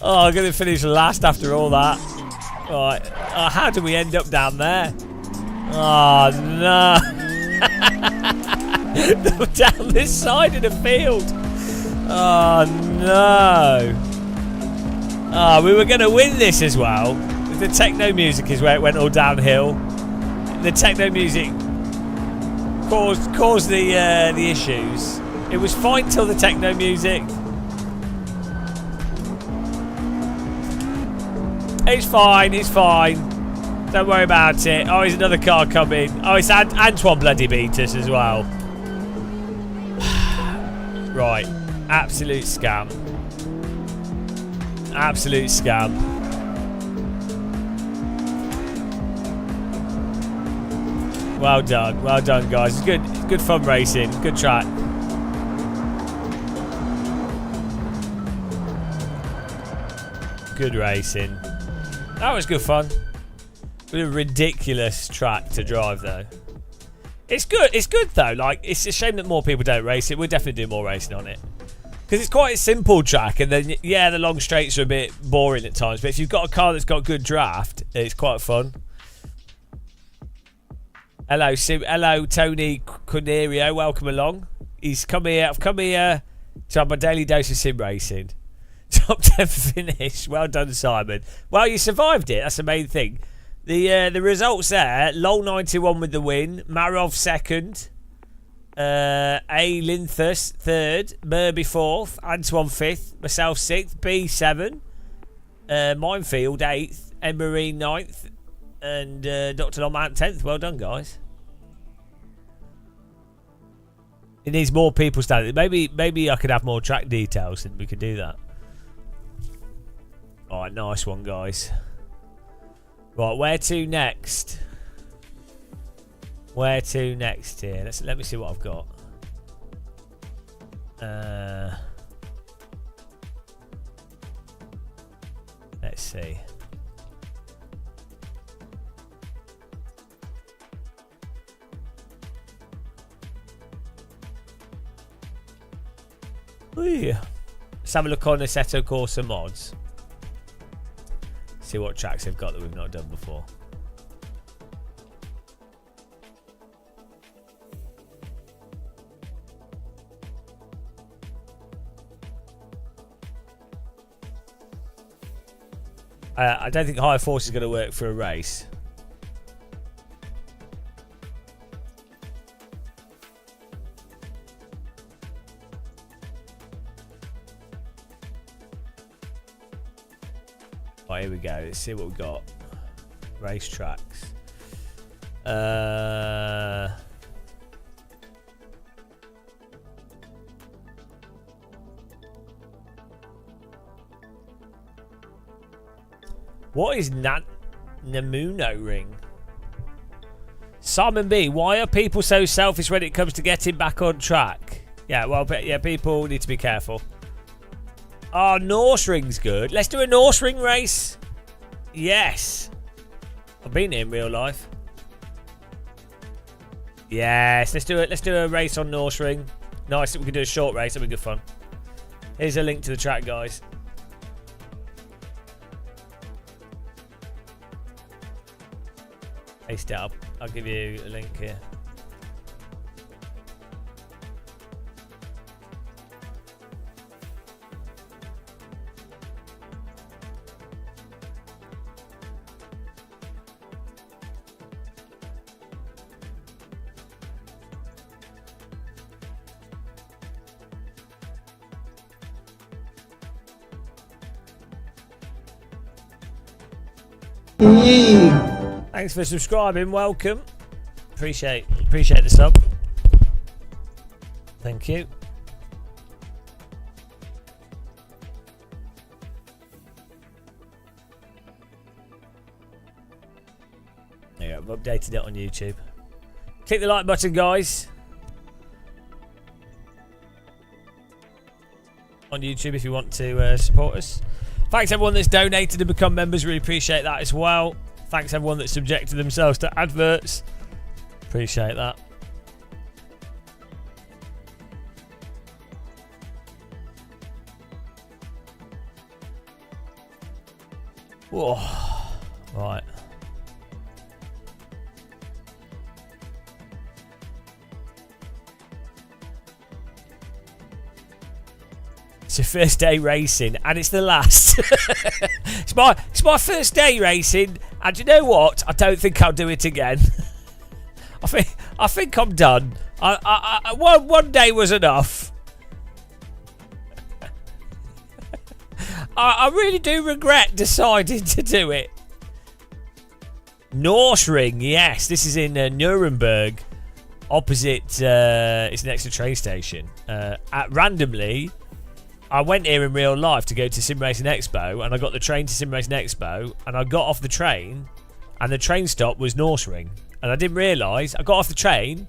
Oh, I'm going to finish last after all that. Right. Oh, how did we end up down there? Oh, no. Down this side of the field. Oh, no. Oh, we were going to win this as well. The techno music is where it went all downhill. The techno music caused the issues. It was fine till the techno music. It's fine, it's fine. Don't worry about it. Oh, there's another car coming. Oh, it's Antoine bloody beat us as well. Right. Absolute scam. Absolute scam. Well done, guys. It's good fun racing. Good track. Good racing. That was good fun. With a ridiculous track to drive though. It's good though. Like, it's a shame that more people don't race it. We'll definitely do more racing on it. Because it's quite a simple track, and then yeah, the long straights are a bit boring at times. But if you've got a car that's got good draft, it's quite fun. Hello, Tony Cornerio. Welcome along. I've come here to have my daily dose of sim racing. Top 10 finish. Well done, Simon. Well, you survived it. That's the main thing. The results there. Lol 91 with the win. Marov second. A. Linthus third. Murby fourth. Antoine fifth. Myself sixth. B 7. Minefield eighth. Emery ninth. And Dr. Lomount 10th. Well done, guys. It needs more people standing. Maybe I could have more track details and we could do that. Alright, nice one, guys. Right, where to next? Where to next here? Let me see what I've got. Let's see. Ooh. Let's have a look on Assetto Corsa mods. See what tracks they've got that we've not done before. I don't think Higher Force is going to work for a race. Right, here we go. Let's see what we've got. Race tracks. What is Namuno ring? Simon B, why are people so selfish when it comes to getting back on track? Yeah, well, yeah, people need to be careful. Oh, Norse ring's good. Let's do a Norse ring race. Yes. I've been here in real life. Yes, let's do it. Let's do a race on Norse ring. Nice, we can do a short race. That'll be good fun. Here's a link to the track, guys. Paste it up. I'll give you a link here. Thanks for subscribing. Welcome. Appreciate the sub. Thank you. There you go. I've updated it on YouTube. Click the like button, guys. On YouTube if you want to support us. Thanks everyone that's donated and become members. Really appreciate that as well. Thanks everyone that's subjected themselves to adverts. Appreciate that. Whoa. Right. It's your first day racing, and it's the last. it's my first day racing, and you know what? I don't think I'll do it again. I think I'm done. One day was enough. I really do regret deciding to do it. Norse Ring, yes, this is in Nuremberg, opposite. It's next to a train station. Randomly, I went here in real life to go to Sim Racing Expo, and I got the train to Sim Racing Expo, and I got off the train, and the train stop was Norse Ring, and I didn't realise. I got off the train,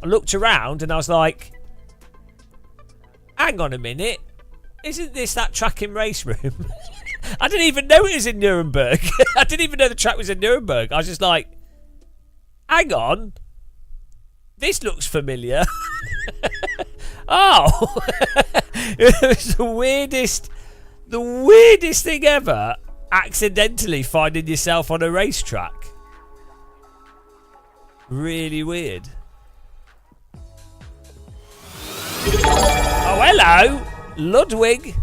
I looked around, and I was like, hang on a minute, isn't this that track and race room? I didn't even know it was in Nuremberg. I didn't even know the track was in Nuremberg. I was just like, hang on, this looks familiar. Oh, it was the weirdest thing ever, accidentally finding yourself on a racetrack. Really weird. Oh, hello, Ludwig.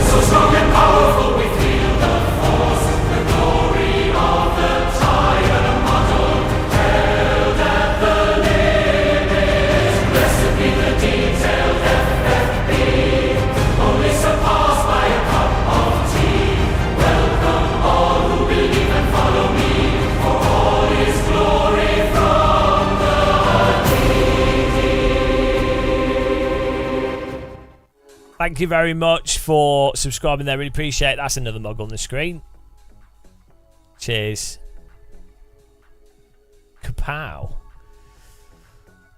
So strong and powerful we feel the force, the glory of the tiger model, held at the limit. Blessed be the detailed FFB, only surpassed by a cup of tea. Welcome all who believe and follow me, for all is glory from the TD. Thank you very much for subscribing there. Really appreciate it. That's another mug on the screen. Cheers. Kapow.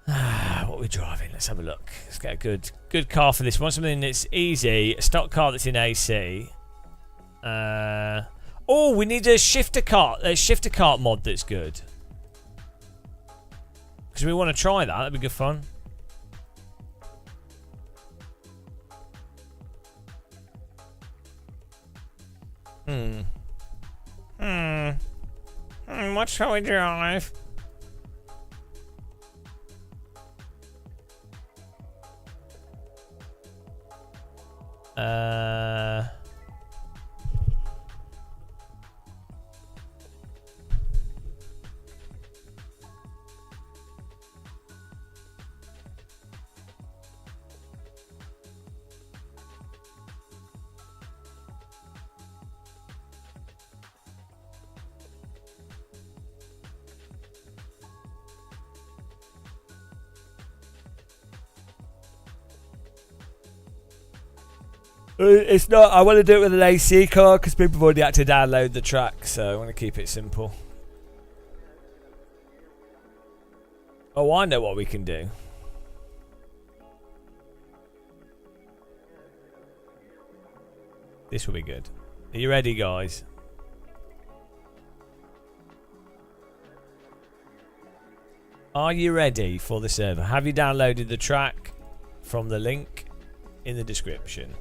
What are we driving? Let's have a look. Let's get a good car for this one. Something that's easy. A stock car that's in AC. Oh, we need a shifter cart. A shifter cart mod that's good. Because we want to try that. That'd be good fun. What shall we drive? It's not. I want to do it with an AC car because people have already had to download the track, so I want to keep it simple. Oh, I know what we can do. This will be good. Are you ready, guys? Are you ready for the server? Have you downloaded the track from the link in the description?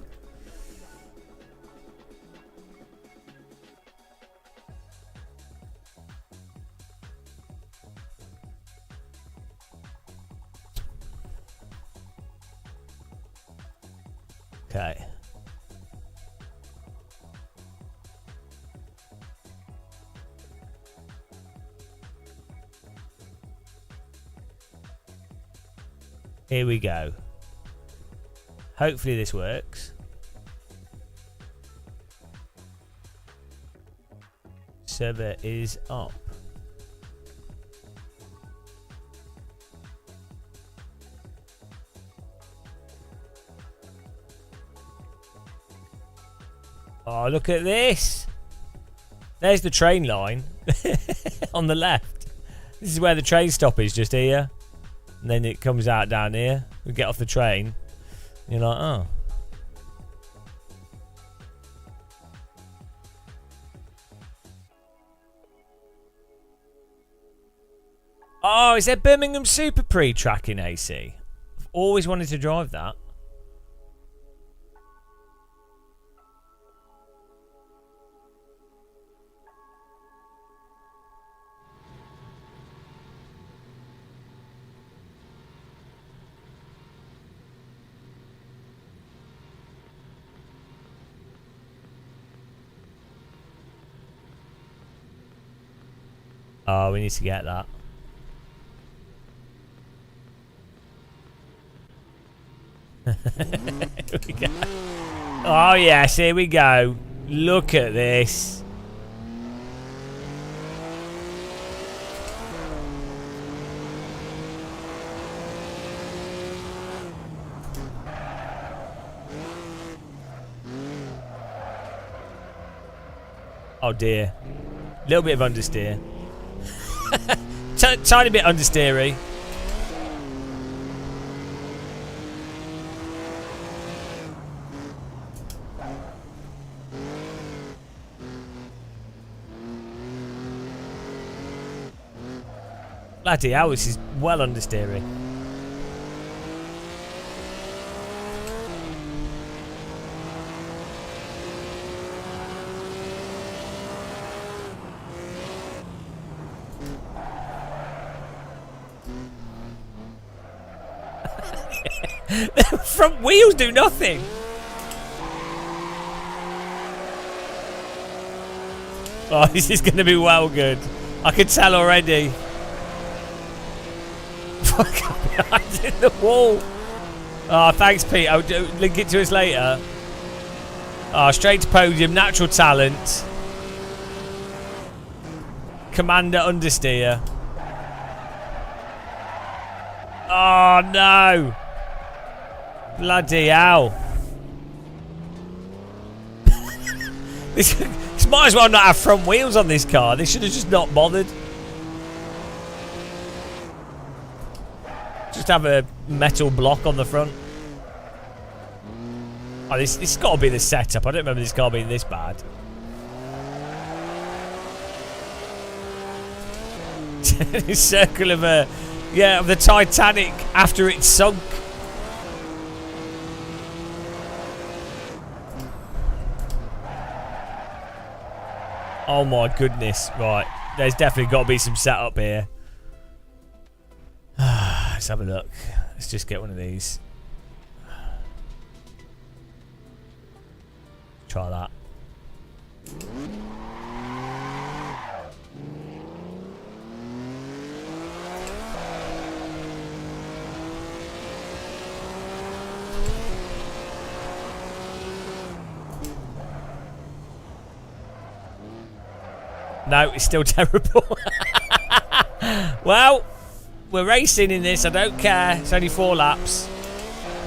Okay. Here we go. Hopefully this works. Server is up. Oh, look at this. There's the train line on the left. This is where the train stop is, just here. And then it comes out down here. We get off the train. And you're like, oh. Oh, is there Birmingham Super Prix track in AC? I've always wanted to drive that. Oh, we need to get that. Here we go. Oh yes, here we go. Look at this. Oh dear. Little bit of understeer. Tiny bit understeery. Bloody hell, this is well understeery. The front wheels do nothing. Oh, this is going to be well good. I can tell already. Behind in the wall. Oh, thanks, Pete. I'll link it to us later. Oh, straight to podium. Natural talent. Commander understeer. Oh, no. Bloody hell. This might as well not have front wheels on this car. They should have just not bothered. Just have a metal block on the front. Oh, this has got to be the setup. I don't remember this car being this bad. Circle of of the Titanic after it sunk. Oh my goodness. Right. There's definitely got to be some setup here. Let's have a look. Let's just get one of these. Try that. No, it's still terrible. Well, we're racing in this. I don't care. It's only 4 laps.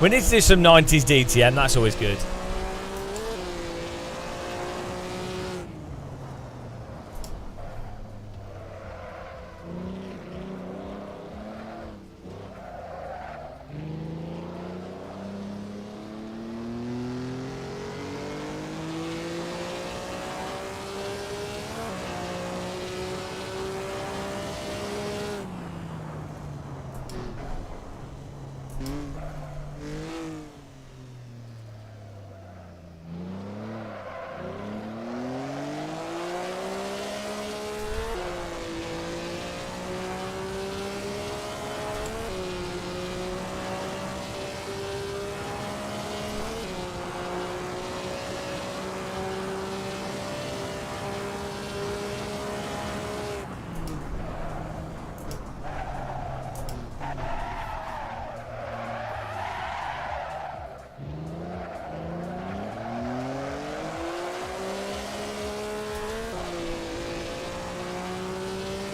We need to do some 90s DTM. That's always good.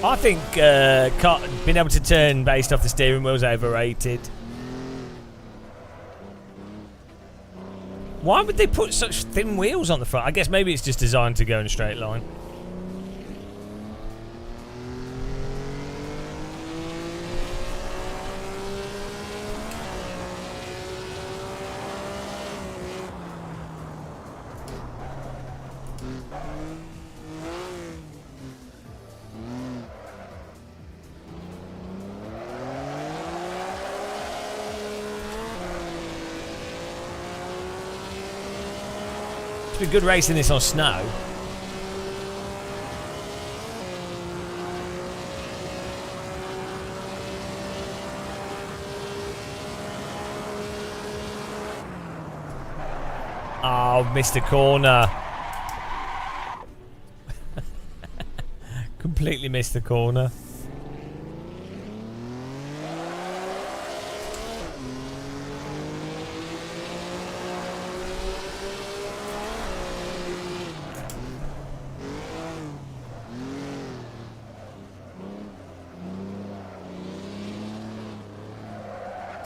I think being able to turn based off the steering wheel is overrated. Why would they put such thin wheels on the front? I guess maybe it's just designed to go in a straight line. It's been good racing this on snow. Oh, missed a corner. Completely missed the corner.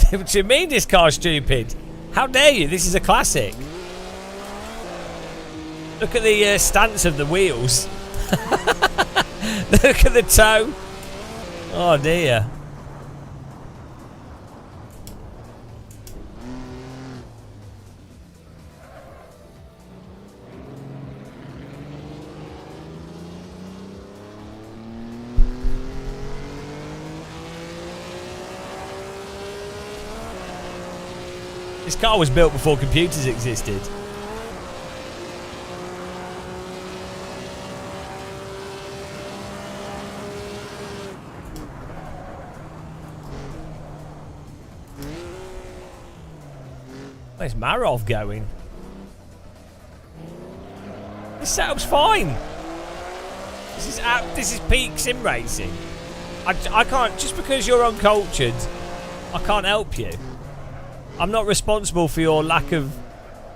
What do you mean this car's stupid? How dare you? This is a classic. Look at the stance of the wheels. Look at the toe. Oh dear. This car was built before computers existed. Where's Marov going? This setup's fine. This is peak sim racing. I can't, just because you're uncultured, I can't help you. I'm not responsible for your lack of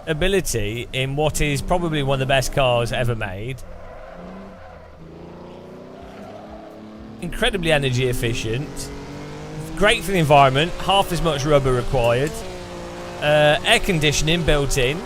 ability in what is probably one of the best cars ever made. Incredibly energy efficient. Great for the environment. Half as much rubber required. Air conditioning built in.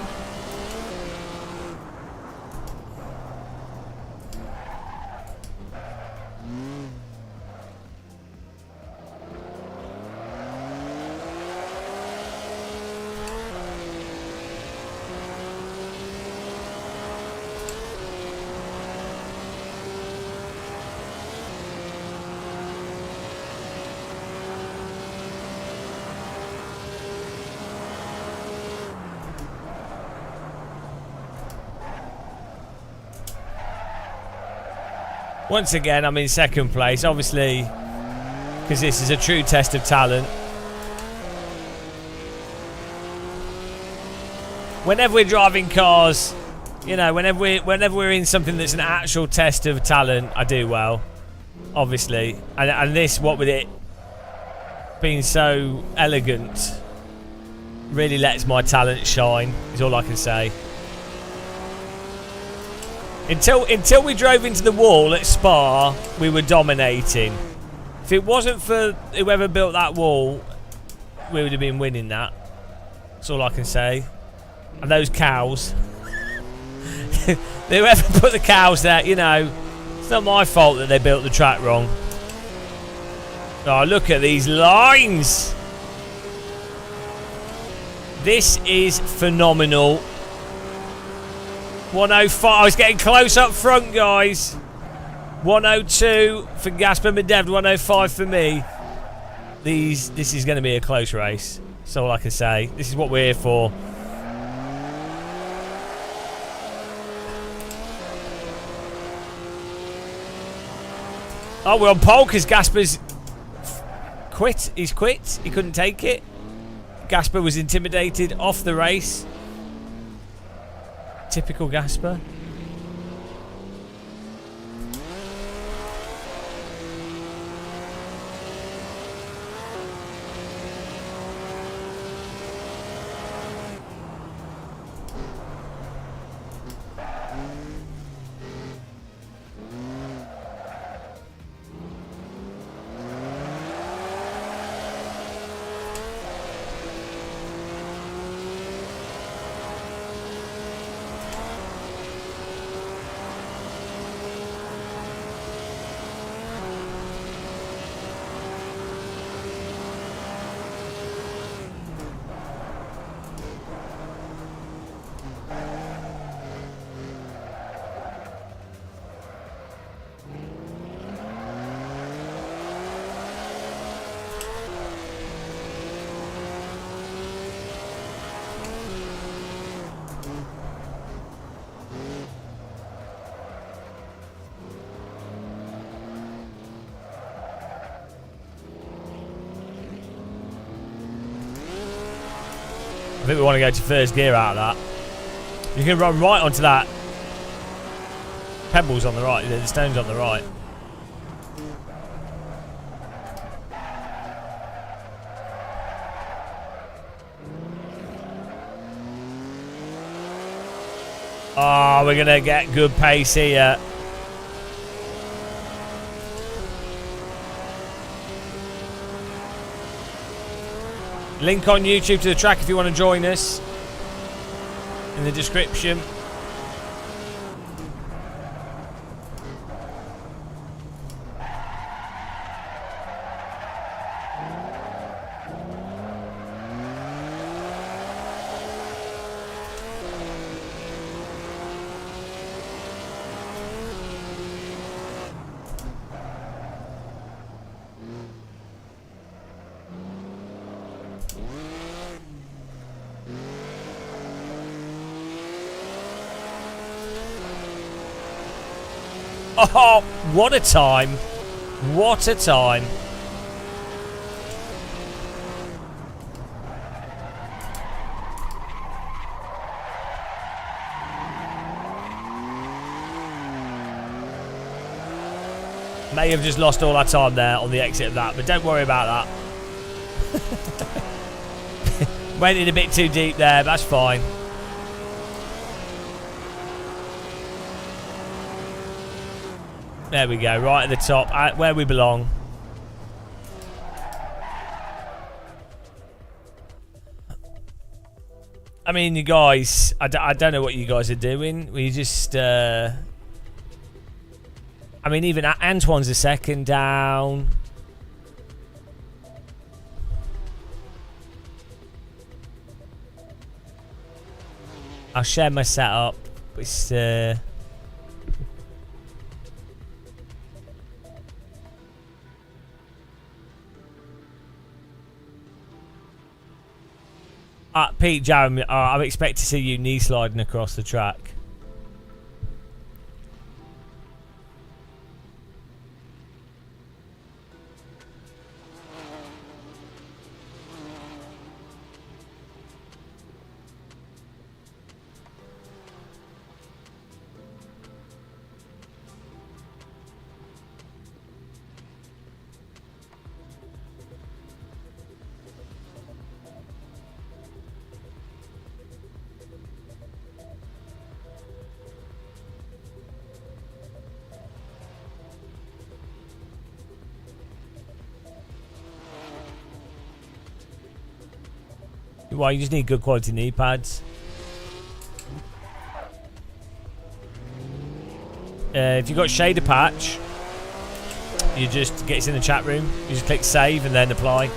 Once again, I'm in second place, obviously, because this is a true test of talent. Whenever we're driving cars, you know, whenever we're in something that's an actual test of talent, I do well, obviously. And this, what with it being so elegant, really lets my talent shine, is all I can say. Until we drove into the wall at Spa, we were dominating. If it wasn't for whoever built that wall, we would have been winning that. That's all I can say. And those cows. Whoever put the cows there, you know, it's not my fault that they built the track wrong. Oh, look at these lines. This is phenomenal. 105. I was getting close up front, guys. 102 for Gasper Medeved, 105 for me. This is going to be a close race. That's all I can say. This is what we're here for. Oh, we're on pole because Gasper's quit. He's quit. He couldn't take it. Gasper was intimidated off the race. Typical Gasper. think we want to go to first gear out of that. You can run right onto that. Pebbles on the right, the stones on the right. Oh, we're going to get good pace here. Link on YouTube to the track if you want to join us. In the description. Oh, what a time. What a time. May have just lost all our time there on the exit of that, but don't worry about that. Went in a bit too deep there, but that's fine. There we go, right at the top, where we belong. I mean, you guys, I don't know what you guys are doing. We just, I mean, even Antoine's a second down. I'll share my setup. It's, Pete, Jeremy, I expect to see you knee sliding across the track. Well, you just need good quality knee pads. If you've got shader patch, you just get it in the chat room. You just click save and then apply.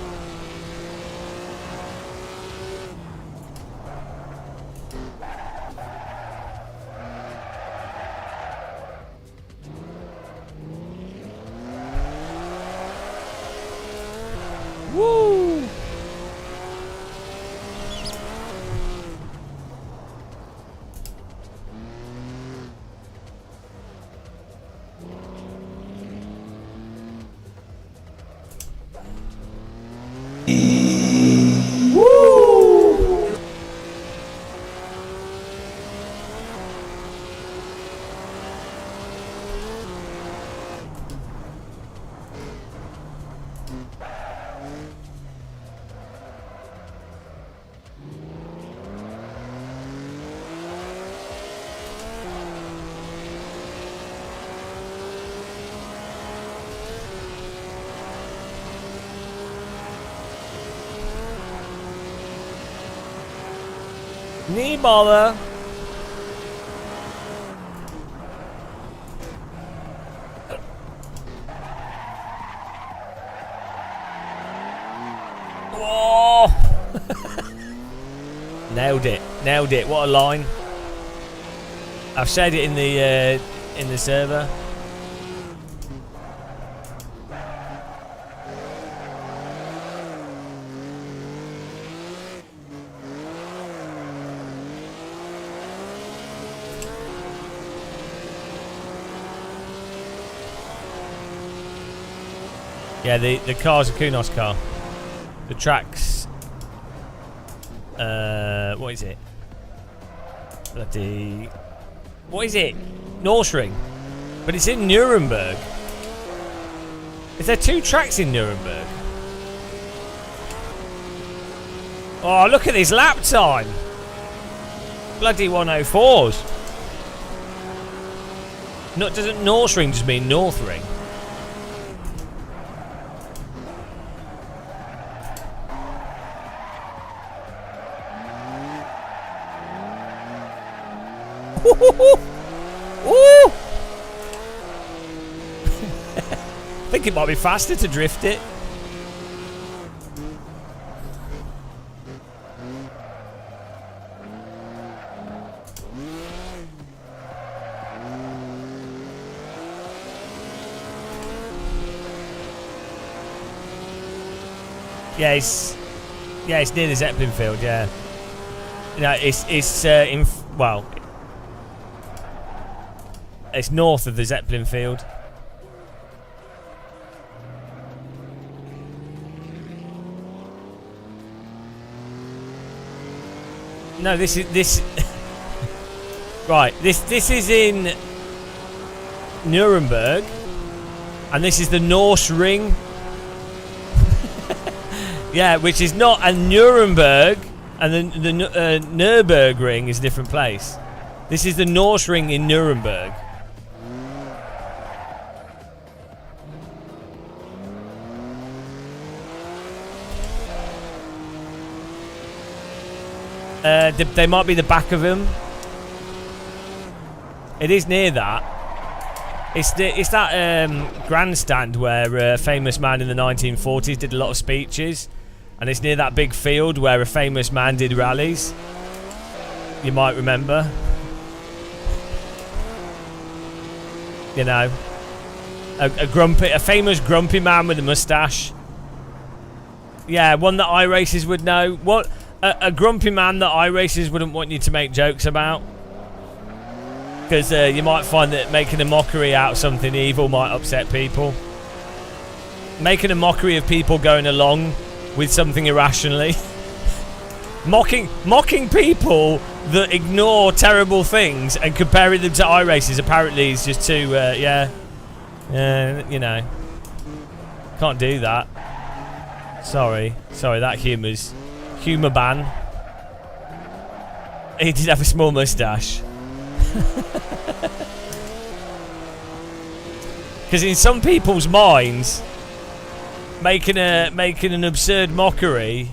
Woo! Knee baller. Whoa! Nailed it. Nailed it. What a line. I've said it in the server. Yeah, the car's a Kunos car. The track's what is it? Bloody... What is it? Nürburgring. But it's in Nuremberg. Is there 2 tracks in Nuremberg? Oh, look at this lap time. Bloody 104s. No, doesn't Nürburgring just mean North Ring? Ooh. I think it might be faster to drift it. Yeah, it's near the Zeppelin field. Yeah, no, it's in well, it's north of the Zeppelin field. No, this right. This is in Nuremberg, and this is the Nürburgring. Yeah, which is not a Nuremberg, and the Nürburgring is a different place. This is the Nürburgring in Nuremberg. They might be the back of him. It is near that. It's that grandstand where a famous man in the 1940s did a lot of speeches, and it's near that big field where a famous man did rallies. You might remember. You know, a famous grumpy man with a moustache. Yeah, one that iRacers would know. What? A grumpy man that iRacers wouldn't want you to make jokes about, because you might find that making a mockery out of something evil might upset people. Making a mockery of people going along with something irrationally. mocking people that ignore terrible things and comparing them to iRacers apparently is just too, you know. Can't do that. Sorry, that humour ban. He did have a small moustache. Because in some people's minds, making an absurd mockery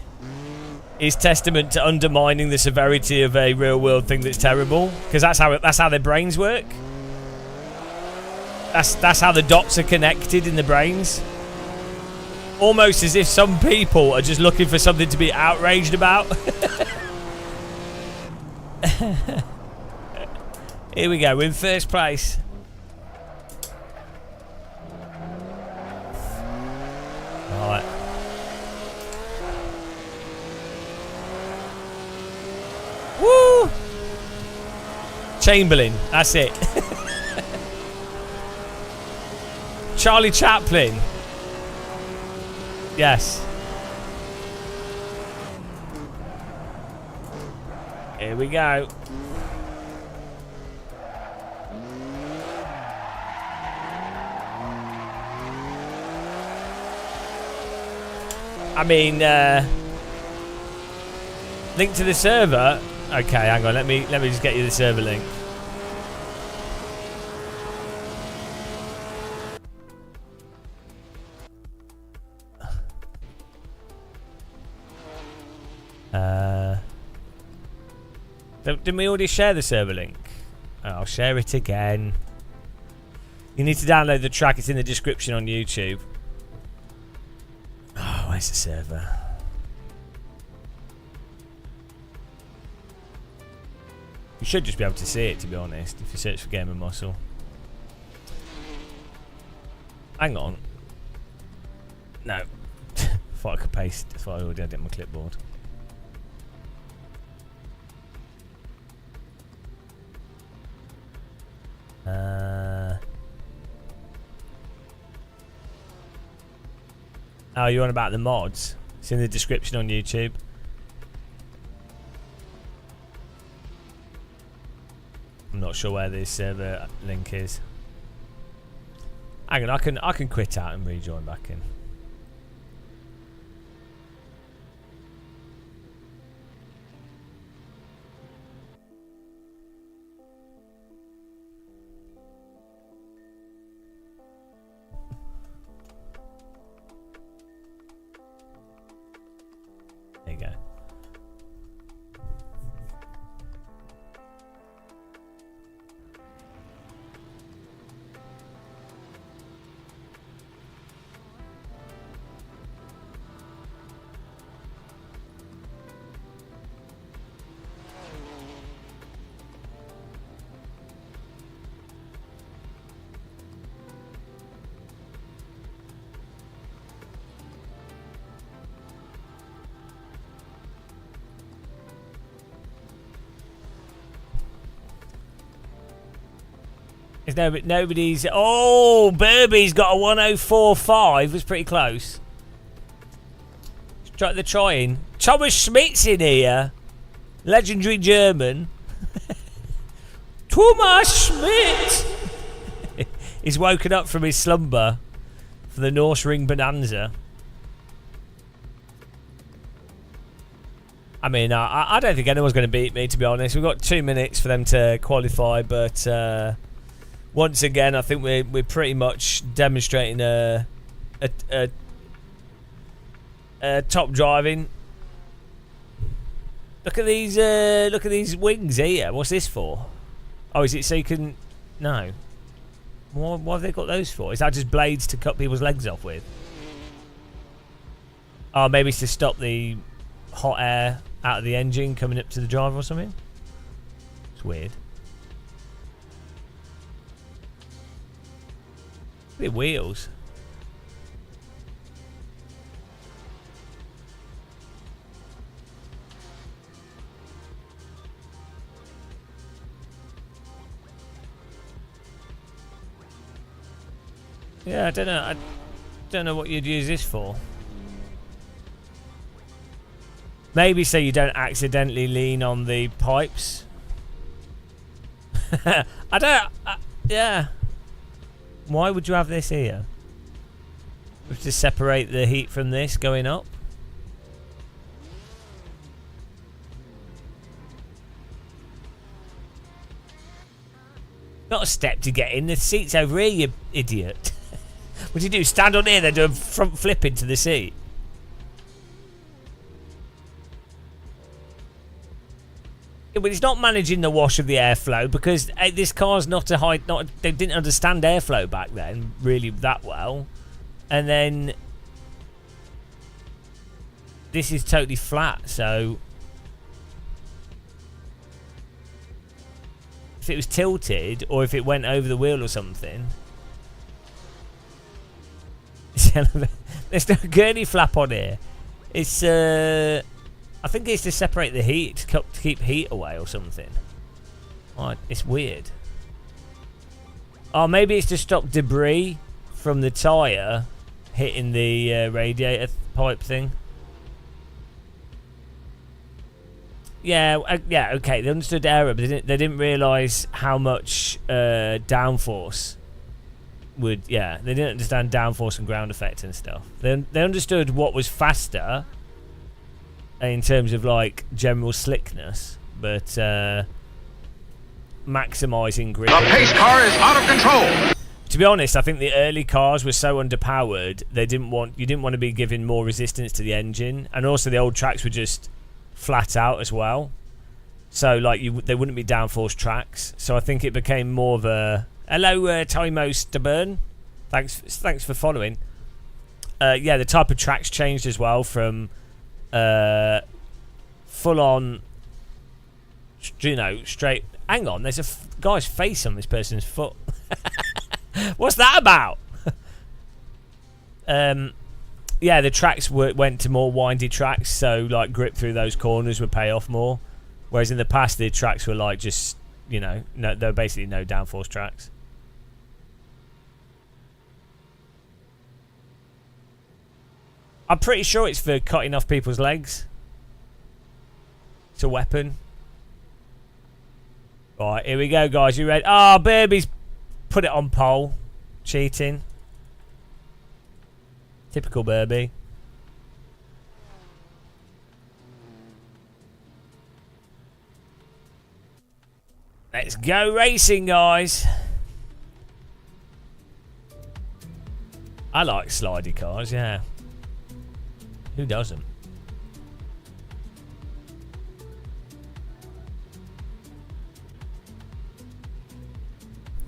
is testament to undermining the severity of a real world thing that's terrible. Because that's how their brains work. That's how the dots are connected in the brains. Almost as if some people are just looking for something to be outraged about. Here we go, we're in first place. Alright. Woo! Chamberlain, that's it. Charlie Chaplin. Yes. Here we go. I mean, link to the server. Okay, hang on. Let me just get you the server link. Didn't we already share the server link? Oh, I'll share it again. You need to download the track. It's in the description on YouTube. Oh, where's the server? You should just be able to see it, to be honest, if you search for Gamer Muscle. Hang on. No. Thought I could paste. I thought I already had it on my clipboard. Oh, you're on about the mods? It's in the description on YouTube. not sure where this server link is. Hang on, I can quit out and rejoin back in. There you go. Nobody's. Oh, Burby's got a 1045. Was pretty close. They're trying. Thomas Schmidt's in here. Legendary German. Thomas Schmidt. He's woken up from his slumber for the Norse Ring Bonanza. I mean, I don't think anyone's going to beat me, to be honest. We've got 2 minutes for them to qualify, but once again, I think we're pretty much demonstrating a top driving. Look at these wings here. What's this for? Oh, is it so you can? No. What have they got those for? Is that just blades to cut people's legs off with? Oh, maybe it's to stop the hot air out of the engine coming up to the driver or something. It's weird. Look at wheels. Yeah, I don't know. I don't know what you'd use this for. Maybe so you don't accidentally lean on the pipes. I don't. Yeah. Why would you have this here? To separate the heat from this going up? Not a step to get in. The seat's over here, you idiot. What do you do? Stand on here, then do a front flip into the seat? Yeah, but it's not managing the wash of the airflow because this car's not a high. They didn't understand airflow back then really that well, and then this is totally flat. So if it was tilted or if it went over the wheel or something. There's no gurney flap on here. It's I think it's to separate the heat, to keep heat away or something. Oh, it's weird. Oh, maybe it's to stop debris from the tyre hitting the radiator pipe thing. Yeah, yeah, okay. They understood error, but they didn't realise how much downforce would. Yeah, they didn't understand downforce and ground effect and stuff. They understood what was faster in terms of like general slickness, but maximising grip. The pace car is out of control. To be honest, I think the early cars were so underpowered. You didn't want to be giving more resistance to the engine, and also the old tracks were just flat out as well. So like they wouldn't be downforce tracks. So I think it became more of a hello, Timo Stubborn. Thanks for following. Yeah, the type of tracks changed as well from full on, straight. Hang on, there's a guy's face on this person's foot. What's that about? Yeah, the tracks went to more windy tracks, so like grip through those corners would pay off more. Whereas in the past, the tracks were like just, no, there were basically no downforce tracks. I'm pretty sure it's for cutting off people's legs. It's a weapon. Right, here we go, guys. You ready? Oh, Baby's put it on pole. Cheating. Typical Burby. Let's go racing, guys. I like slidey cars, yeah. Who doesn't?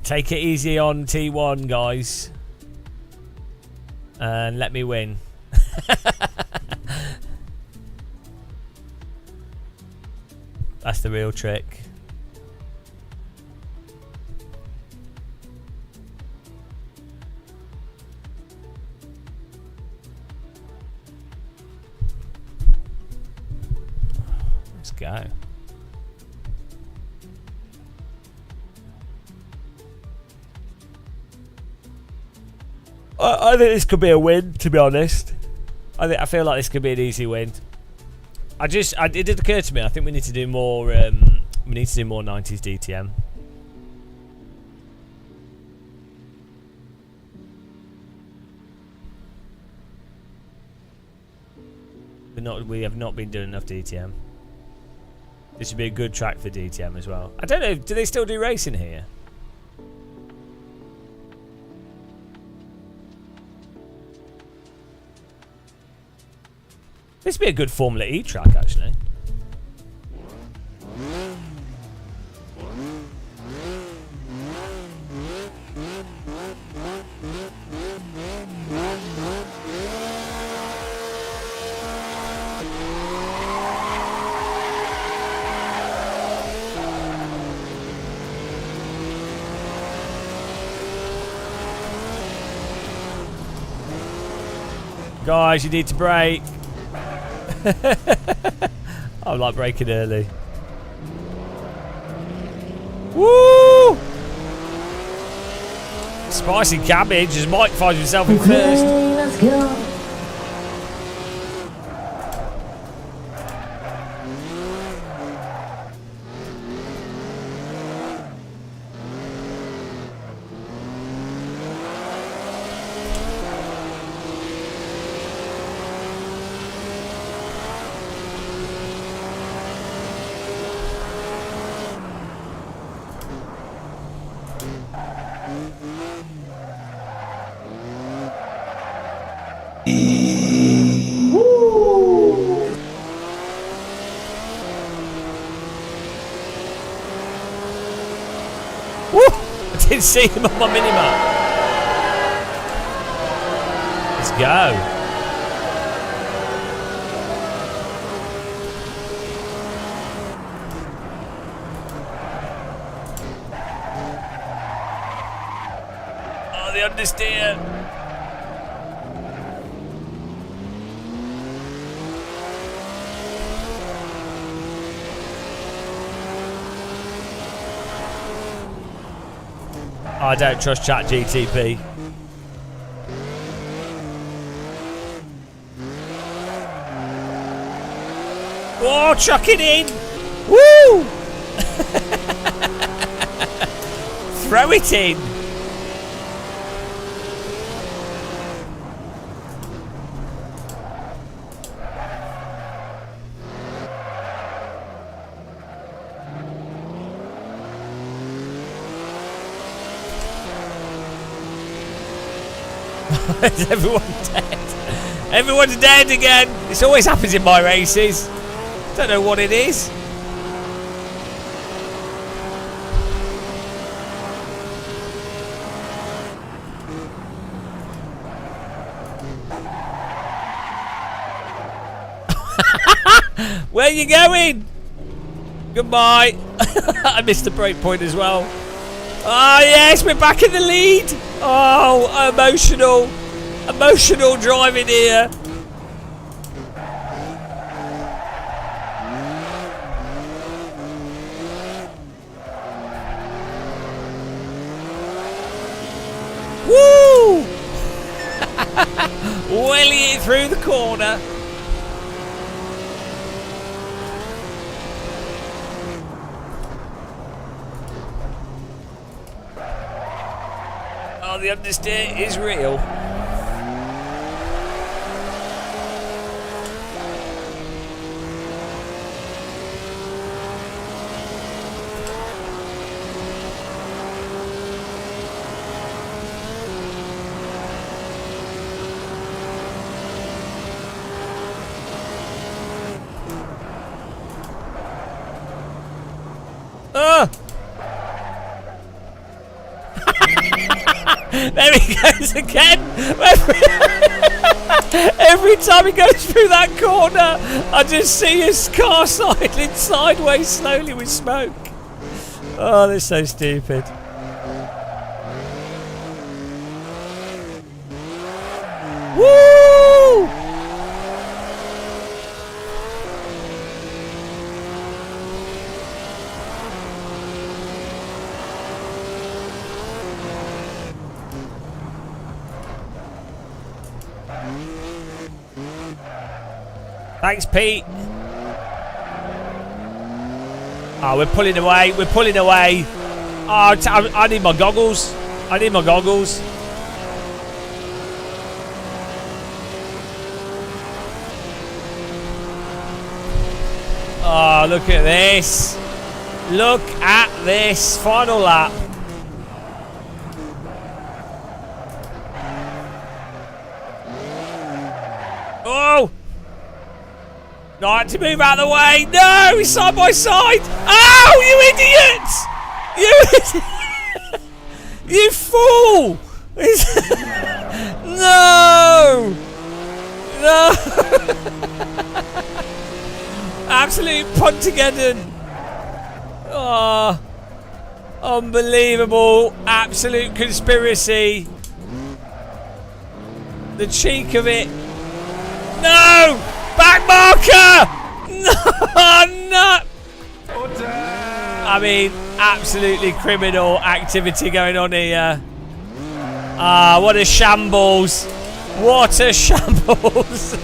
Take it easy on T1, guys. And let me win. That's the real trick. Let's go. I think this could be a win, to be honest. I feel like this could be an easy win. It did occur to me. I think we need to do more. We need to do more 90s DTM. We have not been doing enough DTM. This would be a good track for DTM as well. I don't know. Do they still do racing here? This would be a good Formula E track, actually. Guys, you need to brake. I like braking early. Woo! Spicy cabbage as Mike finds himself in first. Let's go. I didn't see him on my minimap. Let's go. Oh, the understeer. I don't trust ChatGTP. Oh, chuck it in! Woo! Throw it in! Is everyone dead? Everyone's dead again. This always happens in my races. Don't know what it is. Where are you going? Goodbye. I missed the break point as well. Oh yes, we're back in the lead. Oh, emotional. Emotional driving here. Woo! Wheelie it through the corner. Oh, the understeer is real. There he goes again. Every time he goes through that corner, I just see his car sidling sideways slowly with smoke. Oh, they're so stupid. Woo! Thanks, Pete. Oh, we're pulling away. We're pulling away. Oh, I need my goggles. I need my goggles. Oh, look at this. Look at this. Final lap. Oh! Right, to move out of the way. No, he's side by side. Oh, you idiots! You fool! No! No! Absolute Pontigeddon. Oh, unbelievable. Absolute conspiracy. The cheek of it. No! Back marker! No! No! I mean, absolutely criminal activity going on here. Ah, what a shambles. What a shambles.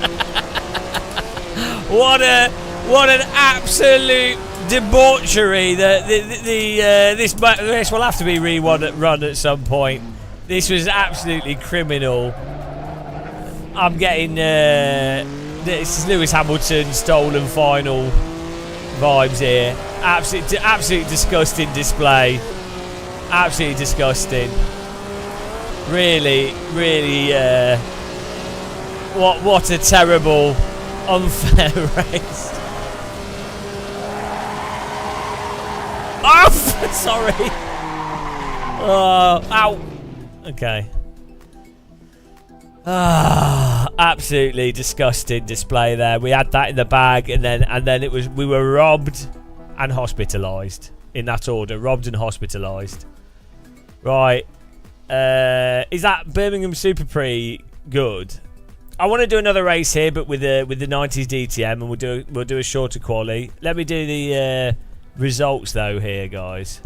What an absolute debauchery. This will have to be run at some point. This was absolutely criminal. I'm getting this is Lewis Hamilton stolen final vibes here. Absolutely disgusting display. Absolutely disgusting. Really, what a terrible, unfair race. Oh, sorry. Oh, ow. Okay. Ah, absolutely disgusting display there. We had that in the bag, and then we were robbed and hospitalised in that order. Robbed and hospitalised. Right. Is that Birmingham Super Prix good? I want to do another race here, but with the 90s DTM, and we'll do a shorter quali. Let me do the results though here, guys.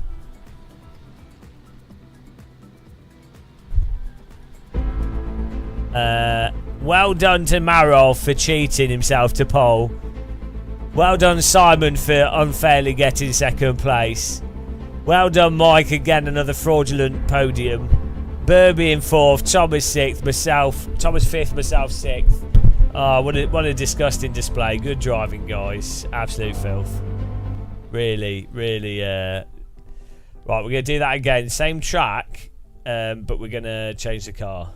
Well done to Marov for cheating himself to pole. Well done Simon for unfairly getting second place. Well done Mike, again another fraudulent podium. Burby in fourth, Thomas sixth, Thomas fifth, myself sixth. Oh, what a disgusting display. Good driving, guys. Absolute filth. Really. Right, we're gonna do that again. Same track, but we're gonna change the car.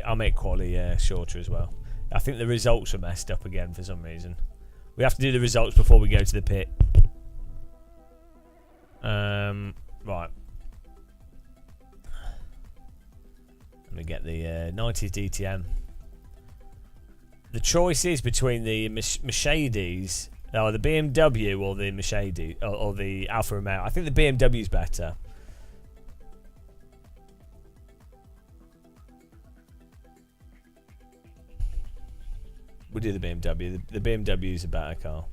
I'll make quali shorter as well. I think the results are messed up again for some reason. We have to do the results before we go to the pit. Right. Let me get the 90s DTM. The choice is between the Mercedes, or the BMW, or the Mercedes, or the Alfa Romeo. I think the BMW is better. We'll do the BMW. The BMW is a better car.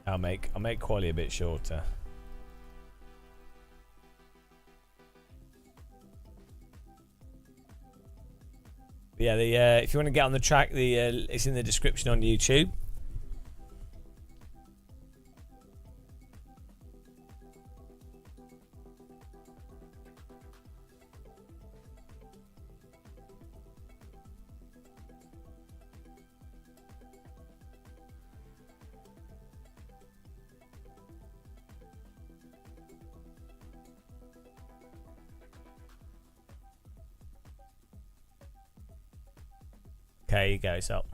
I'll make quality a bit shorter. But yeah, if you want to get on the track, it's in the description on YouTube. Okay, you go, so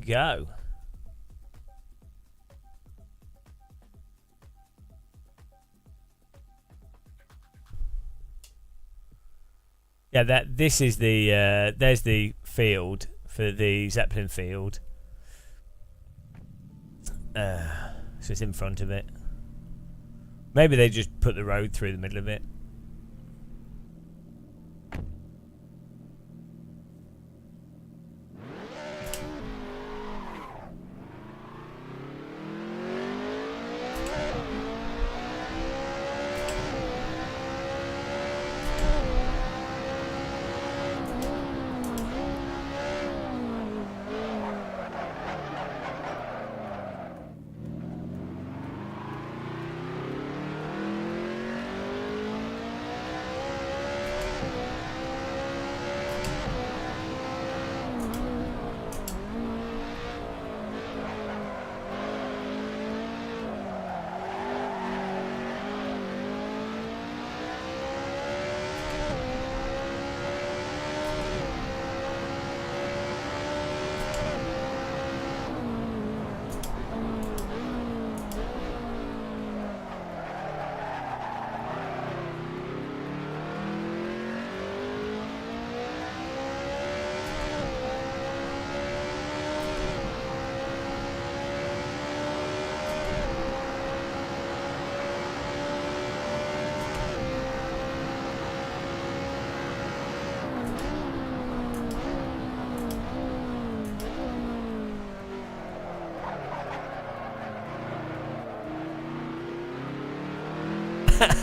go. Yeah, this is the there's the field for the Zeppelin field. So it's in front of it. Maybe they just put the road through the middle of it.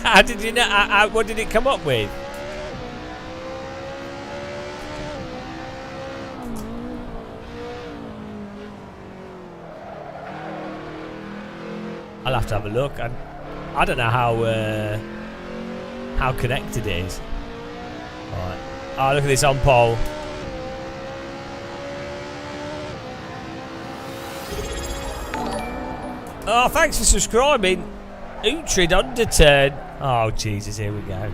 How did you know? What did it come up with? I'll have to have a look. I don't know how connected it is. Alright. Oh, look at this on pole. Oh, thanks for subscribing. Uhtred Underturn. Oh, Jesus, here we go.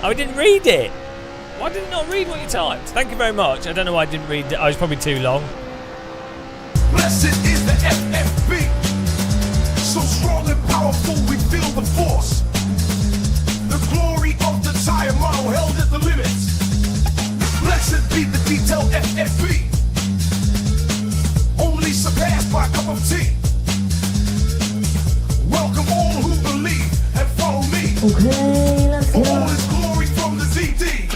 Oh, I didn't read it. Why did it not read what you typed? Thank you very much. I don't know why I didn't read it. I was probably too long. Blessed is the FFB. So strong and powerful, we feel the force. The glory of the tire model held at the limits. Blessed be the detailed FFB. Only surpassed by a cup of tea. Welcome all who believe and follow me. Okay, let's go. All is glory from the ZD.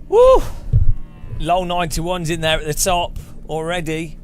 Woo! Low 91's in there at the top already.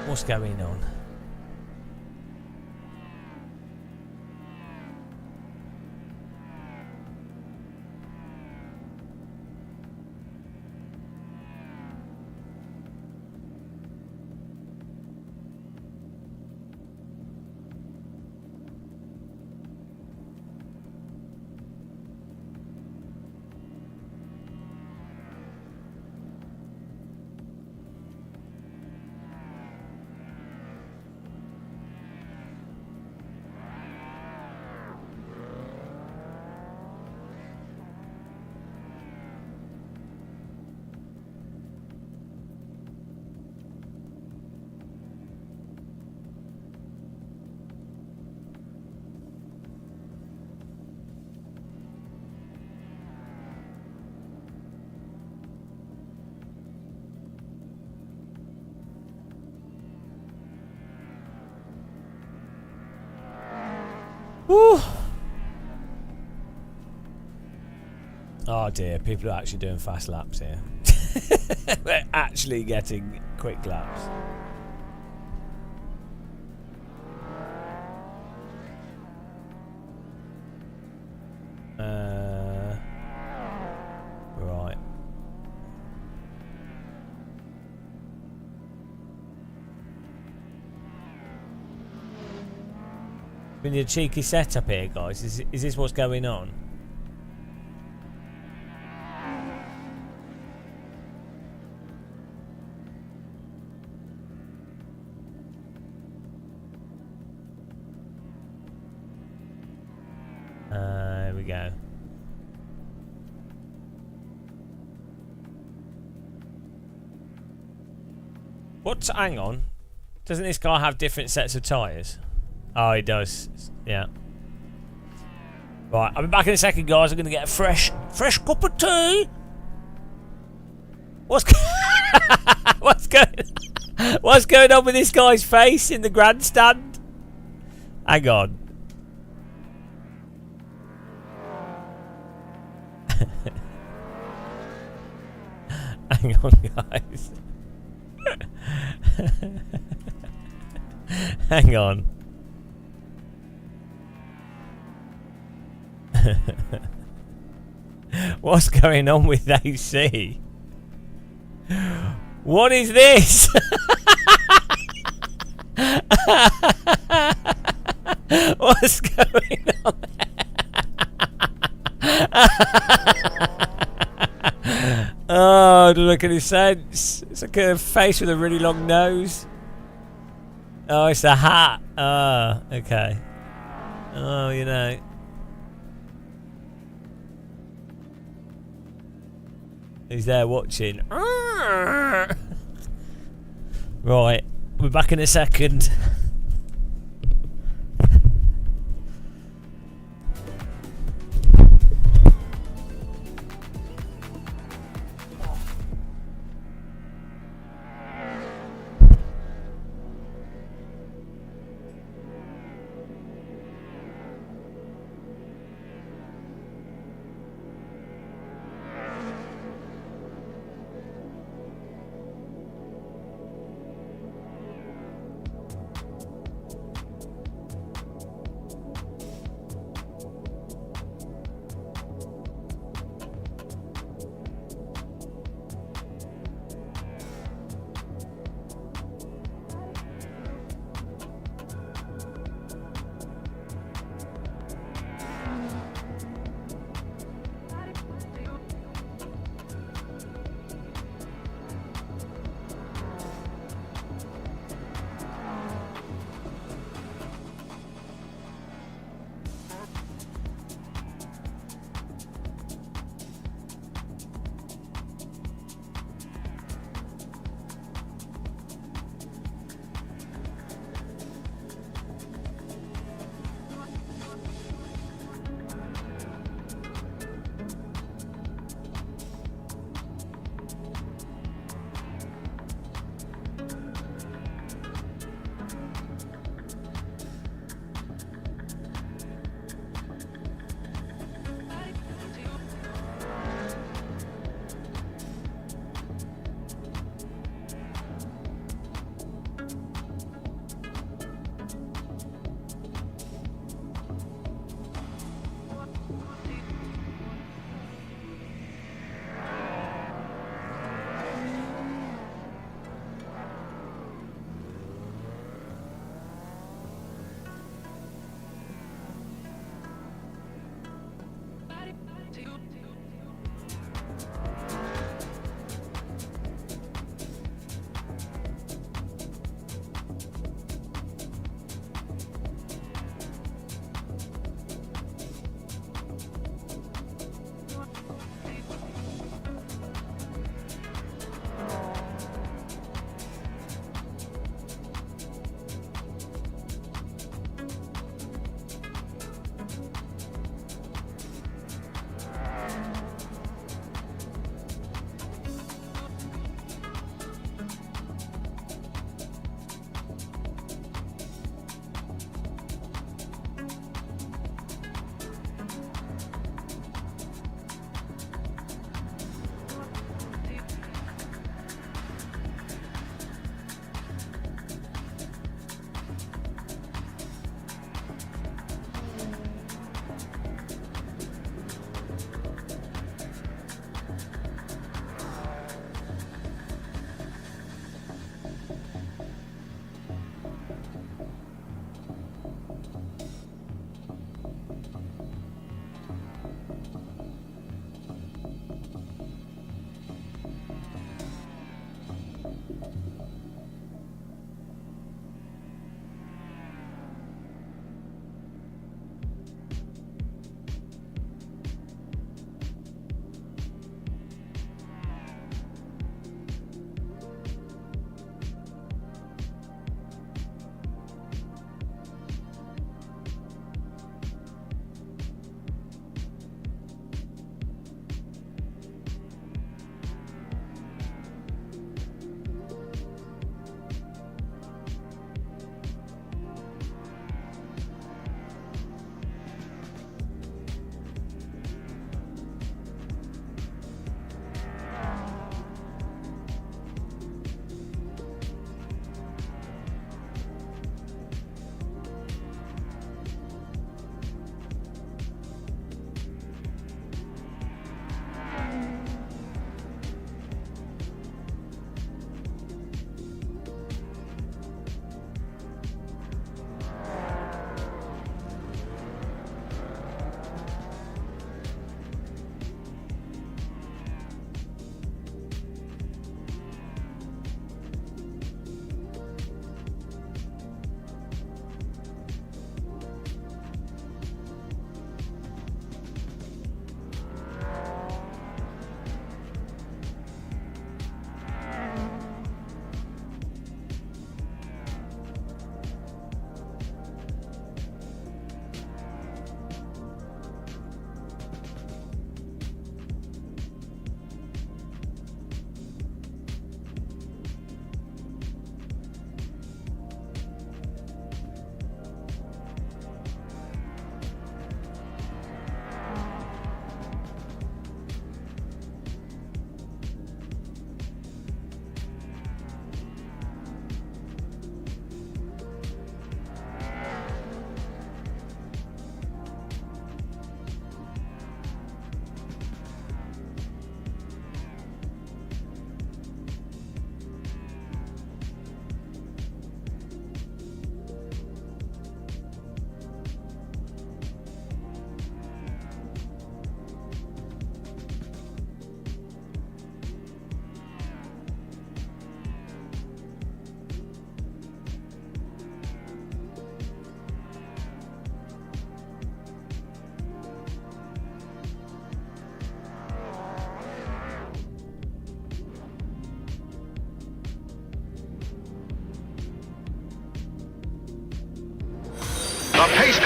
What's going on? Woo. Oh dear, people are actually doing fast laps here. They're actually getting quick laps. Right. We need a cheeky setup here, guys. Is this what's going on? Here we go. What? Hang on. Doesn't this guy have different sets of tyres? Oh, he does. Yeah. Right, I'll be back in a second, guys. I'm going to get a fresh cup of tea. What's going on with this guy's face in the grandstand? Hang on. Hang on, guys. Hang on. What's going on with AC? What is this? What's going on? Oh, look at his sense. It's like a face with a really long nose. Oh, it's a hat. Oh, okay. Oh, you know. He's there watching. Right, we're back in a second.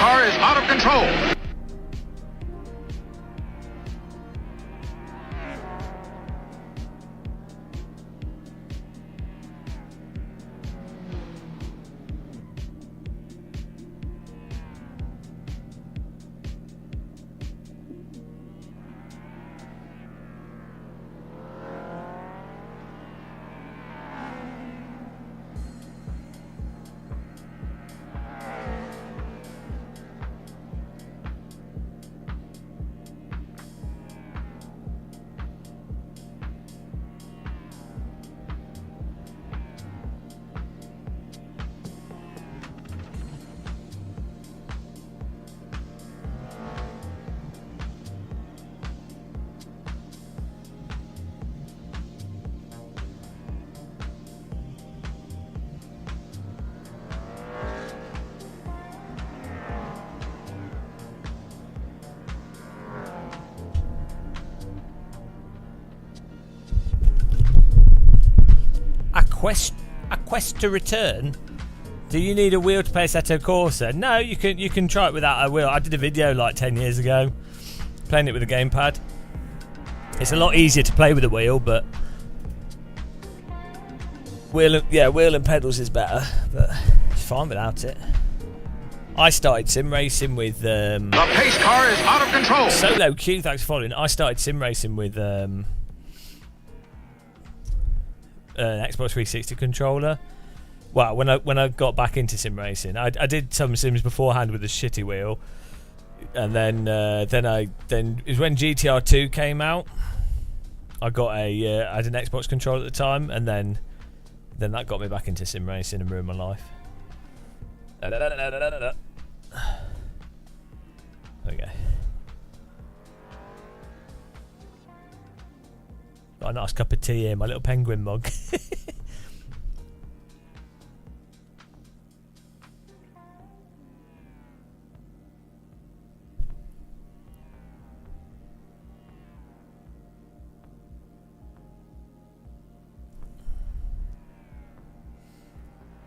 car is out of control. A quest to return. Do you need a wheel to play Assetto Corsa? No, you can try it without a wheel. I did a video like 10 years ago playing it with a gamepad. It's a lot easier to play with a wheel, but wheel and pedals is better, but it's fine without it. I started sim racing with the pace car is out of control. Solo Q, thanks for following. I started sim racing with an Xbox 360 controller. Well, when I got back into sim racing, I did some sims beforehand with a shitty wheel, and then it was when GTR 2 came out. I had an Xbox controller at the time, and then that got me back into sim racing and ruined my life. Okay. Got a nice cup of tea here, my little penguin mug.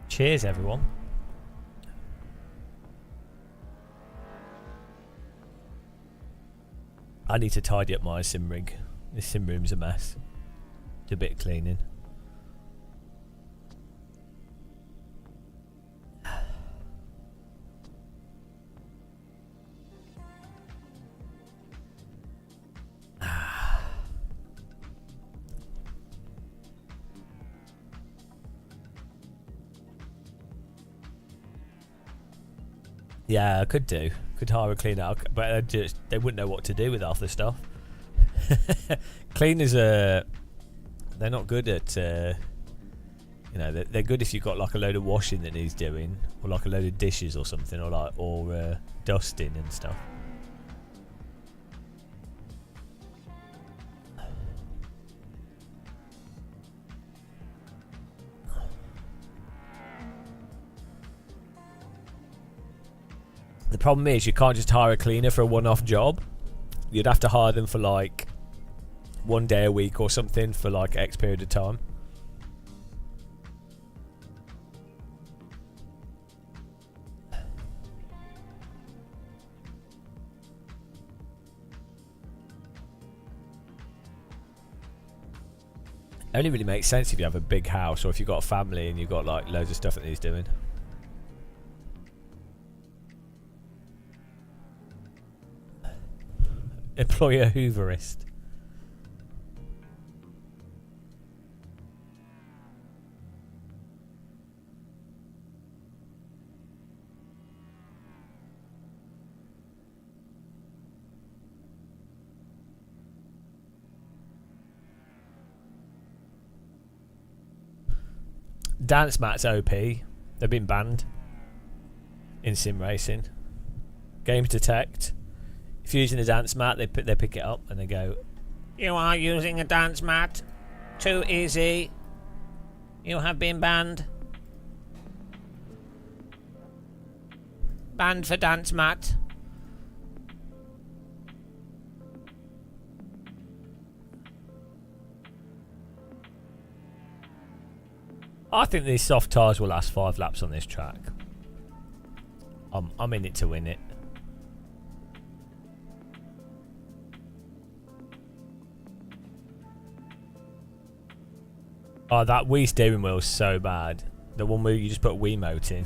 Cheers, everyone. I need to tidy up my sim rig. This sim room's a mess. Do a bit of cleaning. Yeah, I could do. Could hire a cleaner, but they wouldn't know what to do with half the stuff. Cleaners they're not good at they're good if you've got like a load of washing that needs doing, or like a load of dishes or something, or dusting and stuff. The problem is you can't just hire a cleaner for a one-off job. You'd have to hire them for like 1 day a week or something for like X period of time. It only really makes sense if you have a big house, or if you've got a family and you've got like loads of stuff that needs doing. Employer Hooverist. Dance mats OP. They've been banned in sim racing. Games detect. If you're using a dance mat, they pick it up and they go, "You are using a dance mat. Too easy. You have been banned. Banned for dance mat." I think these soft tyres will last 5 laps on this track. I'm in it to win it. Oh, that Wii steering wheel's so bad. The one where you just put a Wiimote in.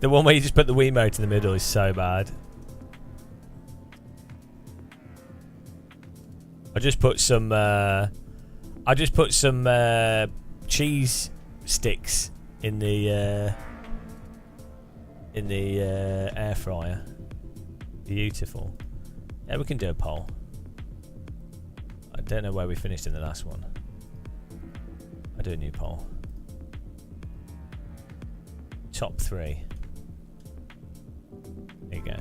The one where you just put the Wiimote in the middle is so bad. I just put some cheese sticks in the air fryer. Beautiful. Yeah, we can do a poll. I don't know where we finished in the last one. I'll do a new poll. Top 3. There you go.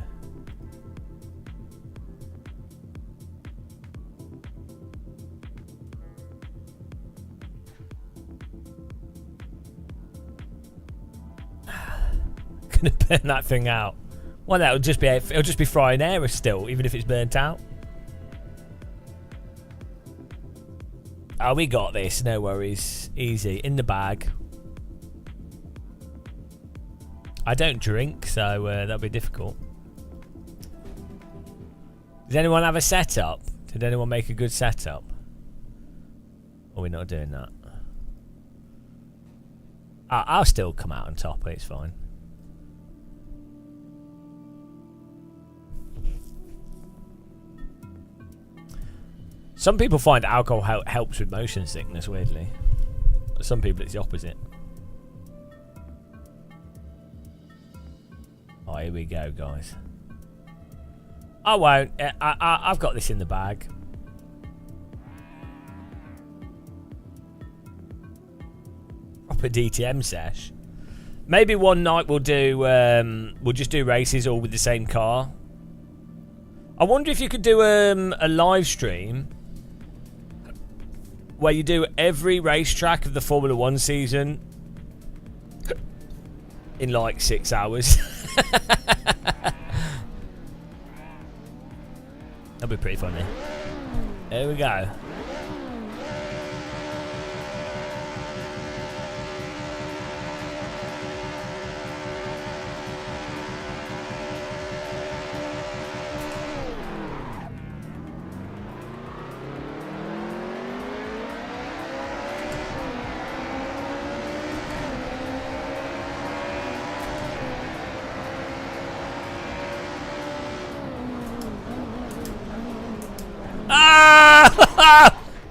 Gonna burn that thing out. Well, it'll just be frying air still, even if it's burnt out. Oh, we got this. No worries. Easy. In the bag. I don't drink, so that'll be difficult. Does anyone have a setup? Did anyone make a good setup? Or we're not doing that? I'll still come out on top. It's fine. Some people find alcohol helps with motion sickness, weirdly. Some people it's the opposite. Oh, here we go, guys. I won't. I've got this in the bag. Proper DTM sesh. Maybe one night we'll just do races all with the same car. I wonder if you could do a live stream where you do every racetrack of the Formula 1 season in like 6 hours. That'd be pretty funny. There we go.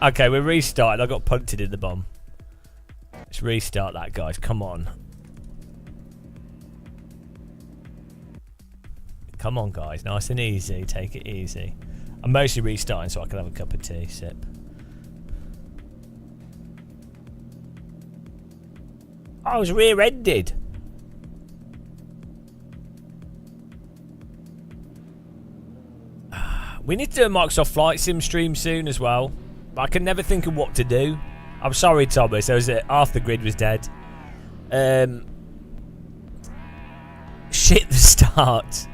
Okay, we're restarting. I got punted in the bum. Let's restart that, guys. Come on. Come on, guys. Nice and easy. Take it easy. I'm mostly restarting so I can have a cup of tea. Sip. I was rear-ended. We need to do a Microsoft Flight Sim stream soon as well. But I can never think of what to do. I'm sorry, Thomas. Half the grid was dead. Shit the start.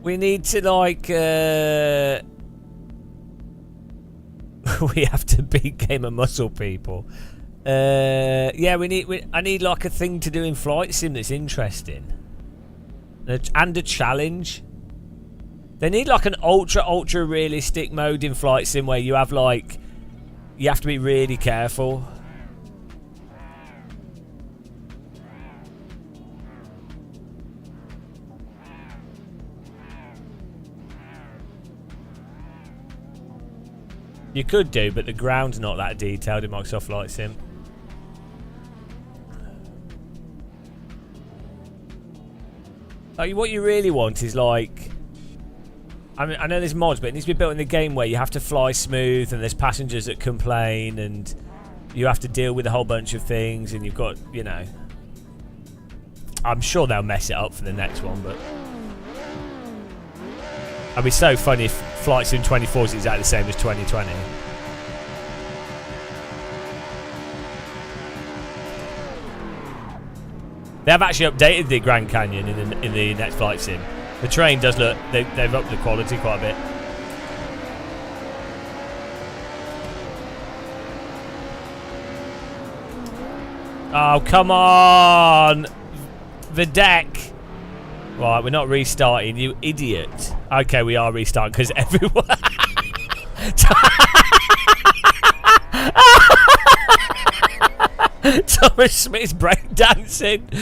We need to like we have to beat Game of Muscle people. Yeah, I need like a thing to do in Flight Sim that's interesting. And a challenge. They need like an ultra realistic mode in Flight Sim where you have like, you have to be really careful. You could do, but the ground's not that detailed in Microsoft Flight Sim. Like, what you really want is like, I mean, I know there's mods, but it needs to be built in the game where you have to fly smooth and there's passengers that complain and you have to deal with a whole bunch of things and you've got, you know. I'm sure they'll mess it up for the next one, but it'd be so funny if Flight Sim 24 is exactly the same as 2020. They have actually updated the Grand Canyon in the next Flight Sim. The train does look, they've upped the quality quite a bit. Oh, come on! The deck! Right, we're not restarting, you idiot. Okay, we are restarting because everyone... Thomas Smith's breakdancing.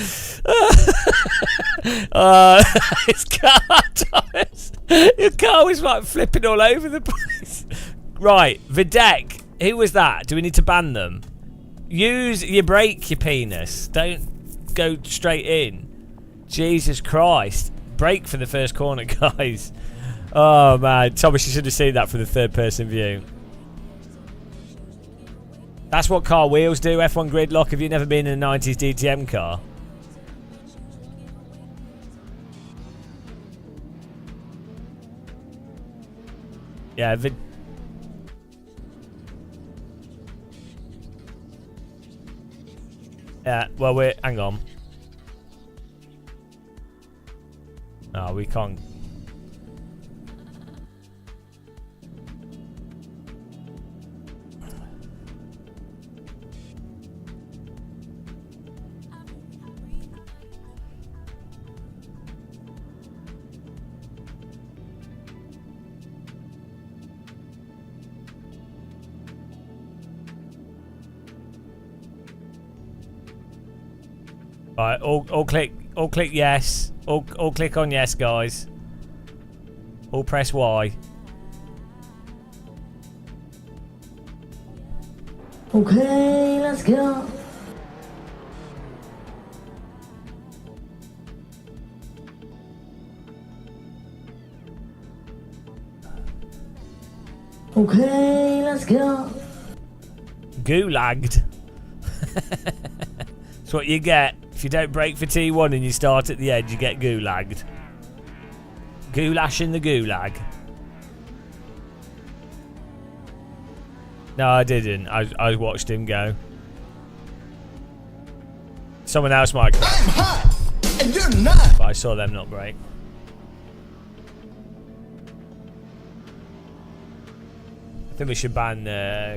His car, Thomas. Your car was like flipping all over the place. Right, Videk. Who was that? Do we need to ban them? Use your brake, you penis. Don't go straight in. Jesus Christ. Brake for the first corner, guys. Oh, man. Thomas, you should have seen that from the third-person view. That's what car wheels do, F1 gridlock. Have you never been in a 90s DTM car? Yeah, yeah, well, hang on. Oh, we can't. Right, all click yes. All click on yes, guys. All press Y. Okay, let's go. Okay, let's go. Gulagged. That's what you get. If you don't brake for T1 and you start at the edge, you get gulagged. Goulash in the gulag. No, I didn't. I watched him go. Someone else might. I'm hot, and you're not. But I saw them not brake. I think we should ban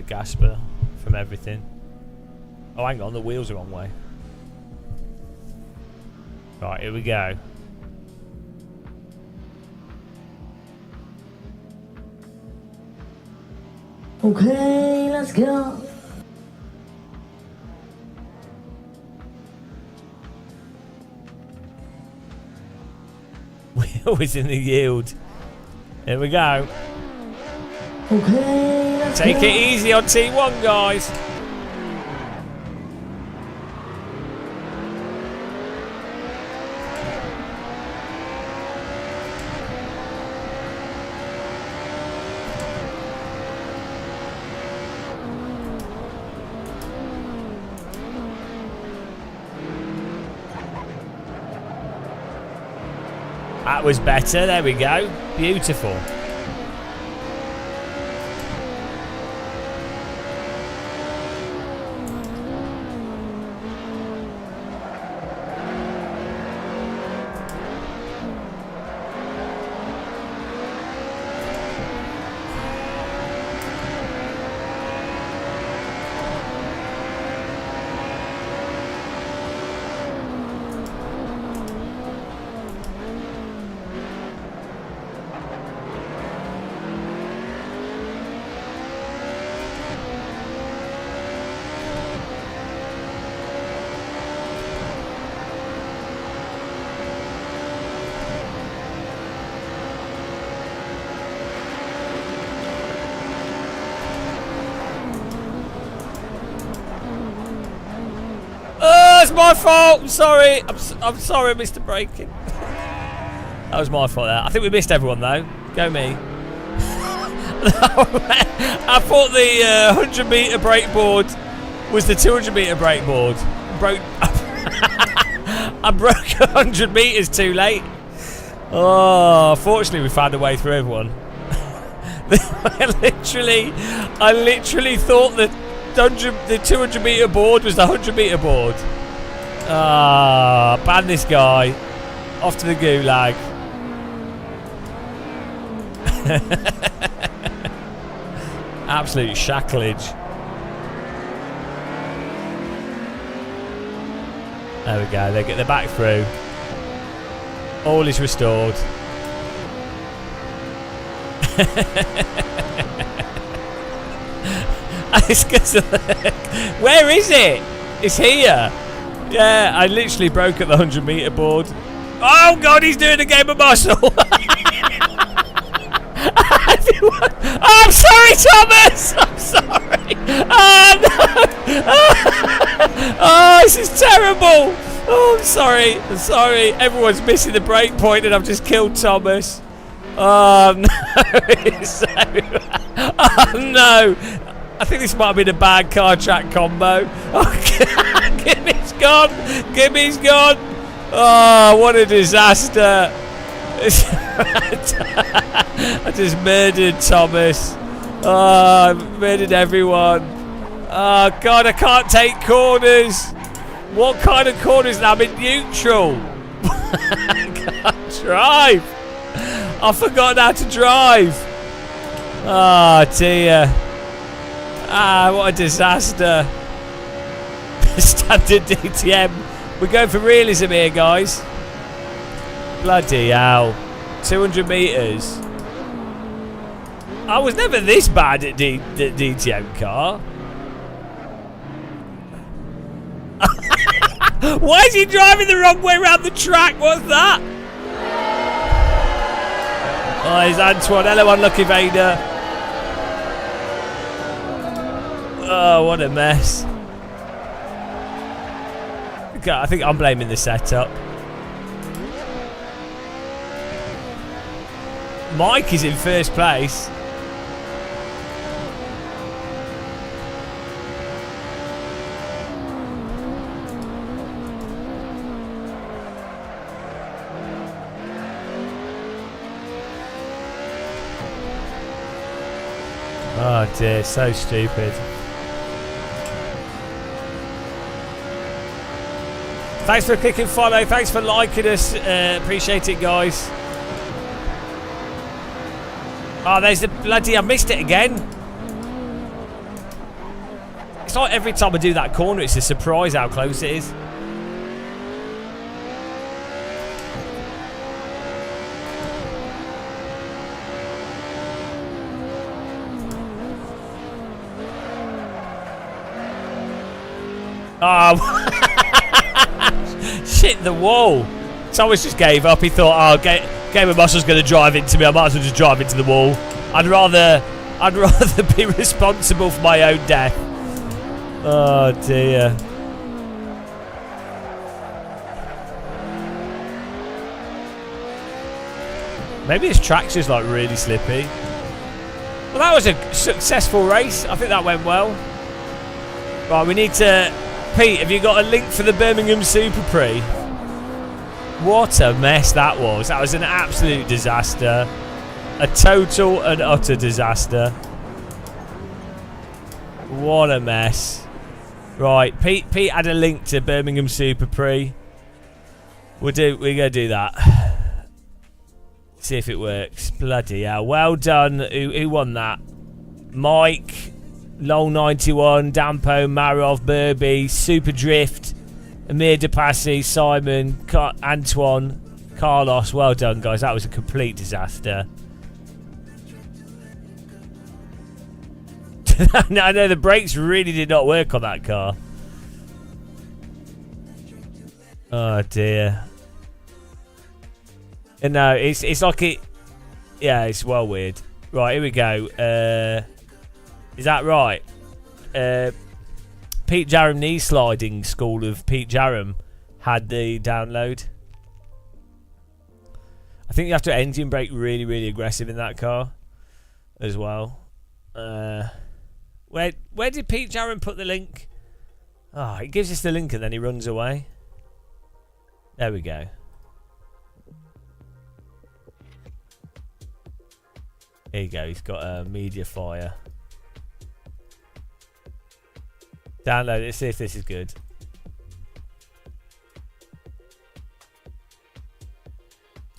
Gasper from everything. Oh, hang on. The wheels are wrong way. Right, here we go. Okay, let's go. We're always in the yield. Here we go. Okay, let's Take go. it easy on T1, guys. That was better. There we go. Beautiful. It's my fault. I'm sorry. I'm sorry, Mr. Braking. That was my fault there. I think we missed everyone though. Go me. I thought the 100 metre brake board was the 200 metre brake board. I broke 100 metres too late. Oh, fortunately we found a way through everyone. I literally thought that the 200 metre board was the 100 metre board. Ah, ban this guy. Off to the gulag. Absolute shacklage. There we go. They get their back through. All is restored. Where is it? It's here. Yeah, I literally broke at the 100-meter board. Oh God, he's doing a game of muscle. Everyone. Oh, I'm sorry, Thomas. I'm sorry. Oh no. Oh, this is terrible. Oh, I'm sorry. I'm sorry. Everyone's missing the break point, and I've just killed Thomas. Oh no. Oh no. I think this might have been a bad car track combo. Oh, Gimmy's gone. Gimmy's gone. Oh, what a disaster. I just murdered Thomas. Oh, I murdered everyone. Oh, God, I can't take corners. What kind of corners now? I'm in neutral. I can't drive. I forgot how to drive. Oh, dear. Ah, what a disaster. Standard DTM. We're going for realism here, guys. Bloody hell. 200 metres. I was never this bad at the DTM car. Why is he driving the wrong way around the track? What's that? Oh, there's Antoine. Hello, unlucky Vader. Oh, what a mess. Okay, I think I'm blaming the setup. Mike is in first place. Oh dear, so stupid. Thanks for clicking follow. Thanks for liking us. Appreciate it, guys. Oh, there's the bloody... I missed it again. It's like every time I do that corner, it's a surprise how close it is. Oh, shit the wall. Thomas just gave up. He thought, oh, Game of Muscle's going to drive into me. I might as well just drive into the wall. I'd rather be responsible for my own death. Oh dear. Maybe this track's just like really slippy. Well, that was a successful race. I think that went well. Right, we need to... Pete, have you got a link for the Birmingham Super Prix? What a mess that was. That was an absolute disaster. A total and utter disaster. What a mess. Right, Pete had a link to Birmingham Super Prix. We're gonna do that. See if it works. Bloody hell. Well done. Who won that? Mike, Long91, Dampo, Marov, Burby, Super Drift, Amir Depassi, Simon, Antoine, Carlos. Well done, guys. That was a complete disaster. No, I know the brakes really did not work on that car. Oh dear. And no, it's like it. Yeah, it's well weird. Right, here we go. Is that right? Pete Jarham knee sliding school of Pete Jarham had the download. I think you have to engine brake really, really aggressive in that car as well. Where did Pete Jarham put the link? Oh, he gives us the link and then he runs away. There we go. Here you go. He's got a media fire. Download it. See if this is good.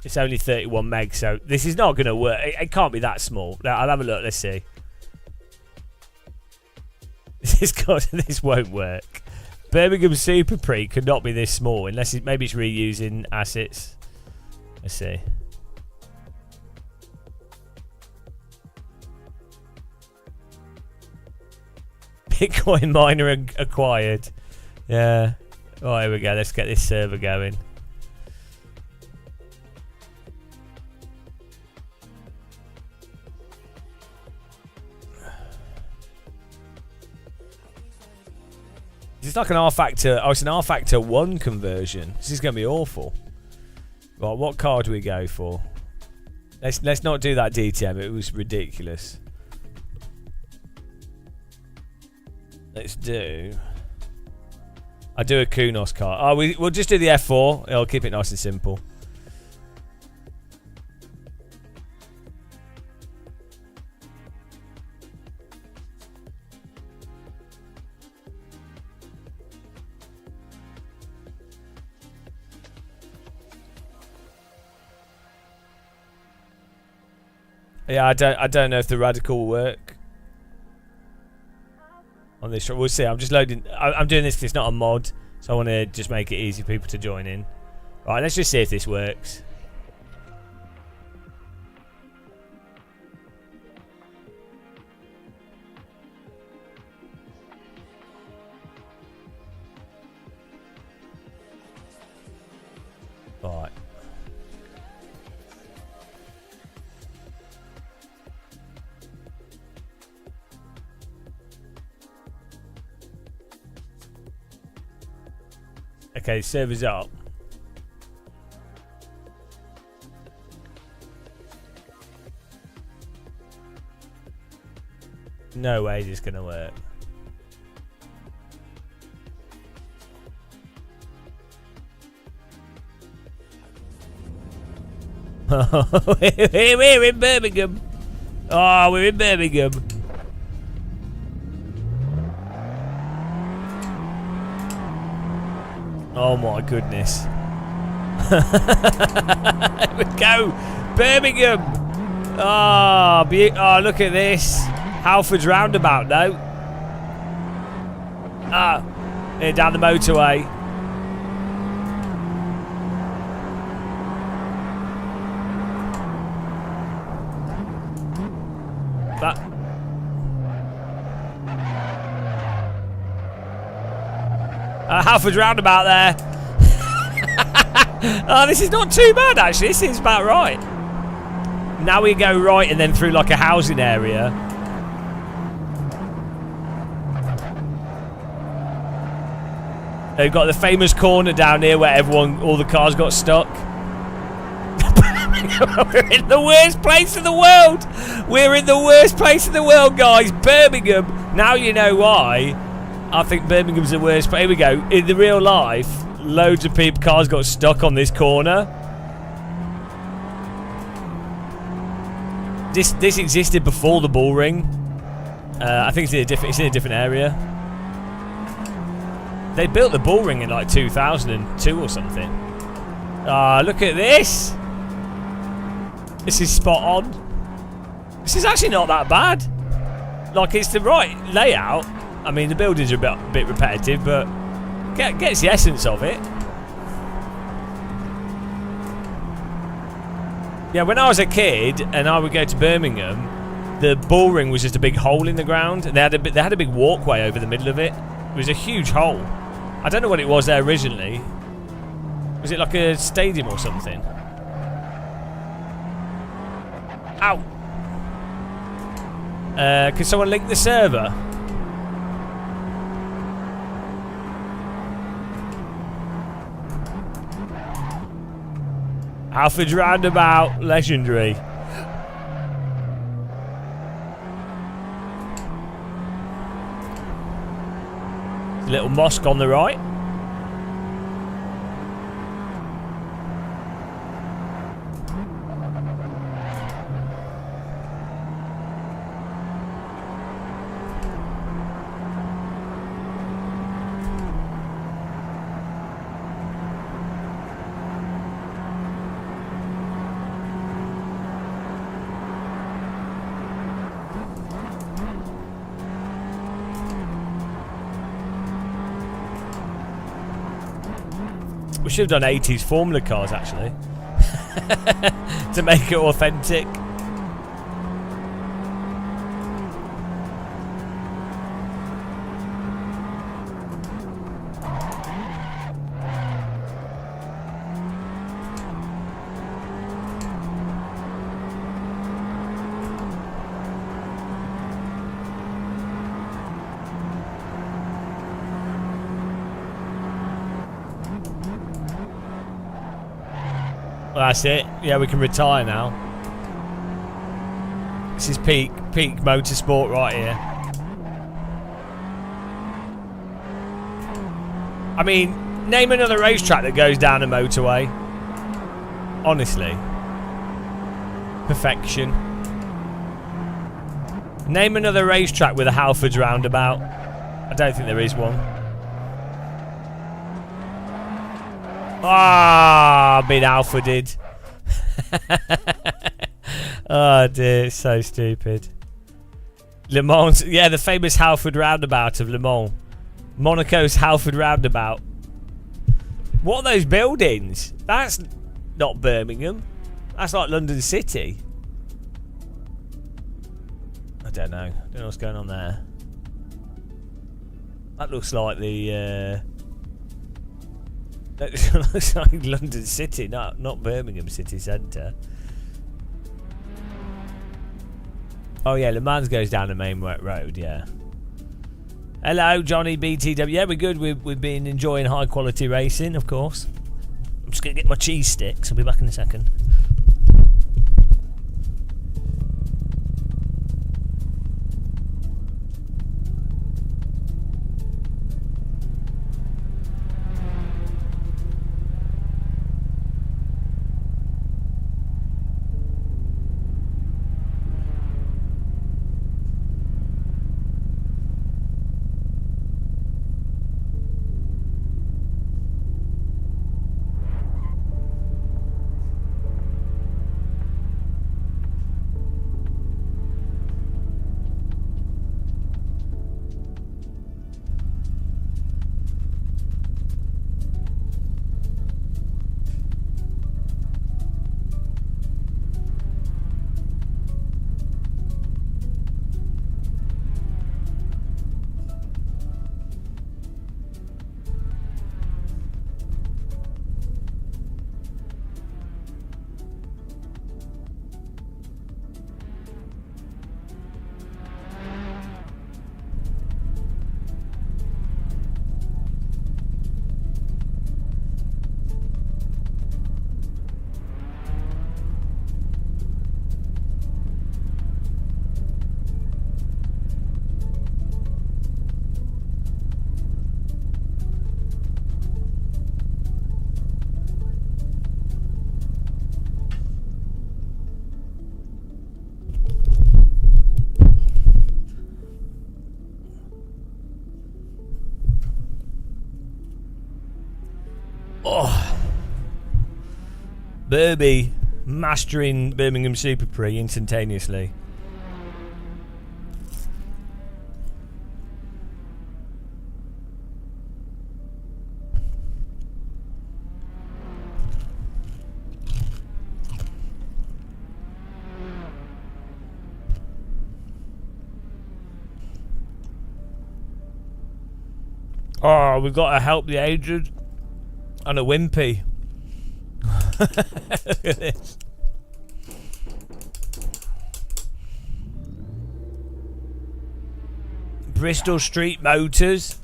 It's only 31 meg, so this is not going to work. It can't be that small. Now, I'll have a look. Let's see. This won't work. Birmingham Super Prix could not be this small unless maybe it's reusing assets. Let's see. Bitcoin miner acquired. Yeah. Oh, here we go. Let's get this server going. It's like an R Factor. Oh, it's an R Factor 1 conversion. This is going to be awful. Right, what car do we go for? Let's not do that DTM. It was ridiculous. Let's do. I do a Kunos car. Oh, we'll just do the F4. I'll keep it nice and simple. Yeah, I don't know if the radical will work on this. We'll see. I'm just loading. I'm doing this. It's not a mod, so I want to just make it easy for people to join in. Right, let's just see if this works. Right. Okay, server's up. No way this is gonna work. We're in Birmingham. Oh, we're in Birmingham. Oh my goodness. Here we go. Birmingham. Oh, look at this. Halford's roundabout now. Here down the motorway. Halford's roundabout there. Oh, this is not too bad actually. This seems about right. Now we go right and then through like a housing area. They've got the famous corner down here where all the cars got stuck. We're in the worst place in the world. We're in the worst place in the world, guys. Birmingham. Now you know why. I think Birmingham's the worst. But here we go. In the real life, loads of cars got stuck on this corner. This existed before the bull ring. I think it's in a different area. They built the bull ring in like 2002 or something. Look at this. This is spot on. This is actually not that bad. Like, it's the right layout. I mean, the buildings are a bit repetitive, but gets the essence of it. Yeah, when I was a kid and I would go to Birmingham, the bull ring was just a big hole in the ground, and they had a big walkway over the middle of it. It was a huge hole. I don't know what it was there originally. Was it like a stadium or something? Ow! Can someone link the server? Halford's roundabout, legendary. Little mosque on the right. We should have done 80s Formula cars, actually. To make it authentic. Well, that's it. Yeah, we can retire now. This is peak motorsport right here. I mean, name another racetrack that goes down a motorway. Honestly. Perfection. Name another racetrack with a Halfords roundabout. I don't think there is one. Ah, been Halforded. Oh dear, it's so stupid. Le Mans, yeah, the famous Halford roundabout of Le Mans. Monaco's Halford roundabout. What are those buildings? That's not Birmingham. That's like London City. I don't know. Don't know what's going on there. That looks like the that looks like London City, not Birmingham city centre. Oh yeah, Le Mans goes down the main road, yeah. Hello, Johnny BTW. Yeah, we're good. We've been enjoying high quality racing, of course. I'm just going to get my cheese sticks. I'll be back in a second. Oh, Burby mastering Birmingham Super Prix instantaneously. Oh, we've got to help the aged and a wimpy. Look at this. Bristol Street Motors.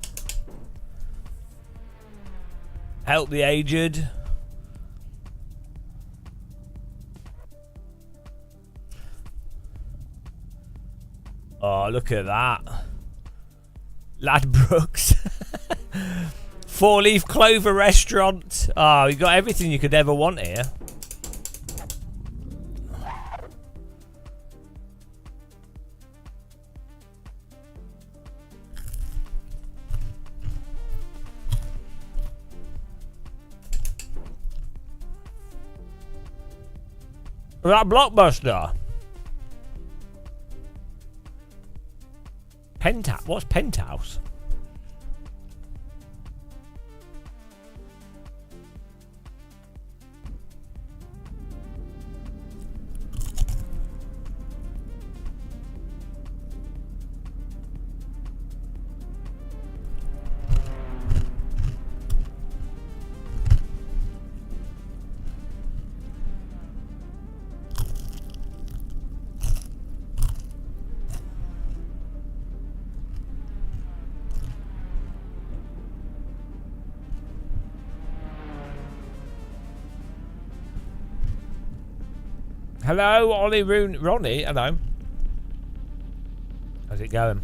Help the aged. Oh, look at that. Ladbrokes. Four Leaf Clover Restaurant. Oh, you got everything you could ever want here. That Blockbuster. Penthouse. What's Penthouse? Hello, Ollie Ronnie. Hello. How's it going?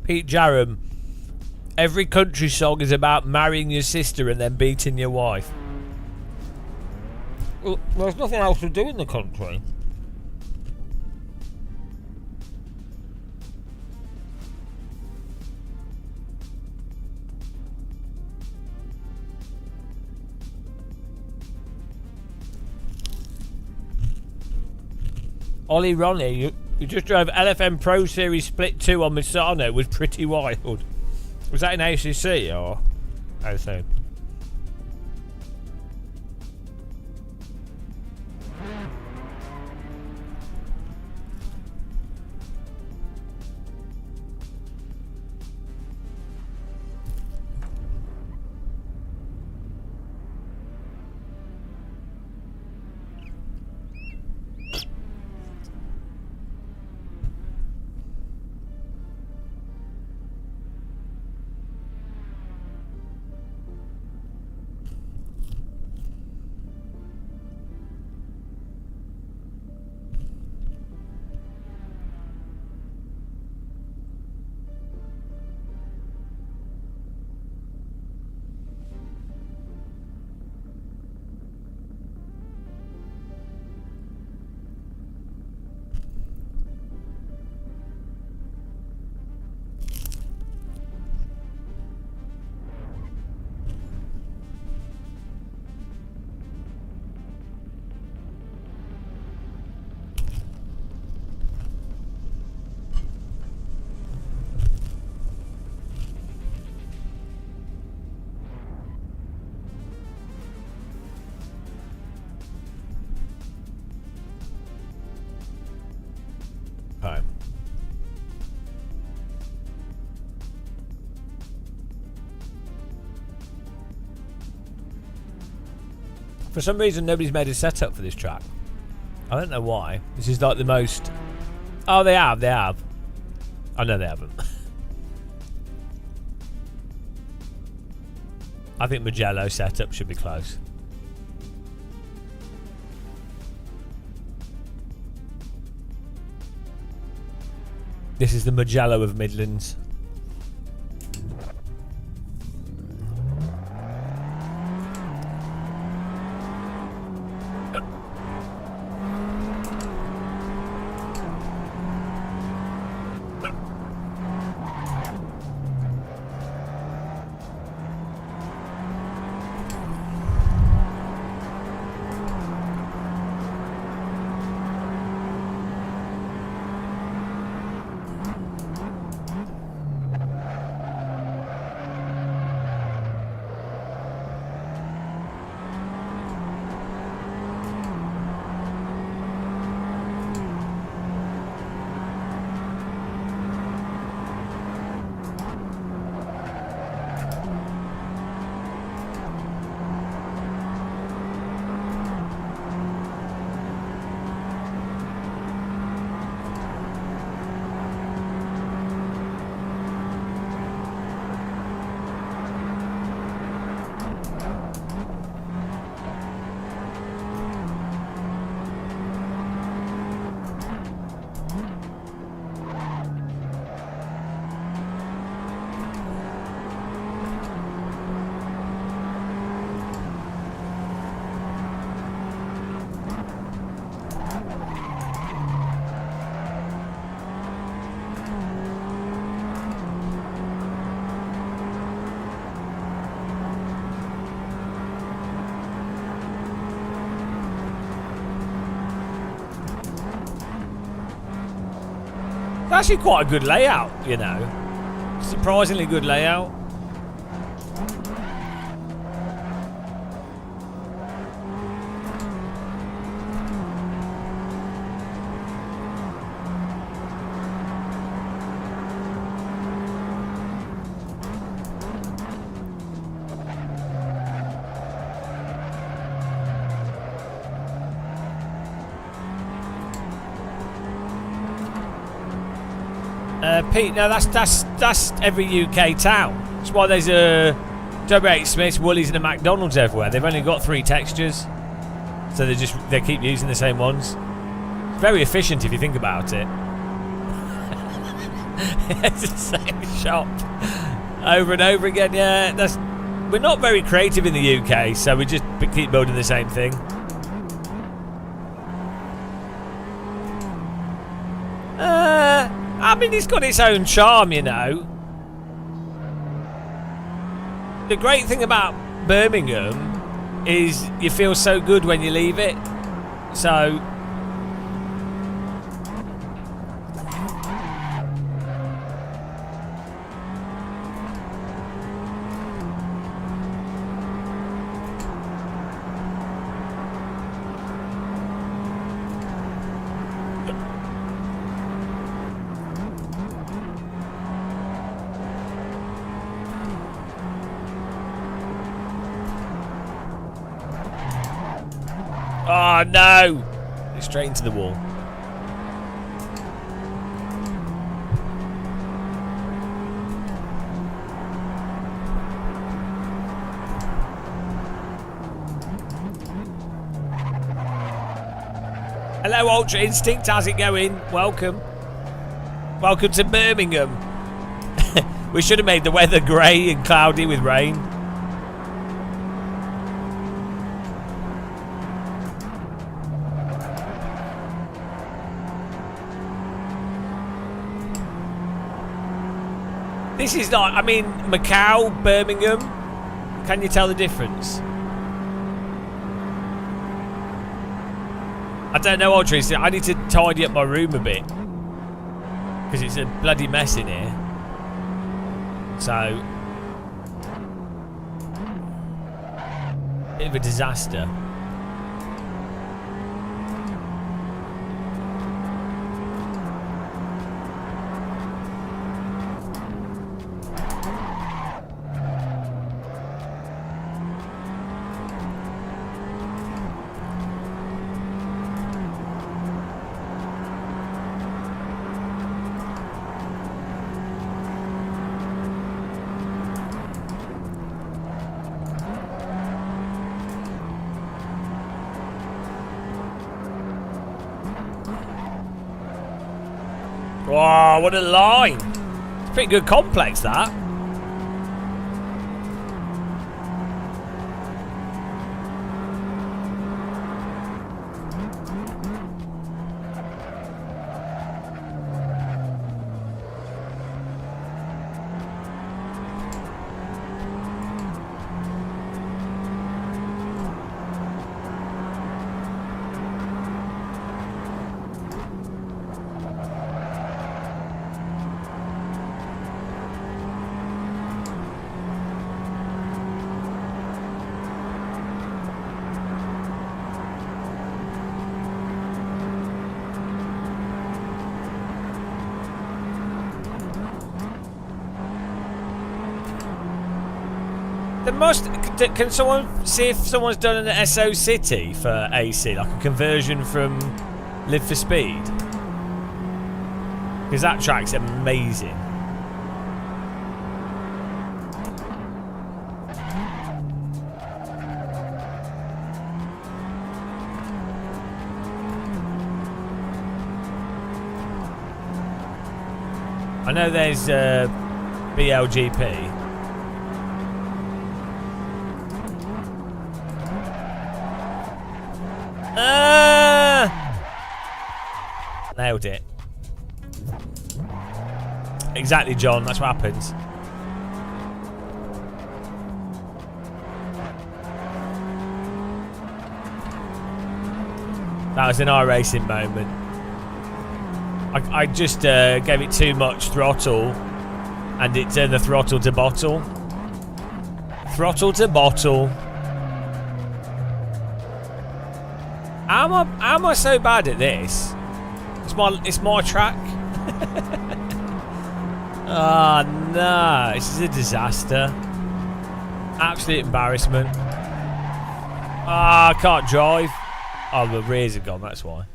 Pete Jarram. Every country song is about marrying your sister and then beating your wife. Well, there's nothing else to do in the country. Ollie Ronnie, you just drove LFM Pro Series Split 2 on Misano was pretty wild. Was that in ACC or how soon? For some reason, nobody's made a setup for this track. I don't know why. This is like the most... Oh, they have. They have. Oh, no, they haven't. I think Mugello setup should be close. This is the Mugello of Midlands. Actually quite a good layout, you know. Surprisingly good layout. Pete, no, that's every UK town. That's why there's a W.H. Smith's, Woolies, and a McDonald's everywhere. They've only got 3 textures, so they keep using the same ones. It's very efficient if you think about it. It's the same shop over and over again. Yeah, we're not very creative in the UK, so we just keep building the same thing. I mean, it's got its own charm, you know. The great thing about Birmingham is you feel so good when you leave it. So oh no! Straight into the wall. Hello, Ultra Instinct. How's it going? Welcome. Welcome to Birmingham. We should have made the weather grey and cloudy with rain. This is not, I mean, Macau, Birmingham. Can you tell the difference? I don't know, Audrey. I need to tidy up my room a bit. Because it's a bloody mess in here. So. Bit of a disaster. Wow, what a line! It's a pretty good complex, that. Can someone see if someone's done an SO City for AC, like a conversion from Live for Speed? Because that track's amazing. I know there's BLGP. Nailed it. Exactly, John. That's what happens. That was an iRacing moment. I just gave it too much throttle, and it turned the throttle to bottle. Throttle to bottle. How am I so bad at this? It's my track. Oh no, this is a disaster. Absolute embarrassment. Ah, I can't drive. Oh, the rears are gone, that's why.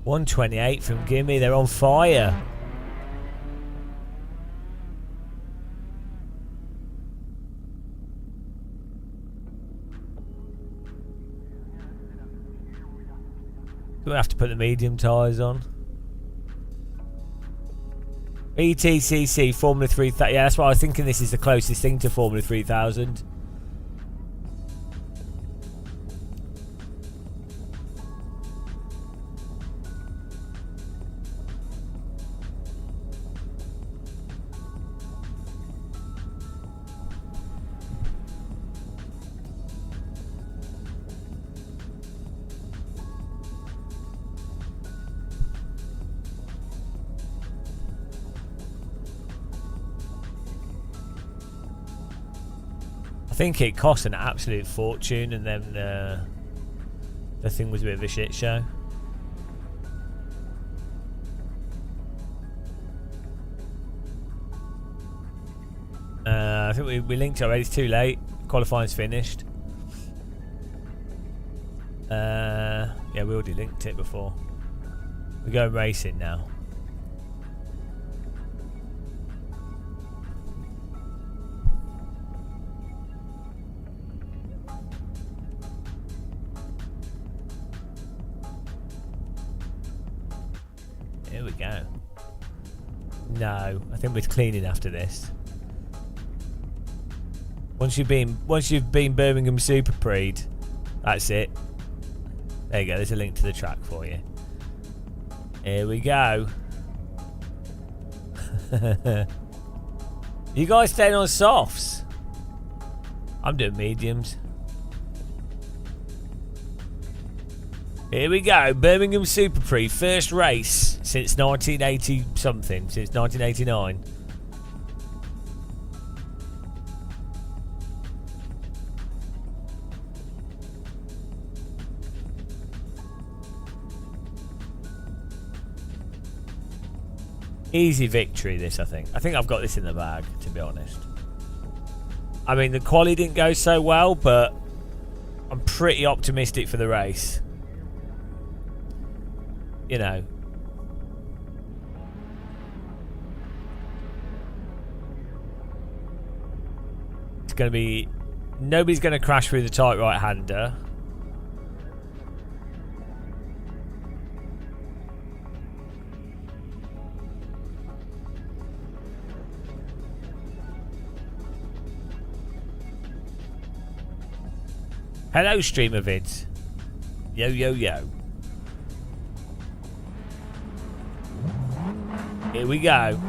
128 from Gimme. They're on fire. Do we have to put the medium tyres on? ETCC Formula 3000. Yeah, that's why I was thinking this is the closest thing to Formula 3000. I think it cost an absolute fortune, and then the thing was a bit of a shit show. I think we linked it already. It's too late. Qualifying's finished. Yeah, we already linked it before. We're going racing now. Here we go. No, I think we're cleaning after this. Once you've been Birmingham Super Prix, that's it. There you go. There's a link to the track for you. Here we go. You guys staying on softs? I'm doing mediums. Here we go. Birmingham Super Prix, first race since 1980 something, since 1989. Easy victory, this, I think. I think I've got this in the bag, to be honest. I mean, the quali didn't go so well, but I'm pretty optimistic for the race. You know. It's going to be... Nobody's going to crash through the tight right-hander. Hello, streamer vids. Yo, yo, yo. Here we go.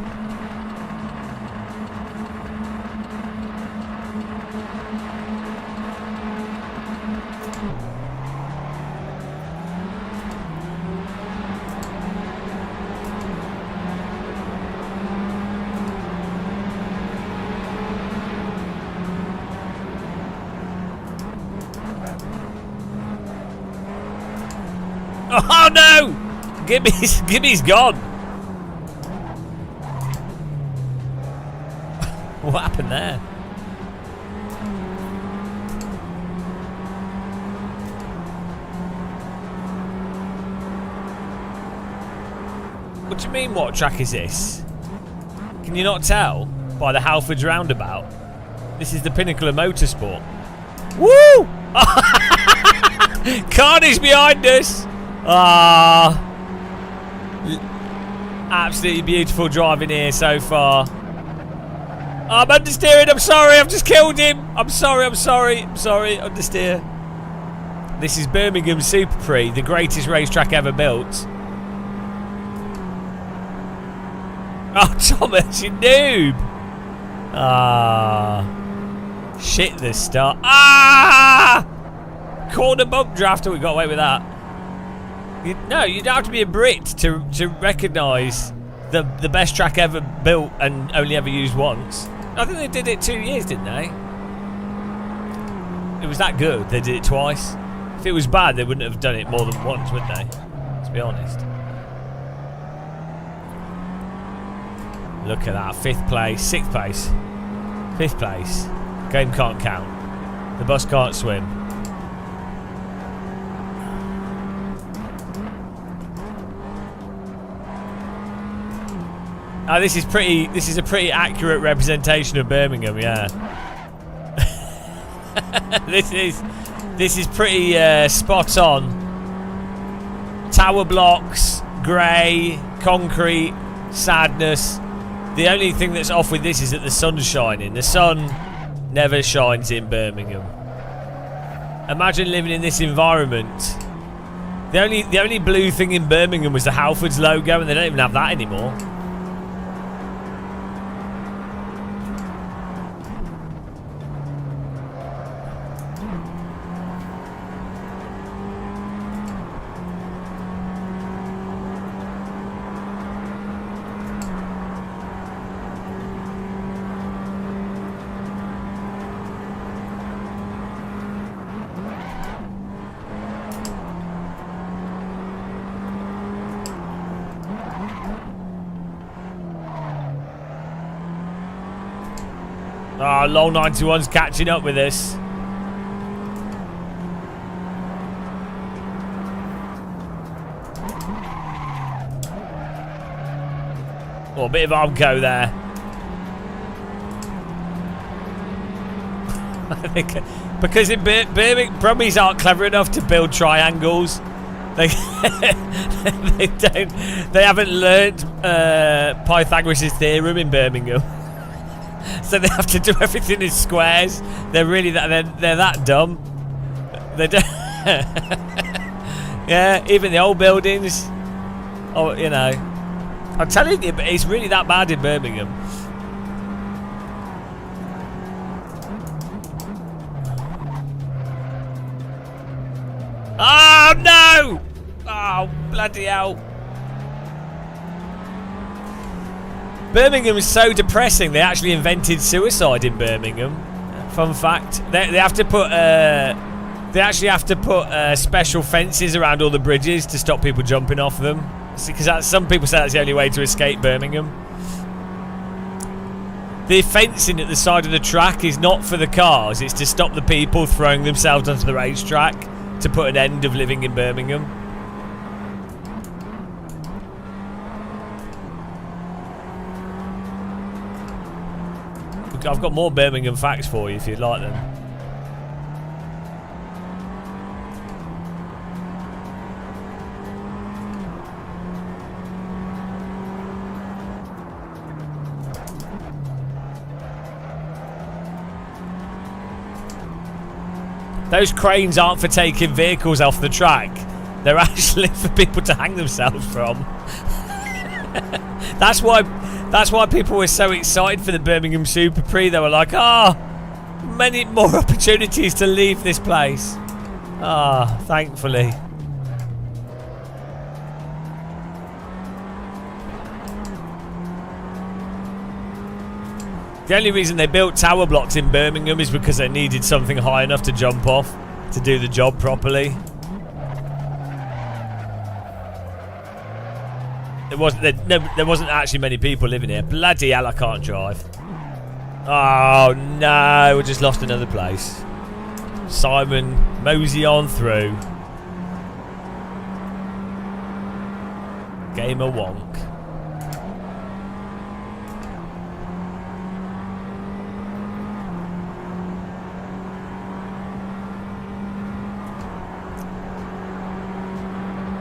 Oh no! Gimmy's gone. What happened there? What do you mean, what track is this? Can you not tell by the Halfords roundabout? This is the pinnacle of motorsport. Woo! Carnage behind us! Ah, absolutely beautiful driving here so far. I'm understeering, I'm sorry, I've just killed him. I'm sorry, understeer. This is Birmingham Super Prix, the greatest racetrack ever built. Oh, Thomas, you noob. Ah, shit the start. Ah! Corner bump draft, we got away with that. No, you don't have to be a Brit to recognise the best track ever built and only ever used once. I think they did it 2 years, didn't they? It was that good, they did it twice. If it was bad, they wouldn't have done it more than once, would they? Let's be honest. Look at that, 5th place, 6th place, 5th place. Game can't count. The bus can't swim. Oh, this is a pretty accurate representation of Birmingham, yeah. This is pretty spot on. Tower blocks, grey, concrete, sadness. The only thing that's off with this is that the sun's shining. The sun never shines in Birmingham. Imagine living in this environment. The only blue thing in Birmingham was the Halfords logo, and they don't even have that anymore. Oh, Low 91's catching up with us. Oh, a bit of Armco there. I think because in Birmingham, Brummies aren't clever enough to build triangles. They they haven't learnt Pythagoras' theorem in Birmingham. So they have to do everything in squares. They're really they're that dumb. They don't. Yeah, even the old buildings. Oh, you know, I'm telling you, it's really that bad in Birmingham. Oh no! Oh bloody hell! Birmingham is so depressing. They actually invented suicide in Birmingham. Fun fact: they have to put they actually have to put special fences around all the bridges to stop people jumping off them. Because some people say that's the only way to escape Birmingham. The fencing at the side of the track is not for the cars; it's to stop the people throwing themselves onto the racetrack to put an end of living in Birmingham. I've got more Birmingham facts for you if you'd like them. Those cranes aren't for taking vehicles off the track. They're actually for people to hang themselves from. That's why people were so excited for the Birmingham Super Prix. They were like, many more opportunities to leave this place. Thankfully. The only reason they built tower blocks in Birmingham is because they needed something high enough to jump off to do the job properly. There wasn't actually many people living here. Bloody hell, I can't drive. Oh no, we just lost another place. Simon, mosey on through. Gamer wonk.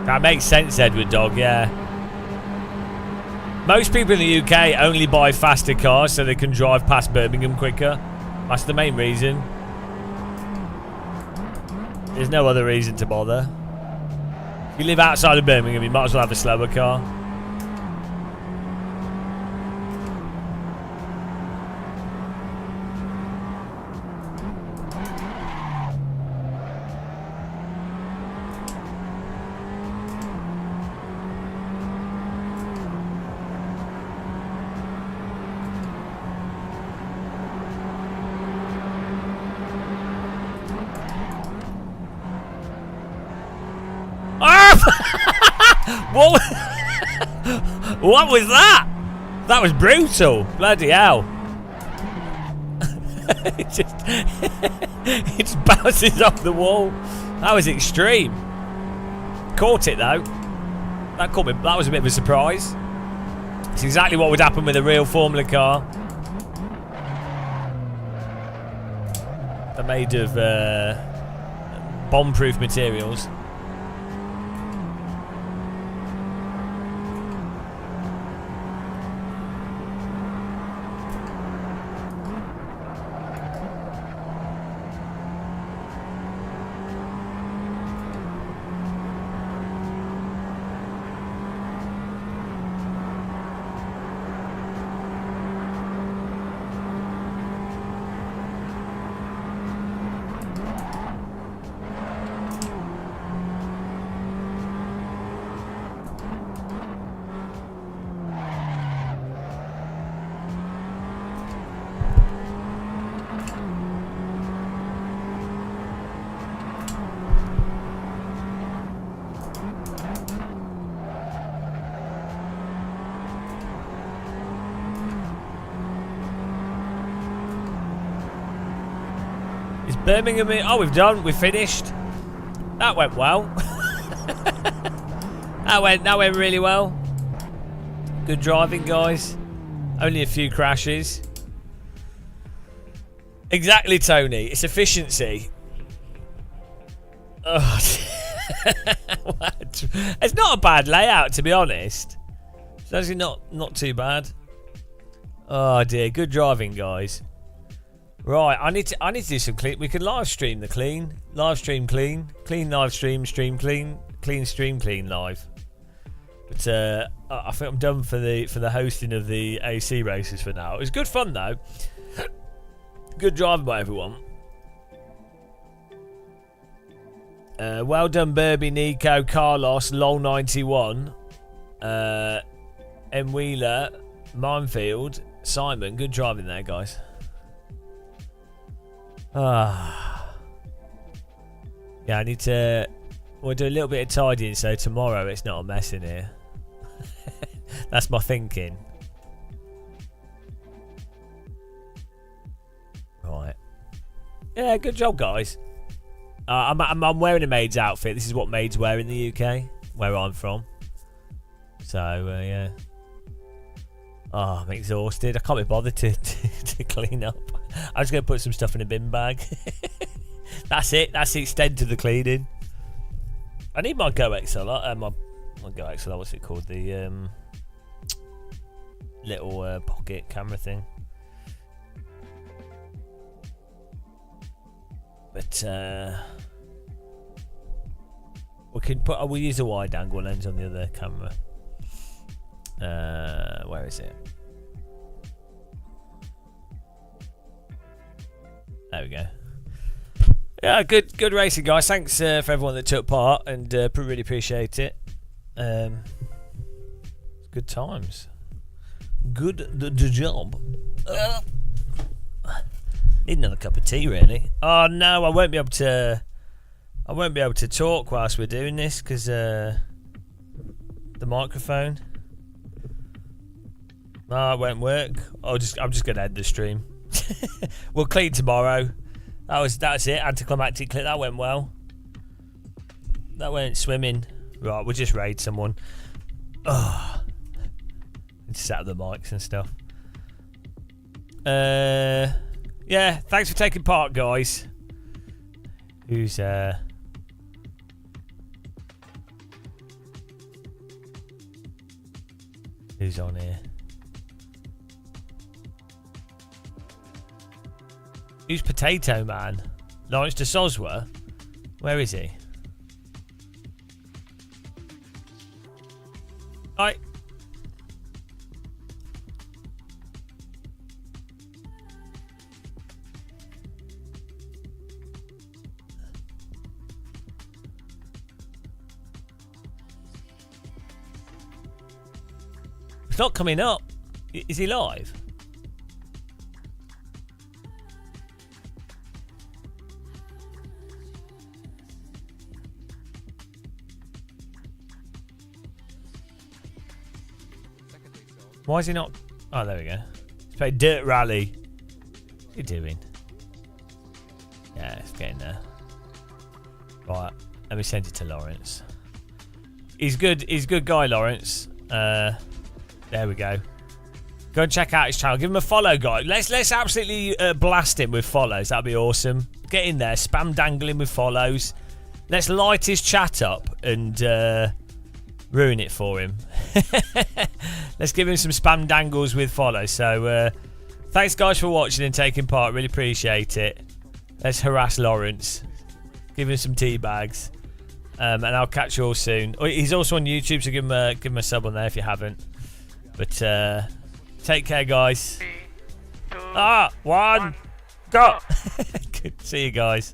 That makes sense, Edward Dog, yeah. Most people in the UK only buy faster cars so they can drive past Birmingham quicker. That's the main reason. There's no other reason to bother. If you live outside of Birmingham, you might as well have a slower car. What was that? That was brutal. Bloody hell. it just bounces off the wall. That was extreme. Caught it though. That was a bit of a surprise. It's exactly what would happen with a real Formula car. They're made of bomb-proof materials. Birmingham. Oh, we've finished. That went well. that went really well. Good driving, guys. Only a few crashes. Exactly, Tony. It's efficiency. Oh. It's not a bad layout, to be honest. It's actually not too bad. Oh dear, good driving, guys. Right, I need to do some clean. We can live stream the clean, live stream clean, clean live stream, stream clean, clean stream clean live. But I think I'm done for the hosting of the AC races for now. It was good fun though. Good driving by everyone. Well done, Burby, Nico, Carlos, LOL91, M Wheeler, Minefield, Simon. Good driving there, guys. Yeah, I need to. We'll do a little bit of tidying so tomorrow it's not a mess in here. That's my thinking. Right. Yeah, good job, guys. I'm wearing a maid's outfit. This is what maids wear in the UK, where I'm from. So yeah. Oh, I'm exhausted. I can't be bothered to clean up. I'm just going to put some stuff in a bin bag. That's it. That's the extent of the cleaning. I need my Go XLR. My Go XLR. What's it called? The little pocket camera thing. But we can put. We'll use a wide angle lens on the other camera. Where is it? There we go. Yeah, good racing, guys. Thanks for everyone that took part, and really appreciate it. Good times. Good the job. Need another cup of tea, really. Oh no, I won't be able to. I won't be able to talk whilst we're doing this because the microphone. No, it won't work. I'm just gonna end the stream. We'll clean tomorrow. That's it. Anticlimactic clip. That went well. That went swimming. Right, we'll just raid someone. Oh, set up the mics and stuff. Yeah. Thanks for taking part, guys. Who's on here? Who's Potato Man? Lawrence de Soswa? Where is he? Right. It's not coming up. Is he live? Why is he not? Oh, there we go. Let's play Dirt Rally. What are you doing? Yeah, it's getting there. Right, let me send it to Lawrence. He's good. He's a good guy, Lawrence. There we go. Go and check out his channel. Give him a follow, guys. Let's absolutely blast him with follows. That'd be awesome. Get in there, spam dangling with follows. Let's light his chat up and ruin it for him. Let's give him some spam dangles with follows. So thanks, guys, for watching and taking part. Really appreciate it. Let's harass Lawrence. Give him some tea bags. And I'll catch you all soon. Oh, he's also on YouTube, so give him a sub on there if you haven't. But take care, guys. 3, 2, 1, go! Good. See you guys.